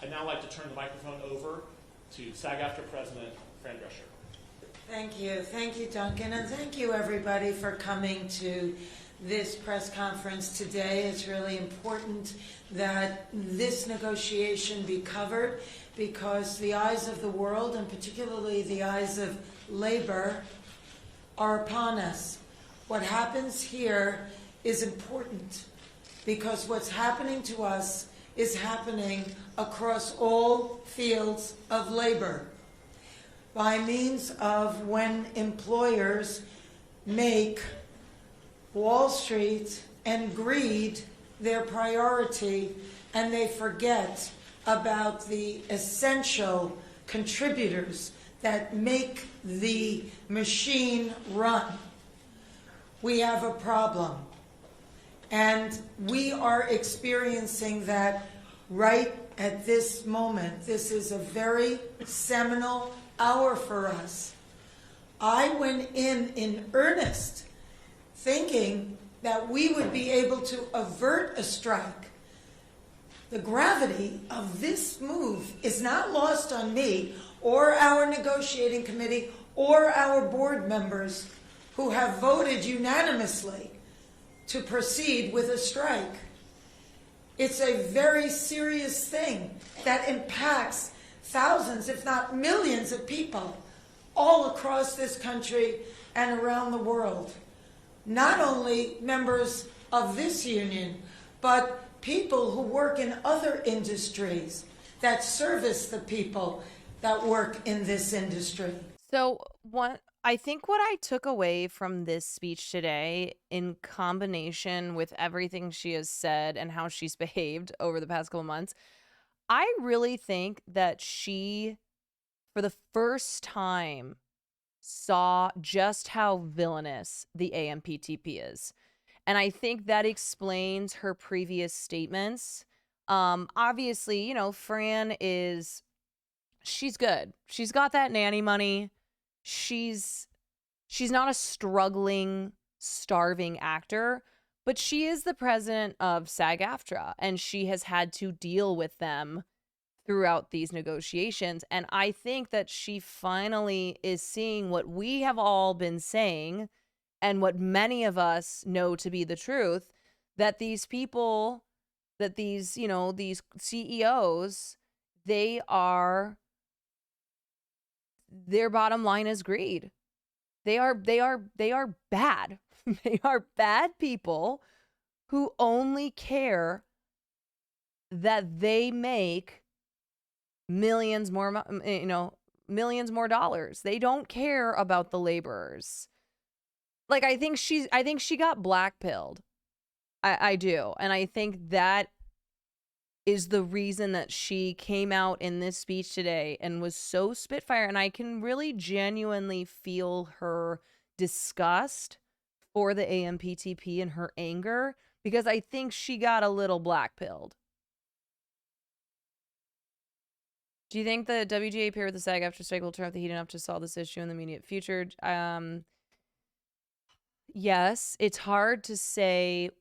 I'd now like to turn the microphone over to SAG-AFTRA President Fran Drescher. Thank you, Duncan, and thank you everybody for coming to this press conference today. It's really important that this negotiation be covered because the eyes of the world, and particularly the eyes of labor, are upon us. What happens here is important because what's happening to us is happening across all fields of labor by means of when employers make Wall Street and greed their priority and they forget about the essential contributors that make the machine run. We have a problem. And we are experiencing that right at this moment. This is a very seminal hour for us. I went in earnest thinking that we would be able to avert a strike. The gravity of this move is not lost on me or our negotiating committee or our board members who have voted unanimously to proceed with a strike. It's a very serious thing that impacts thousands, if not millions of people all across this country and around the world. Not only members of this union, but people who work in other industries that service the people that work in this industry. So I think what I took away from this speech today, in combination with everything she has said and how she's behaved over the past couple months, I really think that she, for the first time, saw just how villainous the AMPTP is. And I think that explains her previous statements. Obviously, Fran she's good. She's got that nanny money. She's not a struggling, starving actor, but she is the president of SAG-AFTRA, and she has had to deal with them throughout these negotiations. And I think that she finally is seeing what we have all been saying and what many of us know to be the truth, that these people, that these CEOs, their bottom line is greed. They are bad. They are bad people who only care that they make millions more dollars. They don't care about the laborers. Like, I think she got blackpilled. I do. And I think that is the reason that she came out in this speech today and was so spitfire. And I can really genuinely feel her disgust for the AMPTP and her anger, because I think she got a little blackpilled. Do you think the WGA pair with the SAG-AFTRA strike will turn up the heat enough to solve this issue in the immediate future? Yes, it's hard to say.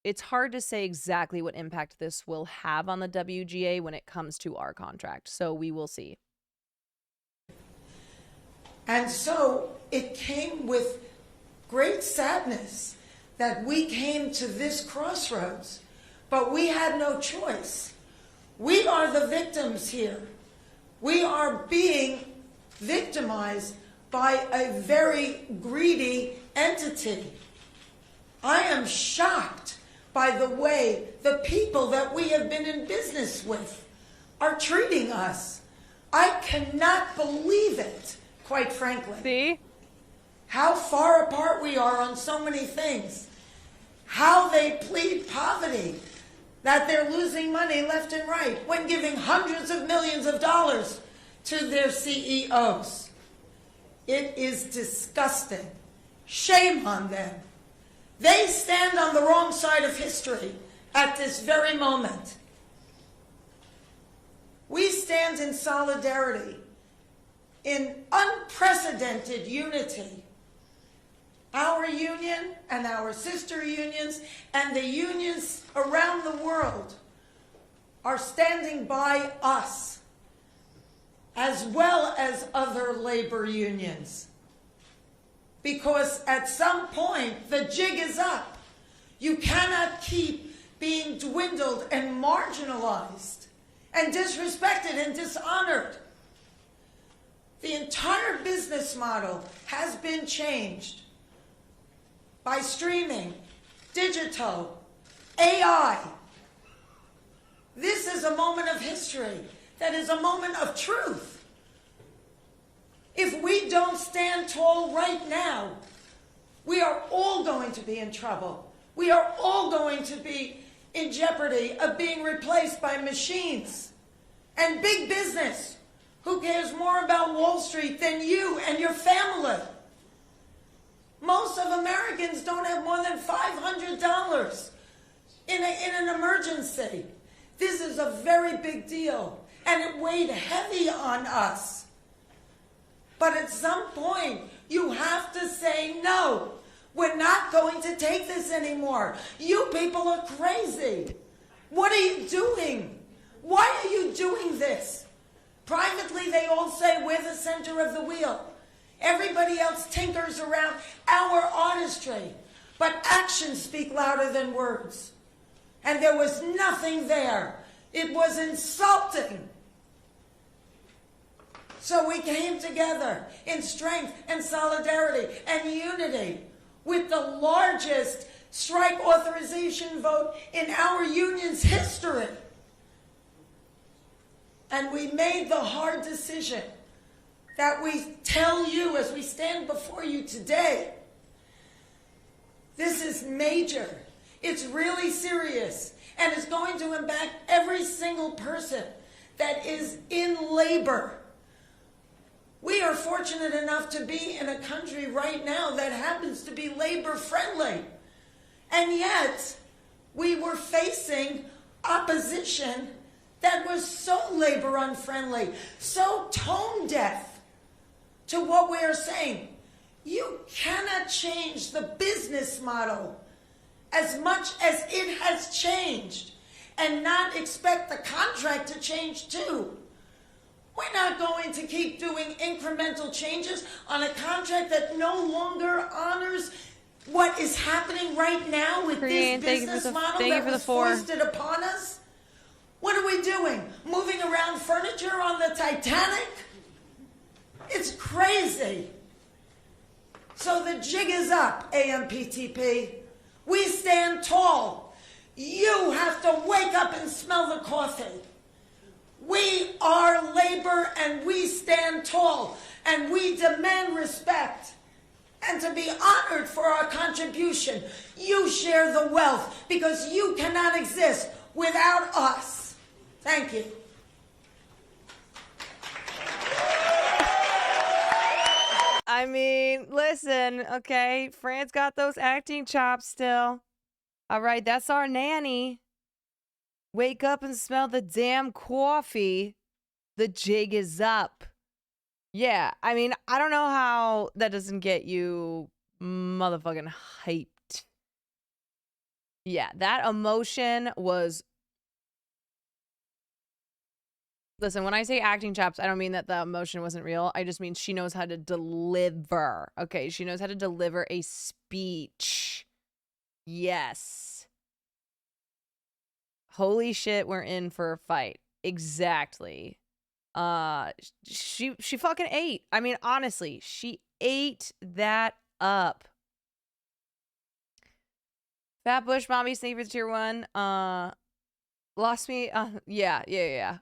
It's hard to say exactly what impact this will have on the WGA when it comes to our contract. So we will see. And so it came with great sadness that we came to this crossroads, but we had no choice. We are the victims here. We are being victimized by a very greedy entity. I am shocked by the way the people that we have been in business with are treating us. I cannot believe it, quite frankly. See? How far apart we are on so many things. How they plead poverty, that they're losing money left and right when giving hundreds of millions of dollars to their CEOs. It is disgusting. Shame on them. They stand on the wrong side of history at this very moment. We stand in solidarity, in unprecedented unity. Our union and our sister unions and the unions around the world are standing by us, as well as other labor unions. Because at some point, the jig is up. You cannot keep being dwindled and marginalized and disrespected and dishonored. The entire business model has been changed by streaming, digital, AI. This is a moment of history that is a moment of truth. If we don't stand tall right now, we are all going to be in trouble. We are all going to be in jeopardy of being replaced by machines and big business. Who cares more about Wall Street than you and your family? Most of Americans don't have more than $500 in an emergency. This is a very big deal, and it weighed heavy on us. But at some point, you have to say, no, we're not going to take this anymore. You people are crazy. What are you doing? Why are you doing this? Privately, they all say we're the center of the wheel. Everybody else tinkers around our artistry. But actions speak louder than words. And there was nothing there. It was insulting. So we came together in strength and solidarity and unity with the largest strike authorization vote in our union's history. And we made the hard decision that we tell you as we stand before you today. This is major. It's really serious. And it's going to impact every single person that is in labor. We are fortunate enough to be in a country right now that happens to be labor friendly. And yet, we were facing opposition that was so labor unfriendly, so tone deaf to what we are saying. You cannot change the business model as much as it has changed and not expect the contract to change too. We're not going to keep doing incremental changes on a contract that no longer honors what is happening right now with this business model that was foisted upon us. What are we doing? Moving around furniture on the Titanic? It's crazy. So the jig is up, AMPTP. We stand tall. You have to wake up and smell the coffee. We are labor and we stand tall and we demand respect and to be honored for our contribution. You share the wealth because you cannot exist without us. Thank you. I mean, listen, okay, Fran's got those acting chops still. All right, that's our nanny. Wake up and smell the damn coffee. The jig is up. Yeah, I mean, I don't know how that doesn't get you motherfucking hyped. Yeah, that emotion was... Listen, when I say acting chops, I don't mean that the emotion wasn't real. I just mean she knows how to deliver. Okay, she knows how to deliver a speech. Yes. Holy shit, we're in for a fight. Exactly. She fucking ate. I mean, honestly, she ate that up. Fat Bush Mommy, thank you for tier 1. Lost me. Yeah.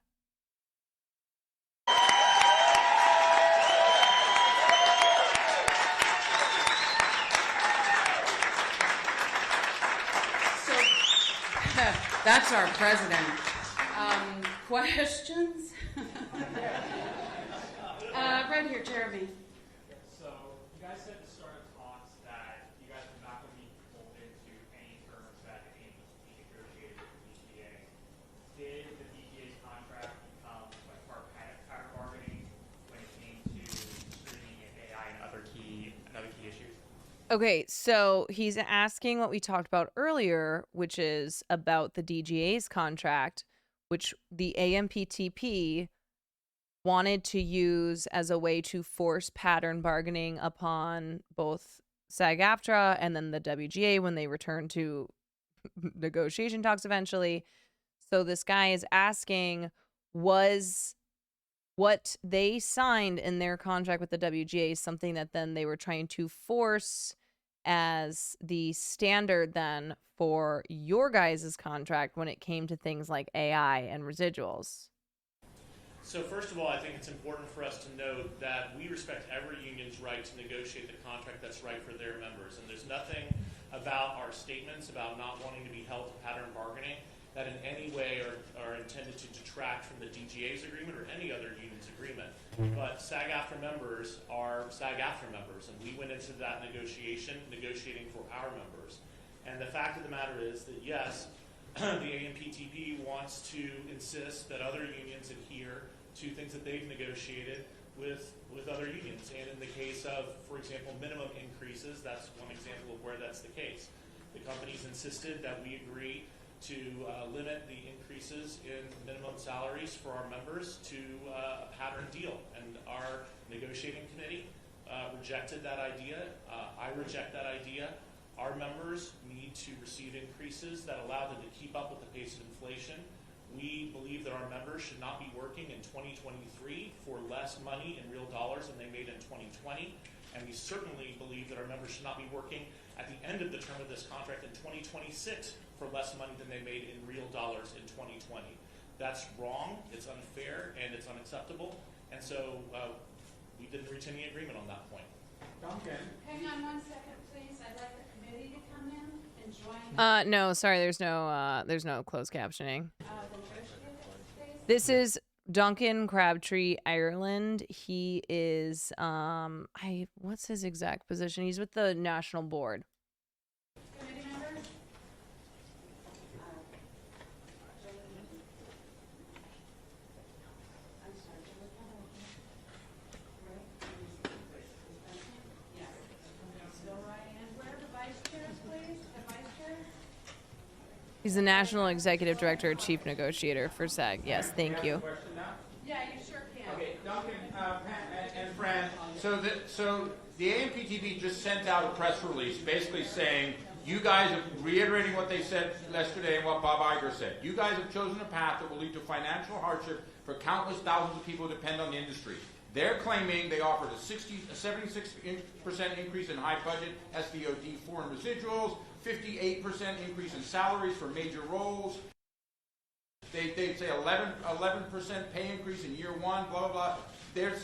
That's our president. Questions? Right here, Jeremy. So you guys said at the start of talks that you guys are not going to be beholden to any terms that aim to be negotiated with the DGA. Did the DGA's contract become like part of pattern bargaining when it came to streaming and AI and other key issues? Okay, so he's asking what we talked about earlier, which is about the DGA's contract, which the AMPTP wanted to use as a way to force pattern bargaining upon both SAG-AFTRA and then the WGA when they return to negotiation talks eventually. So this guy is asking, was what they signed in their contract with the WGA something that then they were trying to force as the standard then for your guys' contract when it came to things like AI and residuals? So first of all, I think it's important for us to note that we respect every union's right to negotiate the contract that's right for their members. And there's nothing about our statements about not wanting to be held to pattern bargaining that in any way are intended to detract from the DGA's agreement or any other union's agreement. But SAG-AFTRA members are SAG-AFTRA members, and we went into that negotiating for our members. And the fact of the matter is that yes, the AMPTP wants to insist that other unions adhere to things that they've negotiated with other unions. And in the case of, for example, minimum increases, that's one example of where that's the case. The companies insisted that we agree to limit the increases in minimum salaries for our members to a pattern deal. And our negotiating committee rejected that idea. I reject that idea. Our members need to receive increases that allow them to keep up with the pace of inflation. We believe that our members should not be working in 2023 for less money in real dollars than they made in 2020. And we certainly believe that our members should not be working at the end of the term of this contract in 2026 for less money than they made in real dollars in 2020. That's wrong, it's unfair, and it's unacceptable. And so we didn't reach any agreement on that point. Duncan. Hang on 1 second, please. I'd like the committee to come in and join. No, sorry, there's no closed captioning. This is Duncan Crabtree, Ireland. He is what's his exact position? He's with the national board. Committee members? He's the national executive director, chief negotiator for SAG. Yes, thank you. Yeah, you sure can. Okay, Duncan and Fran, so the AMPTP just sent out a press release basically saying, you guys are reiterating what they said yesterday and what Bob Iger said. You guys have chosen a path that will lead to financial hardship for countless thousands of people who depend on the industry. They're claiming they offered a 76% increase in high budget SVOD foreign residuals, 58% increase in salaries for major roles. They say 11% pay increase in year one, blah, blah, blah. They're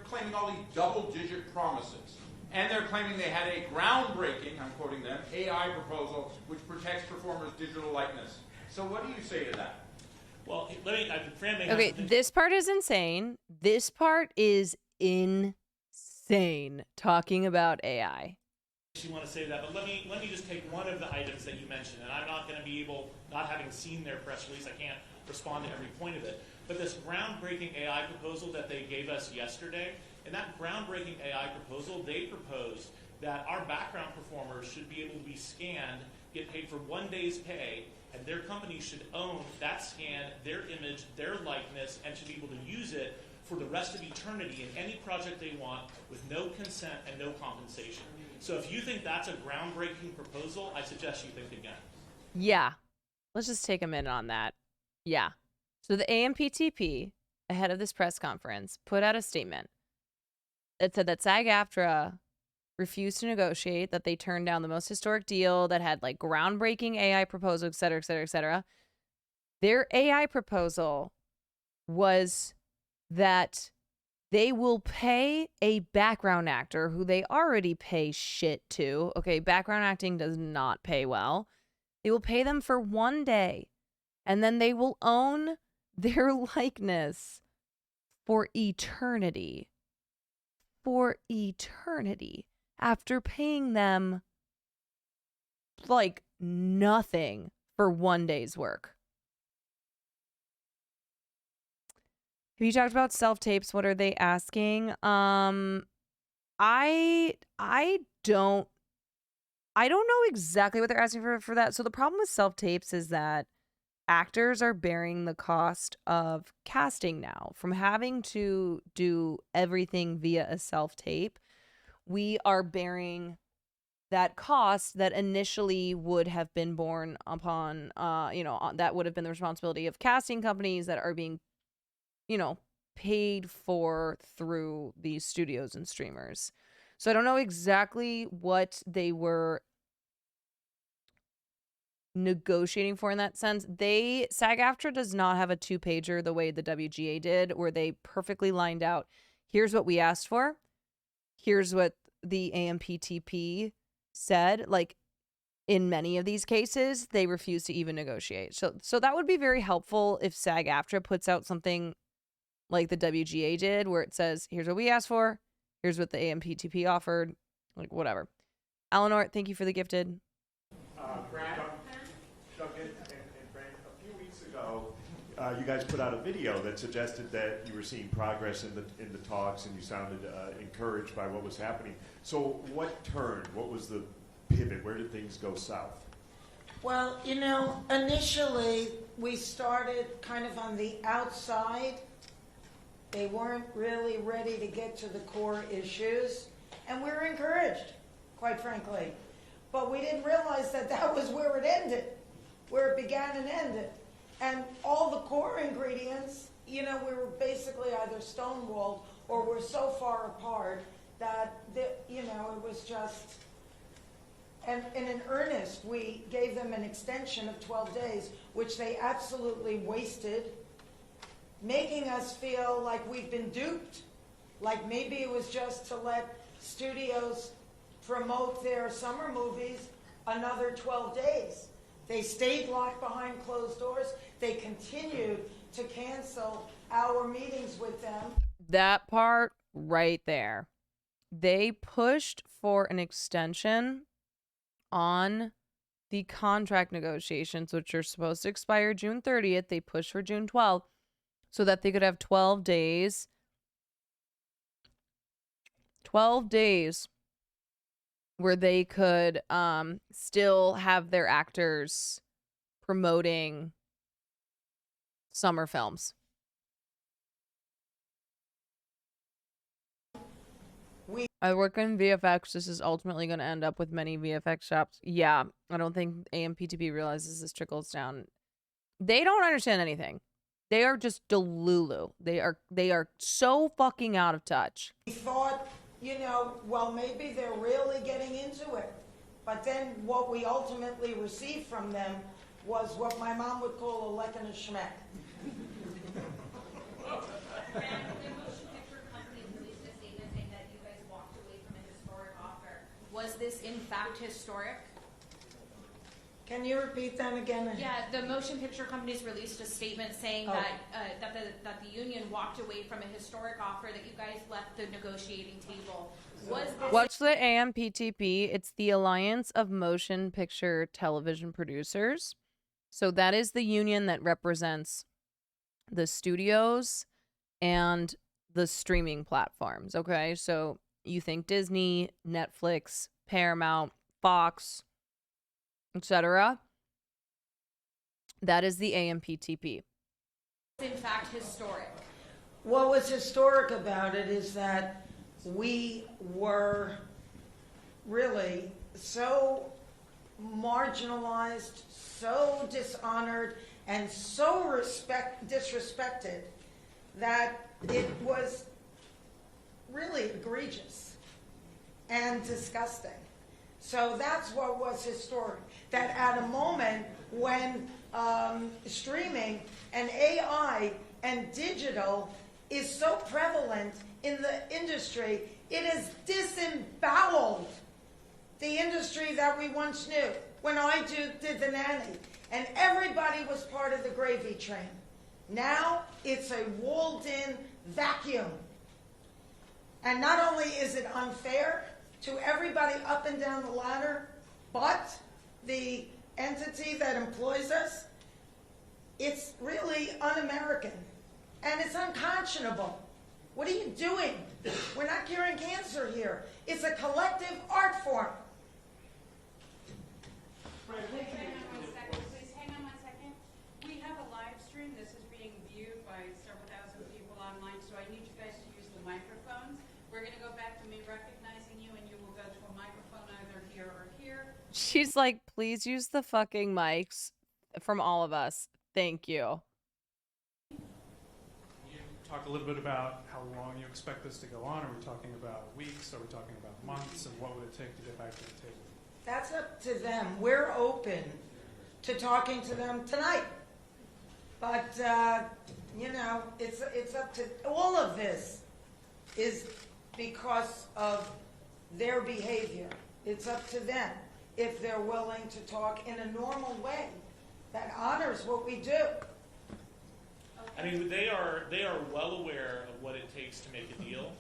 claiming all these double-digit promises. And they're claiming they had a groundbreaking, I'm quoting them, AI proposal which protects performers' digital likeness. So what do you say to that? Well, Fran may have Okay, something. this part is insane. This part is insane. Talking about AI. You want to say that, but let me just take one of the items that you mentioned, and I'm not going to be able, not having seen their press release, I can't respond to every point of it. But this groundbreaking AI proposal that they gave us yesterday, in that groundbreaking AI proposal, they proposed that our background performers should be able to be scanned, get paid for 1 day's pay, and their company should own that scan, their image, their likeness, and should be able to use it for the rest of eternity in any project they want with no consent and no compensation. So if you think that's a groundbreaking proposal, I suggest you think again. Yeah. Let's just take a minute on that. Yeah. So the AMPTP, ahead of this press conference, put out a statement that said that SAG-AFTRA refused to negotiate, that they turned down the most historic deal that had like groundbreaking AI proposal, et cetera, et cetera, et cetera. Their AI proposal was that they will pay a background actor who they already pay shit to. Okay, background acting does not pay well. They will pay them for 1 day, and then they will own their likeness for eternity. For eternity. After paying them like nothing for 1 day's work. Have you talked about self-tapes? What are they asking? I don't know exactly what they're asking for that. So the problem with self-tapes is that actors are bearing the cost of casting now. From having to do everything via a self-tape, we are bearing that cost that initially would have been borne upon, that would have been the responsibility of casting companies that are being, paid for through these studios and streamers. So I don't know exactly what they were negotiating for in that sense. SAG-AFTRA does not have a 2-pager the way the WGA did, where they perfectly lined out, here's what we asked for, here's what the AMPTP said. Like, in many of these cases, they refuse to even negotiate. So that would be very helpful if SAG-AFTRA puts out something like the WGA did, where it says, here's what we asked for, here's what the AMPTP offered, like whatever. Eleanor, thank you for the gifted. Duncan and Frank, a few weeks ago, you guys put out a video that suggested that you were seeing progress in the talks, and you sounded encouraged by what was happening. So what turned? What was the pivot? Where did things go south? Well, initially we started kind of on the outside. They weren't really ready to get to the core issues, and we were encouraged, quite frankly. But we didn't realize that that was where it ended, where it began and ended. And all the core ingredients, we were basically either stonewalled or were so far apart that, it was just... And in earnest, we gave them an extension of 12 days, which they absolutely wasted, making us feel like we've been duped, like maybe it was just to let studios promote their summer movies another 12 days. They stayed locked behind closed doors. They continued to cancel our meetings with them. That part right there. They pushed for an extension on the contract negotiations, which are supposed to expire June 30th. They pushed for June 12th so that they could have 12 days. 12 days where they could still have their actors promoting summer films. I work in VFX. This is ultimately going to end up with many VFX shops. Yeah, I don't think AMPTP realizes this trickles down. They don't understand anything. They are just delulu. They are so fucking out of touch. We thought, well, maybe they're really getting into it. But then what we ultimately received from them was what my mom would call a lick and a schmeck. Was this in fact historic? Can you repeat that again? Yeah, the motion picture companies released a statement saying that the union walked away from a historic offer, that you guys left the negotiating table. What's the AMPTP? It's the Alliance of Motion Picture Television Producers. So that is the union that represents the studios and the streaming platforms. Okay, so you think Disney, Netflix, Paramount, Fox, etc. That is the AMPTP. In fact, historic. What was historic about it is that we were really so marginalized, so dishonored, and so disrespected that it was really egregious and disgusting. So that's what was historic. That at a moment when streaming and AI and digital is so prevalent in the industry, it has disemboweled the industry that we once knew. when I did the nanny, and everybody was part of the gravy train. Now it's a walled-in vacuum. And not only is it unfair to everybody up and down the ladder, but the entity that employs us, it's really un-American. And it's unconscionable. What are you doing? We're not curing cancer here. It's a collective art form. Please hang on one second. We have a live stream. This is being viewed by several thousand people online, so I need you guys to use the microphones. We're going to go back to me recognizing you, and you will go to a microphone either here or here. She's like, please use the fucking mics from all of us. Thank you. Talk a little bit about how long you expect this to go on. Are we talking about weeks? Are we talking about months? And what would it take to get back to the table? That's up to them. We're open to talking to them tonight. But, you know, it's up to, all of this is because of their behavior. It's up to them if they're willing to talk in a normal way that honors what we do. I mean, they are well aware of what it takes to make a deal.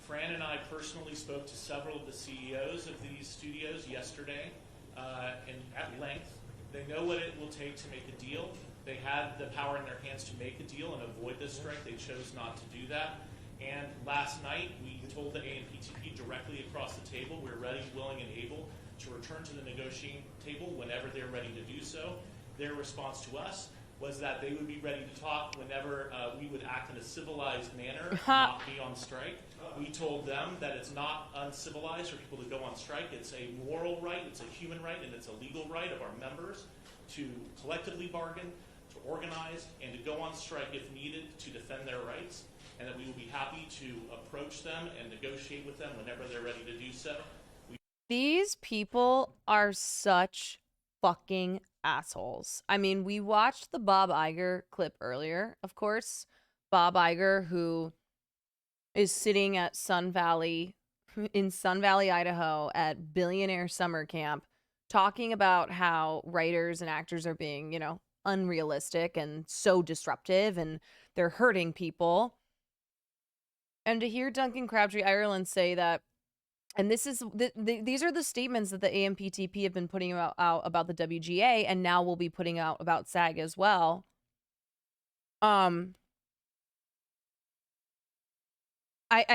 Fran and I personally spoke to several of the CEOs of these studios yesterday, and at length. They know what it will take to make a deal. They had the power in their hands to make a deal and avoid this strike. They chose not to do that. And last night, we told the AMPTP directly across the table we're ready, willing, and able to return to the negotiating table whenever they're ready to do so. Their response to us was that they would be ready to talk whenever we would act in a civilized manner, not be on strike. We told them that it's not uncivilized for people to go on strike. It's a moral right, it's a human right, and it's a legal right of our members to collectively bargain, to organize, and to go on strike if needed to defend their rights, and that we will be happy to approach them and negotiate with them whenever they're ready to do so. These people are such fucking assholes. I mean, we watched the Bob Iger clip earlier, of course. Bob Iger, who is sitting at Sun Valley, Idaho at Billionaire Summer Camp, talking about how writers and actors are being, you know, unrealistic and so disruptive and they're hurting people. And to hear Duncan Crabtree Ireland say that, and this is these are the statements that the AMPTP have been putting out about the WGA, and now we'll be putting out about SAG as well. I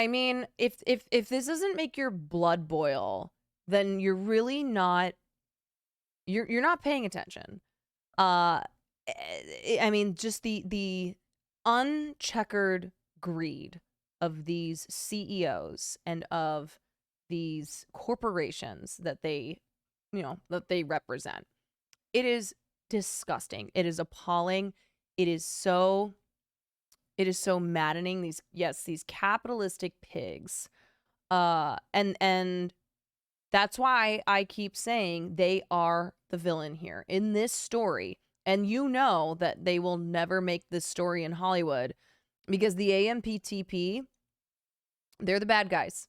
mean, if this doesn't make your blood boil, then you're really not you're not paying attention. I mean, just the uncheckered greed of these CEOs and of these corporations that they, you know, that they represent. It is disgusting. It is appalling. It is so maddening. These capitalistic pigs. And that's why I keep saying they are the villain here in this story. And you know that they will never make this story in Hollywood because the AMPTP, they're the bad guys.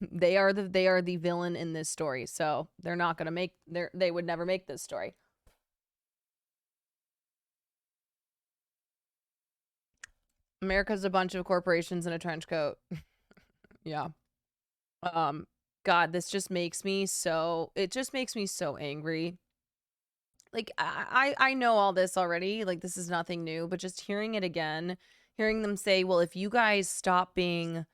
They are the villain in this story. So they're not going to they would never make this story. America's a bunch of corporations in a trench coat. Yeah. God, this just makes me so angry. Like, I know all this already. Like, this is nothing new, but just hearing it again, hearing them say, well, if you guys stop being,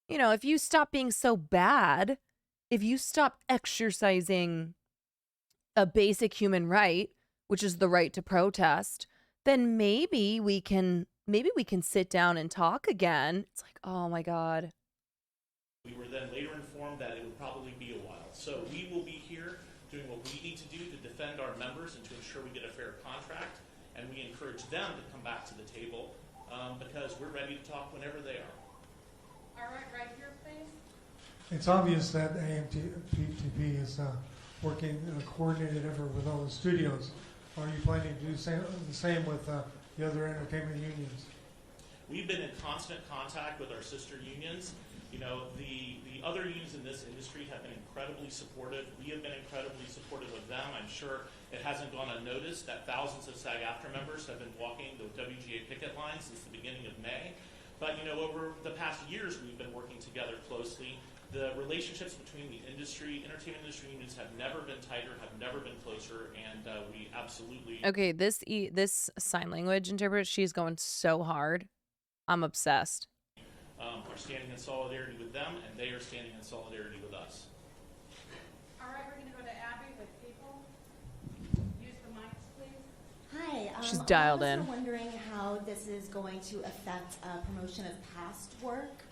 you know, if you stop being so bad, if you stop exercising a basic human right, which is the right to protest, then maybe we can sit down and talk again. It's like, oh my God. We were then later informed that it would probably be a while. So we will be here doing what we need to do to defend our members and to ensure we get a fair contract. And we encourage them to come back to the table because we're ready to talk whenever they are. All right here, please. It's obvious that AMPTP is working in a coordinated effort with all the studios. Are you planning to do the same with the other entertainment unions? We've been in constant contact with our sister unions. You know, the other unions in this industry have been incredibly supportive. We have been incredibly supportive of them. I'm sure it hasn't gone unnoticed that thousands of SAG-AFTRA members have been walking the WGA picket line since the beginning of May. But, you know, over the past years, we've been working together closely. The relationships between the industry, entertainment industry unions have never been tighter, have never been closer, and we absolutely... Okay, this sign language interpreter, she's going so hard. I'm obsessed. Are standing in solidarity with them, and they are standing in solidarity with us. All right, we're going to go to Abby with people. Use the mics, please. Hi. She's dialed I'm in. also wondering how this is going to affect promotion of past work,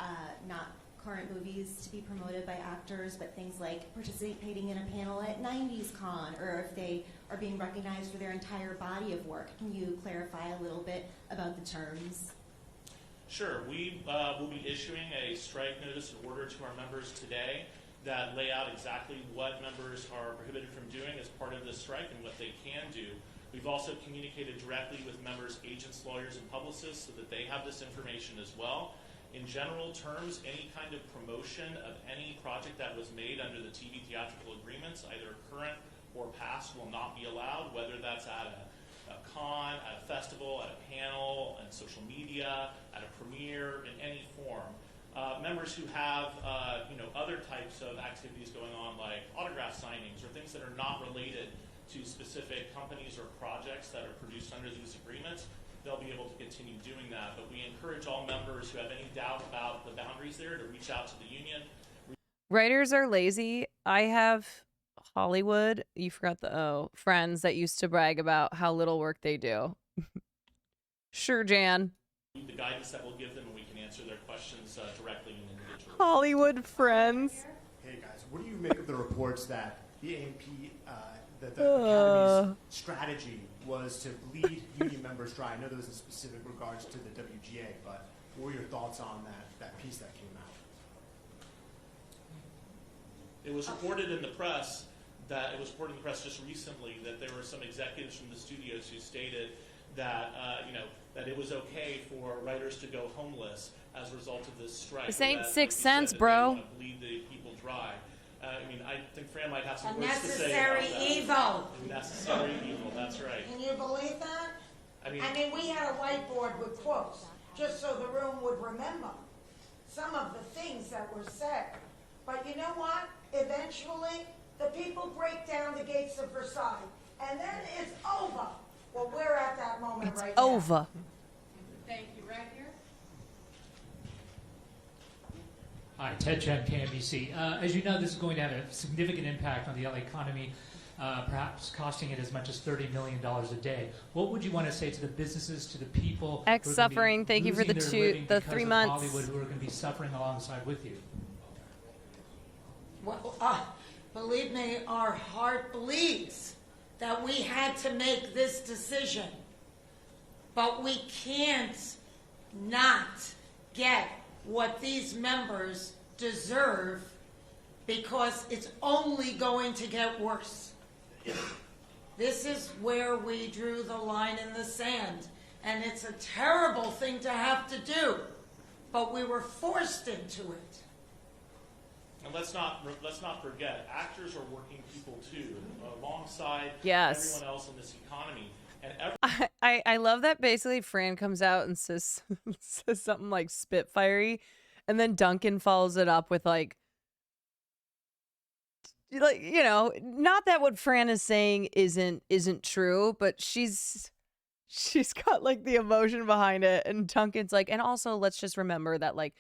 not current movies to be promoted by actors, but things like participating in a panel at 90s Con, or if they are being recognized for their entire body of work. Can you clarify a little bit about the terms? Sure. We will be issuing a strike notice and order to our members today that lay out exactly what members are prohibited from doing as part of this strike and what they can do. We've also communicated directly with members, agents, lawyers, and publicists so that they have this information as well. In general terms, any kind of promotion of any project that was made under the TV theatrical agreements, either current or past, will not be allowed, whether that's at a con, at a festival, at a panel, on social media, at a premiere, in any form. Members who have other types of activities going on, like autograph signings or things that are not related to specific companies or projects that are produced under these agreements, they'll be able to continue doing that. But we encourage all members who have any doubt about the boundaries there to reach out to the union. Writers are lazy. I have Hollywood, you forgot the O, friends that used to brag about how little work they do. Sure, Jan. The guidance that we'll give them, and we can answer their questions directly and individually. Hollywood friends. Hey guys, what do you make of the reports that the AMP, that the Academy's strategy was to bleed union members dry? I know there was in specific regards to the WGA, but what were your thoughts on that piece that came out? It was reported in the press just recently that there were some executives from the studios who stated that that it was okay for writers to go homeless as a result of this strike. This ain't That, 6 like cents, said, bro. They want to bleed the people dry. I mean, I think Fran might have some words to say about Unnecessary that. evil. Unnecessary evil. That's right. Can you believe that? I mean, we had a whiteboard with quotes, just so the room would remember some of the things that were said. But you know what? Eventually, the people break down the gates of Versailles, and then it's over. Well, we're at that moment It's right now. over. Thank you. Right here. Hi, Ted Chen, KNBC. As you know, this is going to have a significant impact on the LA economy, perhaps costing it as much as $30 million a day. What would you want to say to the businesses, to the people? X suffering, thank you for the 3 months. Hollywood, who are going to be suffering alongside with you? Well, believe me, our heart bleeds that we had to make this decision. But we can't not get what these members deserve because it's only going to get worse. This is where we drew the line in the sand. And it's a terrible thing to have to do, but we were forced into it. and let's not forget, actors are working people too, alongside Yes. everyone else in this economy. And I love that basically Fran comes out and says says something like spitfirey, and then Duncan follows it up with like not that what Fran is saying isn't true, but she's got like the emotion behind it, and Duncan's like, and also let's just remember that like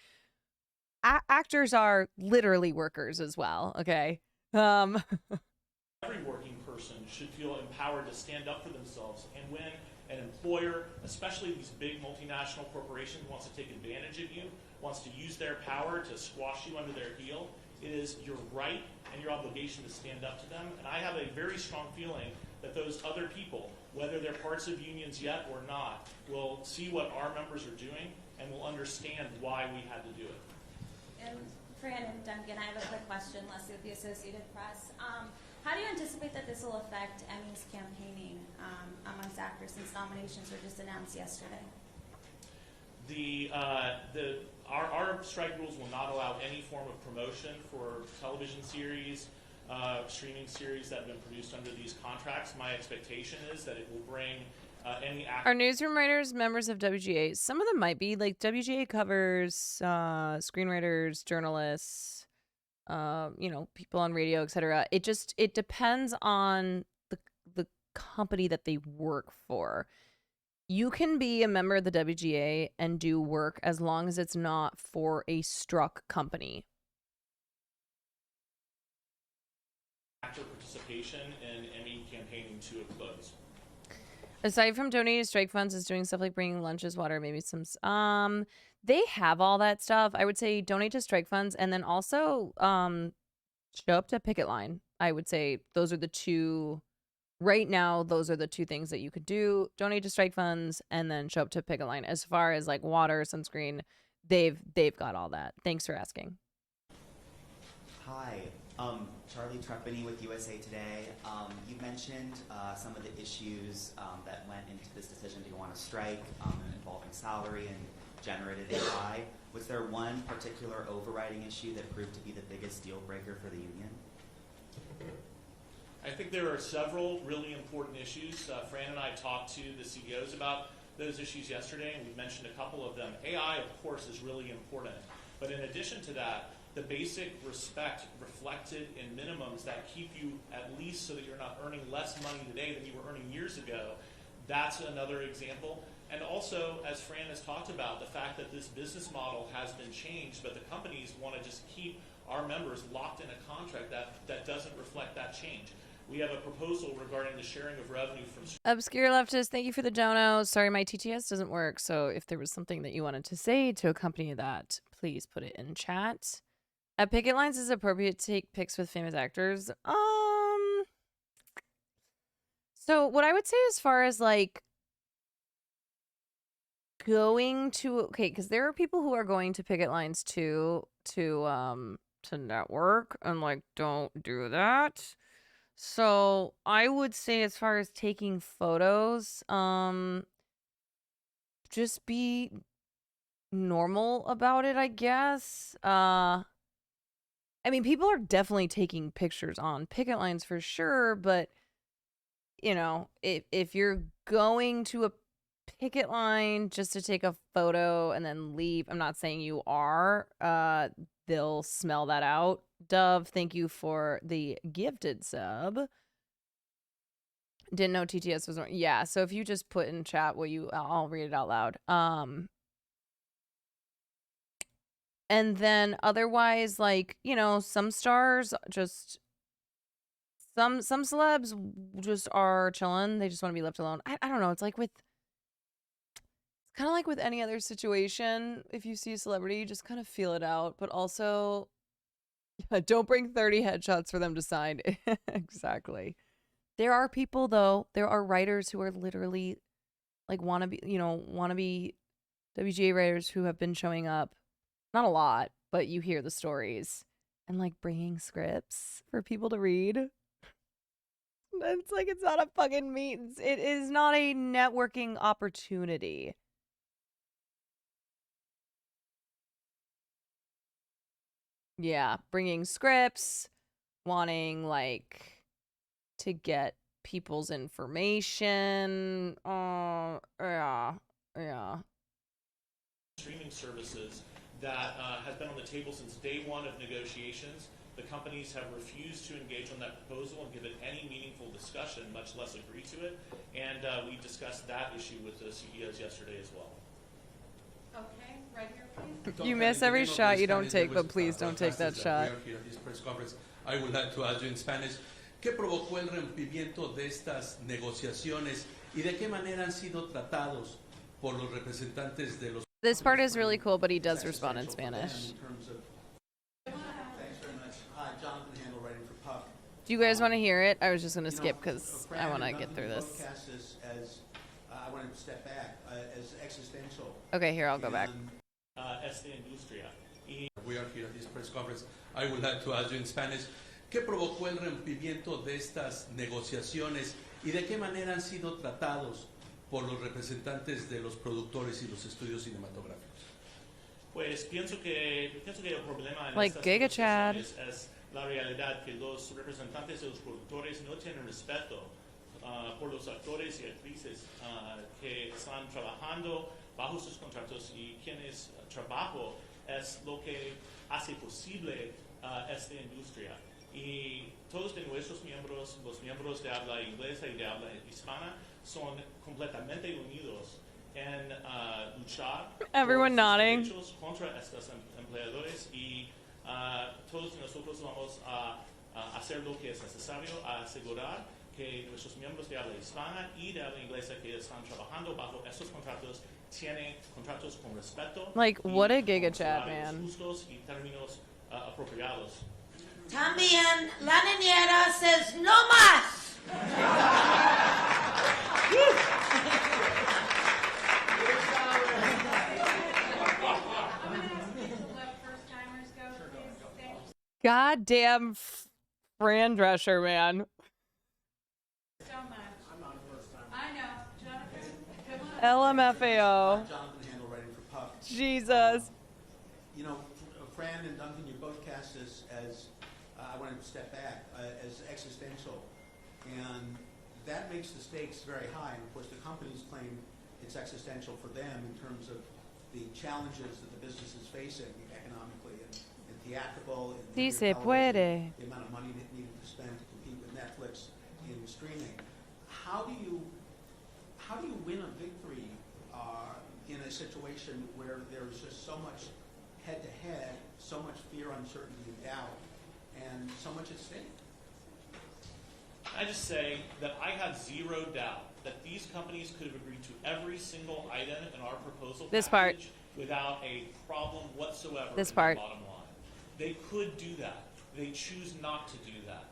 actors are literally workers as well, okay? every working person should feel empowered to stand up for themselves. And when an employer, especially these big multinational corporations, wants to take advantage of you, wants to use their power to squash you under their heel, it is your right and your obligation to stand up to them. And I have a very strong feeling that those other people, whether they're parts of unions yet or not, will see what our members are doing and will understand why we had to do it. And Fran and Duncan, I have a quick question, Leslie with the Associated Press. How do you anticipate that this will affect Emmy's campaigning amongst actors since nominations were just announced yesterday? Our strike rules will not allow any form of promotion for television series, streaming series that have been produced under these contracts. My expectation is that it will bring any act. Are newsroom writers members of WGA? Some of them might be. Like WGA covers screenwriters, journalists, people on radio, etc. It depends on the company that they work for. You can be a member of the WGA and do work as long as it's not for a struck company. Actor participation in Emmy campaigning to a close. Aside from donating to strike funds, is doing stuff like bringing lunches, water, maybe some. They have all that stuff. I would say donate to strike funds, and then also show up to picket line. I would say those are the two. Right now, those are the two things that you could do: donate to strike funds, and then show up to picket line. As far as like water, sunscreen, they've got all that. Thanks for asking. Hi, Charlie Trepany with USA Today. You mentioned some of the issues that went into this decision to go on a strike involving salary and generative AI. Was there one particular overriding issue that proved to be the biggest deal breaker for the union? I think there are several really important issues. Fran and I talked to the CEOs about those issues yesterday, and we mentioned a couple of them. AI, of course, is really important. But in addition to that, the basic respect reflected in minimums that keep you at least so that you're not earning less money today than you were earning years ago, that's another example. And also, as Fran has talked about, the fact that this business model has been changed, but the companies want to just keep our members locked in a contract that doesn't reflect that change. We have a proposal regarding the sharing of revenue from... Obscure Leftist, thank you for the dono. Sorry, my TTS doesn't work, so if there was something that you wanted to say to accompany that, please put it in chat. At picket lines, is it appropriate to take pics with famous actors? So what I would say as far as like going to, okay, because there are people who are going to picket lines to network, and like, don't do that. So I would say as far as taking photos, just be normal about it, I guess. I mean, people are definitely taking pictures on picket lines for sure, but you know, if you're going to a picket line just to take a photo and then leave, I'm not saying you are, they'll smell that out. Dove, thank you for the gifted sub. Didn't know TTS was... Yeah, so if you just put in chat, I'll read it out loud. And then otherwise, like, you know, some stars just... Some celebs just are chilling. They just want to be left alone. I don't know. It's like with... It's kind of like with any other situation. If you see a celebrity, you just kind of feel it out. But also... Yeah, don't bring 30 headshots for them to sign. Exactly. There are people, though. There are writers who are literally like wannabe WGA writers who have been showing up. Not a lot, but you hear the stories and like bringing scripts for people to read. It's like it's not a fucking meet. It is not a networking opportunity. Yeah, bringing scripts, wanting like to get people's information. Yeah. Streaming services that has been on the table since day one of negotiations. The companies have refused to engage on that proposal and give it any meaningful discussion, much less agree to it. And we discussed that issue with the CEOs yesterday as well. Okay, right here, please. You miss every shot you don't take, but please don't take that shot. Here at this press conference, I would like to ask you in Spanish, ¿qué provocó el rompimiento de estas negociaciones y de qué manera han sido tratados por los representantes de los... This part is really cool, but he does respond in Spanish. Thanks very much. Hi, Jonathan Handel, writing for Puck. Do you guys want to hear it? I was just going to skip because I want to get through this. I want to step back, as existential. Okay, here, I'll go back. We are here at this press conference. I would like to ask you in Spanish, ¿qué provocó el rompimiento de estas negociaciones y de qué manera han sido tratados por los representantes de los productores y los estudios cinematográficos? Pues pienso que el problema en Like estas Giga Chad. negociaciones es la realidad que los representantes de los productores no tienen respeto por los actores y actrices que están trabajando bajo sus contratos y quienes trabajo es lo que hace posible esta industria. Y todos de nuestros miembros, los miembros de habla inglesa y de habla hispana, son completamente unidos en luchar Everyone por sus nodding. derechos contra estos empleadores y todos nosotros vamos a hacer lo que es necesario a asegurar que nuestros miembros de habla hispana y de habla inglesa que están trabajando bajo estos contratos tienen contratos con respeto Like, y what a con Giga Chad, salarios man. justos y términos apropiados. También la niñera says no más. Goddamn Fran Drescher, man. So much. I'm not a first timer. I know. Jonathan, come on. LMFAO. Jonathan Handel writing for Puck. Jesus. You know, Fran and Duncan, you both cast this as, I want to step back, as existential. And that makes the stakes very high. And of course, the companies claim it's existential for them in terms of the challenges that the business is facing economically and theatrical and Sí linear se television, puede. the amount of money that needed to spend to compete with Netflix in streaming. How do you win a victory in a situation where there's just so much head-to-head, so much fear, uncertainty, and doubt, and so much at stake? I just say that I have zero doubt that these companies could have agreed to every single item in our proposal This part. package without a problem whatsoever This in part. the bottom line. They could do that. They choose not to do that.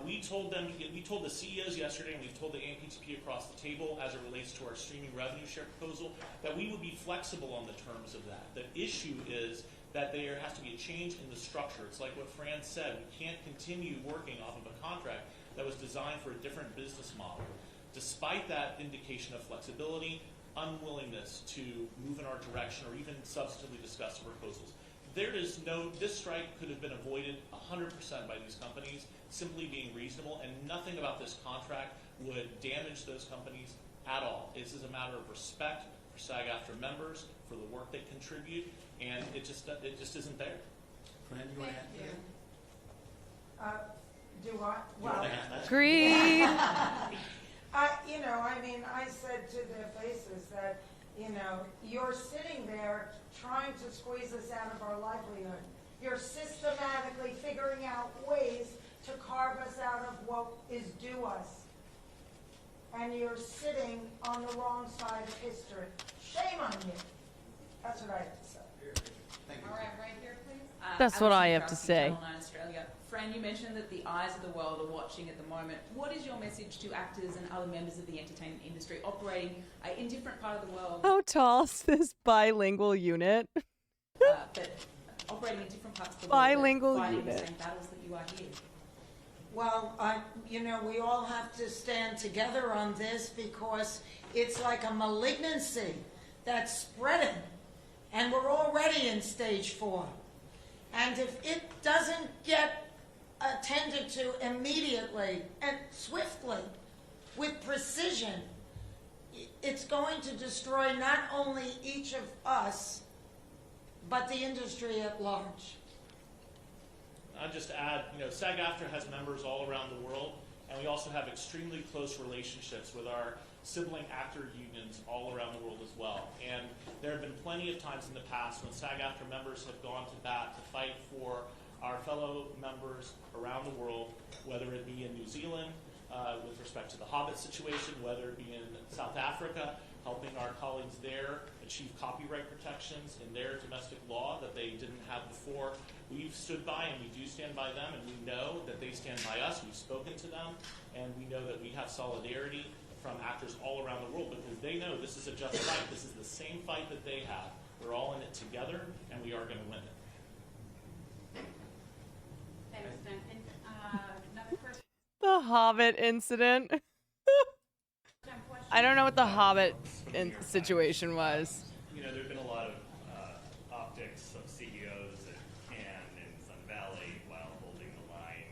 We told the CEOs yesterday, and we've told the AMPTP across the table as it relates to our streaming revenue share proposal, that we would be flexible on the terms of that. The issue is that there has to be a change in the structure. It's like what Fran said. We can't continue working off of a contract that was designed for a different business model. Despite that indication of flexibility, unwillingness to move in our direction or even substantively discuss the proposals. This strike could have been avoided 100% by these companies simply being reasonable, and nothing about this contract would damage those companies at all. This is a matter of respect for SAG-AFTRA members, for the work they contribute, and it just isn't there. Fran, you want to add to that? Do I? You wanna add that? Agreed. I said to their faces that, you're sitting there trying to squeeze us out of our livelihood. You're systematically figuring out ways to carve us out of what is due us. And you're sitting on the wrong side of history. Shame on you. That's what I have to say. All right, right here, please. That's what I have to say. Channel 9 Australia. Fran, you mentioned that the eyes of the world are watching at the moment. What is your message to actors and other members of the entertainment industry operating in different parts of the world, How tall is this bilingual unit? but operating in different parts of the Bilingual world, fighting the unit. same battles that you are here? Well, we all have to stand together on this because it's like a malignancy that's spreading. And we're already in stage 4. And if it doesn't get attended to immediately and swiftly, with precision, it's going to destroy not only each of us, but the industry at large. I'll just add, SAG-AFTRA has members all around the world, and we also have extremely close relationships with our sibling actor unions all around the world as well. And there have been plenty of times in the past when SAG-AFTRA members have gone to bat to fight for our fellow members around the world, whether it be in New Zealand with respect to the Hobbit situation, whether it be in South Africa, helping our colleagues there achieve copyright protections in their domestic law that they didn't have before. We've stood by, and we do stand by them, and we know that they stand by us. We've spoken to them, and we know that we have solidarity from actors all around the world because they know this is a just fight. This is the same fight that they have. We're all in it together, and we are going to win it. Thanks, Duncan. Another question. The Hobbit incident. Question I don't know what the Hobbit situation was. You know, there have been a lot of optics of CEOs at Cannes and Sun Valley while holding the line.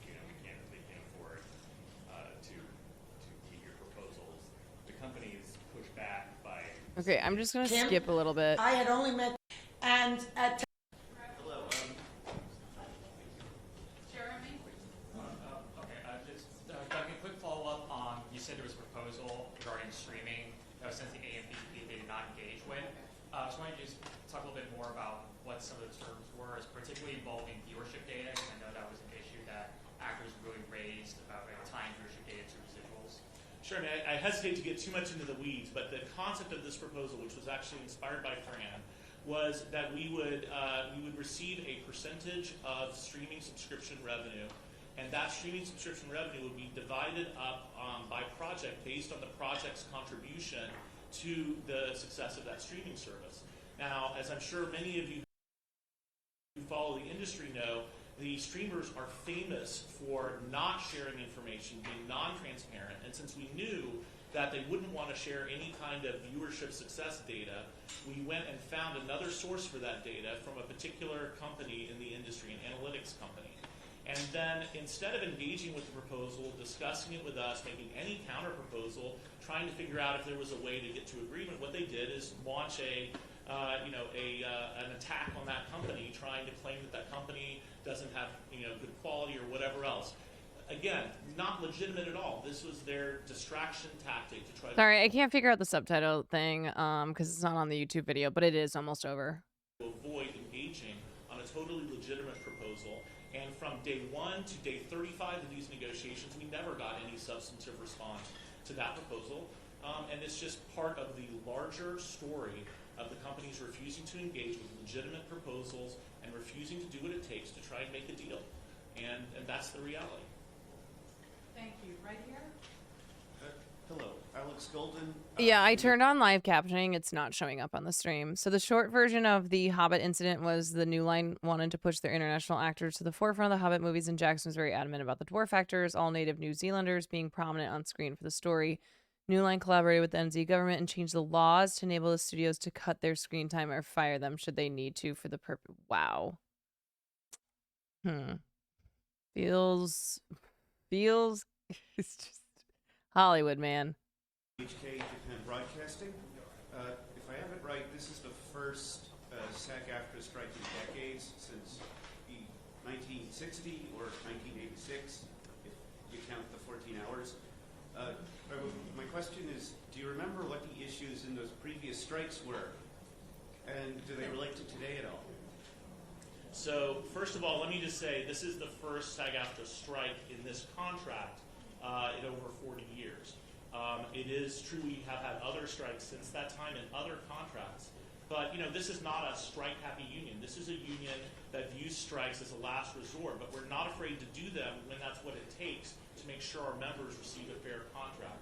You know, they can't afford to meet your proposals. The companies push back by. Okay, I'm just gonna Kim, skip a little bit. I had only met, and at Hello. Jeremy? Okay, just Duncan, quick follow-up on, you said there was a proposal regarding streaming that was sent to the AMPTP they did not engage with. I was wondering if you just talk a little bit more about what some of the terms were, particularly involving viewership data, because I know that was an issue that actors really raised about tying viewership data to residuals. Sure, and I hesitate to get too much into the weeds, but the concept of this proposal, which was actually inspired by Fran, was that we would receive a percentage of streaming subscription revenue, and that streaming subscription revenue would be divided up by project based on the project's contribution to the success of that streaming service. Now, as I'm sure many of you who follow the industry know, the streamers are famous for not sharing information, being non-transparent, and since we knew that they wouldn't want to share any kind of viewership success data, we went and found another source for that data from a particular company in the industry, an analytics company. And then instead of engaging with the proposal, discussing it with us, making any counter proposal, trying to figure out if there was a way to get to agreement, what they did is launch an attack on that company, trying to claim that that company doesn't have good quality or whatever else. Again, not legitimate at all. This was their distraction tactic to try to Sorry, I can't figure out the subtitle thing because it's not on the YouTube video, but it is almost over. avoid engaging on a totally legitimate proposal. And from day 1 to day 35 of these negotiations, we never got any substantive response to that proposal. And it's just part of the larger story of the companies refusing to engage with legitimate proposals and refusing to do what it takes to try and make a deal. And that's the reality. Thank you. Right here? Hello, Alex Golden. Yeah, I turned on live captioning. It's not showing up on the stream. So the short version of the Hobbit incident was the New Line wanted to push their international actors to the forefront of the Hobbit movies, and Jackson was very adamant about the dwarf actors, all native New Zealanders, being prominent on screen for the story. New Line collaborated with the NZ government and changed the laws to enable the studios to cut their screen time or fire them should they need to for the purpose. Wow. Feels it's just Hollywood, man. HK Japan Broadcasting. If I have it right, this is the first SAG-AFTRA strike in decades since 1960 or 1986, if you count the 14 hours. My question is, do you remember what the issues in those previous strikes were? And do they relate to today at all? So first of all, let me just say this is the first SAG-AFTRA strike in this contract in over 40 years. It is true we have had other strikes since that time in other contracts, but this is not a strike-happy union. This is a union that views strikes as a last resort, but we're not afraid to do them when that's what it takes to make sure our members receive a fair contract.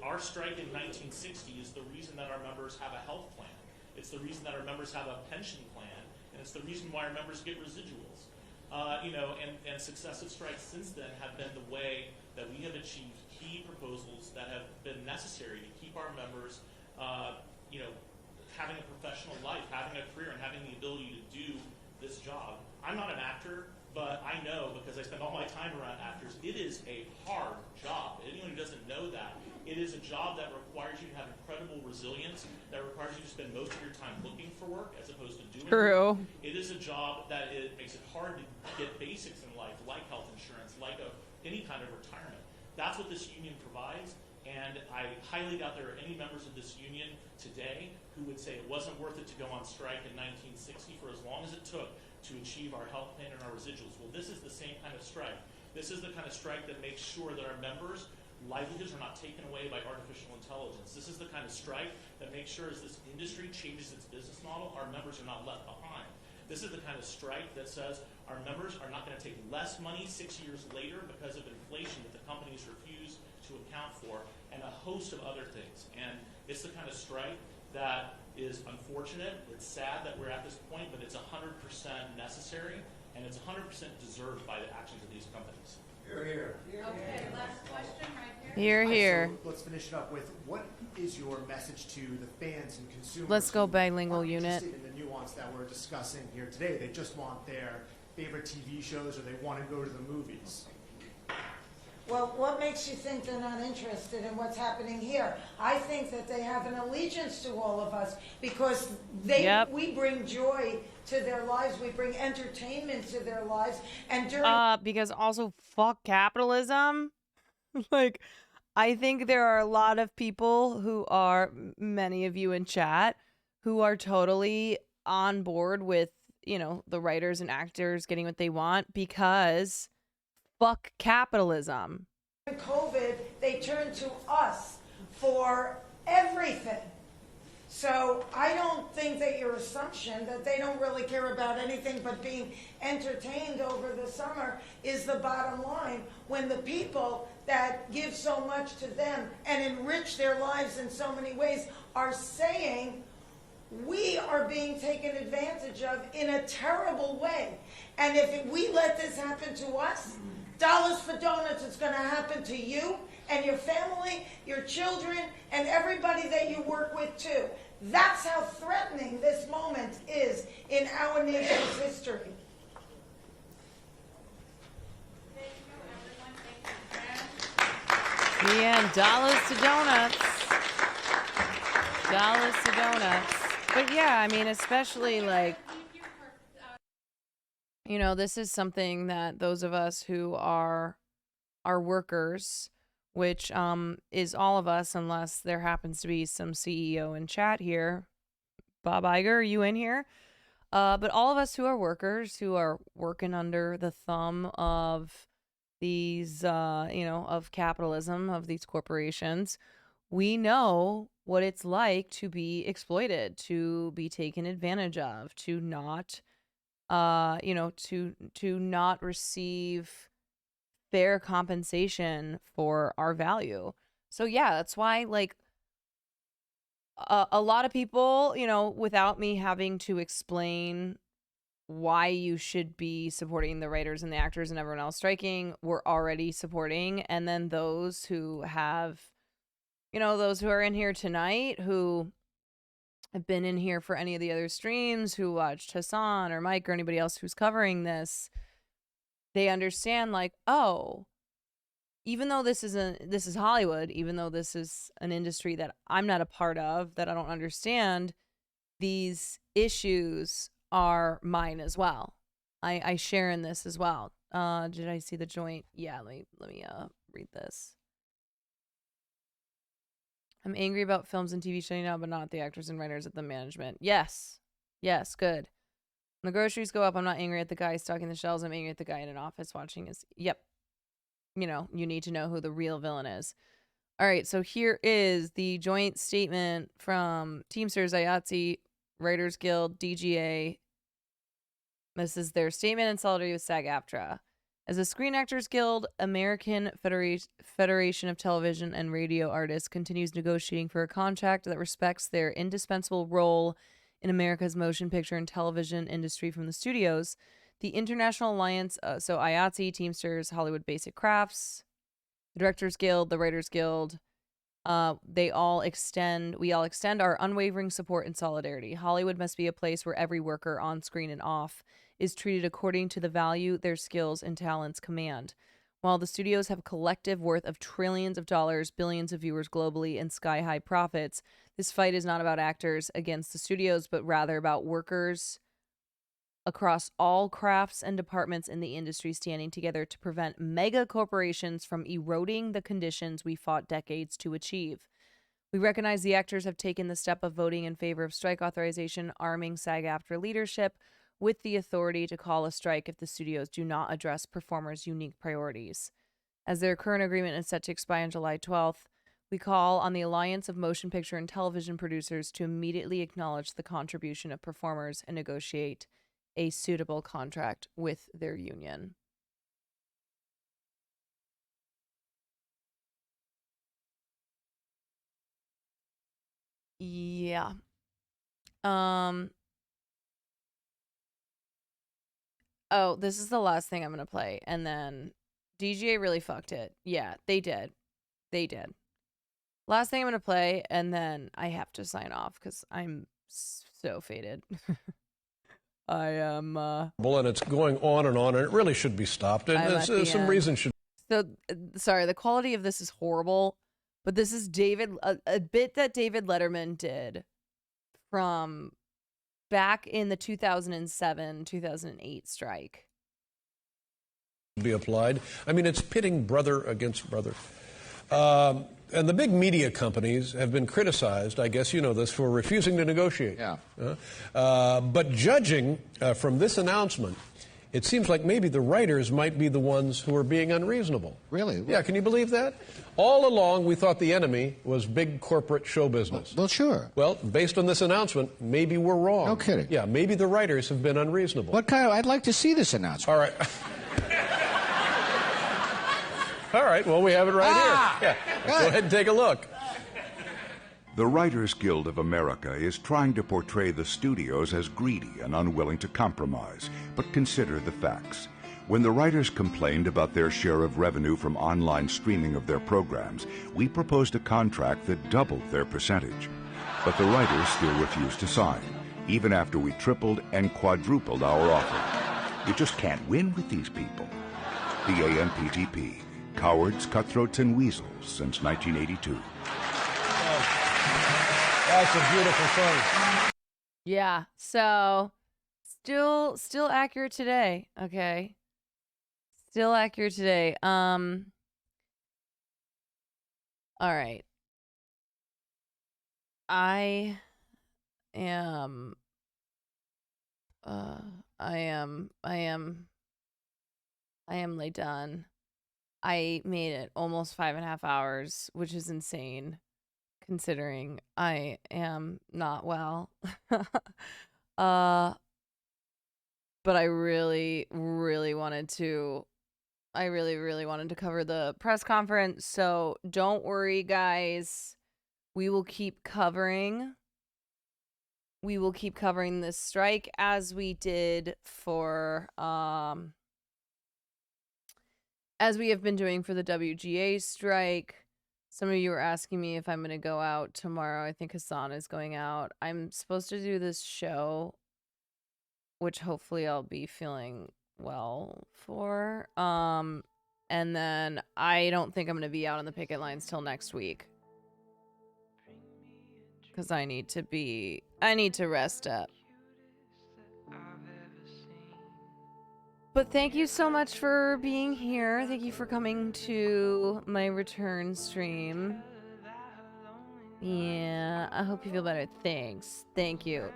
Our strike in 1960 is the reason that our members have a health plan. It's the reason that our members have a pension plan, and it's the reason why our members get residuals. And successive strikes since then have been the way that we have achieved key proposals that have been necessary to keep our members, having a professional life, having a career, and having the ability to do this job. I'm not an actor, but I know, because I spend all my time around actors, it is a hard job. Anyone who doesn't know that, it is a job that requires you to have incredible resilience, that requires you to spend most of your time looking for work as opposed to doing True. work. It is a job that makes it hard to get basics in life, like health insurance, like any kind of retirement. That's what this union provides, and I highly doubt there are any members of this union today who would say it wasn't worth it to go on strike in 1960 for as long as it took to achieve our health plan and our residuals. Well, this is the same kind of strike. This is the kind of strike that makes sure that our members' livelihoods are not taken away by artificial intelligence. This is the kind of strike that makes sure as this industry changes its business model, our members are not left behind. This is the kind of strike that says our members are not going to take less money 6 years later because of inflation that the companies refuse to account for, and a host of other things. And it's the kind of strike that is unfortunate. It's sad that we're at this point, but it's 100% necessary, and it's 100% deserved by the actions of these companies. Okay, last question right here. Here, here. So let's finish it up with, what is your message to the fans and consumers? Let's go who bilingual aren't unit. interested in the nuance that we're discussing here today. They just want their favorite TV shows, or they want to go to the movies. Well, what makes you think they're not interested in what's happening here? I think that they have an allegiance to all of us because we bring joy to their lives. We bring entertainment to their lives. And during Because also fuck capitalism. Like, I think there are a lot of people who are, many of you in chat, who are totally on board with, you know, the writers and actors getting what they want because fuck capitalism. COVID, they turned to us for everything. So I don't think that your assumption that they don't really care about anything but being entertained over the summer is the bottom line, when the people that give so much to them and enrich their lives in so many ways are saying we are being taken advantage of in a terrible way. And if we let this happen to us, dollars for donuts, it's going to happen to you and your family, your children, and everybody that you work with too. That's how threatening this moment is in our nation's history. Yeah, dollars to donuts. Dollars to donuts. But yeah, I mean, especially like, you know, this is something that those of us who are workers, which is all of us, unless there happens to be some CEO in chat here. Bob Iger, are you in here? But all of us who are workers, who are working under the thumb of these, of capitalism, of these corporations, we know what it's like to be exploited, to be taken advantage of, to not, to not receive fair compensation for our value. So yeah, that's why, like, a lot of people, you know, without me having to explain why you should be supporting the writers and the actors and everyone else striking, we're already supporting. And then those who have, you know, those who are in here tonight, who have been in here for any of the other streams, who watched Hassan or Mike or anybody else who's covering this, they understand, like, oh, even though this is Hollywood, even though this is an industry that I'm not a part of, that I don't understand, these issues are mine as well. I share in this as well. Did I see the joint? Yeah, let me read this. I'm angry about films and TV shutting down, but not the actors and writers, at the management. Yes, good. When the groceries go up, I'm not angry at the guy stocking the shelves. I'm angry at the guy in an office watching his. Yep. You know, you need to know who the real villain is. All right, so here is the joint statement from Teamsters, IATSE, Writers Guild, DGA. This is their statement in solidarity with SAG-AFTRA. As a Screen Actors Guild, American Federation of Television and Radio Artists continues negotiating for a contract that respects their indispensable role in America's motion picture and television industry from the studios. The International Alliance, so IATSE, Teamsters, Hollywood Basic Crafts, the Directors Guild, the Writers Guild, we all extend our unwavering support and solidarity. Hollywood must be a place where every worker, on screen and off, is treated according to the value their skills and talents command. While the studios have a collective worth of trillions of dollars, billions of viewers globally, and sky-high profits, this fight is not about actors against the studios, but rather about workers across all crafts and departments in the industry standing together to prevent mega corporations from eroding the conditions we fought decades to achieve. We recognize the actors have taken the step of voting in favor of strike authorization, arming SAG-AFTRA leadership with the authority to call a strike if the studios do not address performers' unique priorities. As their current agreement is set to expire on July 12th, we call on the Alliance of Motion Picture and Television Producers to immediately acknowledge the contribution of performers and negotiate a suitable contract with their union. Yeah. Oh, this is the last thing I'm going to play, and then DGA really fucked it. Yeah, they did. They did. Last thing I'm going to play, and then I have to sign off because I'm so faded. I am... And it's going on, and it really should be stopped. I'm And at the some end. reason should... So, sorry, the quality of this is horrible, but this is a bit that David Letterman did from back in the 2007-2008 strike. be applied. I mean, it's pitting brother against brother. And the big media companies have been criticized, I guess you know this, for refusing to negotiate. Yeah. But judging from this announcement, it seems like maybe the writers might be the ones who are being unreasonable. Really? Yeah, can you believe that? All along, we thought the enemy was big corporate show business. Well, sure. Well, based on this announcement, maybe we're wrong. No kidding. Yeah, maybe the writers have been unreasonable. What kind of... I'd like to see this announcement. All right. All right, well, we have it right here. Yeah. Go ahead and take a look. The Writers Guild of America is trying to portray the studios as greedy and unwilling to compromise, but consider the facts. When the writers complained about their share of revenue from online streaming of their programs, we proposed a contract that doubled their percentage. But the writers still refused to sign, even after we tripled and quadrupled our offer. You just can't win with these people. The AMPTP, cowards, cutthroats, and weasels since 1982. That's a beautiful song. Yeah, so still accurate today, okay? Still accurate today. All right. I am laid done. I made it almost 5.5 hours, which is insane considering I am not well. But I really wanted to cover the press conference, so don't worry, guys. We will keep covering this strike as we did for as we have been doing for the WGA strike. Some of you are asking me if I'm going to go out tomorrow. I think Hassan is going out. I'm supposed to do this show, which hopefully I'll be feeling well for. And then I don't think I'm going to be out on the picket lines till next week. Because I need to rest up. But thank you so much for being here. Thank you for coming to my return stream. Yeah, I hope you feel better. Thanks. Thank you.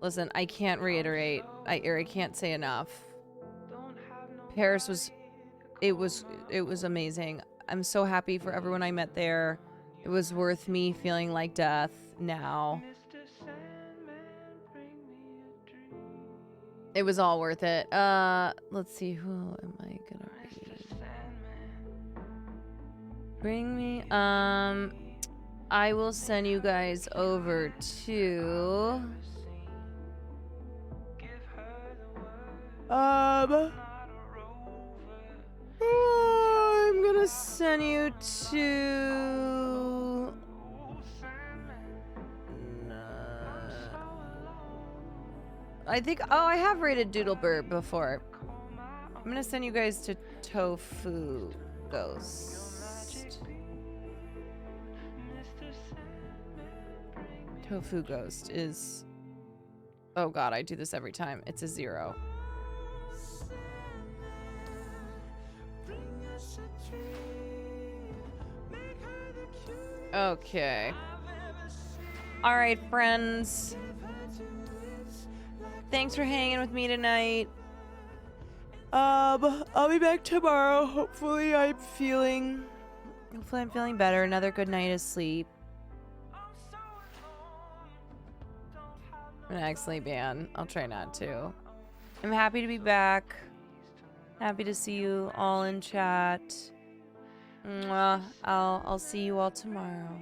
Listen, I can't reiterate. I can't say enough. Paris was amazing. I'm so happy for everyone I met there. It was worth me feeling like death now. It was all worth it. Let's see, who am I gonna read? Bring me, I will send you guys over to, I'm gonna send you to, I think, I have rated Doodlebird before. I'm gonna send you guys to Tofu Ghost. Tofu Ghost is, oh god, I do this every time. It's a 0. Okay. All right, friends. Thanks for hanging with me tonight. I'll be back tomorrow. Hopefully I'm feeling better. Another good night of sleep. I'm not sleep, man. I'll try not to. I'm happy to be back. Happy to see you all in chat. Mwah. I'll see you all tomorrow.